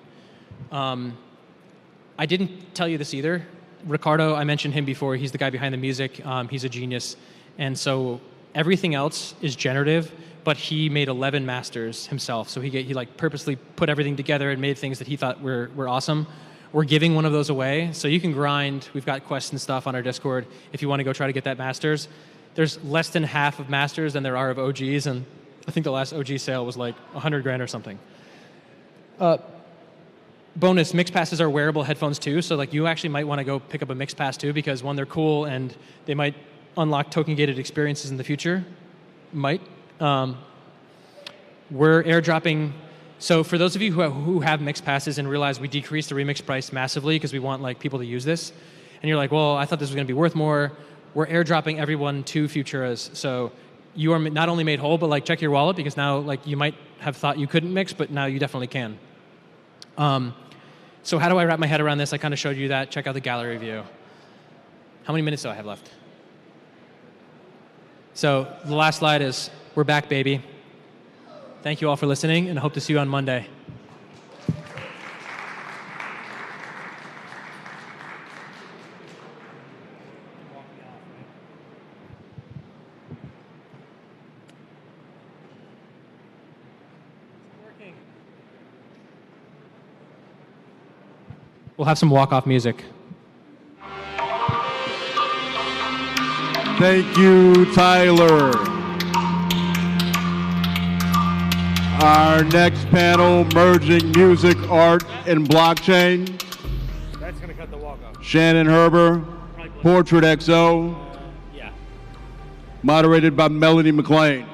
I didn't tell you this either. Ricardo, I mentioned him before. He's the guy behind the music. He's a genius. And so everything else is generative, but he made 11 masters himself. So he like purposely put everything together and made things that he thought were awesome. We're giving one of those away, so you can grind. We've got quests and stuff on our Discord if you want to go try to get that Masters. There's less than half of Masters than there are of OGs, and I think the last OG sale was like 100 grand or something. Bonus, Mix Passes are wearable headphones too, so like you actually might want to go pick up a Mix Pass too, because one, they're cool and they might unlock token-gated experiences in the future. Might. We're airdropping. So for those of you who have Mix Passes and realize we decreased the remix price massively because we want like people to use this, and you're like, well, I thought this was going to be worth more. We're airdropping everyone 2 Futuras. So you are not only made whole, but like check your wallet, because now like you might have thought you couldn't mix, but now you definitely can. So how do I wrap my head around this? I kind of showed you that. Check out the gallery view. How many minutes do I have left? So the last slide is, we're back, baby. Thank you all for listening, and I hope to see you on Monday. We'll have some walk-off music. Thank you, Tyler. Our next panel, merging music, art, and blockchain. That's going to cut the walk off. Shannon Herber, Portrait XO. Yeah. Moderated by Melanie McLean.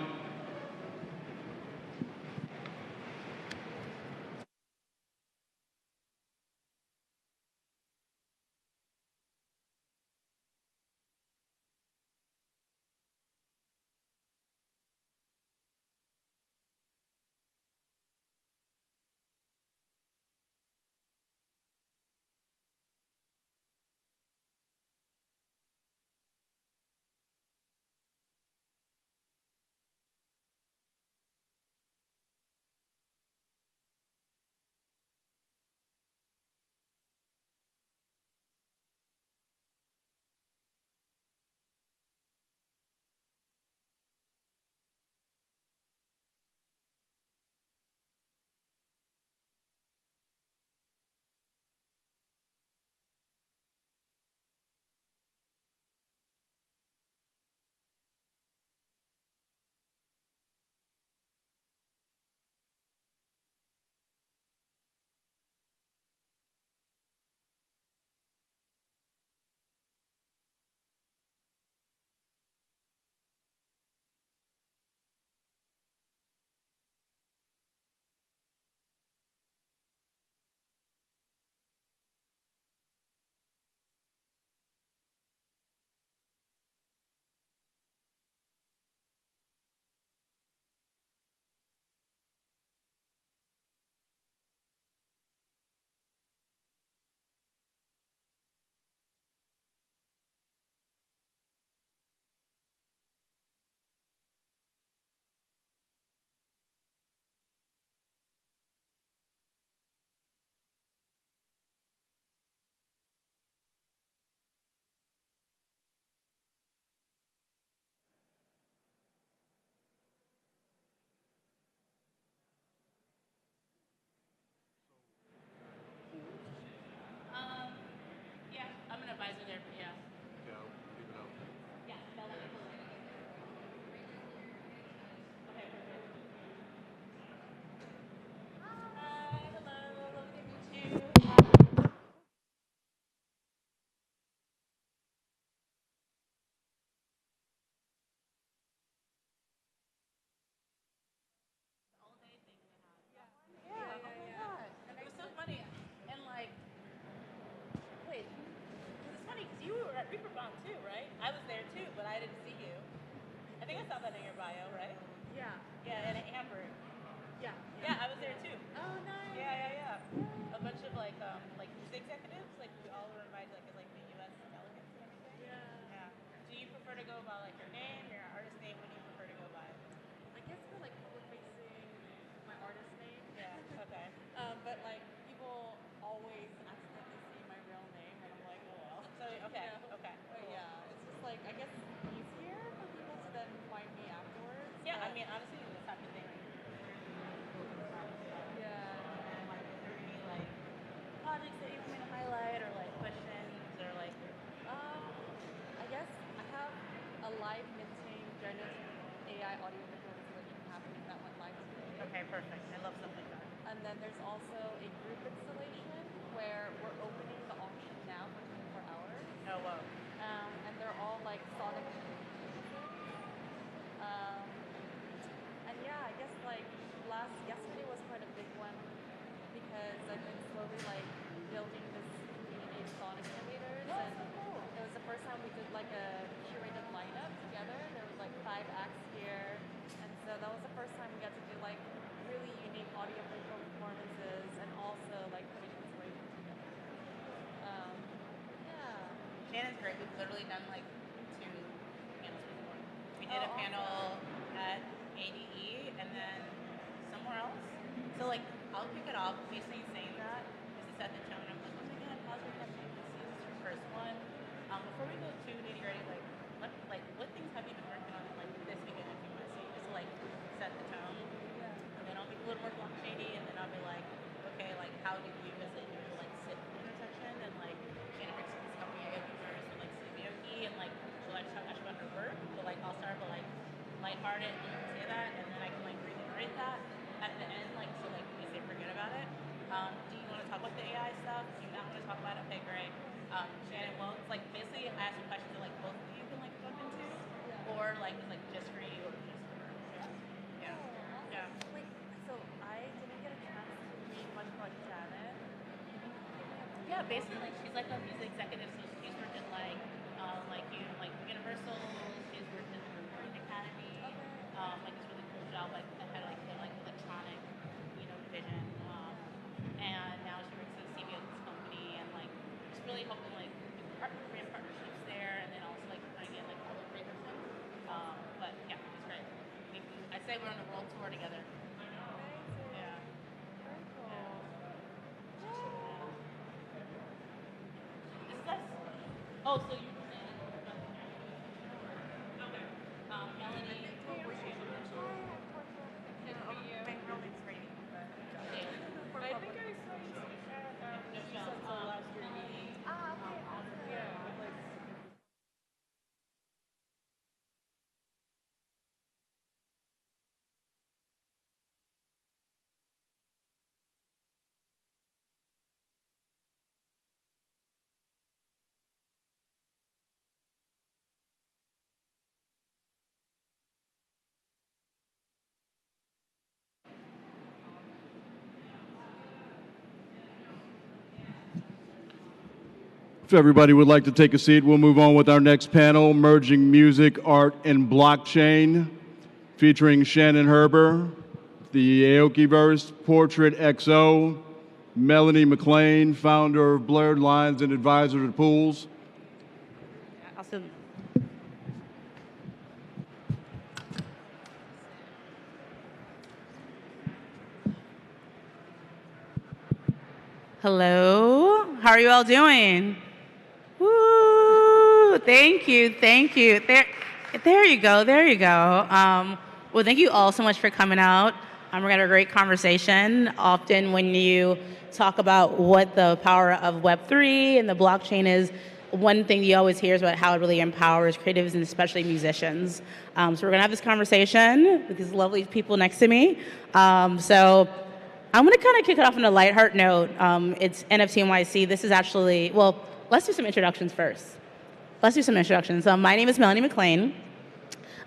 I mean, honestly, this happens audio visual installation happening that went live today. Okay, perfect. I love stuff like that. And then there's also a group installation where we're opening the auction now for 24 hours. Oh, wow. And they're all like Sonic. And yeah, I guess like yesterday was quite a big one because I've been slowly like building this community of Sonic innovators. And it was the first time we did like a curated lineup together. There was like 5 acts here. And so that was the first time we got to do like really unique audio visual performances and also like putting inspiration together. Yeah. Shannon's great. We've literally done like 2 panels before. We did a panel at ADE and then somewhere else. So like, I'll kick it off basically saying that just to set the tone. I'm like, oh my god, positive connection. This is your first one. Before we go too nitty gritty, what things have you been working on like this weekend if you want to see, just to like set the tone? Yeah. And then I'll be a little more blockchainy, and then I'll be like, okay, like how do you as an individual like sit in the intersection and like Shannon brings this company Aoki first with like Suzuki and like she'll like talk actually about her work, but like I'll start with like lighthearted and you can say that, and then I can like reiterate that at the end, like so like we say forget about it. Do you want to talk about the AI stuff? Do you not want to talk about it? Okay, great. Shannon, well, it's like basically I ask some questions that like both of you can like jump into, or like it's like just for you or just for her. Yeah. Yeah. Like, so I didn't get a chance to read much about Janet. Yeah, basically like she's like a music executive, so she's worked in like Universal, she's worked in the Recording Academy, like this really cool job like that had like the like electronic, division. And now she works at a CBS company and like just really helping like brand partnerships there, and then also like trying to get like all the great things. But yeah, it's great. I say we're on the world tour together. Yeah. Very cool. This is us. Oh, so you. Okay. Melanie. I think I saw you at last year meeting. Okay, awesome. Yeah, like. If everybody would like to take a seat, we'll move on with our next panel, Merging Music, Art, and Blockchain, featuring Shannon Herber, the Aokiverse, Portrait XO, Melanie McLean, founder of Blurred Lines and advisor to Pools. Awesome. Hello, how are you all doing? Woo, thank you. There you go. Well, thank you all so much for coming out. We're gonna have a great conversation. Often when you talk about what the power of Web3 and the blockchain is, one thing you always hear is about how it really empowers creatives and especially musicians. So we're gonna have this conversation with these lovely people next to me. So I'm gonna kind of kick it off on a lighthearted note. It's NFT NYC. This is actually, well, let's do some introductions first. My name is Melanie McLean.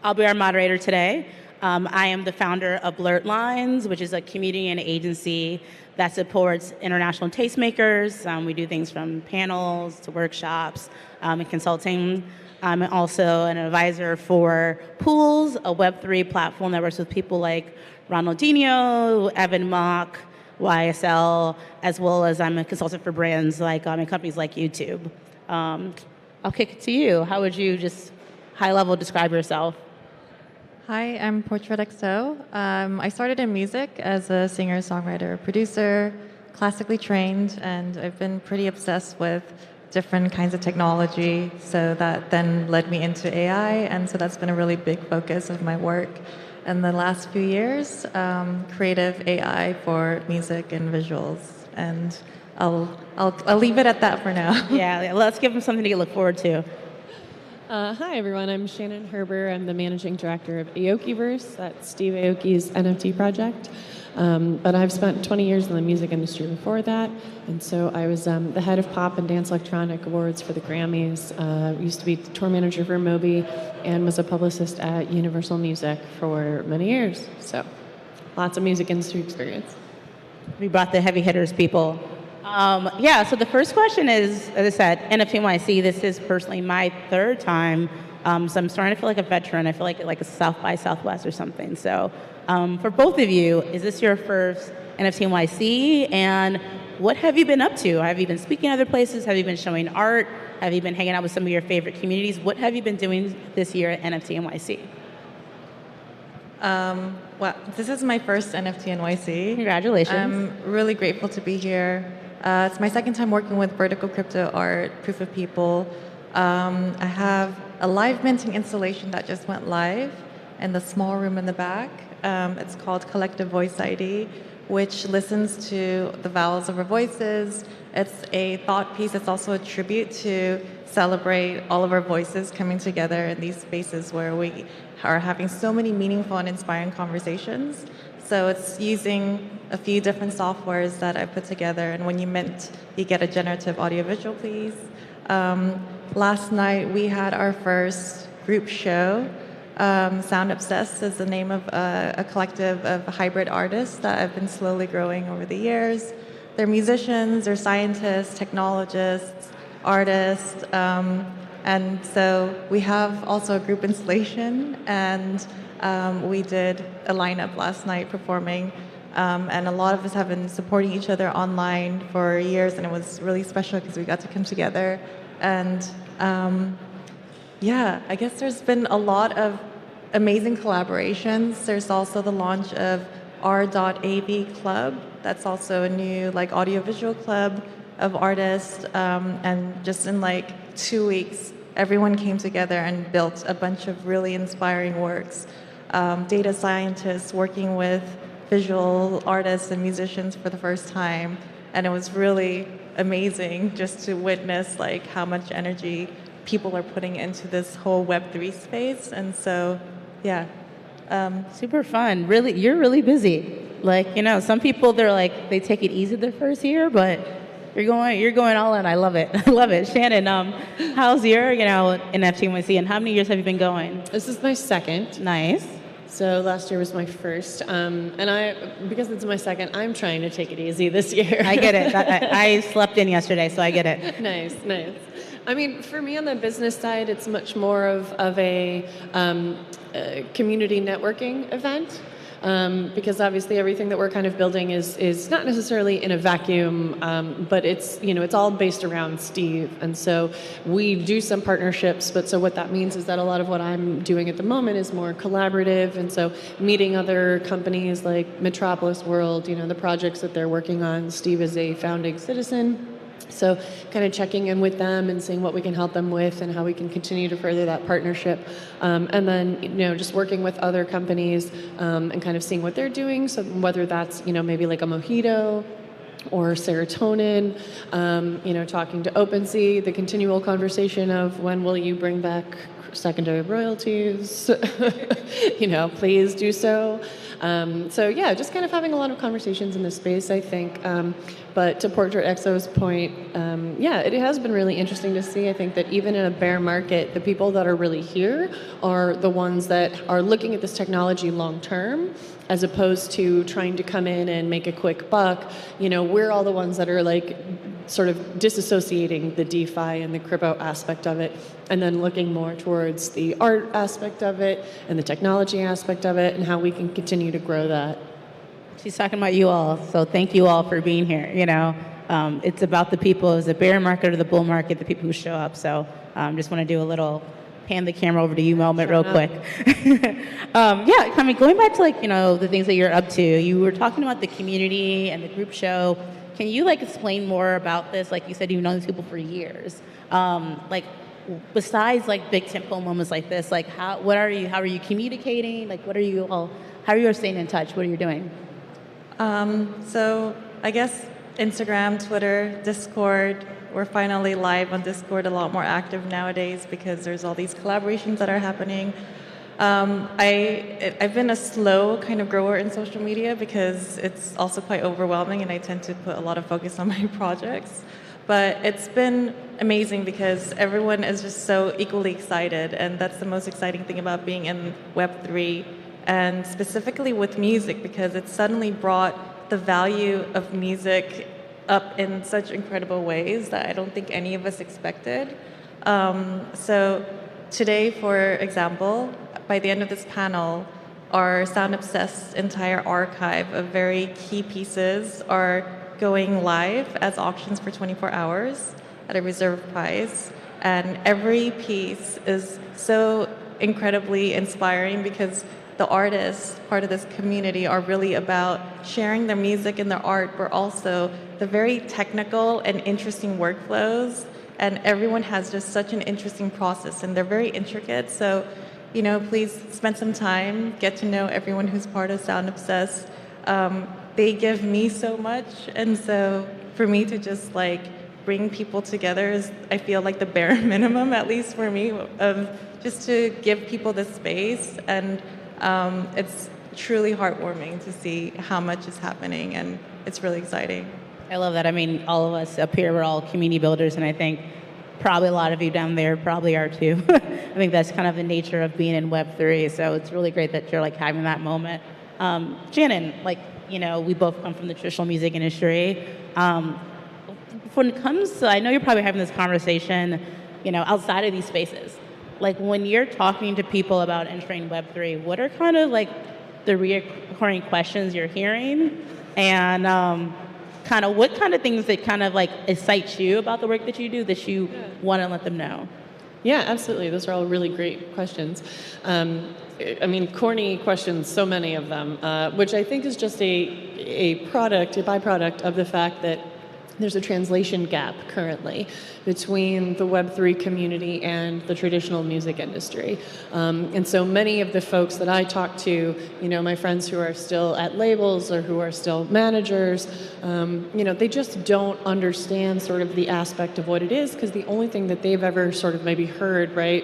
I'll be our moderator today. I am the founder of Blurred Lines, which is a community and agency that supports international tastemakers. We do things from panels to workshops and consulting. I'm also an advisor for Pools, a Web3 platform that works with people like Ronaldinho, Evan Mock, YSL, as well as I'm a consultant for brands like and companies like YouTube. I'll kick it to you. How would you just high level describe yourself? Hi, I'm Portrait XO. I started in music as a singer, songwriter, producer, classically trained, and I've been pretty obsessed with different kinds of technology. So that then led me into AI, and so that's been a really big focus of my work in the last few years. Creative AI for music and visuals, and I'll leave it at that for now. Yeah, let's give them something to look forward to. Hi, everyone. I'm Shannon Herber. I'm the managing director of Aokiverse. That's Steve Aoki's NFT project. But I've spent 20 years in the music industry before that. And so I was the head of Pop and Dance Electronic Awards for the Grammys. Used to be tour manager for Moby and was a publicist at Universal Music for many years. So lots of music industry experience. We brought the heavy hitters, people. So the first question is, as I said, NFT NYC. This is personally my third time, so I'm starting to feel like a veteran. I feel like a South by Southwest or something. So for both of you, is this your first NFT NYC? And what have you been up to? Have you been speaking other places? Have you been showing art? Have you been hanging out with some of your favorite communities? What have you been doing this year at NFT NYC? Well, this is my first NFT NYC. Congratulations. I'm really grateful to be here. It's my second time working with vertical crypto art, Proof of People. I have a live minting installation that just went live in the small room in the back. It's called Collective Voice ID, which listens to the vowels of our voices. It's a thought piece. It's also a tribute to celebrate all of our voices coming together in these spaces where we are having so many meaningful and inspiring conversations. So it's using a few different softwares that I put together, and when you mint, you get a generative audiovisual piece. Last night we had our first group show. Sound Obsessed is the name of a collective of hybrid artists that have been slowly growing over the years. They're musicians, they're scientists, technologists, artists, and so we have also a group installation, and we did a lineup last night performing, and a lot of us have been supporting each other online for years, and it was really special because we got to come together. And I guess there's been a lot of amazing collaborations. There's also the launch of R.AV Club. That's also a new audiovisual club of artists, and just in 2 weeks, everyone came together and built a bunch of really inspiring works. Data scientists working with visual artists and musicians for the first time, and it was really amazing just to witness how much energy people are putting into this whole Web3 space. And so, super fun. Really, you're really busy. Some people they take it easy their first year, but you're going all in. I love it. I love it. Shannon, how's your NFT NYC, and how many years have you been going? This is my second. Nice. So last year was my first, and because it's my second, I'm trying to take it easy this year. I get it. I slept in yesterday, so I get it. Nice. I mean, for me on the business side, it's much more of a community networking event. Because obviously everything that we're kind of building is not necessarily in a vacuum, but it's all based around Steve. And so we do some partnerships, but so what that means is that a lot of what I'm doing at the moment is more collaborative, and so meeting other companies like Metropolis World, the projects that they're working on. Steve is a founding citizen. So kind of checking in with them and seeing what we can help them with and how we can continue to further that partnership. And then, just working with other companies and kind of seeing what they're doing. So whether that's, maybe like a Mojito or serotonin, talking to OpenSea, the continual conversation of when will you bring back secondary royalties, please do so. Just kind of having a lot of conversations in this space, I think. But to Portrait XO's point, it has been really interesting to see. I think that even in a bear market, the people that are really here are the ones that are looking at this technology long term, as opposed to trying to come in and make a quick buck. We're all the ones that are sort of disassociating the DeFi and the crypto aspect of it, and then looking more towards the art aspect of it and the technology aspect of it and how we can continue to grow that. She's talking about you all, so thank you all for being here. It's about the people, it's the bear market or the bull market, the people who show up. So just want to do a little pan the camera over to you moment real quick. Going back to the things that you're up to, you were talking about the community and the group show. Can you explain more about this? Like you said, you've known these people for years. Besides big tentpole moments like this, how are you communicating? How are you all staying in touch? What are you doing? So I guess Instagram, Twitter, Discord, we're finally live on Discord, a lot more active nowadays because there's all these collaborations that are happening. I've been a slow kind of grower in social media because it's also quite overwhelming and I tend to put a lot of focus on my projects. But it's been amazing because everyone is just so equally excited, and that's the most exciting thing about being in Web3, and specifically with music, because it suddenly brought the value of music up in such incredible ways that I don't think any of us expected. So today, for example, by the end of this panel, our Sound Obsessed entire archive of very key pieces are going live as auctions for 24 hours at a reserve price. And every piece is so incredibly inspiring because the artists, part of this community, are really about sharing their music and their art, but also the very technical and interesting workflows. And everyone has just such an interesting process, and they're very intricate. So, you know, please spend some time, get to know everyone who's part of Sound Obsessed. They give me so much, and so for me to just like bring people together is, I feel like, the bare minimum, at least for me, of just to give people the space. And it's truly heartwarming to see how much is happening, and it's really exciting. I love that. I mean, all of us up here, we're all community builders, and I think probably a lot of you down there probably are too. I think that's kind of the nature of being in Web3, so it's really great that you're like having that moment. Shannon, like, you know, we both come from the traditional music industry. When it comes to, I know you're probably having this conversation, you know, outside of these spaces. Like when you're talking to people about entering Web3, what are kind of like the recurring questions you're hearing? And kind of what kind of things that kind of like excite you about the work that you do that you want to let them know? Yeah, absolutely. Those are all really great questions. I mean, corny questions, so many of them, which I think is just a byproduct of the fact that there's a translation gap currently between the Web3 community and the traditional music industry. And so many of the folks that I talk to, you know, my friends who are still at labels or who are still managers, you know, they just don't understand sort of the aspect of what it is, because the only thing that they've ever sort of maybe heard, right,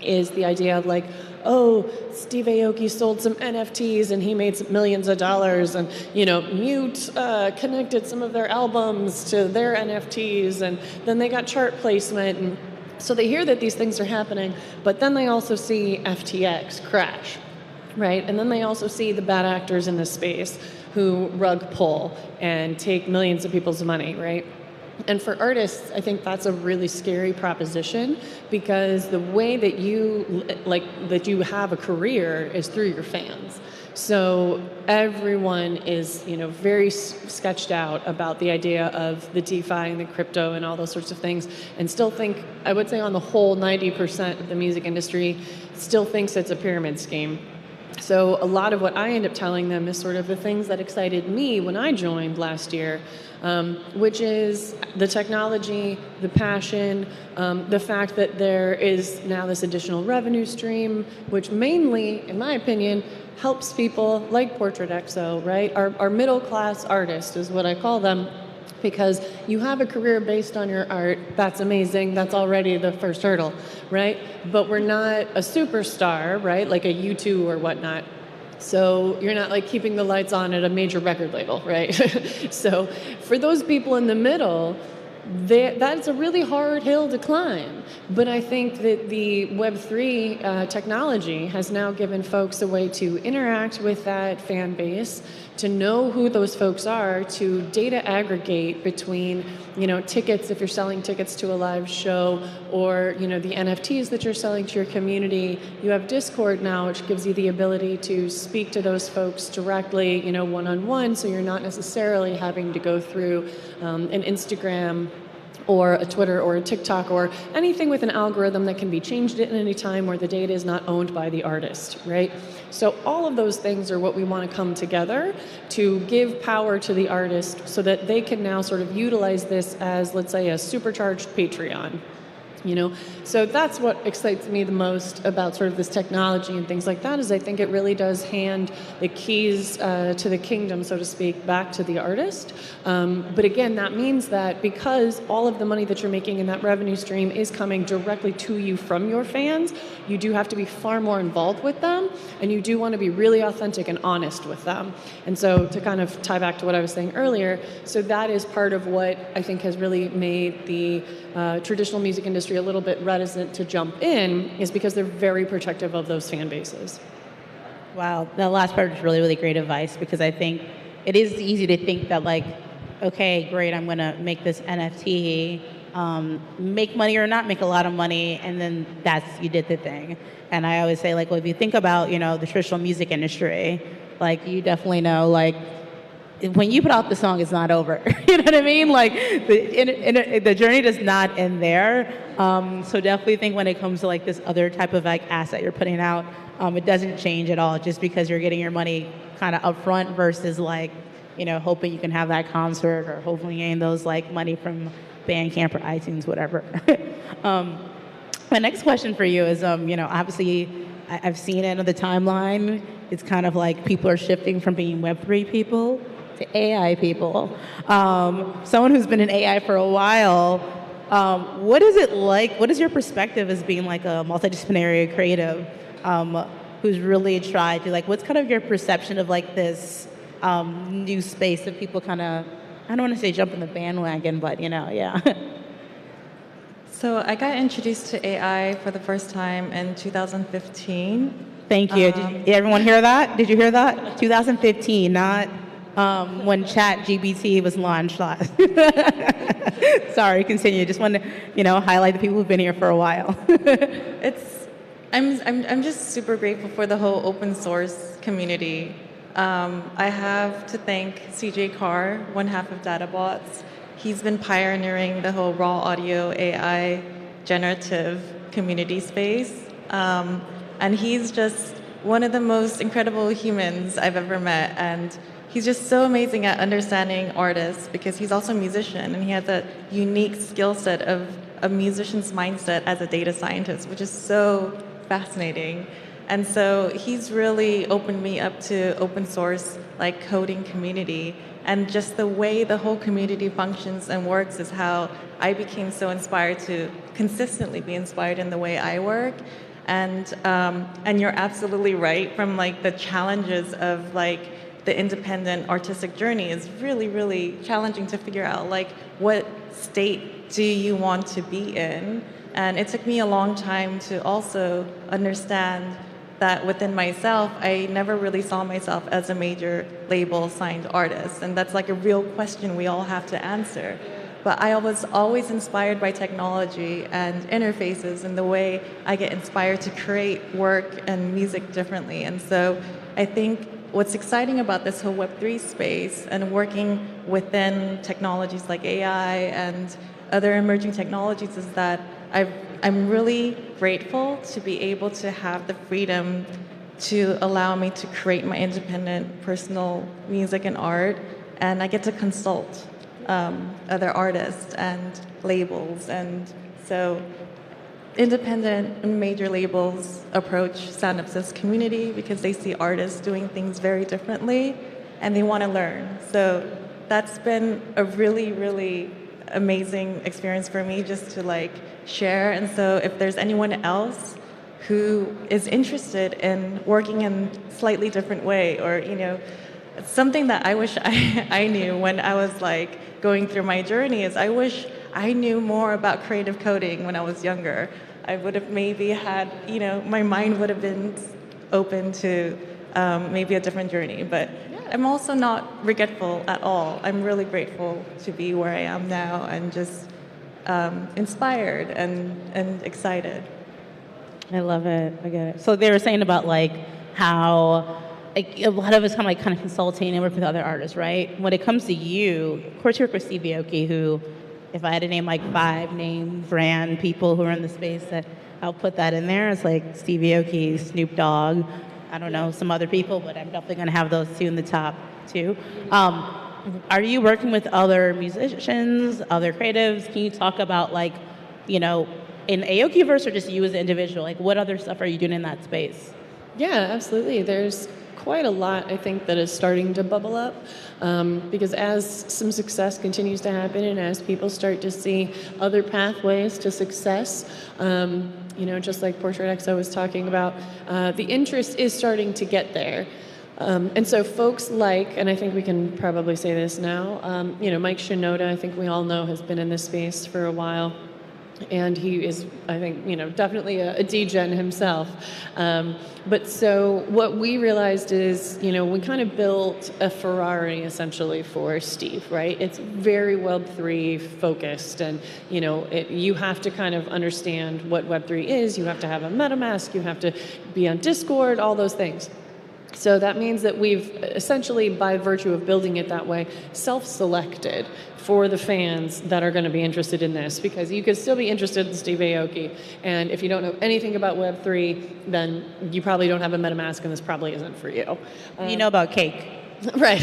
is the idea of like, oh, Steve Aoki sold some NFTs and he made some millions of dollars, and, you know, Mute connected some of their albums to their NFTs, and then they got chart placement. And so they hear that these things are happening, but then they also see FTX crash, right? And then they also see the bad actors in this space who rug pull and take millions of people's money, right? And for artists, I think that's a really scary proposition, because the way that you have a career is through your fans. So everyone is, you know, very sketched out about the idea of the DeFi and the crypto and all those sorts of things, and still think, I would say on the whole, 90% of the music industry still thinks it's a pyramid scheme. So a lot of what I end up telling them is sort of the things that excited me when I joined last year, which is the technology, the passion, the fact that there is now this additional revenue stream, which mainly, in my opinion, helps people like Portrait XO, right? Our middle class artist is what I call them, because you have a career based on your art. That's amazing. That's already the first hurdle, right? But we're not a superstar, right? Like a U2 or whatnot. So you're not like keeping the lights on at a major record label, right? So for those people in the middle, that's a really hard hill to climb. But I think that the Web3 technology has now given folks a way to interact with that fan base, to know who those folks are, to data aggregate between, you know, tickets if you're selling tickets to a live show, or, you know, the NFTs that you're selling to your community. You have Discord now, which gives you the ability to speak to those folks directly, you know, one-on-one, so you're not necessarily having to go through an Instagram or a Twitter or a TikTok or anything with an algorithm that can be changed at any time, where the data is not owned by the artist, right? So all of those things are what we want to come together to give power to the artist, so that they can now sort of utilize this as, let's say, a supercharged Patreon, You know, so that's what excites me the most about sort of this technology and things like that, is I think it really does hand the keys to the kingdom, so to speak, back to the artist. But again, that means that because all of the money that you're making in that revenue stream is coming directly to you from your fans, you do have to be far more involved with them, and you do want to be really authentic and honest with them. And so to kind of tie back to what I was saying earlier, so that is part of what I think has really made the traditional music industry a little bit reticent to jump in, is because they're very protective of those fan bases. Wow, that last part is really, really great advice, because I think it is easy to think that, like, okay, great, I'm going to make this NFT, make money or not make a lot of money, and then you did the thing. And I always say, like, well, if you think about, the traditional music industry, like, you definitely know, like, when you put out the song, it's not over. You know what I mean? Like, the journey does not end there. So definitely think when it comes to like this other type of like asset you're putting out, it doesn't change at all just because you're getting your money kind of upfront versus like, hoping you can have that concert or hopefully getting those like money from Bandcamp or iTunes, whatever. My next question for you is, obviously I've seen it on the timeline. It's kind of like people are shifting from being Web3 people to AI people. Someone who's been in AI for a while, what is it like? What is your perspective as being like a multidisciplinary creative who's really tried to like, what's kind of your perception of like this new space that people kind of, I don't want to say jump in the bandwagon, but yeah. So I got introduced to AI for the first time in 2015. Thank you. Did everyone hear that? Did you hear that? 2015, not when ChatGPT was launched last. Sorry, continue. Just want to, highlight the people who've been here for a while. I'm just super grateful for the whole open source community. I have to thank CJ Carr, one half of DataBots. He's been pioneering the whole raw audio AI generative community space. And he's just one of the most incredible humans I've ever met. And he's just so amazing at understanding artists because he's also a musician and he has a unique skill set of a musician's mindset as a data scientist, which is so fascinating. And so he's really opened me up to open source, like coding community. And just the way the whole community functions and works is how I became so inspired to consistently be inspired in the way I work. And you're absolutely right, from like the challenges of like the independent artistic journey is really, really challenging to figure out like what state do you want to be in. And it took me a long time to also understand that within myself, I never really saw myself as a major label signed artist. And that's like a real question we all have to answer. But I was always inspired by technology and interfaces and the way I get inspired to create work and music differently. And so I think what's exciting about this whole Web3 space and working within technologies like AI and other emerging technologies is that I'm really grateful to be able to have the freedom to allow me to create my independent personal music and art. And I get to consult other artists and labels. And so independent and major labels approach stand-up this community because they see artists doing things very differently and they want to learn. So that's been a really, really amazing experience for me just to like share. And so if there's anyone else who is interested in working in a slightly different way or, something that I wish I knew when I was like going through my journey is I wish I knew more about creative coding when I was younger. I would have maybe had, my mind would have been open to maybe a different journey. But I'm also not regretful at all. I'm really grateful to be where I am now and just inspired and excited. I love it. I get it. So they were saying about like how like, a lot of us kind of consulting and work with other artists, right? When it comes to you, of course you work with Steve Aoki, who, if I had to name like 5 name brand people who are in the space, that I'll put that in there. It's like Steve Aoki, Snoop Dogg, I don't know, some other people, but I'm definitely going to have those 2 in the top 2. Are you working with other musicians, other creatives? Can you talk about like, in Aokiverse or just you as an individual? Like, what other stuff are you doing in that space? Yeah, absolutely. There's quite a lot, I think, that is starting to bubble up because as some success continues to happen and as people start to see other pathways to success, just like Portrait XO was talking about, the interest is starting to get there. And so folks like, and I think we can probably say this now, Mike Shinoda, I think we all know, has been in this space for a while. And he is, I think, definitely a degen himself. But so what we realized is, we kind of built a Ferrari essentially for Steve, right? It's very Web3 focused, and you have to kind of understand what Web3 is. You have to have a MetaMask. You have to be on Discord. All those things. So that means that we've essentially, by virtue of building it that way, self-selected for the fans that are going to be interested in this, because you could still be interested in Steve Aoki, and if you don't know anything about Web3, then you probably don't have a MetaMask, and this probably isn't for you. You know about Cake. Right,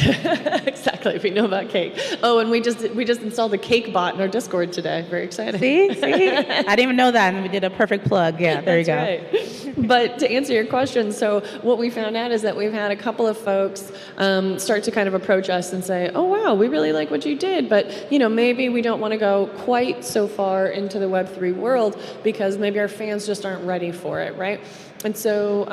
exactly. We know about Cake. Oh, and we just installed a Cake bot in our Discord today. Very exciting. See? I didn't even know that, and we did a perfect plug. Yeah, there you go. Right. But to answer your question, so what we found out is that we've had a couple of folks start to kind of approach us and say, oh, wow, we really like what you did, but maybe we don't want to go quite so far into the Web3 world because maybe our fans just aren't ready for it, right? And so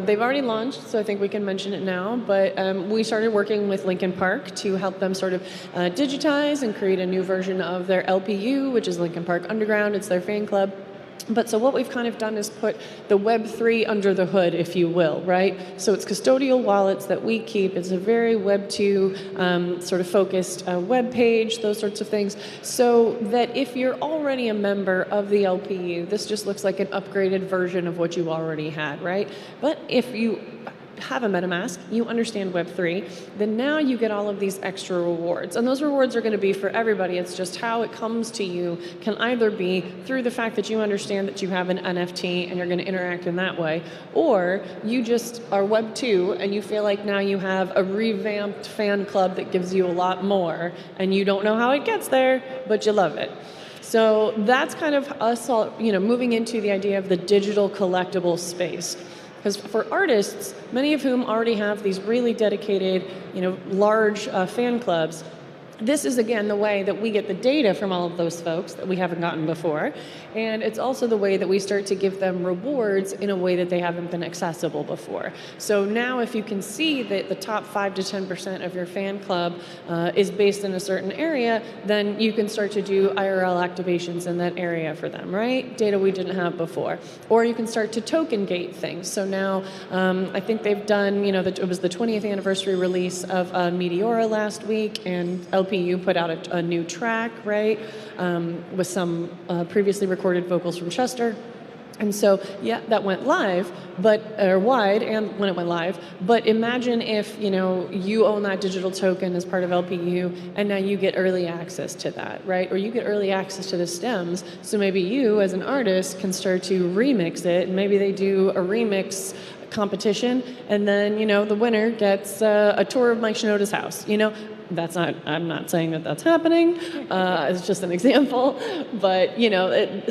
they've already launched, so I think we can mention it now, but we started working with Linkin Park to help them sort of digitize and create a new version of their LPU, which is Linkin Park Underground. It's their fan club. But so what we've kind of done is put the Web3 under the hood, if you will, right? So it's custodial wallets that we keep. It's a very Web2 sort of focused web page, those sorts of things. So that if you're already a member of the LPU, this just looks like an upgraded version of what you already had, right? But if you have a MetaMask, you understand Web3, then now you get all of these extra rewards. And those rewards are going to be for everybody. It's just how it comes to you can either be through the fact that you understand that you have an NFT and you're going to interact in that way, or you just are Web2 and you feel like now you have a revamped fan club that gives you a lot more, and you don't know how it gets there, but you love it. So that's kind of us all, moving into the idea of the digital collectible space. Because for artists, many of whom already have these really dedicated, large fan clubs, this is, again, the way that we get the data from all of those folks that we haven't gotten before. And it's also the way that we start to give them rewards in a way that they haven't been accessible before. So now if you can see that the top 5 to 10% of your fan club is based in a certain area, then you can start to do IRL activations in that area for them, right? Data we didn't have before. Or you can start to token gate things. So now I think they've done, it was the 20th anniversary release of Meteora last week, and LPU put out a new track, right, with some previously recorded vocals from Chester. And so, yeah, that went live, or wide, and when it went live. But imagine if, you own that digital token as part of LPU, and now you get early access to that, right? Or you get early access to the stems. So maybe you, as an artist, can start to remix it, and maybe they do a remix competition, and then, the winner gets a tour of Mike Shinoda's house, I'm not saying that that's happening. It's just an example. But,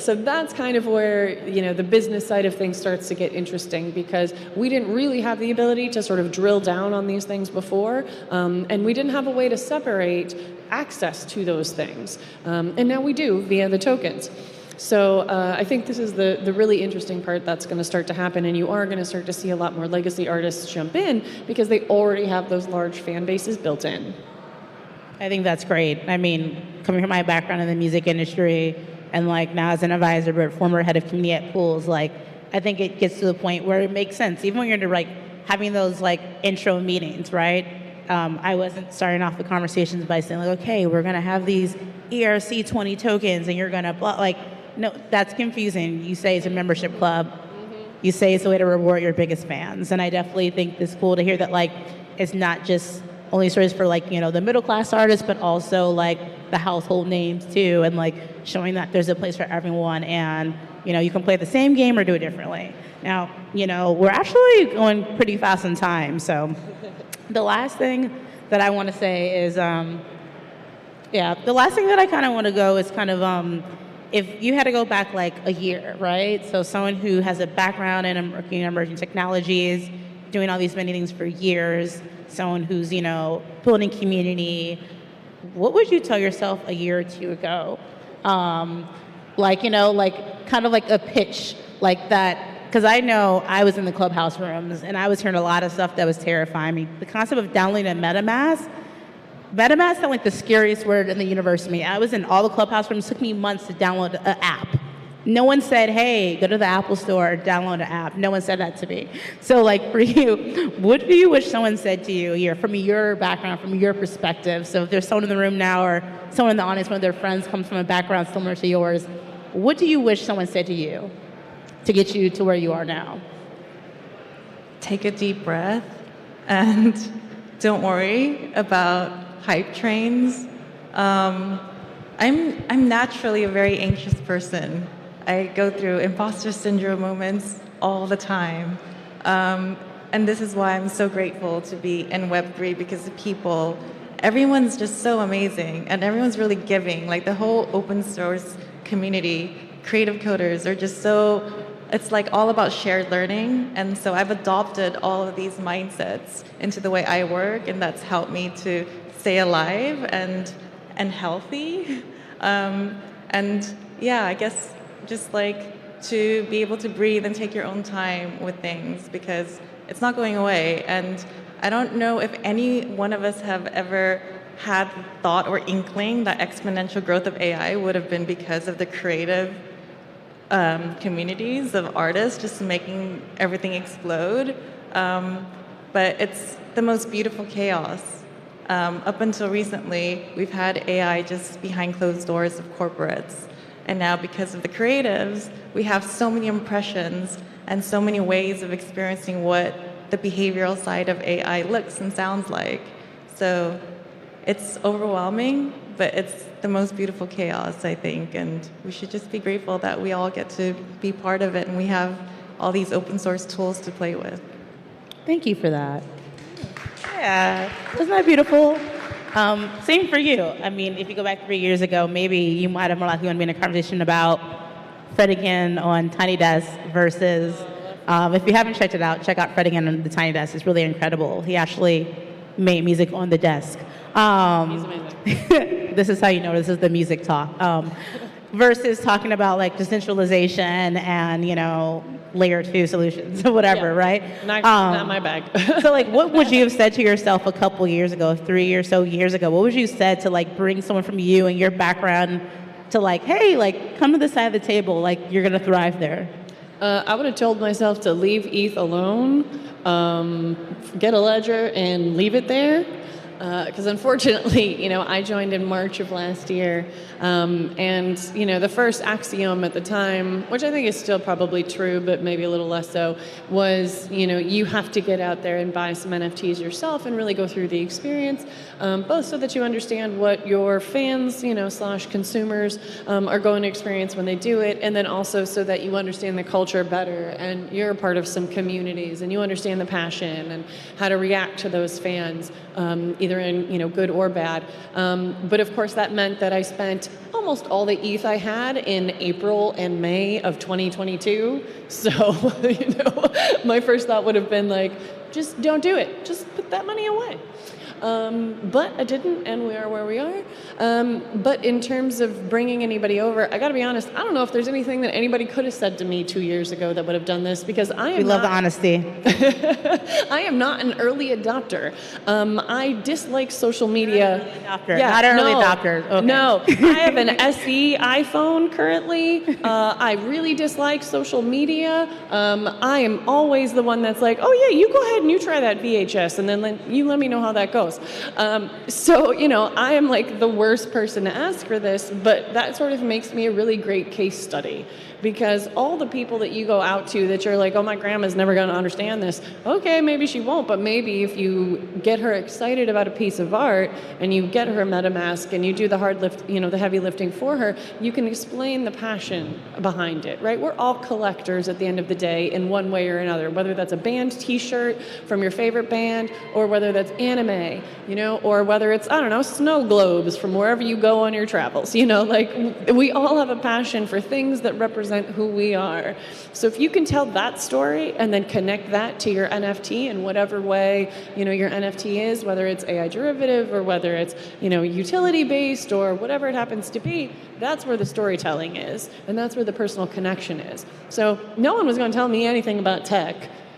so that's kind of where, the business side of things starts to get interesting, because we didn't really have the ability to sort of drill down on these things before. And we didn't have a way to separate access to those things. And now we do via the tokens. So I think this is the really interesting part that's going to start to happen, and you are going to start to see a lot more legacy artists jump in because they already have those large fan bases built in. I think that's great. I mean, coming from my background in the music industry and now as an advisor but former head of community at Pools, I think it gets to the point where it makes sense. Even when you're having those intro meetings, right? I wasn't starting off the conversations by saying okay, we're gonna have these ERC20 tokens and you're gonna no, that's confusing. You say it's a membership club. Mm-hmm. You say it's a way to reward your biggest fans. And I definitely think it's cool to hear that it's not just only serves for the middle class artists, but also the household names too, and showing that there's a place for everyone, and you can play the same game or do it differently. Now, we're actually going pretty fast in time, so the last thing that I want to say is, the last thing that I kind of want to go is kind of if you had to go back like a year, right? So someone who has a background in emerging technologies, doing all these many things for years, someone who's, building community, what would you tell yourself a year or two ago? Like kind of like a pitch like that. Because I know I was in the Clubhouse rooms and I was hearing a lot of stuff that was terrifying me. The concept of downloading a MetaMask sounded like the scariest word in the universe to me. I was in all the Clubhouse rooms. It took me months to download an app. No one said, hey, go to the Apple Store, download an app. No one said that to me. So like for you, what do you wish someone said to you here from your background, from your perspective? So if there's someone in the room now or someone in the audience, one of their friends comes from a background similar to yours, what do you wish someone said to you to get you to where you are now? Take a deep breath and don't worry about hype trains. I'm naturally a very anxious person. I go through imposter syndrome moments all the time. And this is why I'm so grateful to be in Web3 because the people, everyone's just so amazing and everyone's really giving. Like the whole open source community, creative coders are just so, it's like all about shared learning. And so I've adopted all of these mindsets into the way I work, and that's helped me to stay alive and healthy. And yeah, I guess just like to be able to breathe and take your own time with things because it's not going away. And I don't know if any one of us have ever had thought or inkling that exponential growth of AI would have been because of the creative communities of artists just making everything explode. But it's the most beautiful chaos. Up until recently, we've had AI just behind closed doors of corporates. And now because of the creatives, we have so many impressions and so many ways of experiencing what the behavioral side of AI looks and sounds like. So it's overwhelming, but it's the most beautiful chaos, I think. And we should just be grateful that we all get to be part of it and we have all these open source tools to play with. Thank you for that. Yeah, isn't that beautiful? Same for you. I mean, if you go back 3 years ago, maybe you might have more likely want to be in a conversation about Fred again on Tiny Desk versus, if you haven't checked it out, check out Fred again on the Tiny Desk. It's really incredible. He actually made music on the desk. He's amazing. This is how you know this is the music talk. Versus talking about like decentralization and, layer 2 solutions or whatever, right? Not my bag. So like, what would you have said to yourself a couple years ago, 3 or so years ago? What would you have said to like bring someone from you and your background to like, hey, like come to the side of the table, like you're gonna thrive there? I would have told myself to leave ETH alone, get a ledger and leave it there. Because unfortunately, I joined in March of last year, and the first axiom at the time, which I think is still probably true, but maybe a little less so, was you have to get out there and buy some NFTs yourself and really go through the experience, both so that you understand what your fans, / consumers are going to experience when they do it, and then also so that you understand the culture better and you're a part of some communities and you understand the passion and how to react to those fans. Either in good or bad, but of course that meant that I spent almost all the ETH I had in April and May of 2022. So my first thought would have been like, just don't do it. Just put that money away. But I didn't, and we are where we are. But in terms of bringing anybody over, I got to be honest, I don't know if there's anything that anybody could have said to me 2 years ago that would have done this, because I am We love the honesty. I am not an early adopter. I dislike social media. Not an early adopter. Okay. No, I have an SE iPhone currently. I really dislike social media. I am always the one that's like, oh yeah, you go ahead and you try that VHS, and then you let me know how that goes. So, I am like the worst person to ask for this, but that sort of makes me a really great case study. Because all the people that you go out to that you're like, oh, my grandma's never going to understand this. Okay, maybe she won't, but maybe if you get her excited about a piece of art and you get her a MetaMask and you do the hard lift, the heavy lifting for her, you can explain the passion behind it, right? We're all collectors at the end of the day in one way or another, whether that's a band t-shirt, from your favorite band, or whether that's anime, or whether it's, I don't know, snow globes from wherever you go on your travels, like we all have a passion for things that represent who we are. So if you can tell that story and then connect that to your NFT in whatever way, your NFT is, whether it's AI derivative or whether it's, utility based or whatever it happens to be, that's where the storytelling is. And that's where the personal connection is. So no one was going to tell me anything about tech,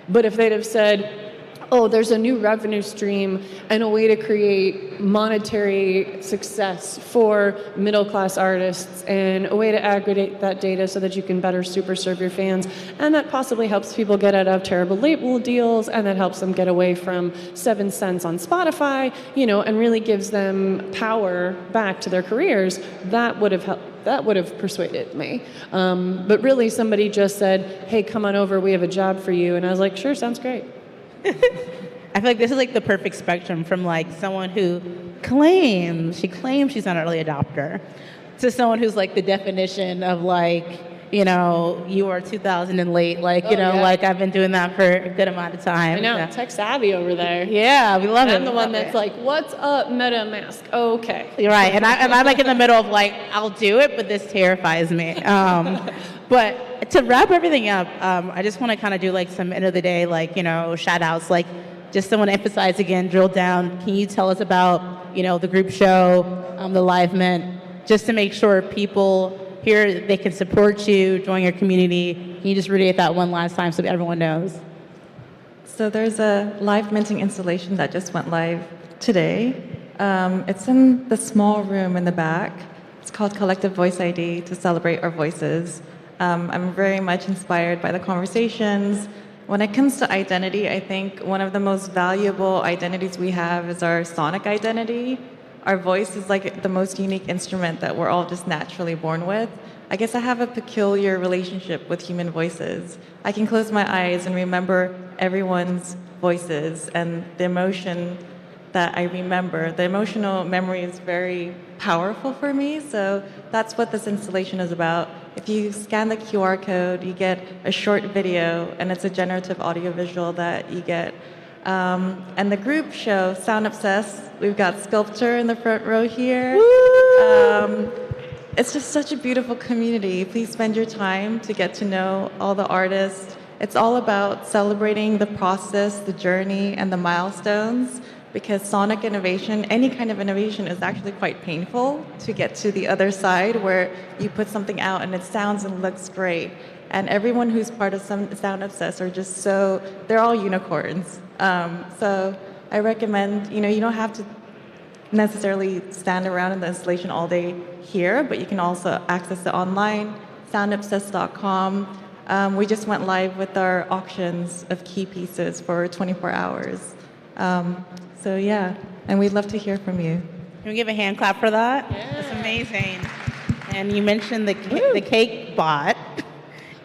but if they'd have said, oh, there's a new revenue stream and a way to create monetary success for middle-class artists and a way to aggregate that data so that you can better super serve your fans, and that possibly helps people get out of terrible label deals, and that helps them get away from 7 cents on Spotify, and really gives them power back to their careers, that would have helped. That would have persuaded me. But really, somebody just said, hey, come on over, we have a job for you. And I was like, sure, sounds great. I feel like this is like the perfect spectrum from like someone who claims she's not an early adopter to someone who's like the definition of like, you are 2000 and late, like, like I've been doing that for a good amount of time. I know, Yeah. tech savvy over there. Yeah, we love it. I'm the one that's like, what's up, MetaMask? Okay. You're right, and I'm like in the middle of like, I'll do it, but this terrifies me. But to wrap everything up, I just want to kind of do like some end of the day, like, shout outs, like just to want to emphasize again, drill down. Can you tell us about, the group show, the live mint, just to make sure people here, they can support you, join your community. Can you just reiterate that one last time so everyone knows? So there's a live minting installation that just went live today. It's in the small room in the back. It's called Collective Voice ID to celebrate our voices. I'm very much inspired by the conversations. When it comes to identity, I think one of the most valuable identities we have is our sonic identity. Our voice is like the most unique instrument that we're all just naturally born with. I guess I have a peculiar relationship with human voices. I can close my eyes and remember everyone's voices and the emotion that I remember. The emotional memory is very powerful for me, so that's what this installation is about. If you scan the QR code, you get a short video, and it's a generative audiovisual that you get. And the group show, Sound Obsessed, we've got Sculpture in the front row here. It's just such a beautiful community. Please spend your time to get to know all the artists. It's all about celebrating the process, the journey, and the milestones, because sonic innovation, any kind of innovation, is actually quite painful to get to the other side where you put something out and it sounds and looks great. And everyone who's part of Sound Obsessed are just they're all unicorns. So I recommend, you don't have to necessarily stand around in the installation all day here, but you can also access it online, soundobsessed.com. We just went live with our auctions of key pieces for 24 hours. So yeah, and we'd love to hear from you. Can we give a hand clap for that? Yeah. That's amazing. And you mentioned the cake bot.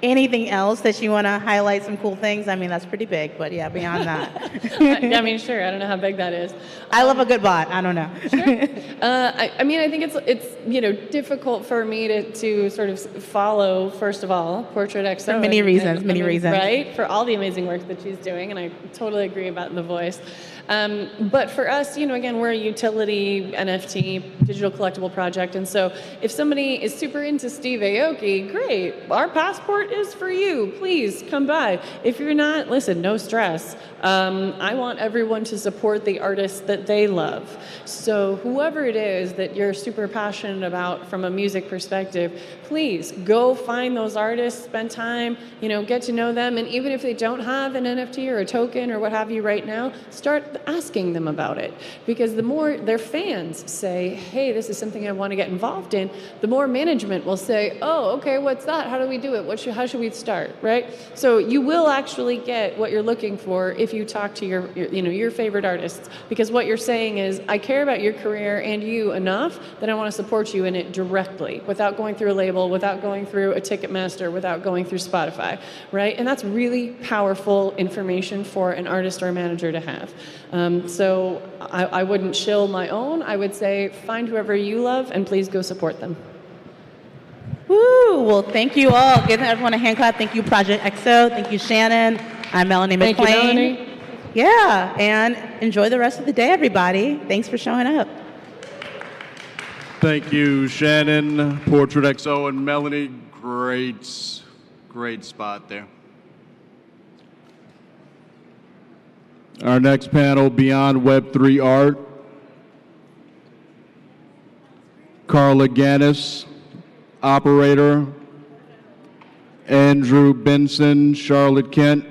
Anything else that you want to highlight, some cool things? I mean, that's pretty big, but yeah, beyond that. I mean, sure. I don't know how big that is. I love a good bot. I don't know. Sure. I think it's difficult for me to sort of follow, first of all, Portrait XO. For many reasons, right? For all the amazing work that she's doing, and I totally agree about the voice. But for us, again, we're a utility NFT digital collectible project, and so if somebody is super into Steve Aoki, great. Our passport is for you. Please come by. If you're not, listen, no stress. I want everyone to support the artists that they love. So whoever it is that you're super passionate about from a music perspective, please go find those artists, spend time, get to know them, and even if they don't have an NFT or a token or what have you right now, start asking them about it. Because the more their fans say, hey, this is something I want to get involved in, the more management will say, oh, okay, what's that? How do we do it? How should we start, right? So you will actually get what you're looking for if you talk to your favorite artists, because what you're saying is, I care about your career and you enough that I want to support you in it directly, without going through a label, without going through a Ticketmaster, without going through Spotify, right? And that's really powerful information for an artist or a manager to have. So I wouldn't shill my own. I would say find whoever you love and please go support them. Woo! Well, thank you all. Give everyone a hand clap. Thank you, Project XO. Thank you, Shannon. I'm Melanie McClain. Thank you, Melanie. Yeah, and enjoy the rest of the day, everybody. Thanks for showing up. Thank you, Shannon, Portrait XO, and Melanie. Great spot there. Our next panel, Beyond Web3 Art. Carla Gannis, operator. Andrew Benson, Charlotte Kent.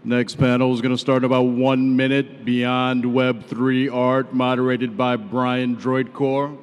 Next panel is going to start in about 1 minute. Beyond Web3 Art, moderated by Brian Droidcore.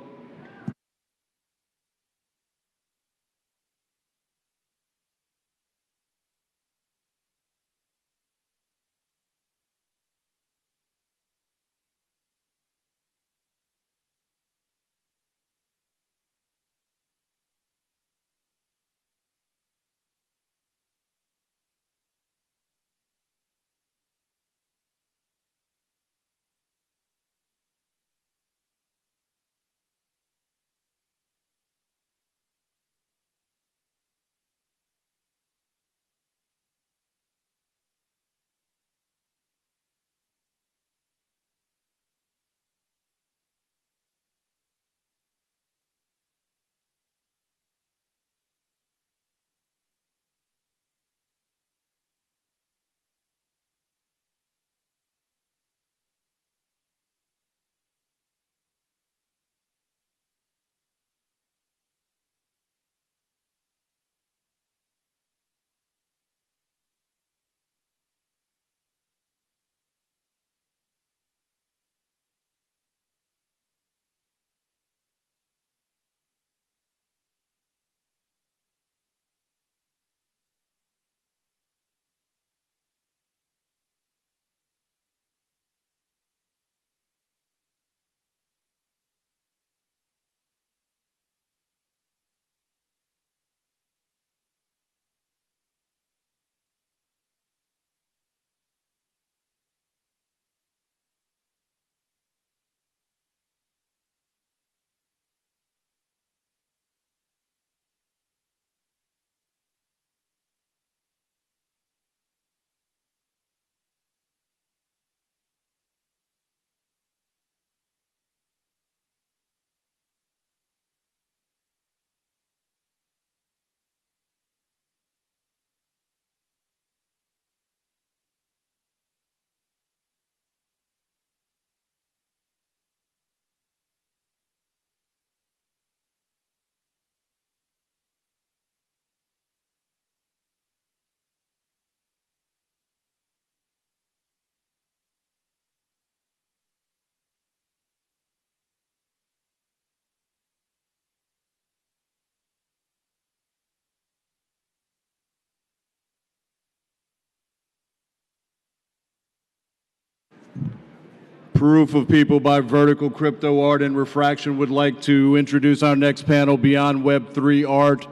Proof of People by Vertical Crypto Art and Refraction would like to introduce our next panel, Beyond Web3 Art.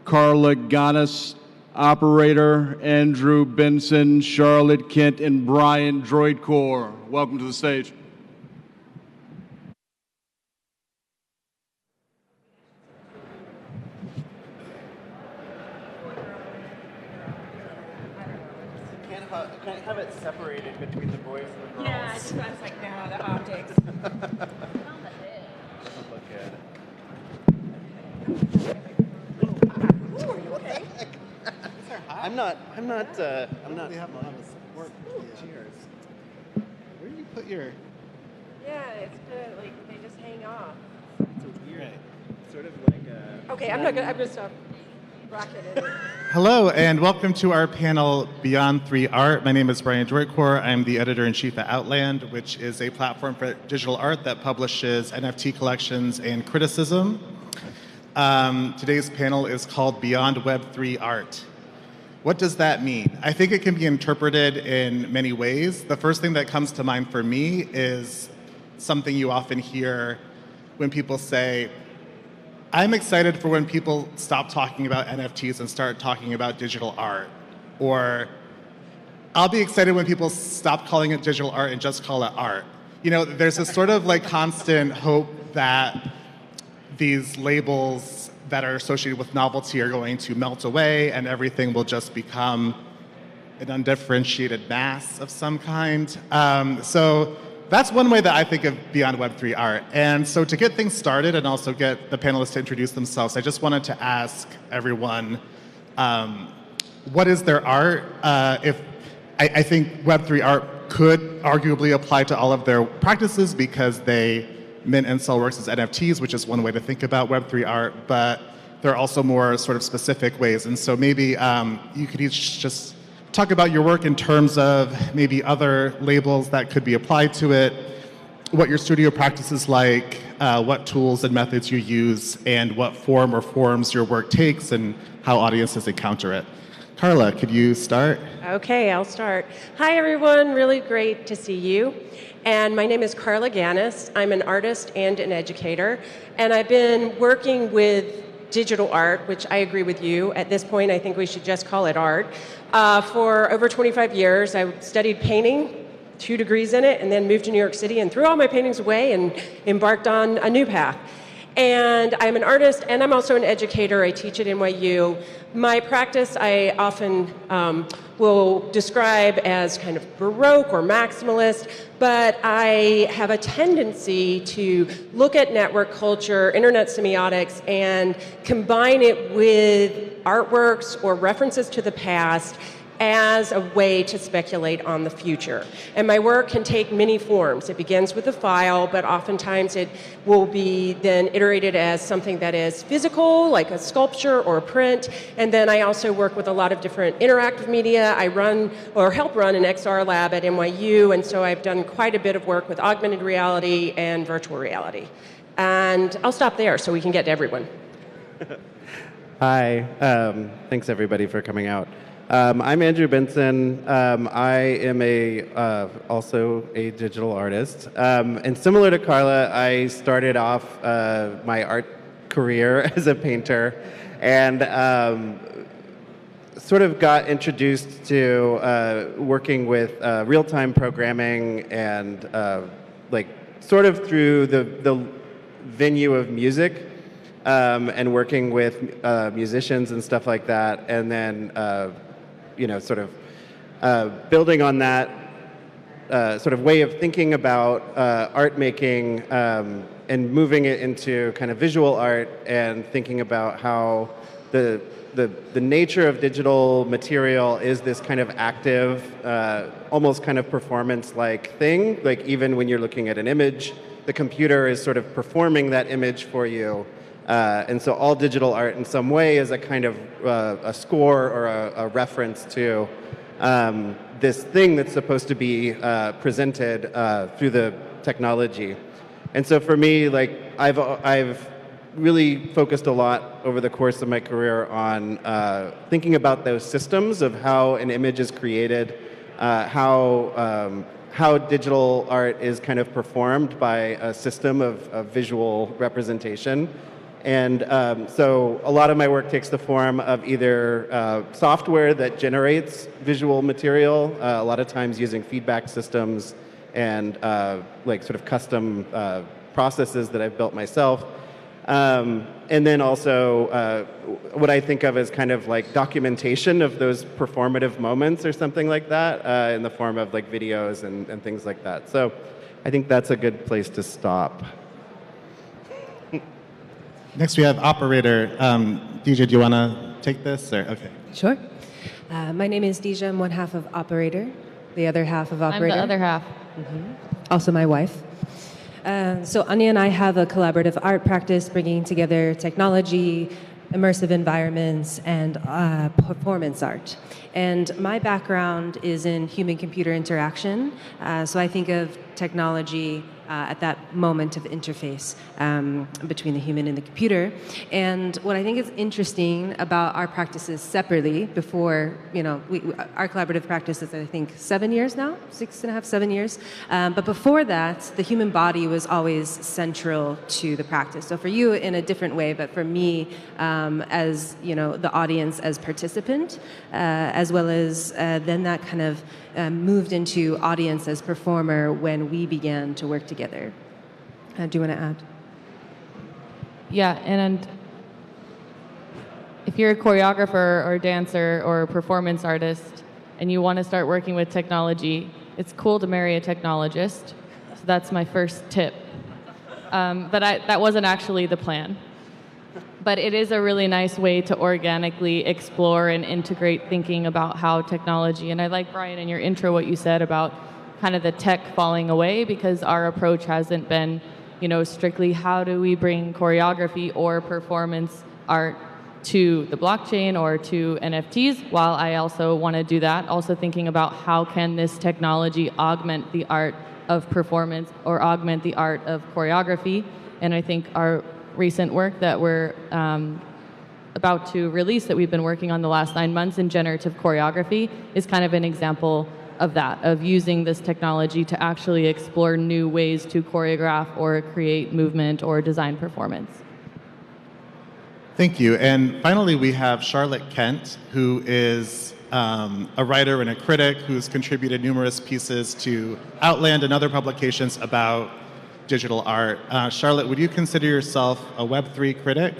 Carla Ganis, Operator, Andrew Benson, Charlotte Kent, and Brian Droidcore. Welcome to the stage. Can't have it separated between the boys and the girls. Yeah, I was like, no, the optics. Doesn't look good. Ooh, are you okay? I'm not. They have a lot of support. Cheers. Where do you put your? Yeah, it's kind of like they just hang off. It's a weird, sort of like a. Okay, I'm gonna stop. Rocket it. Hello, and welcome to our panel, Beyond 3 Art. My name is Brian Droidcore. I'm the editor-in-chief at Outland, which is a platform for digital art that publishes NFT collections and criticism. Today's panel is called Beyond Web3 Art. What does that mean? I think it can be interpreted in many ways. The first thing that comes to mind for me is something you often hear when people say, I'm excited for when people stop talking about NFTs and start talking about digital art. Or I'll be excited when people stop calling it digital art and just call it art. You know, there's this sort of like constant hope that these labels that are associated with novelty are going to melt away and everything will just become an undifferentiated mass of some kind. So that's one way that I think of Beyond Web3 Art. And so to get things started and also get the panelists to introduce themselves, I just wanted to ask everyone, what is their art? I think Web3 art could arguably apply to all of their practices because they mint and sell works as NFTs, which is one way to think about Web3 art, but there are also more sort of specific ways. And so maybe you could each just talk about your work in terms of maybe other labels that could be applied to it, what your studio practice is like, what tools and methods you use, and what form or forms your work takes and how audiences encounter it. Carla, could you start? Okay, I'll start. Hi, everyone. Really great to see you. And my name is Carla Ganis. I'm an artist and an educator. And I've been working with digital art, which I agree with you. At this point, I think we should just call it art. For over 25 years, I studied painting, 2 degrees in it, and then moved to New York City and threw all my paintings away and embarked on a new path. And I'm an artist, and I'm also an educator. I teach at NYU. My practice, I often will describe as kind of Baroque or maximalist, but I have a tendency to look at network culture, internet semiotics, and combine it with artworks or references to the past as a way to speculate on the future. And my work can take many forms. It begins with a file, but oftentimes it will be then iterated as something that is physical, like a sculpture or a print. And then I also work with a lot of different interactive media. I run or help run an XR lab at NYU, and so I've done quite a bit of work with augmented reality and virtual reality. And I'll stop there so we can get to everyone. Hi, thanks everybody for coming out. I'm Andrew Benson. I am also a digital artist. And similar to Carla, I started off my art career as a painter and sort of got introduced to working with real-time programming and like sort of through the venue of music and working with musicians and stuff like that. And then sort of building on that sort of way of thinking about art making and moving it into kind of visual art and thinking about how the nature of digital material is this kind of active, almost kind of performance-like thing. Like even when you're looking at an image, the computer is sort of performing that image for you. And so all digital art in some way is a kind of a score or a reference to this thing that's supposed to be presented through the technology. And so for me, like I've really focused a lot over the course of my career on thinking about those systems of how an image is created, how how digital art is kind of performed by a system of visual representation. And so a lot of my work takes the form of either software that generates visual material, a lot of times using feedback systems and like sort of custom processes that I've built myself. And then also what I think of as kind of like documentation of those performative moments or something like that in the form of like videos and things like that. So I think that's a good place to stop. Next we have operator. DJ, do you want to take this? Or? Okay. Sure. My name is Deja. I'm one half of operator, the other half of operator. I'm the other half. Also my wife. So Anya and I have a collaborative art practice bringing together technology, immersive environments, and performance art. And my background is in human-computer interaction. So I think of technology at that moment of interface between the human and the computer. And what I think is interesting about our practices separately, before, our collaborative practice is, I think, 7 years now, 6.5, 7 years. But before that, the human body was always central to the practice. So for you, in a different way, but for me, as the audience as participant, as well as then that kind of moved into audience as performer when we began to work together. Do you want to add? Yeah, and if you're a choreographer or dancer or a performance artist and you want to start working with technology, it's cool to marry a technologist. So that's my first tip. But that wasn't actually the plan. But it is a really nice way to organically explore and integrate thinking about how technology, and I like, Brian, in your intro what you said about kind of the tech falling away, because our approach hasn't been, strictly how do we bring choreography or performance art to the blockchain or to NFTs, while I also want to do that, also thinking about how can this technology augment the art of performance or augment the art of choreography. And I think our recent work that we're about to release, that we've been working on the last 9 months in generative choreography, is kind of an example of that, of using this technology to actually explore new ways to choreograph or create movement or design performance. Thank you. And finally, we have Charlotte Kent, who is a writer and a critic who's contributed numerous pieces to Outland and other publications about digital art. Charlotte, would you consider yourself a Web3 critic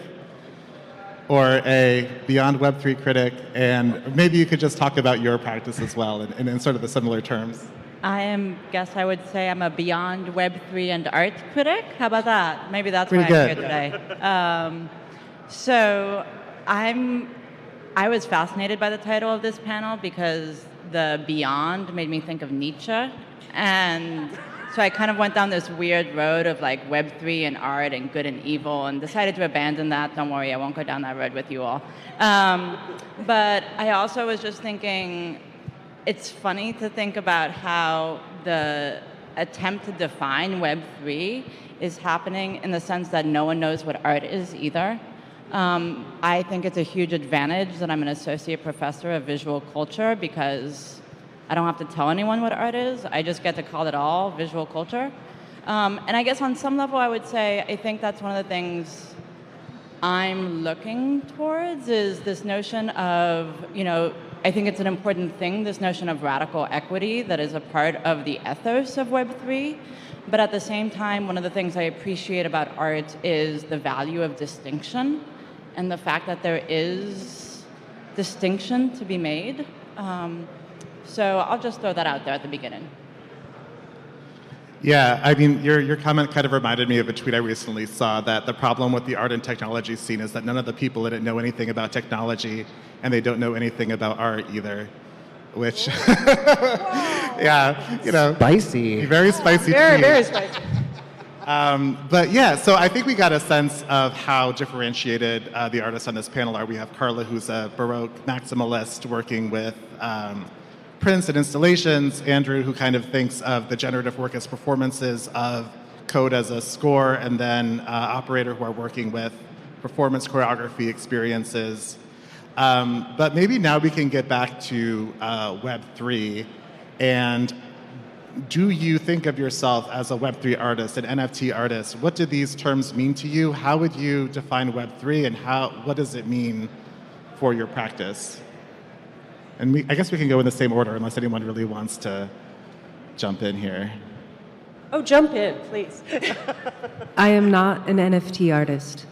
or a beyond Web3 critic? And maybe you could just talk about your practice as well in sort of the similar terms. Guess I would say I'm a beyond Web3 and art critic. How about that? Maybe that's Pretty why I'm good. here today. So I was fascinated by the title of this panel because the beyond made me think of Nietzsche. And so I kind of went down this weird road of like Web3 and art and good and evil and decided to abandon that. Don't worry, I won't go down that road with you all. But I also was just thinking, it's funny to think about how the attempt to define Web3 is happening in the sense that no one knows what art is either. I think it's a huge advantage that I'm an associate professor of visual culture because I don't have to tell anyone what art is. I just get to call it all visual culture. And I guess on some level I would say I think that's one of the things I'm looking towards is this notion of, I think it's an important thing, this notion of radical equity that is a part of the ethos of Web3. But at the same time, one of the things I appreciate about art is the value of distinction and the fact that there is distinction to be made. So I'll just throw that out there at the beginning. Yeah, I mean, your comment kind of reminded me of a tweet I recently saw that the problem with the art and technology scene is that none of the people in it know anything about technology and they don't know anything about art either. Which, yeah, spicy. Very spicy. Very, tweet. very spicy. But yeah, so I think we got a sense of how differentiated the artists on this panel are. We have Carla, who's a Baroque maximalist working with prints and installations. Andrew, who kind of thinks of the generative work as performances of code as a score, and then Operator, who are working with performance choreography experiences. But maybe now we can get back to Web3. And do you think of yourself as a Web3 artist, an NFT artist? What do these terms mean to you? How would you define Web3, and what does it mean for your practice? And I guess we can go in the same order unless anyone really wants to jump in here. Oh, jump in, please. I am not an NFT artist.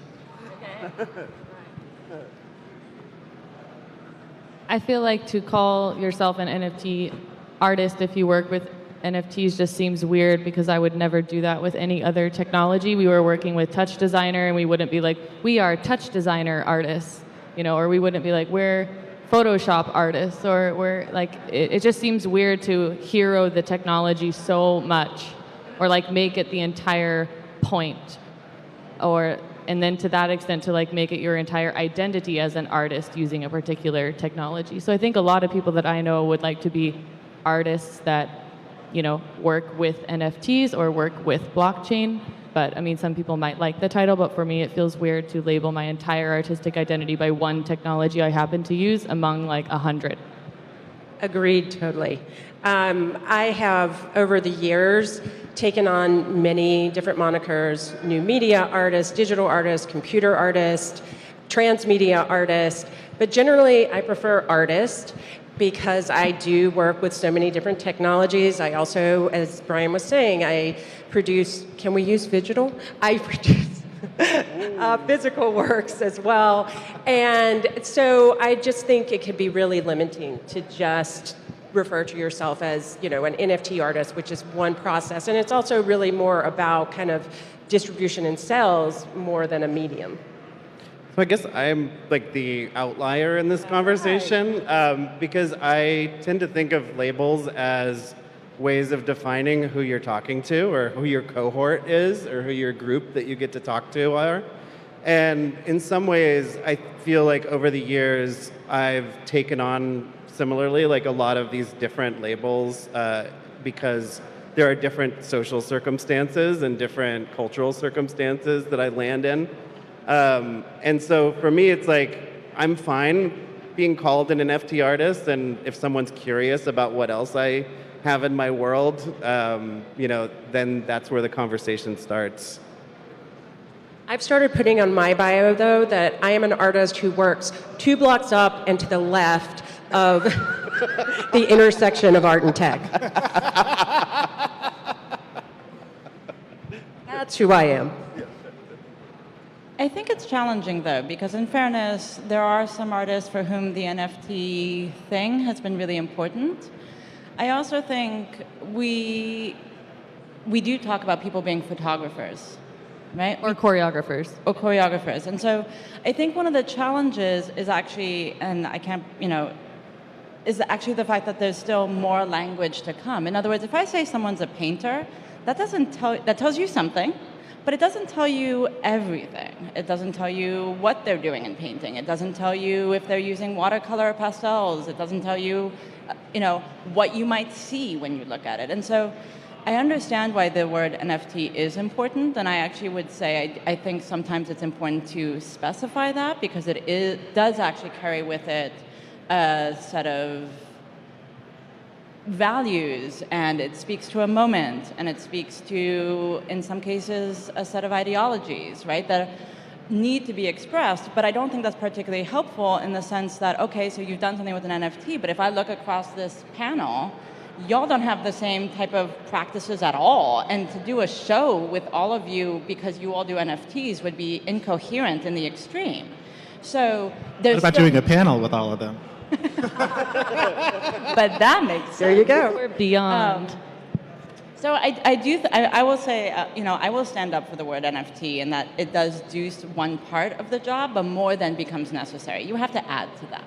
I feel like to call yourself an NFT artist if you work with NFTs just seems weird because I would never do that with any other technology. We were working with Touch Designer and we wouldn't be like, we are Touch Designer artists, or we wouldn't be like, we're Photoshop artists, or we're like, it just seems weird to hero the technology so much or like make it the entire point, and then to that extent to like make it your entire identity as an artist using a particular technology. So I think a lot of people that I know would like to be artists that work with NFTs or work with blockchain. But I mean, some people might like the title, but for me it feels weird to label my entire artistic identity by one technology I happen to use among like 100. Agreed, totally. I have, over the years, taken on many different monikers: new media artist, digital artist, computer artist, transmedia artist, but generally I prefer artist because I do work with so many different technologies. I also, as Brian was saying, I produce, can we use digital? I produce physical works as well. And so I just think it can be really limiting to just refer to yourself as, an NFT artist, which is one process. And it's also really more about kind of distribution and sales more than a medium. So I guess I'm like the outlier in this conversation because I tend to think of labels as ways of defining who you're talking to or who your cohort is or who your group that you get to talk to are. And in some ways, I feel like over the years, I've taken on similarly like a lot of these different labels because there are different social circumstances and different cultural circumstances that I land in. And so for me, it's like, I'm fine being called an NFT artist, and if someone's curious about what else I have in my world, then that's where the conversation starts. I've started putting on my bio, though, that I am an artist who works 2 blocks up and to the left of the intersection of art and tech. That's who I am. I think it's challenging, though, because in fairness, there are some artists for whom the NFT thing has been really important. I also think we do talk about people being photographers, right? Or choreographers. Or choreographers. And so I think one of the challenges is actually, and I can't, is actually the fact that there's still more language to come. In other words, if I say someone's a painter, that tells you something. But it doesn't tell you everything. It doesn't tell you what they're doing in painting. It doesn't tell you if they're using watercolor or pastels. It doesn't tell you, what you might see when you look at it. And so I understand why the word NFT is important, and I actually would say I think sometimes it's important to specify that because it does actually carry with it a set of values, and it speaks to a moment, and it speaks to, in some cases, a set of ideologies, right, that need to be expressed. But I don't think that's particularly helpful in the sense that, okay, so you've done something with an NFT, but if I look across this panel, y'all don't have the same type of practices at all, and to do a show with all of you because you all do NFTs would be incoherent in the extreme. So there's what about doing a panel with all of them? But that makes sense. There you go. We're beyond. So I will say, I will stand up for the word NFT and that it does do one part of the job, but more than becomes necessary. You have to add to that.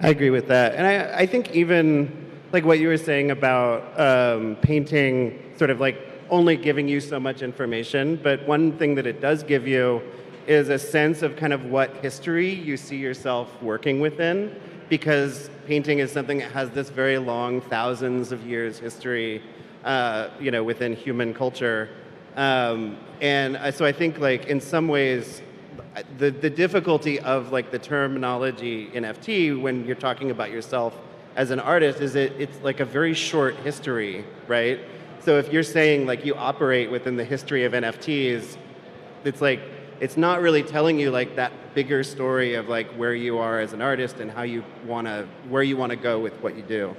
I agree with that. And I think even like what you were saying about painting sort of like only giving you so much information, but one thing that it does give you is a sense of kind of what history you see yourself working within, because painting is something that has this very long, thousands of years history, within human culture. And so I think like in some ways, the difficulty of like the terminology NFT when you're talking about yourself as an artist is it's like a very short history, right? So if you're saying like you operate within the history of NFTs, it's like it's not really telling you like that bigger story of like where you are as an artist and where you wanna go with what you do.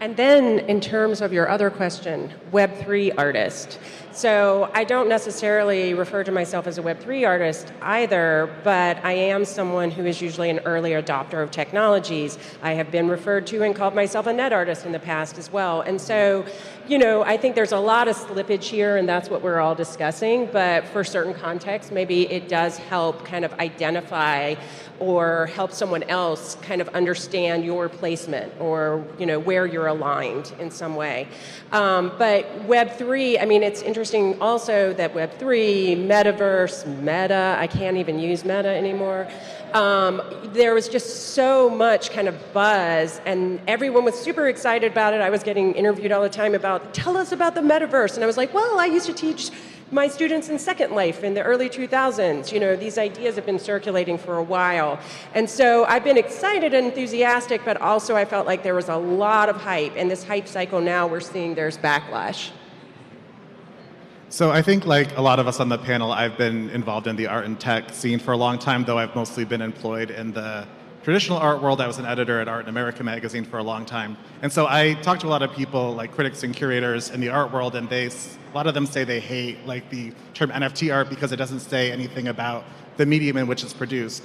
And then in terms of your other question, Web3 artist. So I don't necessarily refer to myself as a Web3 artist either, but I am someone who is usually an early adopter of technologies. I have been referred to and called myself a net artist in the past as well. And so, I think there's a lot of slippage here, and that's what we're all discussing, but for certain contexts, maybe it does help kind of identify or help someone else kind of understand your placement or where you're aligned in some way. But Web3, I mean, it's interesting also that Web3, Metaverse, Meta, I can't even use Meta anymore. There was just so much kind of buzz, and everyone was super excited about it. I was getting interviewed all the time about, tell us about the Metaverse. And I was like, well, I used to teach my students in Second Life in the early 2000s. These ideas have been circulating for a while. And so I've been excited and enthusiastic, but also I felt like there was a lot of hype. And this hype cycle now, we're seeing there's backlash. So I think like a lot of us on the panel, I've been involved in the art and tech scene for a long time, though I've mostly been employed in the traditional art world. I was an editor at Art in America magazine for a long time. And so I talked to a lot of people, like critics and curators in the art world, and a lot of them say they hate like the term NFT art because it doesn't say anything about the medium in which it's produced.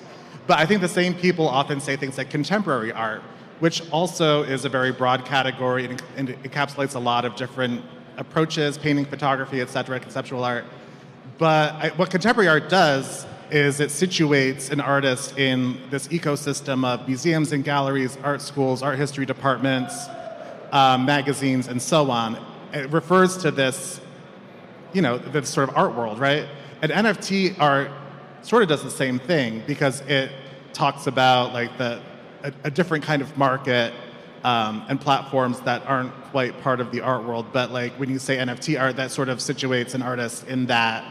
But I think the same people often say things like contemporary art, which also is a very broad category and encapsulates a lot of different approaches, painting, photography, etc., conceptual art. But what contemporary art does is it situates an artist in this ecosystem of museums and galleries, art schools, art history departments, magazines, and so on. It refers to this, this sort of art world, right? And NFT art sort of does the same thing because it talks about like a different kind of market and platforms that aren't quite part of the art world. But like when you say NFT art, that sort of situates an artist in that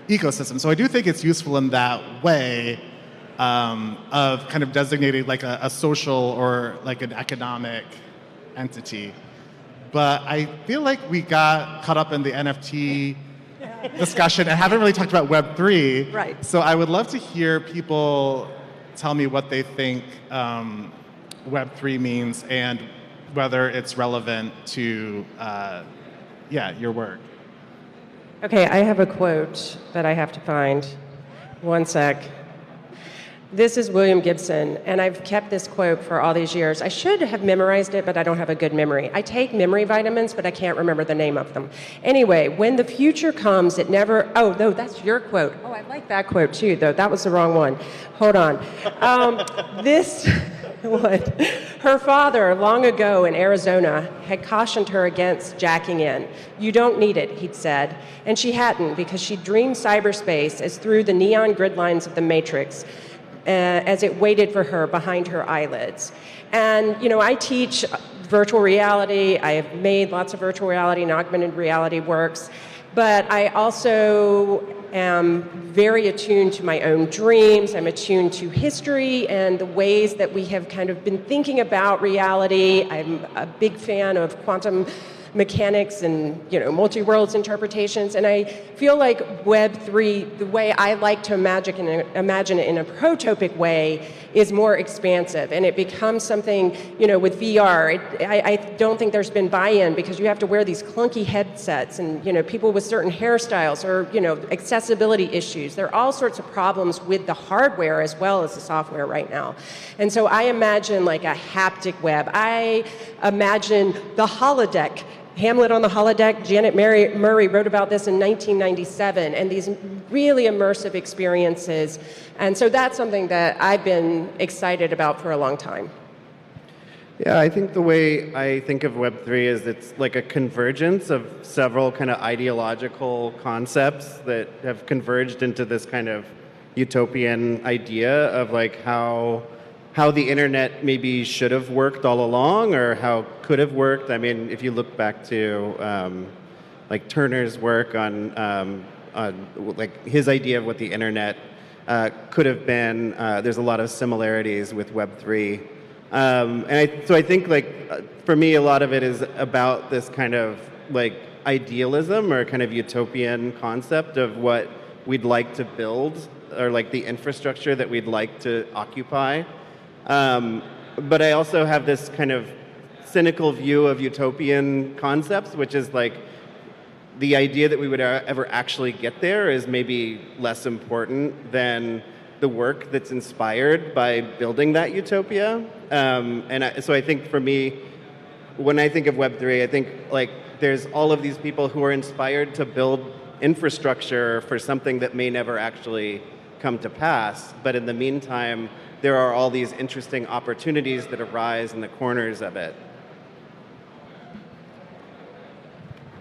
ecosystem. So I do think it's useful in that way of kind of designating like a social or like an economic entity. But I feel like we got caught up in the NFT discussion and haven't really talked about Web3. Right. So I would love to hear people tell me what they think Web3 means and whether it's relevant to your work. Okay, I have a quote that I have to find. One sec. This is William Gibson, and I've kept this quote for all these years. I should have memorized it, but I don't have a good memory. I take memory vitamins, but I can't remember the name of them. Anyway, when the future comes, it never... Oh, no, that's your quote. Oh, I like that quote, too, though. That was the wrong one. Hold on. What? Her father, long ago in Arizona, had cautioned her against jacking in. You don't need it, he'd said. And she hadn't, because she dreamed cyberspace as through the neon grid lines of the Matrix, as it waited for her behind her eyelids. And, I teach virtual reality. I have made lots of virtual reality and augmented reality works. But I also am very attuned to my own dreams. I'm attuned to history and the ways that we have kind of been thinking about reality. I'm a big fan of quantum mechanics and multi-worlds interpretations, and I feel like Web3, the way I like to imagine it in a protopic way, is more expansive, and it becomes something, with VR. I don't think there's been buy-in because you have to wear these clunky headsets, and people with certain hairstyles or accessibility issues. There are all sorts of problems with the hardware as well as the software right now, and so I imagine like a haptic web. I imagine the holodeck. Hamlet on the holodeck, Janet Murray wrote about this in 1997, and these really immersive experiences. And so that's something that I've been excited about for a long time. Yeah, I think the way I think of Web3 is it's like a convergence of several kind of ideological concepts that have converged into this kind of utopian idea of like how the internet maybe should have worked all along or how could have worked. I mean, if you look back to like Turner's work on like his idea of what the internet could have been, there's a lot of similarities with Web3. So I think for me, a lot of it is about this kind of like idealism or kind of utopian concept of what we'd like to build or like the infrastructure that we'd like to occupy. But I also have this kind of cynical view of utopian concepts, which is like the idea that we would ever actually get there is maybe less important than the work that's inspired by building that utopia. So I think for me, when I think of Web3, I think like there's all of these people who are inspired to build infrastructure for something that may never actually come to pass. But in the meantime, there are all these interesting opportunities that arise in the corners of it.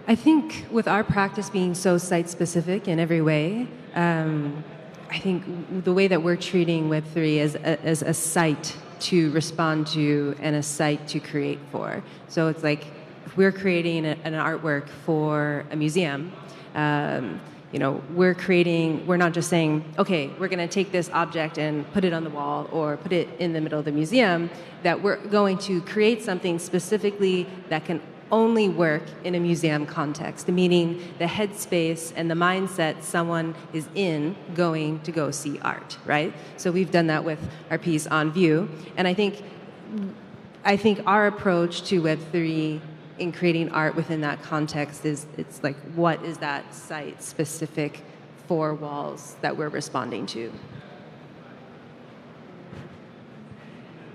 I think with our practice being so site-specific in every way, I think the way that we're treating Web3 as a site to respond to and a site to create for. So it's like if we're creating an artwork for a museum, we're not just saying, okay, we're going to take this object and put it on the wall or put it in the middle of the museum, that we're going to create something specifically that can only work in a museum context, meaning the headspace and the mindset someone is in going to go see art, right? So we've done that with our piece On View, and I think our approach to Web3 in creating art within that context is it's like, what is that site-specific four walls that we're responding to?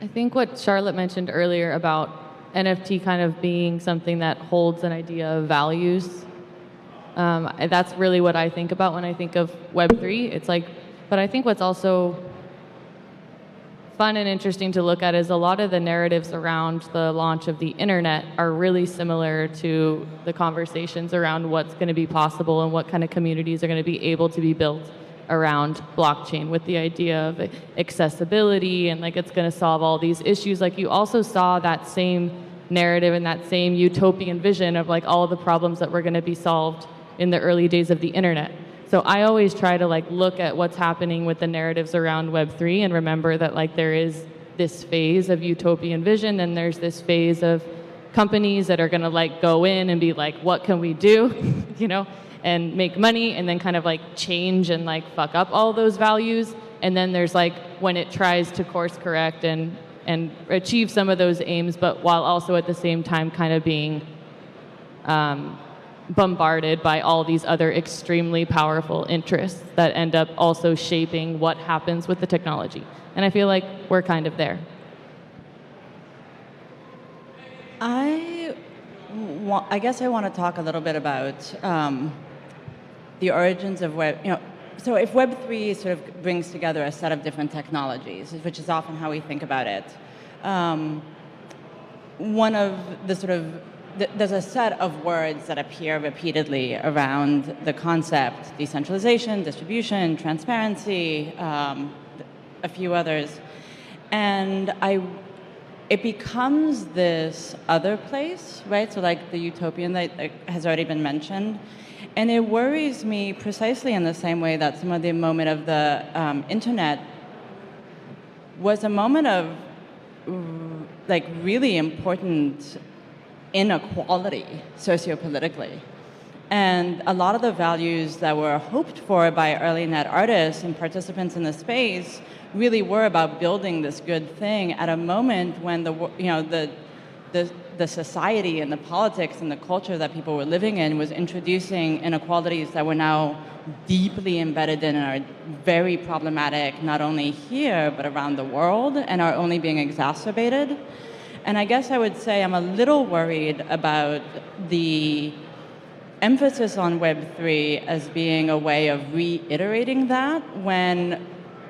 I think what Charlotte mentioned earlier about NFT kind of being something that holds an idea of values. That's really what I think about when I think of Web3. It's like, but I think what's also fun and interesting to look at is a lot of the narratives around the launch of the internet are really similar to the conversations around what's going to be possible and what kind of communities are going to be able to be built around blockchain, with the idea of accessibility and like it's going to solve all these issues. Like you also saw that same narrative and that same utopian vision of like all the problems that were going to be solved in the early days of the internet. So I always try to like look at what's happening with the narratives around Web3 and remember that like there is this phase of utopian vision and there's this phase of companies that are going to like go in and be like, what can we do, and make money, and then kind of like change and like fuck up all those values. And then there's like when it tries to course correct and achieve some of those aims, but while also at the same time kind of being bombarded by all these other extremely powerful interests that end up also shaping what happens with the technology. And I feel like we're kind of there. I guess I want to talk a little bit about the origins of Web. So if Web3 sort of brings together a set of different technologies, which is often how we think about it, one of the there's a set of words that appear repeatedly around the concept: decentralization, distribution, transparency, a few others, and it becomes this other place, right? So like the utopian that has already been mentioned. And it worries me precisely in the same way that some of the moment of the internet was a moment of like really important inequality sociopolitically. And a lot of the values that were hoped for by early net artists and participants in the space really were about building this good thing at a moment when the society and the politics and the culture that people were living in was introducing inequalities that were now deeply embedded in and are very problematic, not only here, but around the world, and are only being exacerbated. And I guess I would say I'm a little worried about the emphasis on Web3 as being a way of reiterating that, when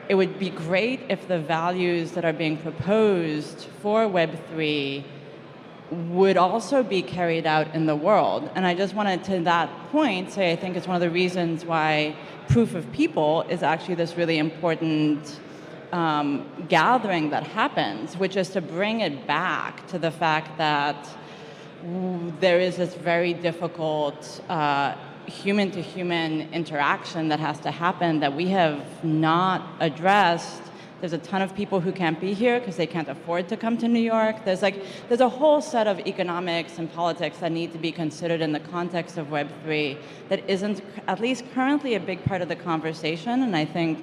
it would be great if the values that are being proposed for Web3 would also be carried out in the world. And I just wanted to that point say I think it's one of the reasons why Proof of People is actually this really important gathering that happens, which is to bring it back to the fact that there is this very difficult human-to-human interaction that has to happen that we have not addressed There's a ton of people who can't be here because they can't afford to come to New York. There's a whole set of economics and politics that need to be considered in the context of Web3 that isn't, at least currently, a big part of the conversation, and I think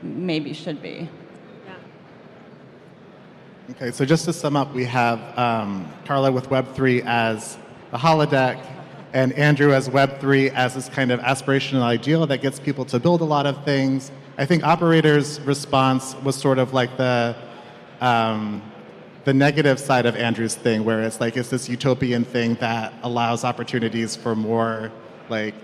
maybe should be. Okay, so just to sum up, we have Carla with Web3 as the holodeck, and Andrew as Web3 as this kind of aspirational ideal that gets people to build a lot of things. I think Operator's response was sort of like the negative side of Andrew's thing, where it's like it's this utopian thing that allows opportunities for more like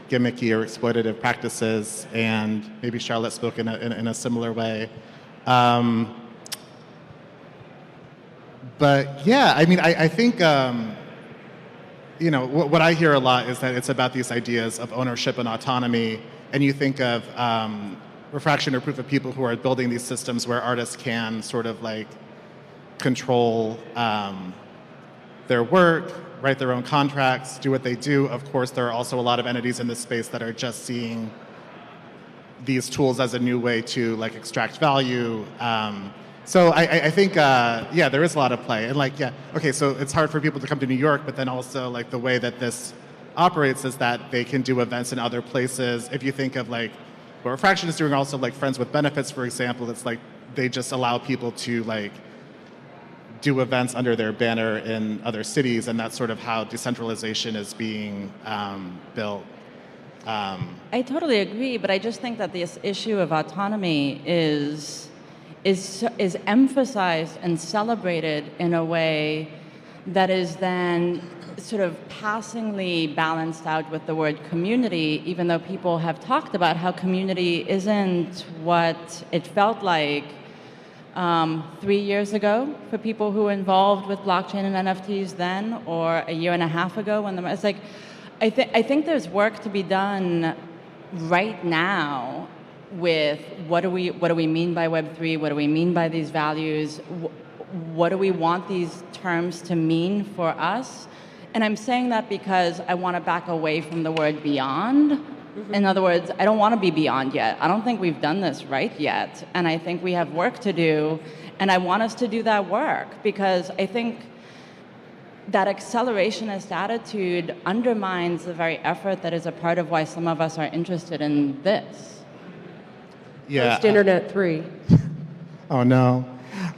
gimmicky or exploitative practices, and maybe Charlotte spoke in a similar way. But yeah, I mean, I think, you know, what I hear a lot is that it's about these ideas of ownership and autonomy, and you think of Refraction or Proof of people who are building these systems where artists can sort of like control their work, write their own contracts, do what they do. Of course, there are also a lot of entities in this space that are just seeing these tools as a new way to like extract value. So I think, yeah, there is a lot of play. And like, yeah, okay, so it's hard for people to come to New York, but then also like the way that this operates is that they can do events in other places. If you think of like, what Refraction is doing also like Friends with Benefits, for example, it's like they just allow people to like do events under their banner in other cities, and that's sort of how decentralization is being built. I totally agree, but I just think that this issue of autonomy is emphasized and celebrated in a way that is then sort of passingly balanced out with the word community, even though people have talked about how community isn't what it felt like 3 years ago for people who were involved with blockchain and NFTs then, or a year and a half ago when it's like, I think there's work to be done right now with what do we mean by Web3? What do we mean by these values? What do we want these terms to mean for us? And I'm saying that because I want to back away from the word beyond. Mm-hmm. In other words, I don't want to be beyond yet. I don't think we've done this right yet. And I think we have work to do. And I want us to do that work because I think that accelerationist attitude undermines the very effort that is a part of why some of us are interested in this. Yeah. Post-Internet 3. Oh no.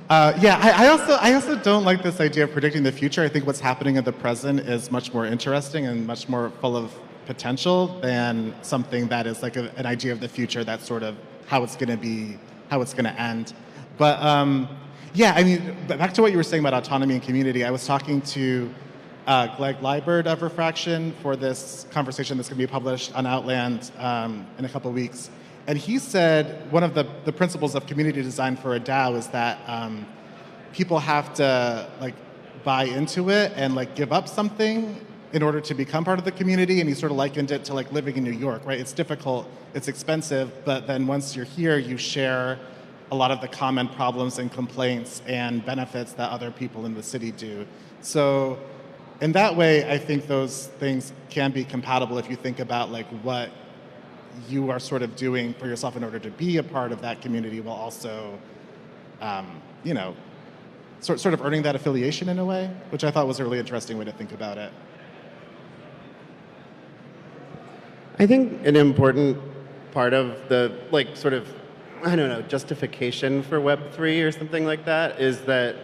Yeah, I also don't like this idea of predicting the future. I think what's happening in the present is much more interesting and much more full of potential than something that is like an idea of the future that's sort of how it's going to be, how it's going to end. But yeah, I mean, back to what you were saying about autonomy and community, I was talking to Greg Liebert of Refraction for this conversation that's going to be published on Outland in a couple of weeks. And he said one of the principles of community design for a DAO is that people have to like buy into it and like give up something in order to become part of the community. And he sort of likened it to like living in New York, right? It's difficult, it's expensive, but then once you're here, you share a lot of the common problems and complaints and benefits that other people in the city do. So in that way, I think those things can be compatible if you think about like what you are sort of doing for yourself in order to be a part of that community while also, you know, sort of earning that affiliation in a way, which I thought was a really interesting way to think about it. I think an important part of the, like, sort of, I don't know, justification for Web3 or something like that is that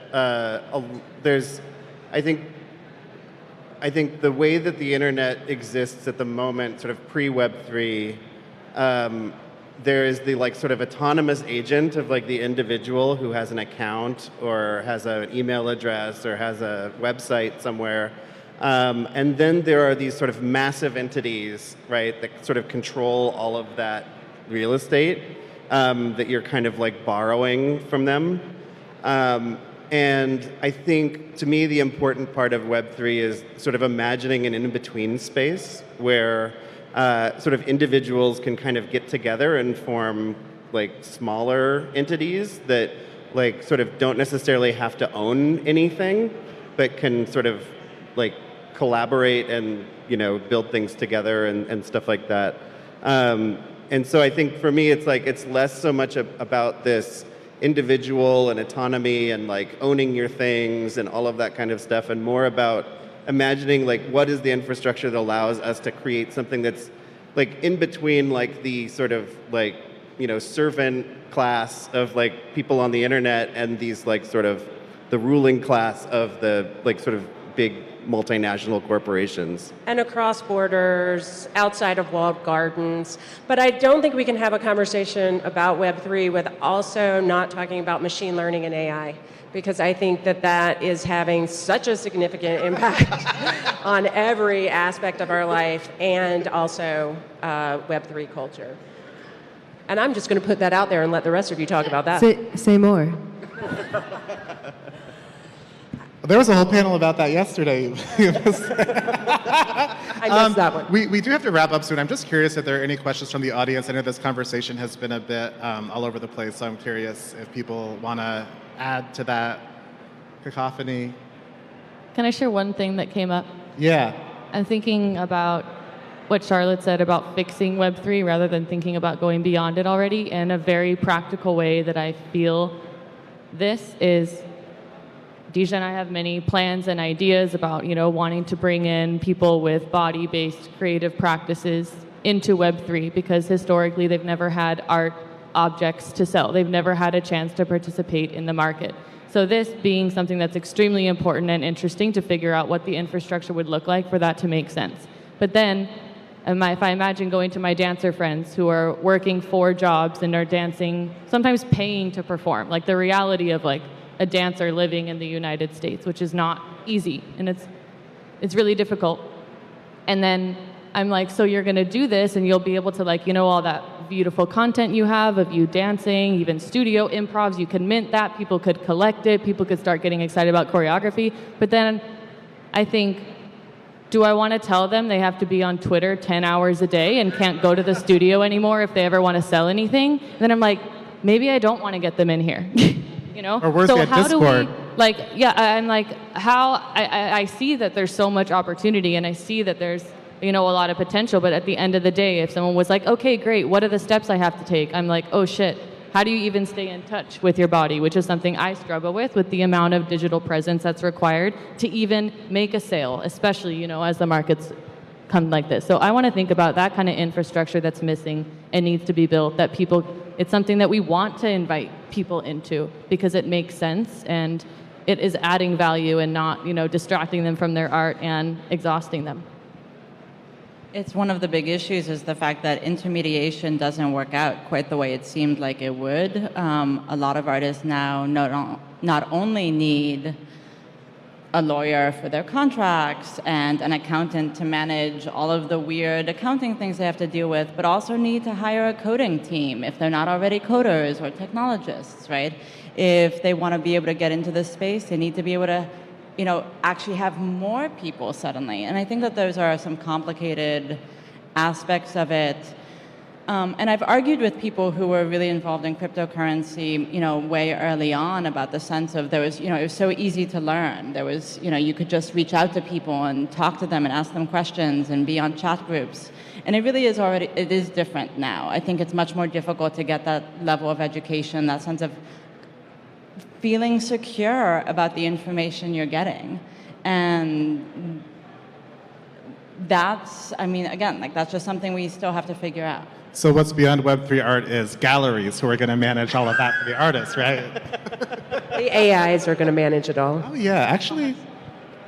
there's, I think the way that the internet exists at the moment, sort of pre-Web3, there is the like sort of autonomous agent of like the individual who has an account or has an email address or has a website somewhere. And then there are these sort of massive entities, right, that sort of control all of that real estate that you're kind of like borrowing from them. And I think, to me, the important part of Web3 is sort of imagining an in-between space where sort of individuals can kind of get together and form like smaller entities that like sort of don't necessarily have to own anything, but can sort of like collaborate and, you know, build things together and stuff like that. And so I think for me, it's like, it's less so much about this individual and autonomy and like owning your things and all of that kind of stuff, and more about imagining like what is the infrastructure that allows us to create something that's like in between like the sort of like, you know, servant class of like people on the internet and these like sort of the ruling class of the like sort of big multinational corporations. And across borders, outside of walled gardens. But I don't think we can have a conversation about Web3 with also not talking about machine learning and AI, because I think that that is having such a significant impact on every aspect of our life, and also Web3 culture. And I'm just going to put that out there and let the rest of you talk about that. Say more. There was a whole panel about that yesterday. I missed that one. We do have to wrap up soon. I'm just curious if there are any questions from the audience. I know this conversation has been a bit all over the place, so I'm curious if people want to add to that cacophony. Can I share one thing that came up? Yeah. I'm thinking about what Charlotte said about fixing Web3 rather than thinking about going beyond it already. And a very practical way that I feel this is, Deja and I have many plans and ideas about, you know, wanting to bring in people with body-based creative practices into Web3, because historically they've never had art objects to sell. They've never had a chance to participate in the market. So this being something that's extremely important and interesting to figure out what the infrastructure would look like for that to make sense. But then, if I imagine going to my dancer friends who are working 4 jobs and are dancing, sometimes paying to perform, like the reality of like a dancer living in the United States, which is not easy, and it's really difficult. And then I'm like, so you're gonna do this and you'll be able to, like, you know, all that beautiful content you have of you dancing, even studio improvs, you can mint that, people could collect it, people could start getting excited about choreography. But then I think, do I want to tell them they have to be on Twitter 10 hours a day and can't go to the studio anymore if they ever want to sell anything? Then I'm like, maybe I don't want to get them in here. You know? Or worse So yet, how Discord. do we, like, yeah, I'm like, how, I see that there's so much opportunity, and I see that there's, you know, a lot of potential, but at the end of the day, if someone was like, okay, great, what are the steps I have to take? I'm like, oh shit, how do you even stay in touch with your body, which is something I struggle with the amount of digital presence that's required to even make a sale, especially, you know, as the markets come like this. So I want to think about that kind of infrastructure that's missing and needs to be built, that people, it's something that we want to invite people into because it makes sense and it is adding value and not, you know, distracting them from their art and exhausting them. It's one of the big issues is the fact that intermediation doesn't work out quite the way it seemed like it would. A lot of artists now not only need a lawyer for their contracts and an accountant to manage all of the weird accounting things they have to deal with, but also need to hire a coding team if they're not already coders or technologists, right? If they want to be able to get into this space, they need to be able to, you know, actually have more people suddenly. And I think that those are some complicated aspects of it. And I've argued with people who were really involved in cryptocurrency, you know, way early on about the sense of there was, you know, it was so easy to learn. There was, you know, you could just reach out to people and talk to them and ask them questions and be on chat groups. And it really is already, it is different now. I think it's much more difficult to get that level of education, that sense of feeling secure about the information you're getting. And that's, I mean, again, like that's just something we still have to figure out. So what's beyond Web3 art is galleries who are going to manage all of that for the artists, right? The AIs are going to manage it all. Oh yeah, actually,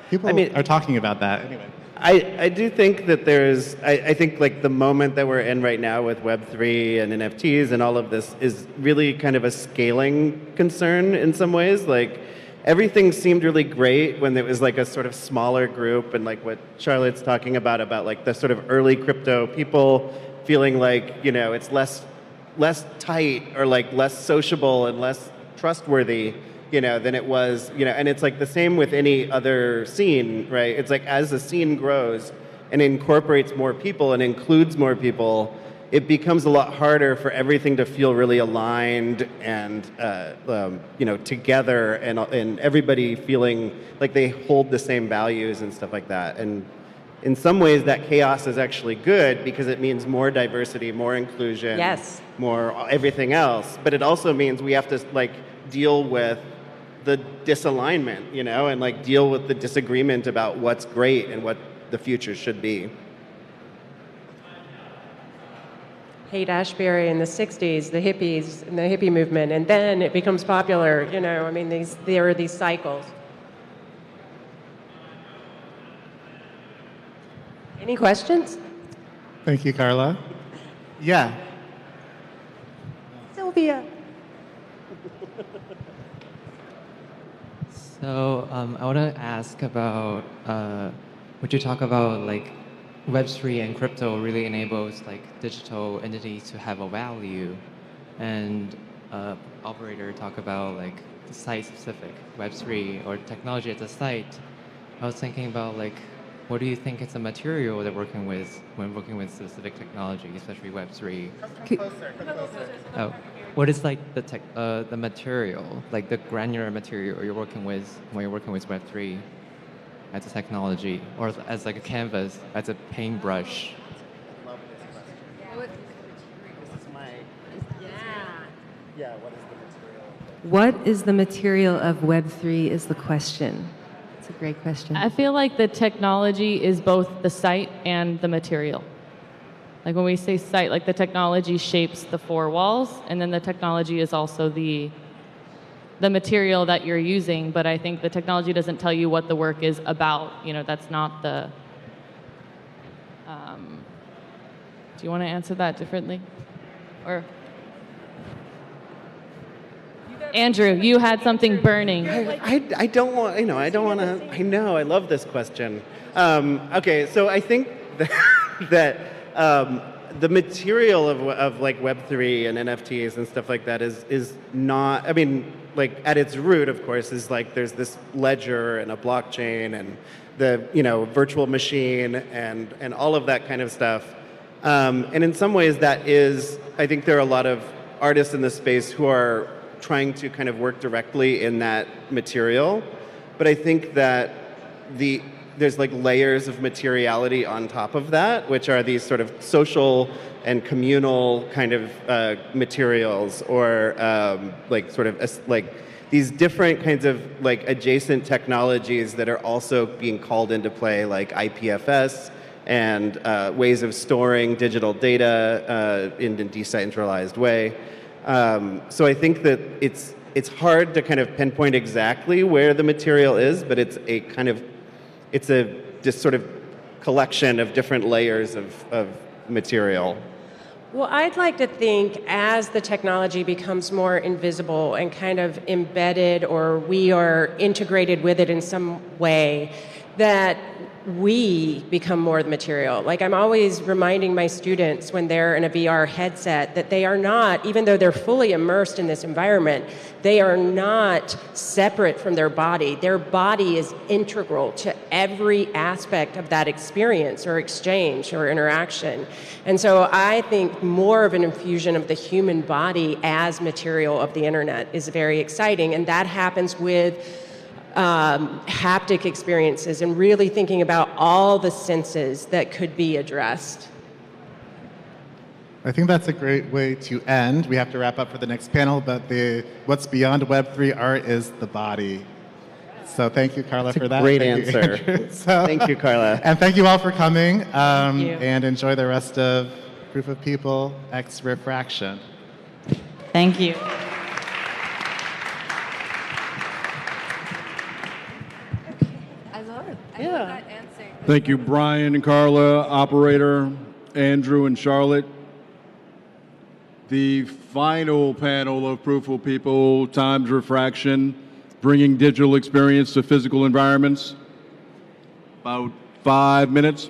people are talking about that anyway. I do think that there's, I think like the moment that we're in right now with Web3 and NFTs and all of this is really kind of a scaling concern in some ways. Like everything seemed really great when it was like a sort of smaller group, and like what Charlotte's talking about like the sort of early crypto people feeling like, you know, it's less tight or like less sociable and less trustworthy, you know, than it was, you know, and it's like the same with any other scene, right? It's like as the scene grows and incorporates more people and includes more people, it becomes a lot harder for everything to feel really aligned and, you know, together and everybody feeling like they hold the same values and stuff like that. And in some ways that chaos is actually good because it means more diversity, more inclusion, Yes. more everything else. But it also means we have to like deal with the disalignment, you know, and like deal with the disagreement about what's great and what the future should be. Haight Ashbury in the 60s, the hippies and the hippie movement, and then it becomes popular, you know, I mean, there are these cycles. Any questions? Thank you, Carla. Yeah. Sylvia. So I want to ask about, would you talk about like Web3 and crypto really enables like digital entities to have a value, and operator talk about like the site-specific Web3 or technology at the site. I was thinking about like, what do you think is the material they're working with when working with specific technology, especially Web3? Oh, what is like the material, like the granular material you're working with when you're working with Web3 as a technology, or as like a canvas, as a paintbrush? What is the material of Web3 is the question. It's a great question. I feel like the technology is both the site and the material. Like when we say site, like the technology shapes the four walls, and then the technology is also the material that you're using, but I think the technology doesn't tell you what the work is about. You know, that's not the... do you want to answer that differently? Or... Andrew, you had something burning. I don't want, you know, I don't want to, I know, I love this question. Okay, so I think that the material of like Web3 and NFTs and stuff like that is not, I mean, like at its root, of course, is like there's this ledger and a blockchain and the, you know, virtual machine and all of that kind of stuff. And in some ways that is, I think there are a lot of artists in this space who are trying to kind of work directly in that material. But I think that there's like layers of materiality on top of that, which are these sort of social and communal kind of materials, or like sort of like these different kinds of like adjacent technologies that are also being called into play, like IPFS and ways of storing digital data in a decentralized way. So I think that it's hard to kind of pinpoint exactly where the material is, but it's a just sort of collection of different layers of material. Well, I'd like to think as the technology becomes more invisible and kind of embedded, or we are integrated with it in some way, that we become more the material. Like I'm always reminding my students when they're in a VR headset that they are not, even though they're fully immersed in this environment, they are not separate from their body. Their body is integral to every aspect of that experience or exchange or interaction. And so I think more of an infusion of the human body as material of the internet is very exciting, and that happens with haptic experiences and really thinking about all the senses that could be addressed. I think that's a great way to end. We have to wrap up for the next panel, but what's beyond Web3 art is the body. So thank you, Carla, for that. Great Thank you, answer. Andrew. Thank you, Carla. And thank you all for coming. Thank you. And enjoy the rest of Proof of People X Refraction. Thank you. Yeah. Thank you, Brian and Carla, operator, Andrew and Charlotte. The final panel of Proof of People, Times Refraction, bringing digital experience to physical environments. About 5 minutes.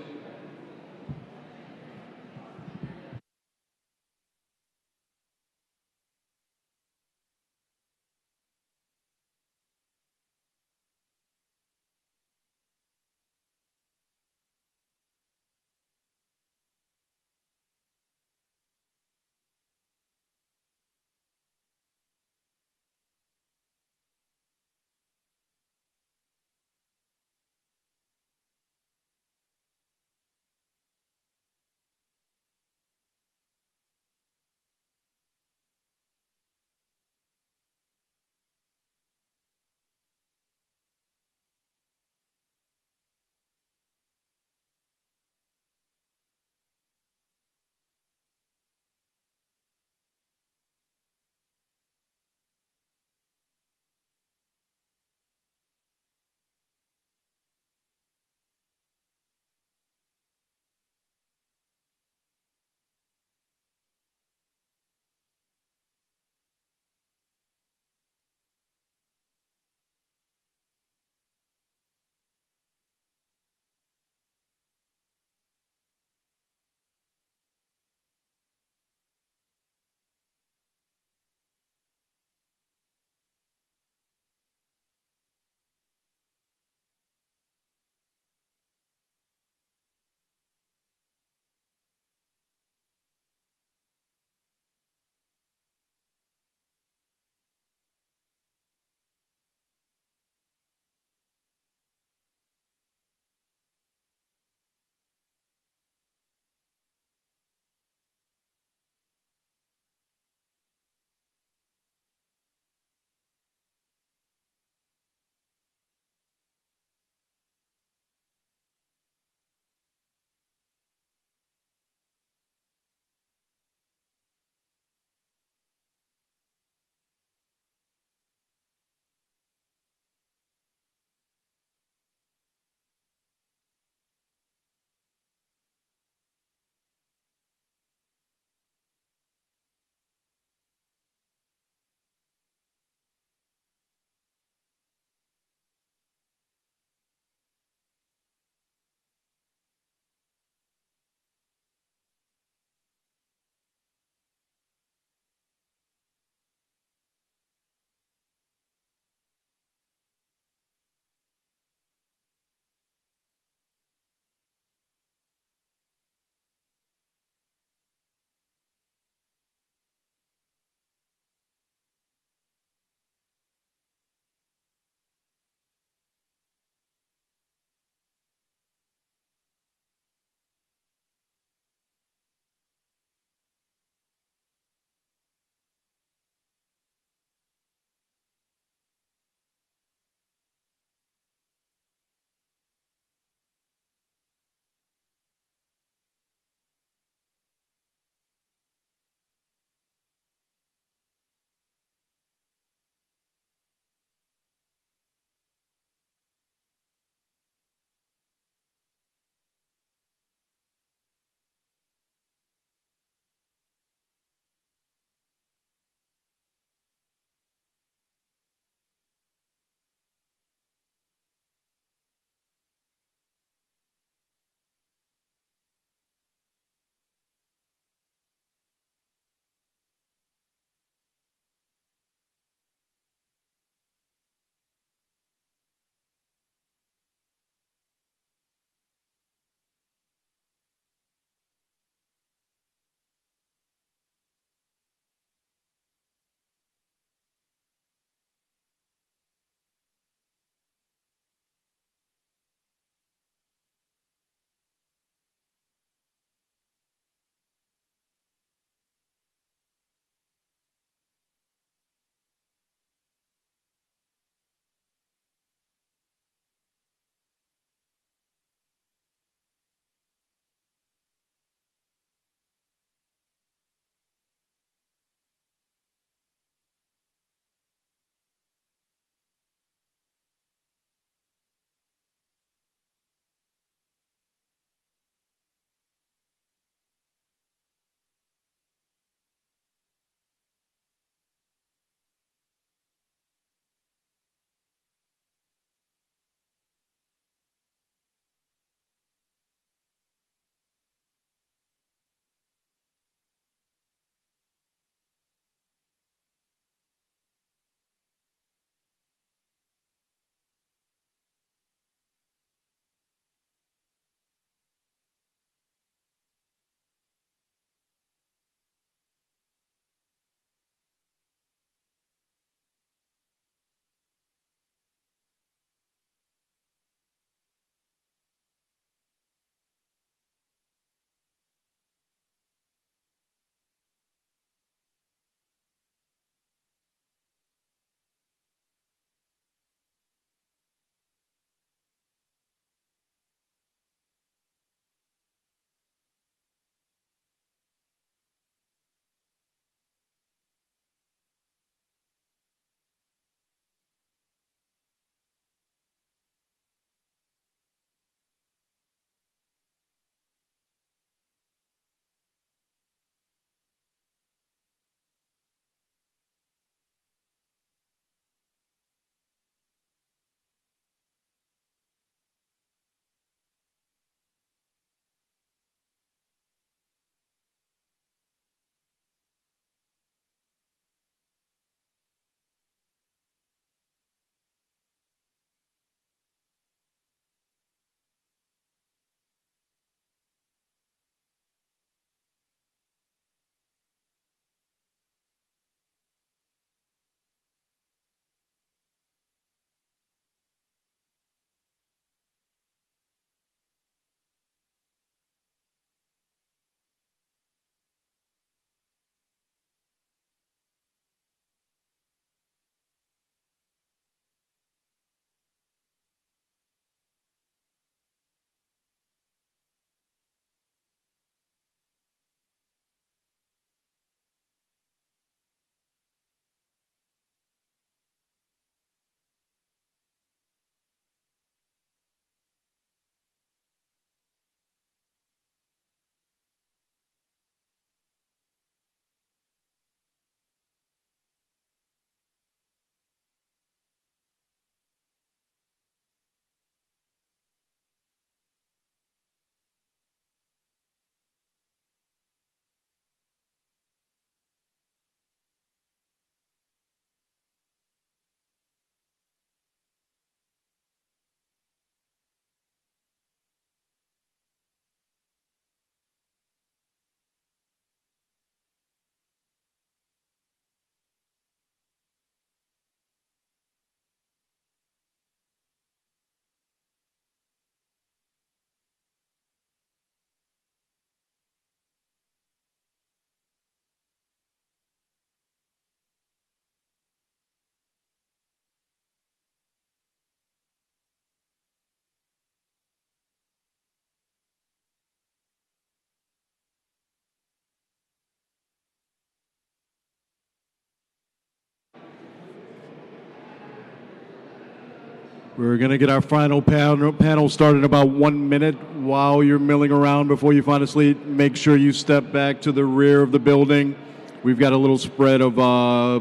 We're going to get our final panel started in about 1 minute. While you're milling around before you find a seat, make sure you step back to the rear of the building. We've got a little spread of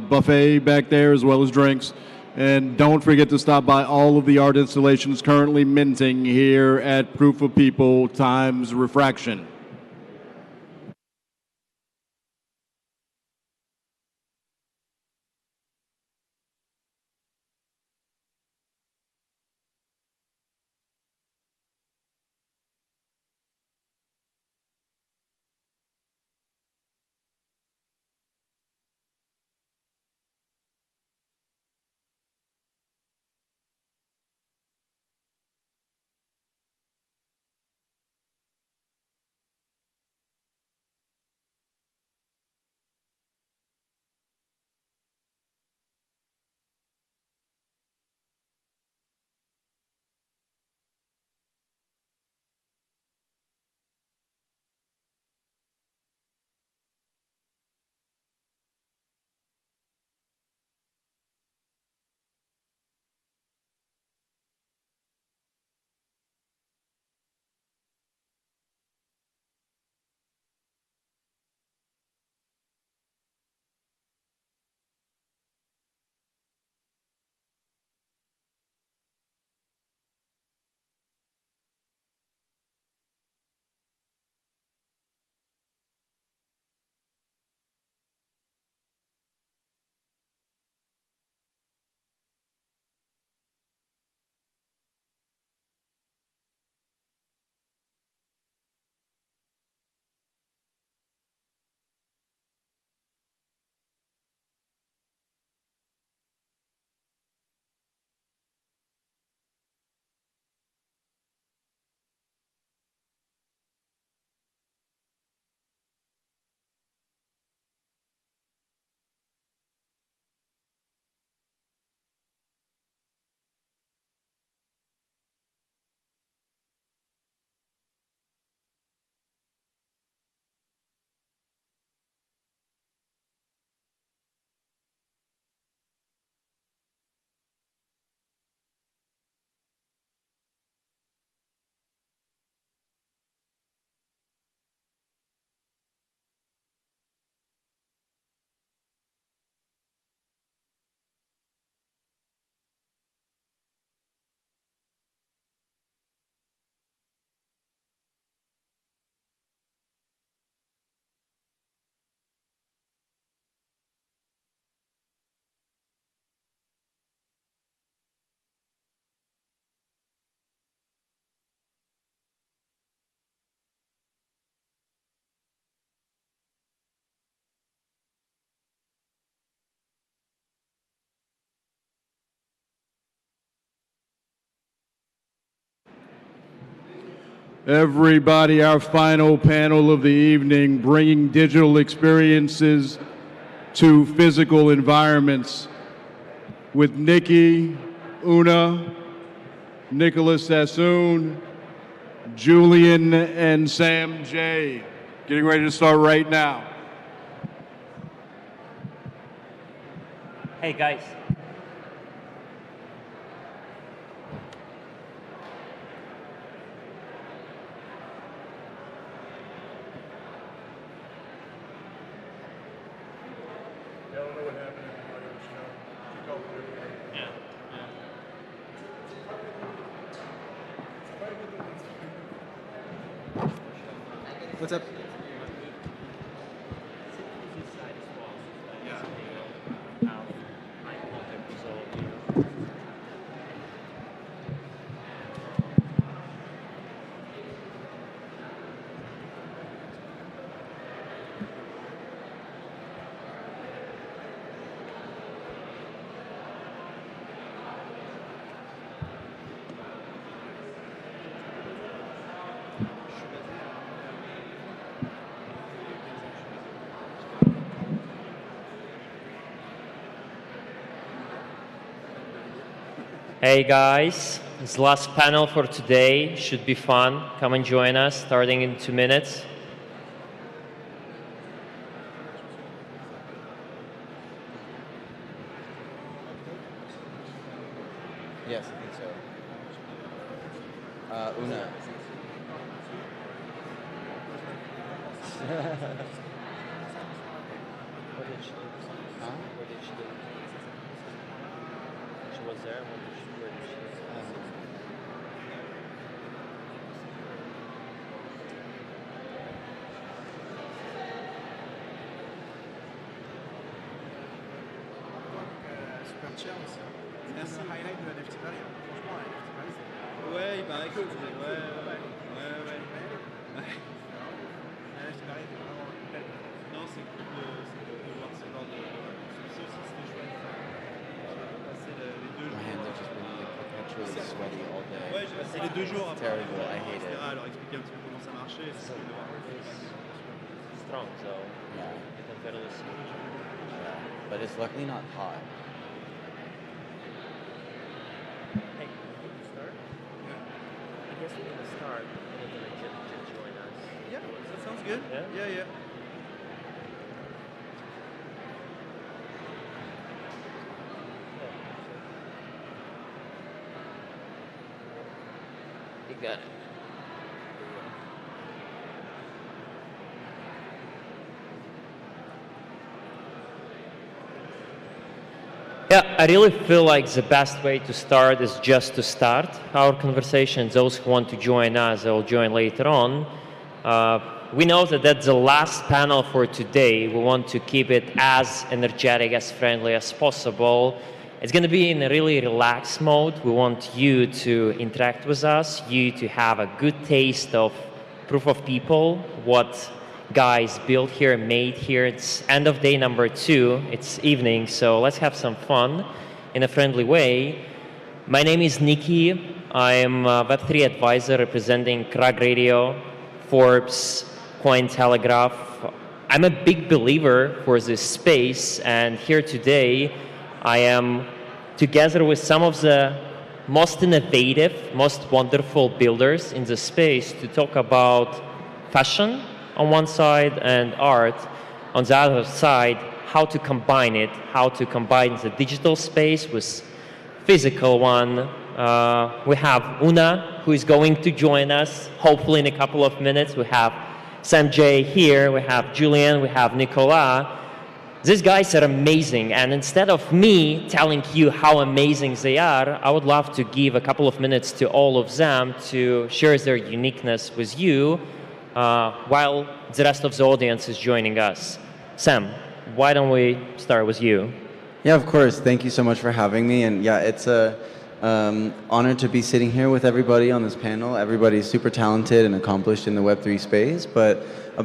buffet back there as well as drinks. And don't forget to stop by all of the art installations currently minting here at Proof of People times Refraction. Everybody, our final panel of the evening, bringing digital experiences to physical environments with Nikki, Una, Nicholas Sassoon, Julian, and Sam J. Getting ready to start right now. Hey guys. What's up? Hey guys, this last panel for today should be fun. Come and join us starting in 2 minutes. Yes, I think so. Una. What did she do? Huh? What did she do? She was there. Where did she go? Super cher aussi. C'est un highlight de la NFT Paris. Franchement, la NFT Paris, c'est... Ouais, il paraît que ouais. La NFT Paris, c'est vraiment belle. Non, c'est cool de voir ce genre de... Ça aussi, c'était chouette. J'ai passé les 2 jours. My hands are just been like perpetually sweaty all day. Ouais, j'ai passé les 2 jours It's après. terrible. I hate etc. it. Alors expliquer un petit peu comment ça marchait. C'est cool de voir. Strong, so Yeah. you can barely see. Yeah. But it's luckily not hot. Hey, can we start? Yeah. I guess we're gonna start and you're gonna just join us. Yeah, that sounds good. Yeah? Yeah. You got it. Yeah, I really feel like the best way to start is just to start our conversation. Those who want to join us, they'll join later on. We know that that's the last panel for today. We want to keep it as energetic, as friendly as possible. It's going to be in a really relaxed mode. We want you to interact with us, you to have a good taste of proof of people, what guys built here, made here. It's end of day number 2. It's evening, so let's have some fun in a friendly way. My name is Nikki. I am a Web3 advisor representing Krag Radio, Forbes, Cointelegraph. I'm a big believer for this space, and here today I am together with some of the most innovative, most wonderful builders in the space to talk about fashion on one side and art on the other side, how to combine it, how to combine the digital space with physical one. We have Una, who is going to join us, hopefully in a couple of minutes. We have Sanjay here, we have Julian, we have Nicolas. These guys are amazing, and instead of me telling you how amazing they are, I would love to give a couple of minutes to all of them to share their uniqueness with you while the rest of the audience is joining us. Sam, why don't we start with you? Yeah, of course. Thank you so much for having me. And yeah, it's a honor to be sitting here with everybody on this panel. Everybody's super talented and accomplished in the Web3 space, but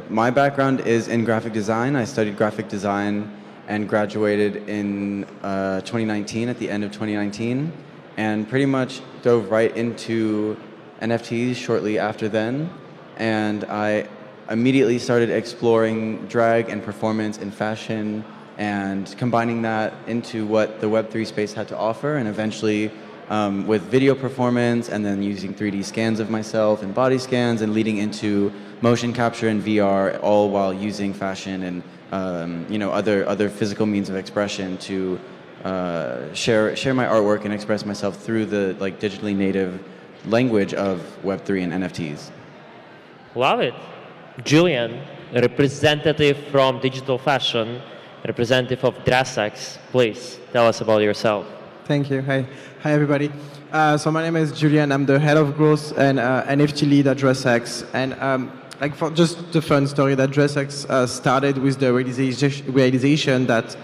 my background is in graphic design. I studied graphic design and graduated in 2019, at the end of 2019, and pretty much dove right into NFTs shortly after then. And I immediately started exploring drag and performance in fashion and combining that into what the Web3 space had to offer, and eventually with video performance and then using 3D scans of myself and body scans and leading into motion capture and VR, all while using fashion and other physical means of expression to share my artwork and express myself through the digitally native language of Web3 and NFTs. Love it. Julian, a representative from digital fashion, representative of DressX, please tell us about yourself. Thank you. Hi everybody. So my name is Julian. I'm the head of growth and NFT lead at DressX. And for just the fun story, that DressX started with the realization that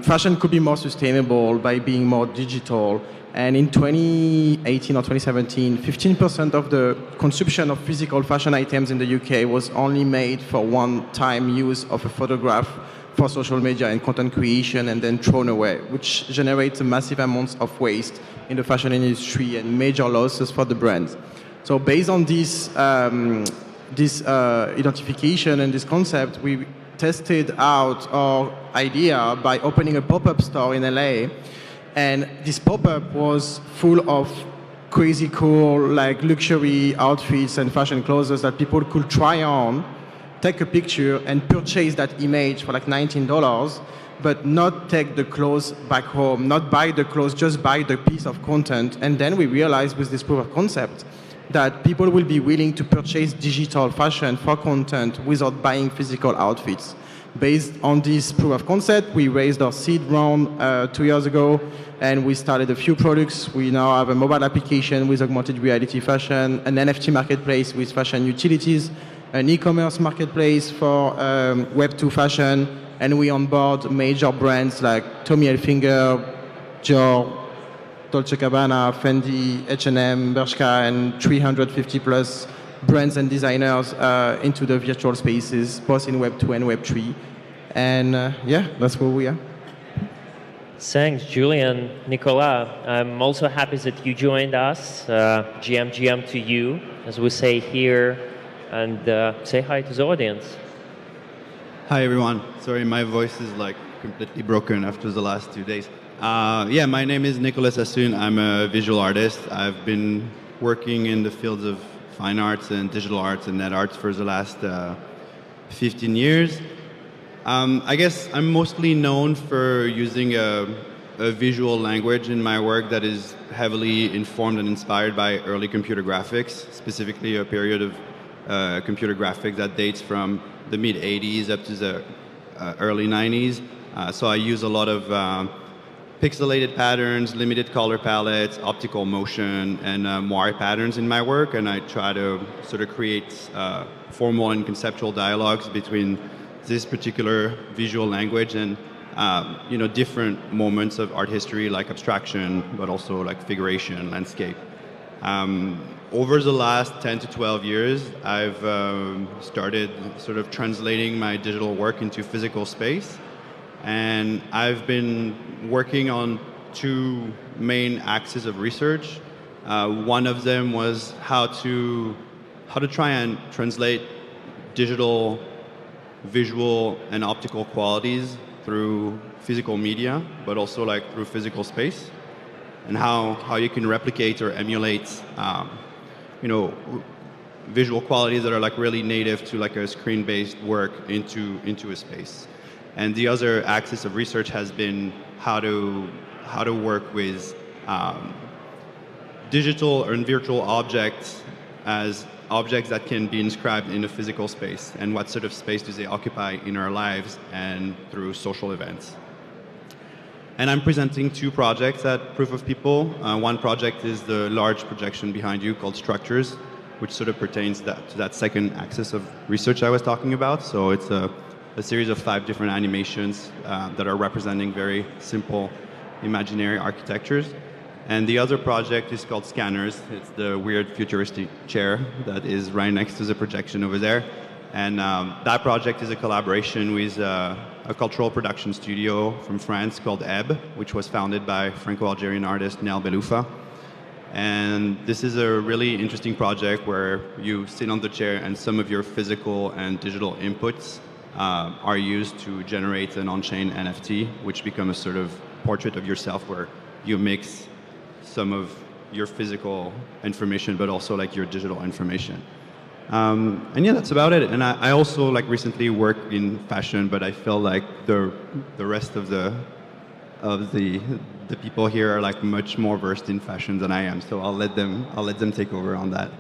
fashion could be more sustainable by being more digital. And in 2018 or 2017, 15% of the consumption of physical fashion items in the UK was only made for one-time use of a photograph for social media and content creation and then thrown away, which generates a massive amounts of waste in the fashion industry and major losses for the brands. So based on this, identification and this concept, we tested out our idea by opening a pop-up store in LA. And this pop-up was full of crazy cool, luxury outfits and fashion clothes that people could try on, take a picture, and purchase that image for $19. but not take the clothes back home, not buy the clothes, just buy the piece of content. And then we realized with this proof of concept that people will be willing to purchase digital fashion for content without buying physical outfits. Based on this proof of concept, we raised our seed round 2 years ago, and we started a few products. We now have a mobile application with augmented reality fashion, an NFT marketplace with fashion utilities, an e-commerce marketplace for Web 2 fashion, and we onboard major brands like Tommy Hilfiger, Dior, Dolce Gabbana, Fendi, H&M, Bershka, and 350 plus brands and designers into the virtual spaces, both in Web 2 and Web 3. And yeah, that's where we are. Thanks, Julian. Nicolas, I'm also happy that you joined us. GM to you, as we say here, and say hi to the audience. Hi, everyone. Sorry, my voice is like completely broken after the last 2 days. Yeah, my name is Nicolas Assoun. I'm a visual artist. I've been working in the fields of fine arts and digital arts and net arts for the last 15 years. I guess I'm mostly known for using a visual language in my work that is heavily informed and inspired by early computer graphics, specifically a period of computer graphics that dates from the mid-'80s up to the early '90s. So I use a lot of pixelated patterns, limited color palettes, optical motion, and moire patterns in my work, and I try to sort of create formal and conceptual dialogues between this particular visual language and different moments of art history like abstraction, but also like figuration, landscape. Over the last 10 to 12 years, I've started sort of translating my digital work into physical space. And I've been working on two main axes of research. One of them was how to try and translate digital, visual, and optical qualities through physical media, but also like through physical space, and how you can replicate or emulate, visual qualities that are like really native to like a screen-based work into a space. And the other axis of research has been how to work with digital and virtual objects as objects that can be inscribed in a physical space, and what sort of space do they occupy in our lives and through social events. And I'm presenting two projects at Proof of People. One project is the large projection behind you called Structures, which sort of pertains to that second axis of research I was talking about. So it's a series of 5 different animations that are representing very simple imaginary architectures. And the other project is called Scanners. It's the weird futuristic chair that is right next to the projection over there. And that project is a collaboration with a cultural production studio from France called Ebb, which was founded by Franco-Algerian artist Nel Beloufa. And this is a really interesting project where you sit on the chair and some of your physical and digital inputs are used to generate an on-chain NFT, which becomes a sort of portrait of yourself where you mix some of your physical information, but also like your digital information. And yeah, that's about it. And I also like recently worked in fashion, but I feel like the rest of the people here are like much more versed in fashion than I am. So I'll let them take over on that.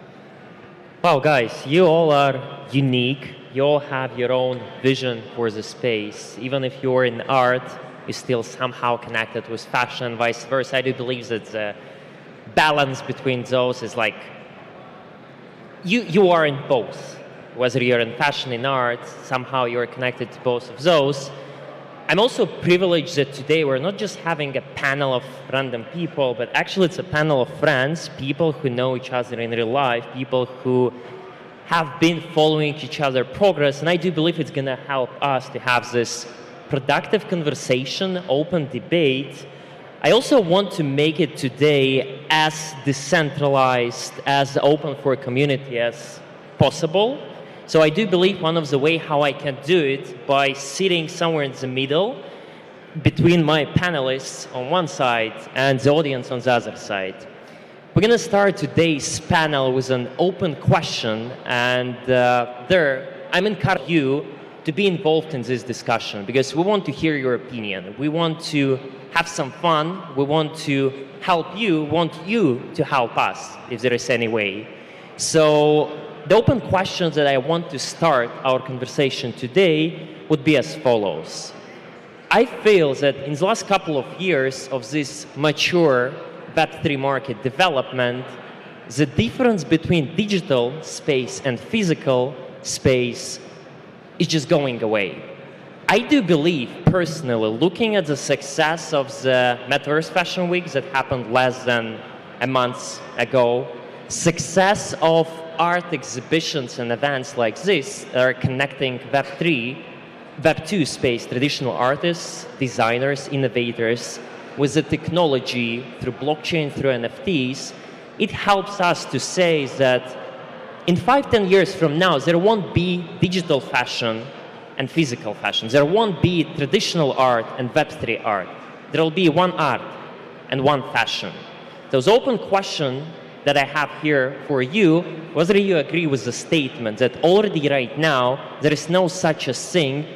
Wow, guys, you all are unique. You all have your own vision for the space. Even if you're in art, you're still somehow connected with fashion, vice versa. I do believe that the balance between those is like, you are in both. Whether you're in fashion, in art, somehow you're connected to both of those. I'm also privileged that today we're not just having a panel of random people, but actually it's a panel of friends, people who know each other in real life, people who have been following each other's progress, and I do believe it's going to help us to have this productive conversation, open debate. I also want to make it today as decentralized, as open for community as possible. So I do believe one of the ways how I can do it by sitting somewhere in the middle between my panelists on one side and the audience on the other side. We're going to start today's panel with an open question, and I'm encouraging you to be involved in this discussion because we want to hear your opinion. We want to have some fun. We want to help you, want you to help us if there is any way. So the open questions that I want to start our conversation today would be as follows. I feel that in the last couple of years of this mature Web3 market development, the difference between digital space and physical space is just going away. I do believe, personally, looking at the success of the Metaverse Fashion Week that happened less than a month ago, success of art exhibitions and events like this are connecting Web3, Web2 space, traditional artists, designers, innovators, with the technology through blockchain, through NFTs. It helps us to say that in 5-10 years from now, there won't be digital fashion and physical fashion. There won't be traditional art and Web3 art. There will be one art and one fashion. Those open question that I have here for you, whether you agree with the statement that already right now, there is no such a thing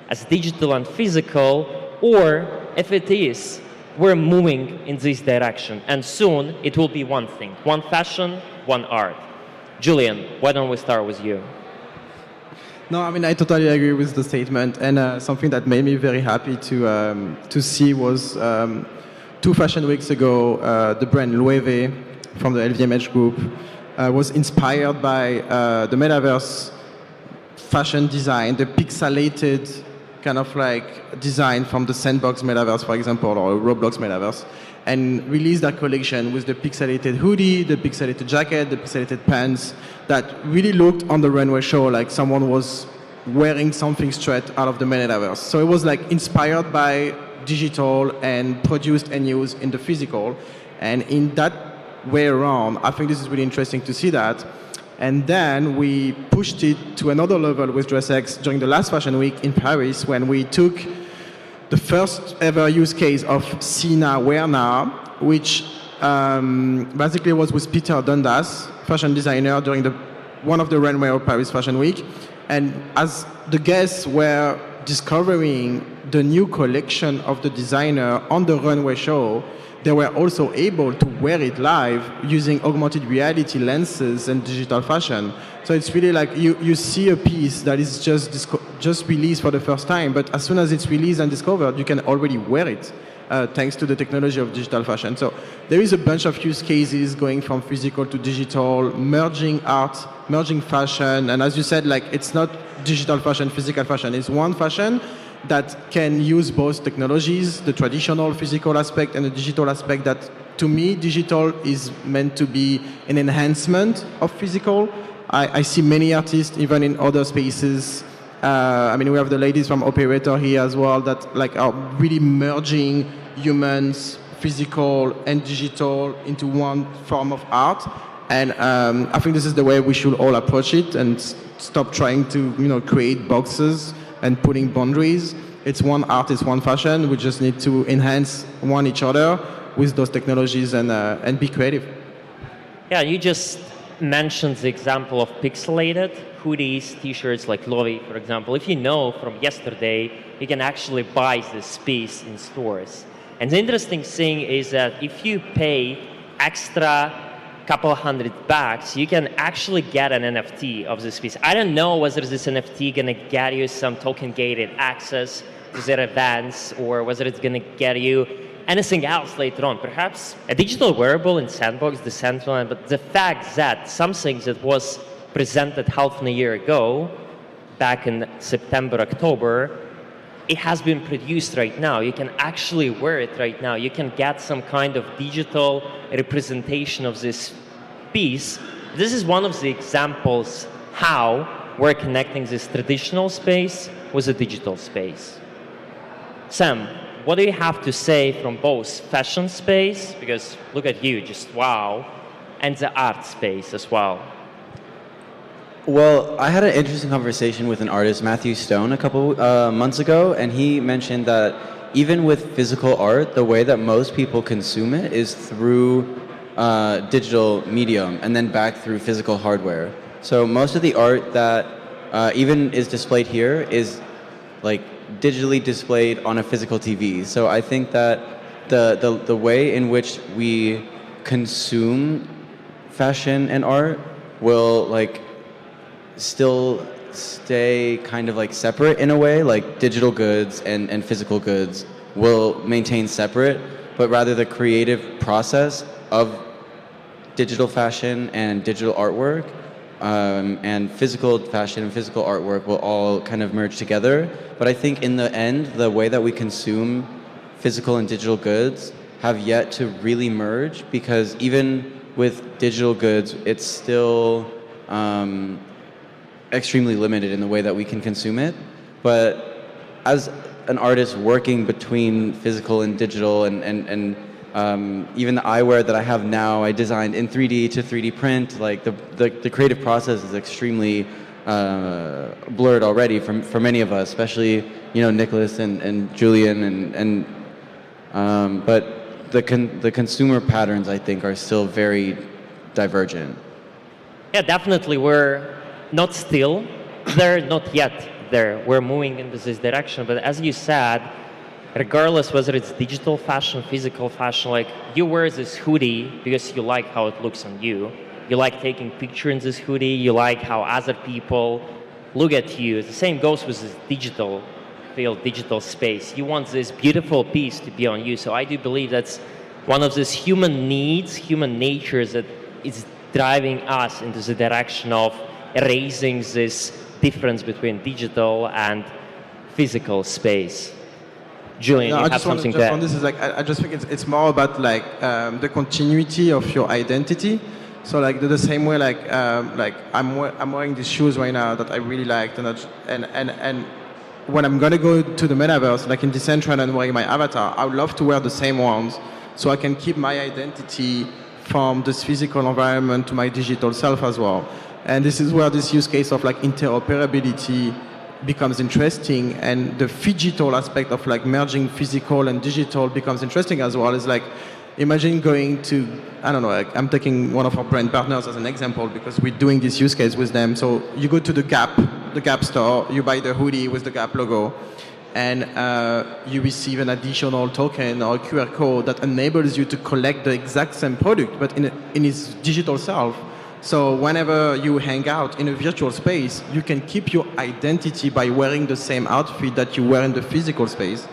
as digital and physical, or if it is, we're moving in this direction. And soon it will be one thing, one fashion, one art. Julian, why don't we start with you? No, I mean, I totally agree with the statement. And something that made me very happy to see was 2 fashion weeks ago, the brand Loewe from the LVMH group was inspired by the metaverse fashion design, the pixelated kind of like design from the Sandbox metaverse, for example, or Roblox metaverse, and released that collection with the pixelated hoodie, the pixelated jacket, the pixelated pants that really looked on the runway show like someone was wearing something straight out of the metaverse. So it was like inspired by digital and produced and used in the physical. And in that way around, I think this is really interesting to see that. And then we pushed it to another level with DressX during the last fashion week in Paris when we took the first ever use case of See Now, Wear Now, which basically was with Peter Dundas, fashion designer, during one of the runway of Paris Fashion Week. And as the guests were discovering the new collection of the designer on the runway show, they were also able to wear it live using augmented reality lenses and digital fashion. So it's really like you see a piece that is just released for the first time, but as soon as it's released and discovered, you can already wear it thanks to the technology of digital fashion. So there is a bunch of use cases going from physical to digital, merging art, merging fashion, and as you said, like it's not digital fashion, physical fashion. It's one fashion that can use both technologies, the traditional physical aspect and the digital aspect that, to me, digital is meant to be an enhancement of physical. I see many artists, even in other spaces. I mean, we have the ladies from Operator here as well that like are really merging humans, physical and digital into one form of art. And I think this is the way we should all approach it and stop trying to, create boxes and putting boundaries. It's one art, it's one fashion. We just need to enhance one each other with those technologies and be creative. Yeah, you just mentioned the example of pixelated hoodies, t-shirts like Loewe, for example. If you know from yesterday, you can actually buy this piece in stores. And the interesting thing is that if you pay extra couple $100, you can actually get an NFT of this piece. I don't know whether this NFT gonna get you some token-gated access to their events or whether it's gonna get you anything else later on. Perhaps a digital wearable in Sandbox, Decentraland, but the fact that something that was presented half a year ago, back in September, October, it has been produced right now. You can actually wear it right now. You can get some kind of digital representation of this piece. This is one of the examples how we're connecting this traditional space with a digital space. Sam, what do you have to say from both fashion space, because look at you, just wow, and the art space as well? Well, I had an interesting conversation with an artist, Matthew Stone, a couple months ago, and he mentioned that even with physical art, the way that most people consume it is through digital medium and then back through physical hardware. So most of the art that even is displayed here is like digitally displayed on a physical TV. So I think that the way in which we consume fashion and art will like still stay kind of like separate in a way, like digital goods and physical goods will maintain separate, but rather the creative process of digital fashion and digital artwork and physical fashion and physical artwork will all kind of merge together. But I think in the end, the way that we consume physical and digital goods have yet to really merge, because even with digital goods, it's still extremely limited in the way that we can consume it. But as an artist working between physical and digital and even the eyewear that I have now, I designed in 3D to 3D print. Like the creative process is extremely blurred already for many of us, especially Nicholas and Julian but the consumer patterns I think are still very divergent. Yeah, definitely. We're not still there, not yet there. We're moving in this direction. But as you said, regardless whether it's digital fashion, physical fashion, like you wear this hoodie because you like how it looks on you. You like taking pictures in this hoodie. You like how other people look at you. The same goes with this digital field, digital space. You want this beautiful piece to be on you. So I do believe that's one of these human needs, human natures that is driving us into the direction of erasing this difference between digital and physical space. Julian, No, you I have just want something to to jump on add? this. Is like I just think it's more about like the continuity of your identity. So like the same way like I'm wearing these shoes right now that I really liked, and when I'm gonna go to the metaverse, like in Decentraland and wearing my avatar, I would love to wear the same ones so I can keep my identity from this physical environment to my digital self as well. And this is where this use case of like interoperability becomes interesting, and the phygital aspect of like merging physical and digital becomes interesting as well. It's like, imagine going to, I don't know, like I'm taking one of our brand partners as an example because we're doing this use case with them. So you go to the Gap store, you buy the hoodie with the Gap logo, and you receive an additional token or a QR code that enables you to collect the exact same product, but in its digital self. So whenever you hang out in a virtual space, you can keep your identity by wearing the same outfit that you wear in the physical space.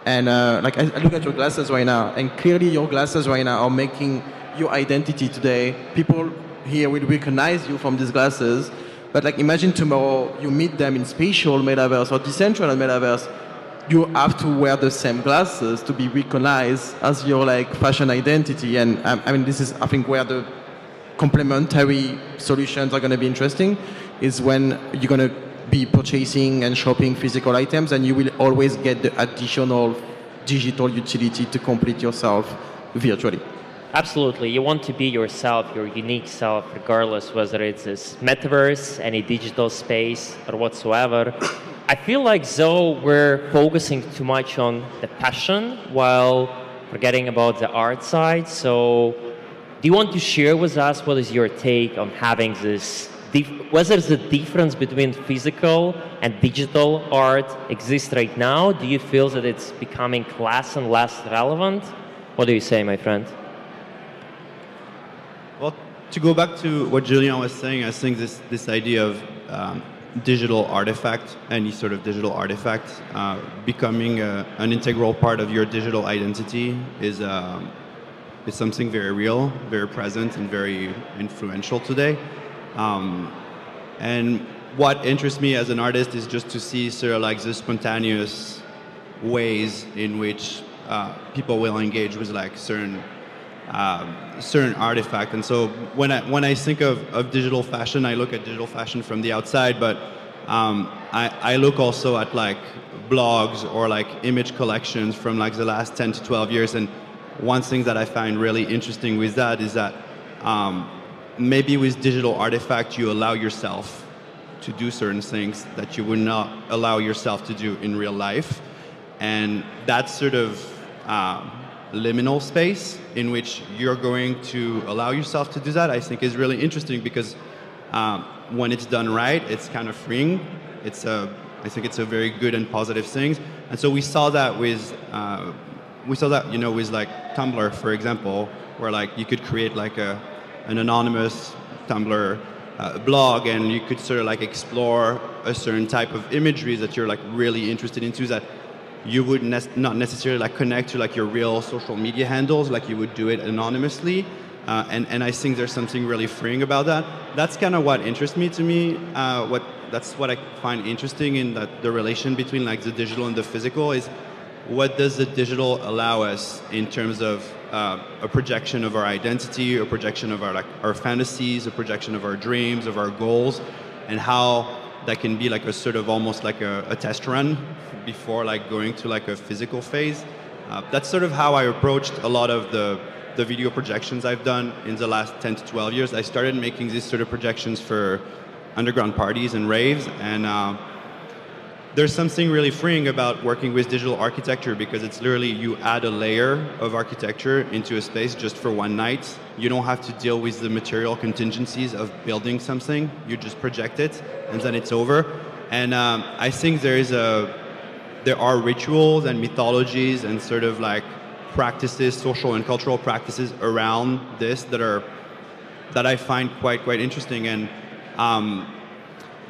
And like I look at your glasses right now, and clearly your glasses right now are making your identity today. People here will recognize you from these glasses. But like imagine tomorrow you meet them in spatial metaverse or decentralized metaverse. You have to wear the same glasses to be recognized as your like fashion identity. And I mean, this is I think where the complementary solutions are going to be interesting, is when you're going to be purchasing and shopping physical items, and you will always get the additional digital utility to complete yourself virtually. Absolutely. You want to be yourself, your unique self, regardless whether it's this metaverse, any digital space, or whatsoever. I feel like though we're focusing too much on the passion while forgetting about the art side. So do you want to share with us what is your take on having this, whether the difference between physical and digital art exists right now? Do you feel that it's becoming less and less relevant? What do you say, my friend? Well, to go back to what Julian was saying, I think this idea of digital artifact, any sort of digital artifact, becoming an integral part of your digital identity is something very real, very present, and very influential today. And what interests me as an artist is just to see sort of like the spontaneous ways in which people will engage with like certain artifact. And so when I think of digital fashion, I look at digital fashion from the outside, but I look also at like blogs or like image collections from like the last 10 to 12 years. And one thing that I find really interesting with that is that maybe with digital artifact, you allow yourself to do certain things that you would not allow yourself to do in real life. And that sort of liminal space in which you're going to allow yourself to do that, I think is really interesting, because when it's done right, it's kind of freeing. I think it's a very good and positive thing. And so we saw that with with like Tumblr, for example, where like you could create like an anonymous Tumblr blog, and you could sort of like explore a certain type of imagery that you're like really interested into that you would not necessarily like connect to like your real social media handles, like you would do it anonymously. And I think there's something really freeing about that. That's kind of what interests me to me. That's what I find interesting in the relation between like the digital and the physical is what does the digital allow us in terms of a projection of our identity, a projection of our fantasies, a projection of our dreams, of our goals, and how that can be like a sort of almost like a test run before like going to like a physical phase. That's sort of how I approached a lot of the video projections I've done in the last 10 to 12 years. I started making these sort of projections for underground parties and raves, and there's something really freeing about working with digital architecture because it's literally you add a layer of architecture into a space just for one night. You don't have to deal with the material contingencies of building something. You just project it and then it's over. And I think there are rituals and mythologies and sort of like practices, social and cultural practices around this that I find quite interesting. And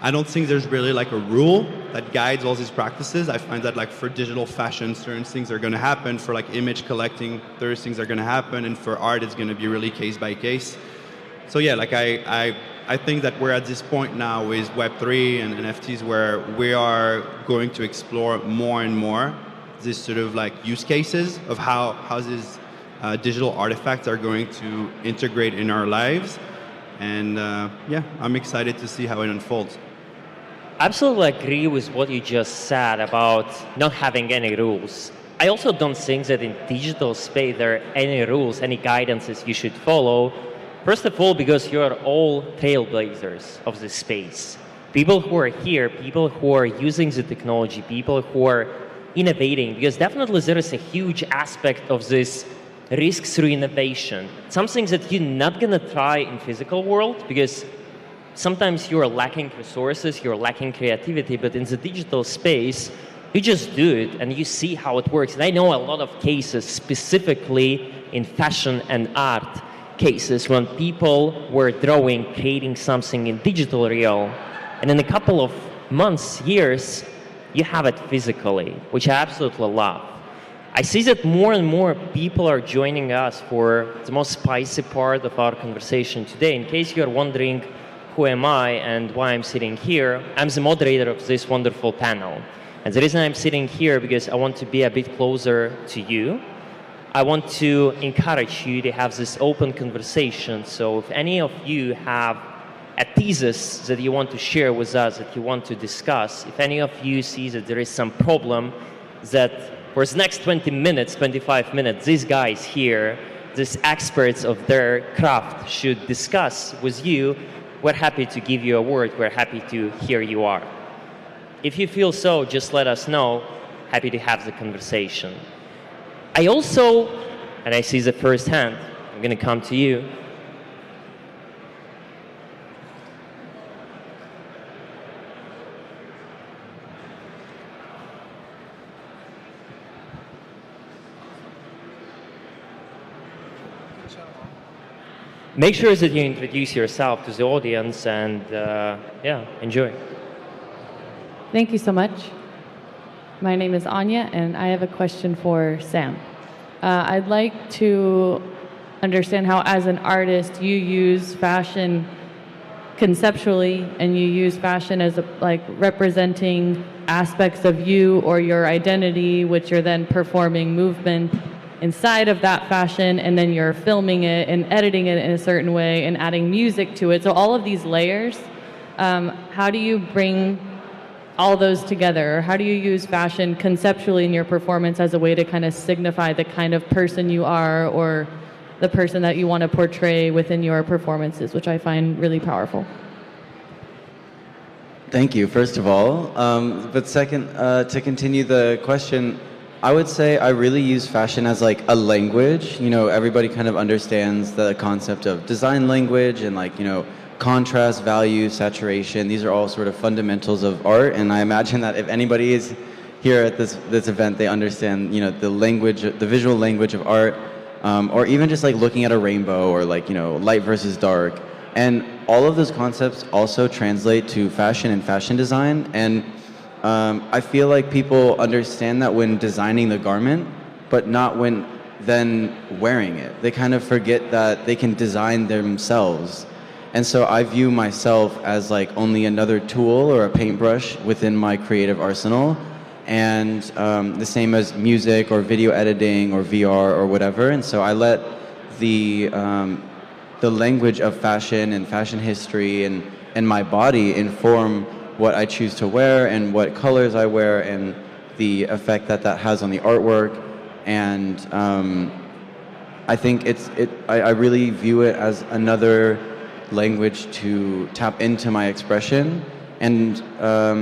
I don't think there's really like a rule that guides all these practices. I find that like for digital fashion, certain things are going to happen. For like image collecting, those things are going to happen. And for art, it's going to be really case by case. So yeah, like I think that we're at this point now with Web3 and NFTs where we are going to explore more and more these sort of like use cases of how these digital artifacts are going to integrate in our lives. And yeah, I'm excited to see how it unfolds. Absolutely agree with what you just said about not having any rules. I also don't think that in digital space there are any rules, any guidances you should follow. First of all, because you are all trailblazers of this space. People who are here, people who are using the technology, people who are innovating, because definitely there is a huge aspect of this risk through innovation. Something that you're not going to try in physical world because sometimes you're lacking resources, you're lacking creativity, but in the digital space, you just do it and you see how it works. And I know a lot of cases, specifically in fashion and art cases, when people were drawing, creating something in digital realm, and in a couple of months, years, you have it physically, which I absolutely love. I see that more and more people are joining us for the most spicy part of our conversation today. In case you're wondering who am I and why I'm sitting here, I'm the moderator of this wonderful panel. And the reason I'm sitting here because I want to be a bit closer to you. I want to encourage you to have this open conversation. So if any of you have a thesis that you want to share with us, that you want to discuss, if any of you see that there is some problem that for the next 20 minutes, 25 minutes, these guys here, these experts of their craft should discuss with you, we're happy to give you a word. We're happy to hear you are. If you feel so, just let us know. Happy to have the conversation. I also, and I see the first hand, I'm going to come to you. Make sure that you introduce yourself to the audience and yeah, enjoy. Thank you so much. My name is Anya, and I have a question for Sam. I'd like to understand how, as an artist, you use fashion conceptually, and you use fashion as like representing aspects of you or your identity, which you're then performing movement inside of that fashion, and then you're filming it and editing it in a certain way and adding music to it. So all of these layers, how do you bring all those together? Or how do you use fashion conceptually in your performance as a way to kind of signify the kind of person you are or the person that you want to portray within your performances, which I find really powerful? Thank you, first of all. But second, to continue the question, I would say I really use fashion as like a language. You know, everybody kind of understands the concept of design language and like, you know, contrast, value, saturation. These are all sort of fundamentals of art, and I imagine that if anybody is here at this event, they understand, you know, the language, the visual language of art, or even just like looking at a rainbow or like, you know, light versus dark. And all of those concepts also translate to fashion and fashion design. And I feel like people understand that when designing the garment, but not when then wearing it. They kind of forget that they can design themselves. And so I view myself as like only another tool or a paintbrush within my creative arsenal. And the same as music or video editing or VR or whatever. And so I let the language of fashion and fashion history and my body inform what I choose to wear and what colors I wear and the effect that that has on the artwork. And I think I really view it as another language to tap into my expression. And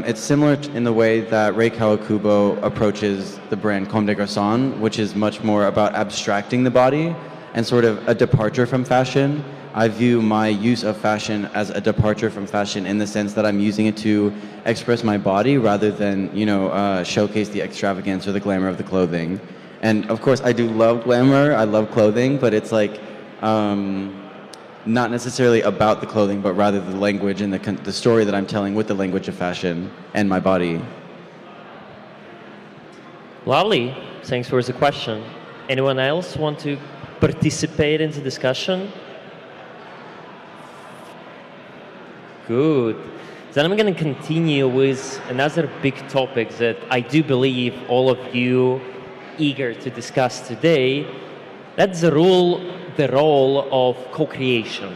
it's similar in the way that Rei Kawakubo approaches the brand Comme des Garçons, which is much more about abstracting the body and sort of a departure from fashion. I view my use of fashion as a departure from fashion in the sense that I'm using it to express my body rather than, you know, showcase the extravagance or the glamour of the clothing. And of course, I do love glamour, I love clothing, but it's like, not necessarily about the clothing, but rather the language and the story that I'm telling with the language of fashion and my body. Lovely. Thanks for the question. Anyone else want to participate in the discussion? Good. Then I'm going to continue with another big topic that I do believe all of you eager to discuss today. That's the role of co-creation.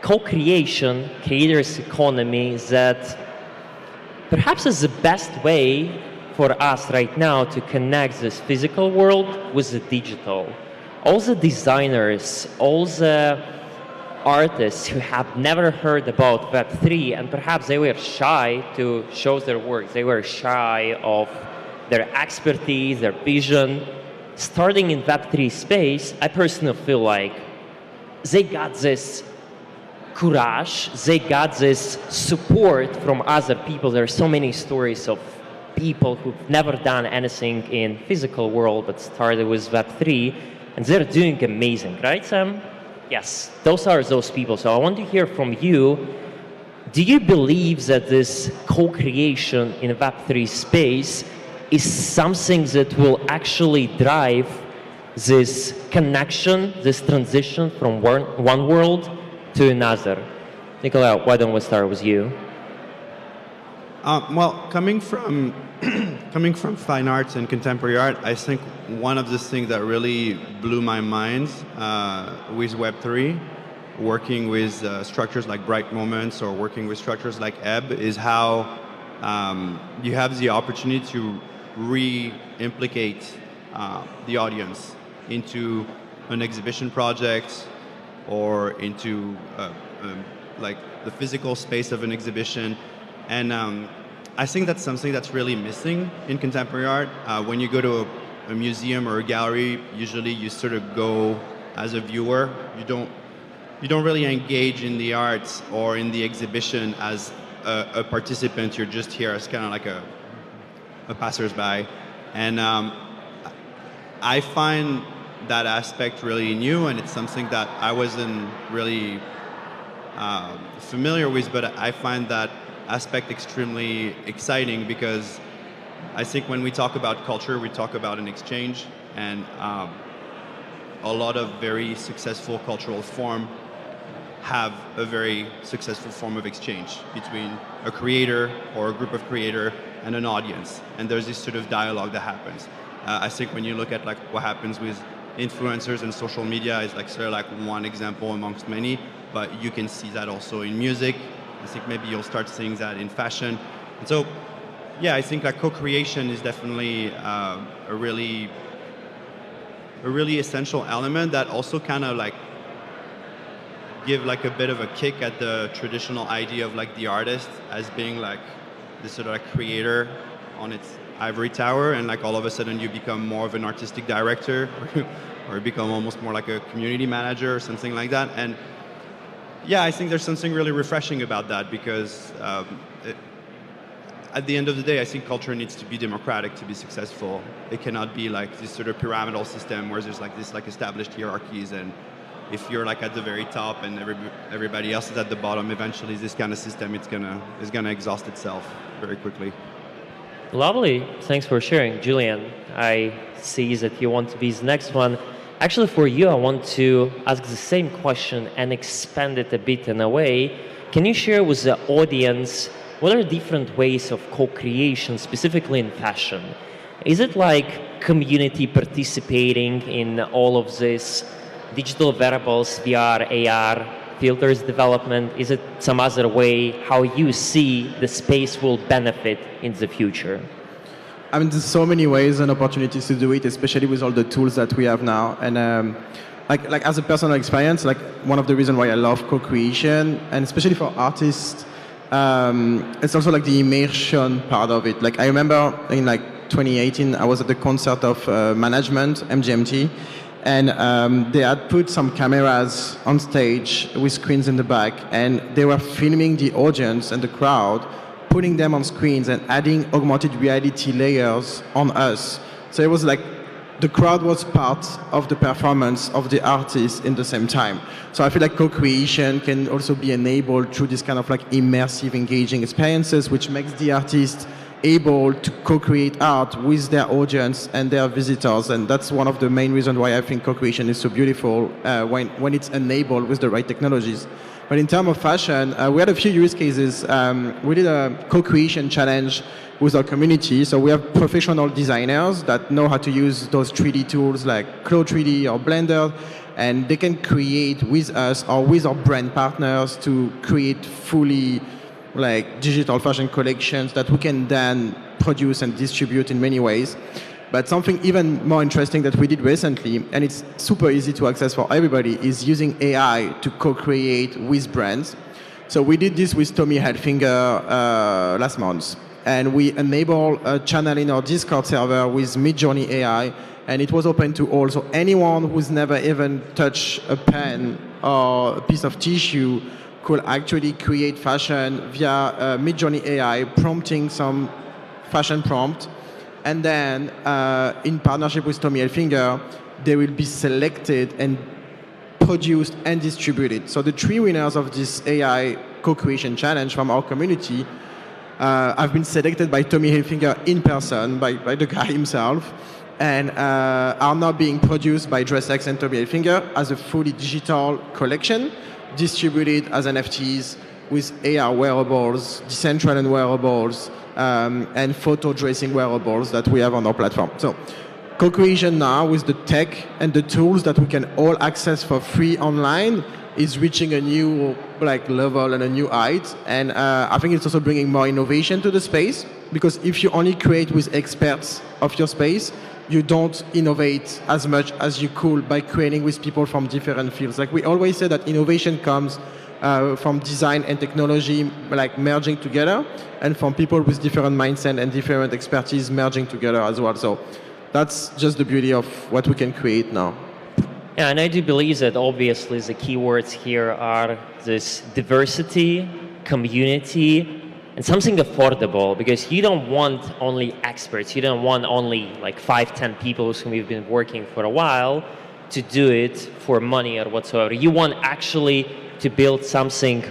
Co-creation, creators' economy, that perhaps is the best way for us right now to connect this physical world with the digital. All the designers, all the artists who have never heard about Web3, and perhaps they were shy to show their work, they were shy of their expertise, their vision. Starting in Web3 space, I personally feel like they got this courage, they got this support from other people. There are so many stories of people who've never done anything in physical world but started with Web3, and they're doing amazing, right, Sam? Yes, those are those people. So I want to hear from you. Do you believe that this co-creation in Web3 space is something that will actually drive this connection, this transition from one world to another? Nicola, why don't we start with you? Well, coming from fine arts and contemporary art, I think one of the things that really blew my mind with Web3, working with structures like Bright Moments or working with structures like Ebb, is how you have the opportunity to re-implicate the audience into an exhibition project or into like the physical space of an exhibition. And I think that's something that's really missing in contemporary art. When you go to a museum or a gallery, usually you sort of go as a viewer. You don't really engage in the arts or in the exhibition as a participant. You're just here as kind of like a passersby. And I find that aspect really new, and it's something that I wasn't really familiar with, but I find that aspect extremely exciting, because I think when we talk about culture, we talk about an exchange, and a lot of very successful cultural forms have a very successful form of exchange between a creator or a group of creators and an audience, and there's this sort of dialogue that happens. I think when you look at like what happens with influencers and social media is like sort of like one example amongst many, but you can see that also in music. I think maybe you'll start seeing that in fashion. And so, yeah, I think like co-creation is definitely a really essential element that also kind of like give like a bit of a kick at the traditional idea of like the artist as being like this sort of like creator on its ivory tower, and like all of a sudden you become more of an artistic director or you become almost more like a community manager or something like that. And yeah, I think there's something really refreshing about that because at the end of the day, I think culture needs to be democratic to be successful. It cannot be like this sort of pyramidal system where there's like this like established hierarchies, and if you're like at the very top and everybody else is at the bottom, eventually this kind of system is gonna exhaust itself very quickly. Lovely. Thanks for sharing, Julian. I see that you want to be the next one. Actually, for you, I want to ask the same question and expand it a bit in a way. Can you share with the audience what are different ways of co-creation, specifically in fashion? Is it like community participating in all of this digital wearables, VR, AR, filters development? Is it some other way how you see the space will benefit in the future? I mean, there's so many ways and opportunities to do it, especially with all the tools that we have now. And like as a personal experience, like one of the reasons why I love co-creation, and especially for artists, it's also like the immersion part of it. Like I remember in like 2018, I was at the concert of Management, MGMT, and they had put some cameras on stage with screens in the back, and they were filming the audience and the crowd, putting them on screens and adding augmented reality layers on us. So it was like the crowd was part of the performance of the artist in the same time. So I feel like co-creation can also be enabled through this kind of like immersive, engaging experiences, which makes the artist able to co-create art with their audience and their visitors. And that's one of the main reasons why I think co-creation is so beautiful when it's enabled with the right technologies. But in terms of fashion, we had a few use cases. We did a co-creation challenge with our community. So we have professional designers that know how to use those 3D tools like Cloud 3D or Blender, and they can create with us or with our brand partners to create fully like digital fashion collections that we can then produce and distribute in many ways. But something even more interesting that we did recently, and it's super easy to access for everybody, is using AI to co-create with brands. So we did this with Tommy Hilfiger last month. And we enable a channel in our Discord server with Midjourney AI, and it was open to all. So anyone who's never even touched a pen or a piece of tissue could actually create fashion via Midjourney AI, prompting some fashion prompt. And then in partnership with Tommy Hilfiger, they will be selected and produced and distributed. So the 3 winners of this AI co-creation challenge from our community have been selected by Tommy Hilfiger in person, by the guy himself, and are now being produced by DressX and Tommy Hilfiger as a fully digital collection, distributed as NFTs with AR wearables, Decentraland wearables, and photo dressing wearables that we have on our platform. So co-creation now with the tech and the tools that we can all access for free online is reaching a new like level and a new height. And I think it's also bringing more innovation to the space, because if you only create with experts of your space, you don't innovate as much as you could by creating with people from different fields. Like we always say that innovation comes from design and technology like merging together, and from people with different mindset and different expertise merging together as well. So that's just the beauty of what we can create now. Yeah, and I do believe that obviously the keywords here are this diversity, community, and something affordable, because you don't want only experts. You don't want only like 5-10 people whom you've been working for a while to do it for money or whatsoever. You want actually to build something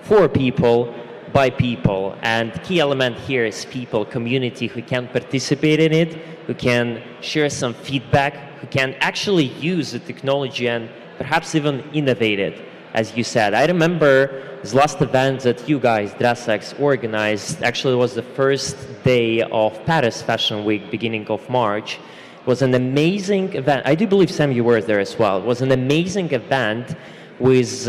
for people, by people. And key element here is people, community who can participate in it, who can share some feedback, who can actually use the technology and perhaps even innovate it, as you said. I remember this last event that you guys, DressX, organized. Actually, it was the first day of Paris Fashion Week, beginning of March. It was an amazing event. I do believe, Sam, you were there as well. It was an amazing event with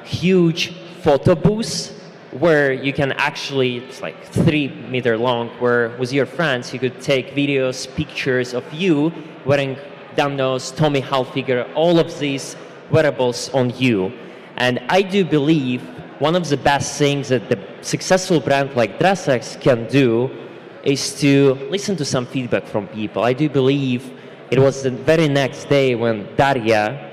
huge photo booths where you can actually, it's like 3-meter long, where with your friends you could take videos, pictures of you wearing Domino's, Tommy Hilfiger, all of these wearables on you. And I do believe one of the best things that the successful brand like DressX can do is to listen to some feedback from people. I do believe it was the very next day when Daria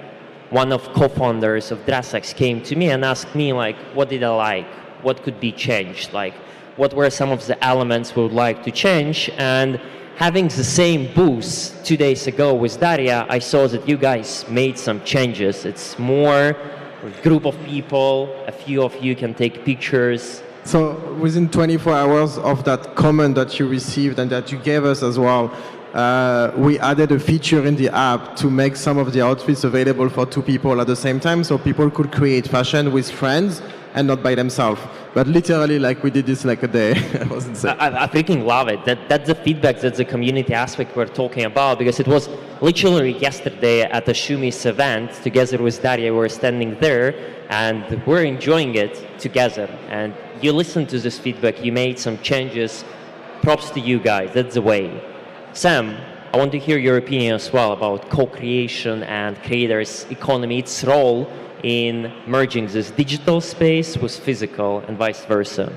one of co-founders of DressX came to me and asked me, like, what did I like? What could be changed? Like, what were some of the elements we would like to change? And having the same booth 2 days ago with Daria, I saw that you guys made some changes. It's more a group of people, a few of you can take pictures. So within 24 hours of that comment that you received and that you gave us as well, we added a feature in the app to make some of the outfits available for two people at the same time, so people could create fashion with friends and not by themselves. But literally, like, we did this like a day. It was insane. I freaking love it. That's the feedback, that's the community aspect we're talking about, because it was literally yesterday at the Shumis event, together with Daria, we were standing there, and we're enjoying it together. And you listened to this feedback, you made some changes. Props to you guys, that's the way. Sam, I want to hear your opinion as well about co-creation and creators economy, its role in merging this digital space with physical and vice versa.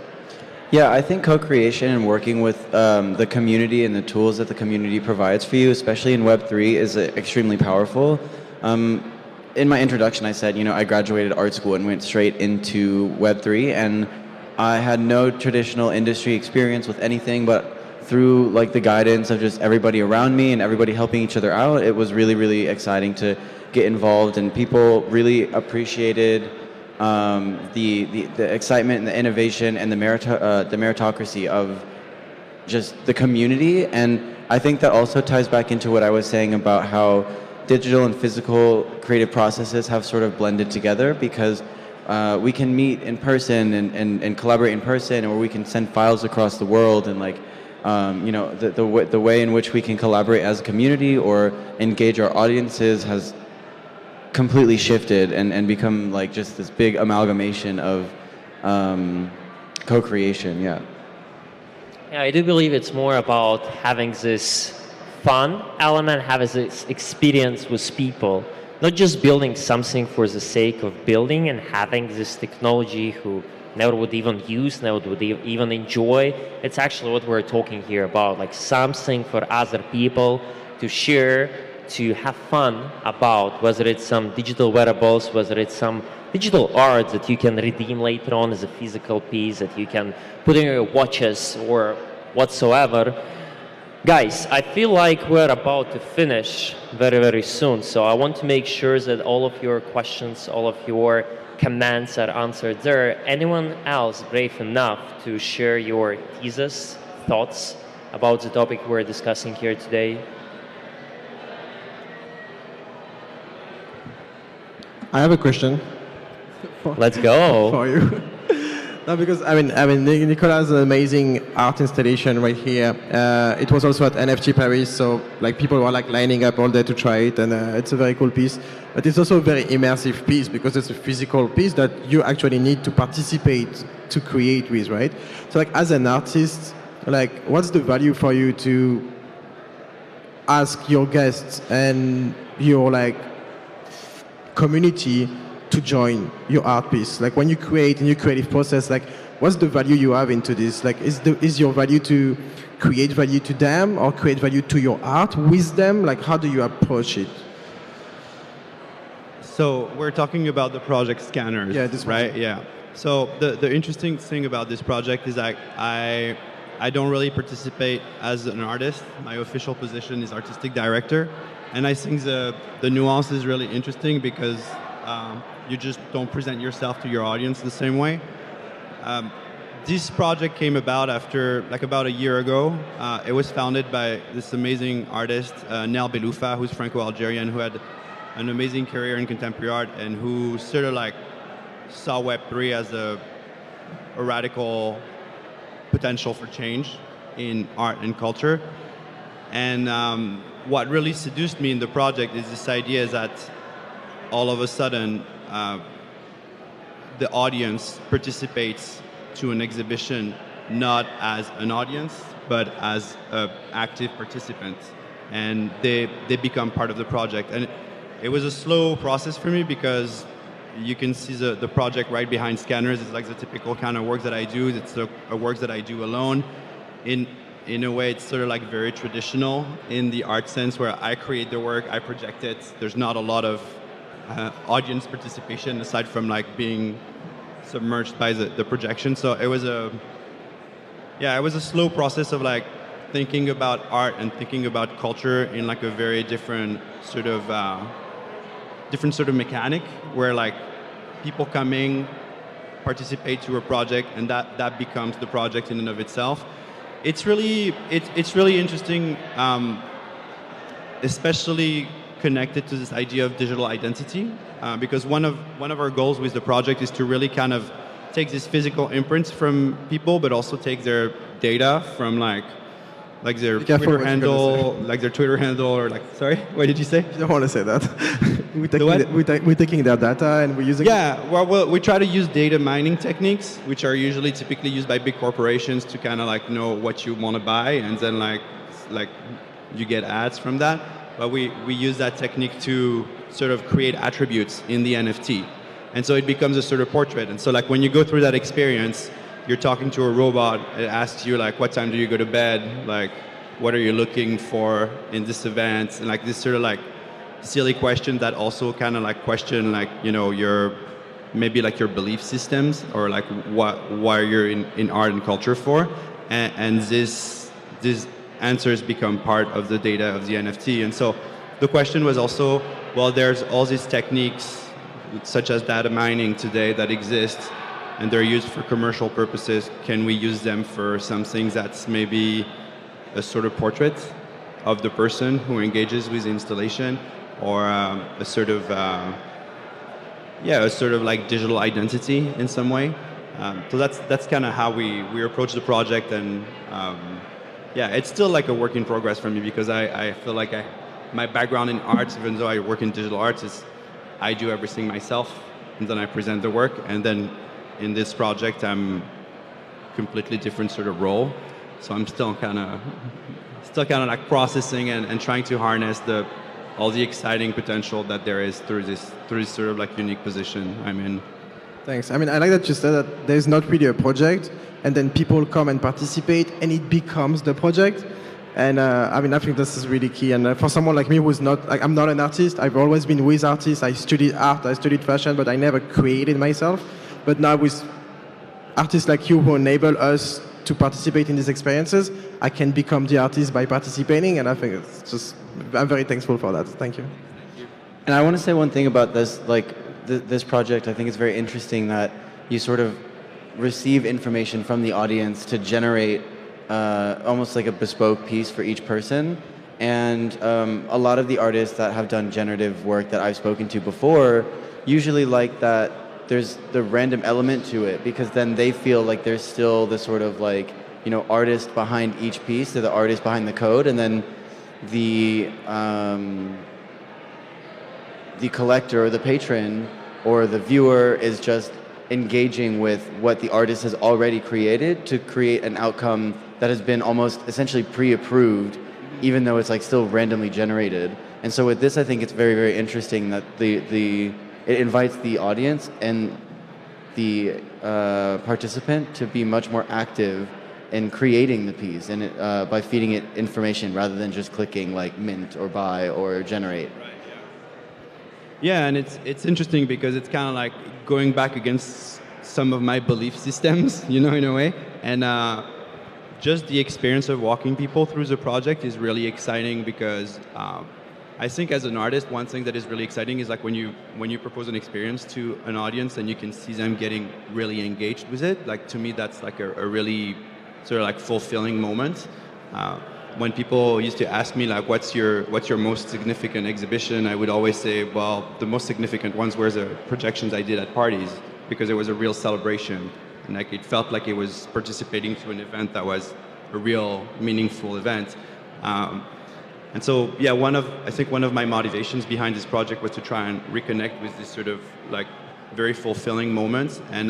Yeah, I think co-creation and working with the community and the tools that the community provides for you, especially in Web3, is extremely powerful. In my introduction, I said, I graduated art school and went straight into Web3, and I had no traditional industry experience with anything, but through like the guidance of just everybody around me and everybody helping each other out, it was really, really exciting to get involved, and people really appreciated the excitement and the innovation and the meritocracy of just the community. And I think that also ties back into what I was saying about how digital and physical creative processes have sort of blended together, because we can meet in person and collaborate in person, or we can send files across the world, and like the way in which we can collaborate as a community or engage our audiences has completely shifted and become like just this big amalgamation of co-creation. Yeah, I do believe it's more about having this fun element, having this experience with people, not just building something for the sake of building and having this technology who never would even use, never would even enjoy. It's actually what we're talking here about, like something for other people to share, to have fun about, whether it's some digital wearables, whether it's some digital art that you can redeem later on as a physical piece that you can put in your watches or whatsoever. Guys, I feel like we're about to finish very, very soon, so I want to make sure that all of your questions, all of your comments are answered there. Anyone else brave enough to share your thesis, thoughts about the topic we're discussing here today? I have a question. Let's go. For you. No, because I mean, Nicolas has an amazing art installation right here. It was also at NFT Paris, so like people were like lining up all day to try it, and it's a very cool piece. But it's also a very immersive piece because it's a physical piece that you actually need to participate to create with, right? So like as an artist, like what's the value for you to ask your guests and your like community to join your art piece? Like when you create in your creative process, like what's the value you have into this? Like is your value to create value to them or create value to your art with them? Like how do you approach it? So we're talking about the project Scanners, right? Yeah. So the interesting thing about this project is that I don't really participate as an artist. My official position is artistic director. And I think the nuance is really interesting because you just don't present yourself to your audience the same way. This project came about after, like about a year ago. It was founded by this amazing artist, Nel Beloufa, who's Franco-Algerian, who had an amazing career in contemporary art and who sort of like saw Web3 as a radical potential for change in art and culture. And what really seduced me in the project is this idea that all of a sudden the audience participates to an exhibition not as an audience but as an active participant, and they become part of the project. And it was a slow process for me because you can see the project right behind Scanners. It's like the typical kind of work that I do. It's a work that I do alone. In a way, it's sort of like very traditional in the art sense, where I create the work, I project it. There's not a lot of audience participation aside from like being submerged by the projection. So it was a slow process of like thinking about art and thinking about culture in like a very different sort of mechanic, where like people coming participate to a project and that becomes the project in and of itself. It's really interesting, especially connected to this idea of digital identity, because one of our goals with the project is to really kind of take this physical imprints from people, but also take their data from like their Twitter handle, or like, sorry, what did you say? You don't want to say that. We're taking their data and we're using. Yeah, well, we try to use data mining techniques, which are usually typically used by big corporations to kind of like know what you want to buy, and then like you get ads from that. But we use that technique to sort of create attributes in the NFT, and so it becomes a sort of portrait. And so like when you go through that experience, you're talking to a robot. It asks you like, what time do you go to bed? Like, what are you looking for in this event? And like this sort of like silly question that also kind of like question like, you know, your belief systems, or like why you're in art and culture for. And these answers become part of the data of the NFT. And so the question was also, well, there's all these techniques such as data mining today that exist, and they're used for commercial purposes. Can we use them for something that's maybe a sort of portrait of the person who engages with the installation, or a sort of like digital identity in some way? So that's kind of how we approach the project, and it's still like a work in progress for me, because I feel like my background in arts, even though I work in digital arts, is I do everything myself, and then I present the work, and then in this project, I'm completely different sort of role. So I'm still kind of like processing and trying to harness all the exciting potential that there is through this sort of like unique position I'm in. Thanks. I mean, I like that you said that there's not really a project, and then people come and participate, and it becomes the project. And I mean, I think this is really key. And for someone like me who's not, like, I'm not an artist. I've always been with artists. I studied art, I studied fashion, but I never created myself. But now with artists like you who enable us to participate in these experiences, I can become the artist by participating, and I think it's just, I'm very thankful for that. Thank you. And I want to say one thing about this, like this project. I think it's very interesting that you sort of receive information from the audience to generate almost like a bespoke piece for each person. And a lot of the artists that have done generative work that I've spoken to before usually like that there's the random element to it, because then they feel like there's still the sort of like, you know, artist behind each piece, they're the artist behind the code, and then the collector or the patron or the viewer is just engaging with what the artist has already created to create an outcome that has been almost essentially pre-approved, even though it's like still randomly generated. And so with this, I think it's very, very interesting that it invites the audience and the participant to be much more active in creating the piece, and by feeding it information rather than just clicking like mint or buy or generate. Yeah, and it's interesting because it's kind of like going back against some of my belief systems, you know, in a way. And just the experience of walking people through the project is really exciting, because I think as an artist, one thing that is really exciting is like when you propose an experience to an audience and you can see them getting really engaged with it. Like, to me, that's like a really sort of like fulfilling moment. When people used to ask me like, what's your most significant exhibition, I would always say, well, the most significant ones were the projections I did at parties, because it was a real celebration, and like it felt like it was participating to an event that was a real meaningful event. And so, yeah, I think one of my motivations behind this project was to try and reconnect with this sort of like very fulfilling moments. And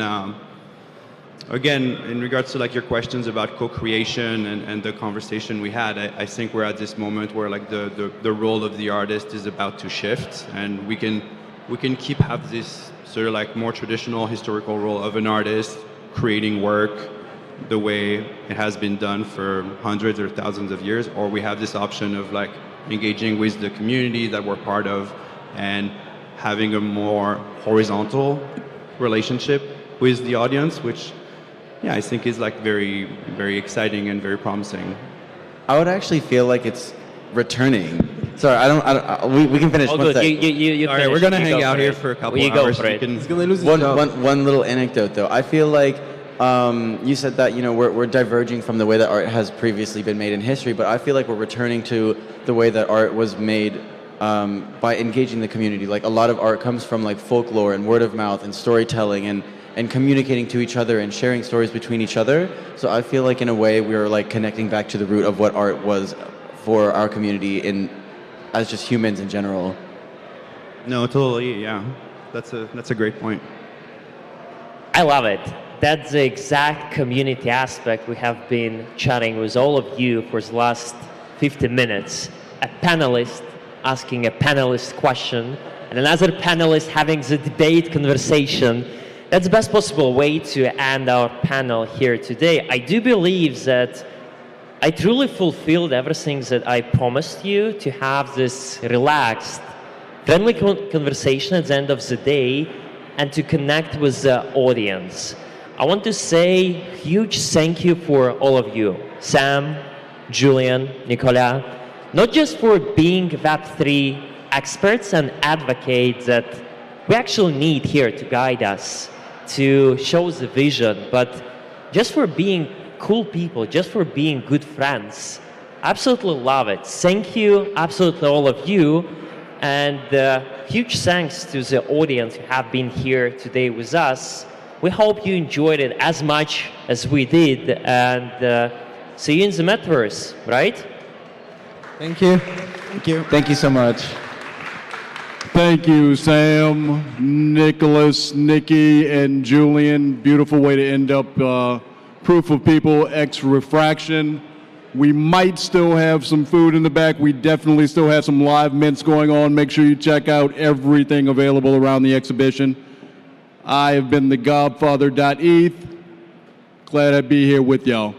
again, in regards to like your questions about co-creation and the conversation we had, I think we're at this moment where like the role of the artist is about to shift, and we can keep have this sort of like more traditional historical role of an artist creating work the way it has been done for hundreds or thousands of years, or we have this option of like engaging with the community that we're part of and having a more horizontal relationship with the audience, which, yeah, I think is like very, very exciting and very promising. I would actually feel like it's returning. Sorry, we can finish. Oh, One good. sec. You All right, we're gonna hang out here for a couple hours. Go for it. He's gonna lose his job. One little anecdote though. I feel like you said that we're diverging from the way that art has previously been made in history, but I feel like we're returning to the way that art was made by engaging the community. Like a lot of art comes from like folklore and word of mouth and storytelling and communicating to each other and sharing stories between each other. So I feel like in a way we're like connecting back to the root of what art was for our community as just humans in general. No, totally, yeah. That's a great point. I love it. That's the exact community aspect we have been chatting with all of you for the last 50 minutes. A panelist asking a panelist question, and another panelist having the debate conversation. That's the best possible way to end our panel here today. I do believe that I truly fulfilled everything that I promised you, to have this relaxed, friendly conversation at the end of the day and to connect with the audience. I want to say huge thank you for all of you, Sam, Julian, Nicolas, not just for being Web3 experts and advocates that we actually need here to guide us, to show the vision, but just for being cool people, just for being good friends. Absolutely love it. Thank you, absolutely all of you. And huge thanks to the audience who have been here today with us. We hope you enjoyed it as much as we did. And see you in the metaverse, right? Thank you. Thank you. Thank you so much. Thank you, Sam, Nicholas, Nikki, and Julian. Beautiful way to end up Proof of People X Refraction. We might still have some food in the back. We definitely still have some live mints going on. Make sure you check out everything available around the exhibition. I have been the Godfather.eth. Glad to be here with y'all.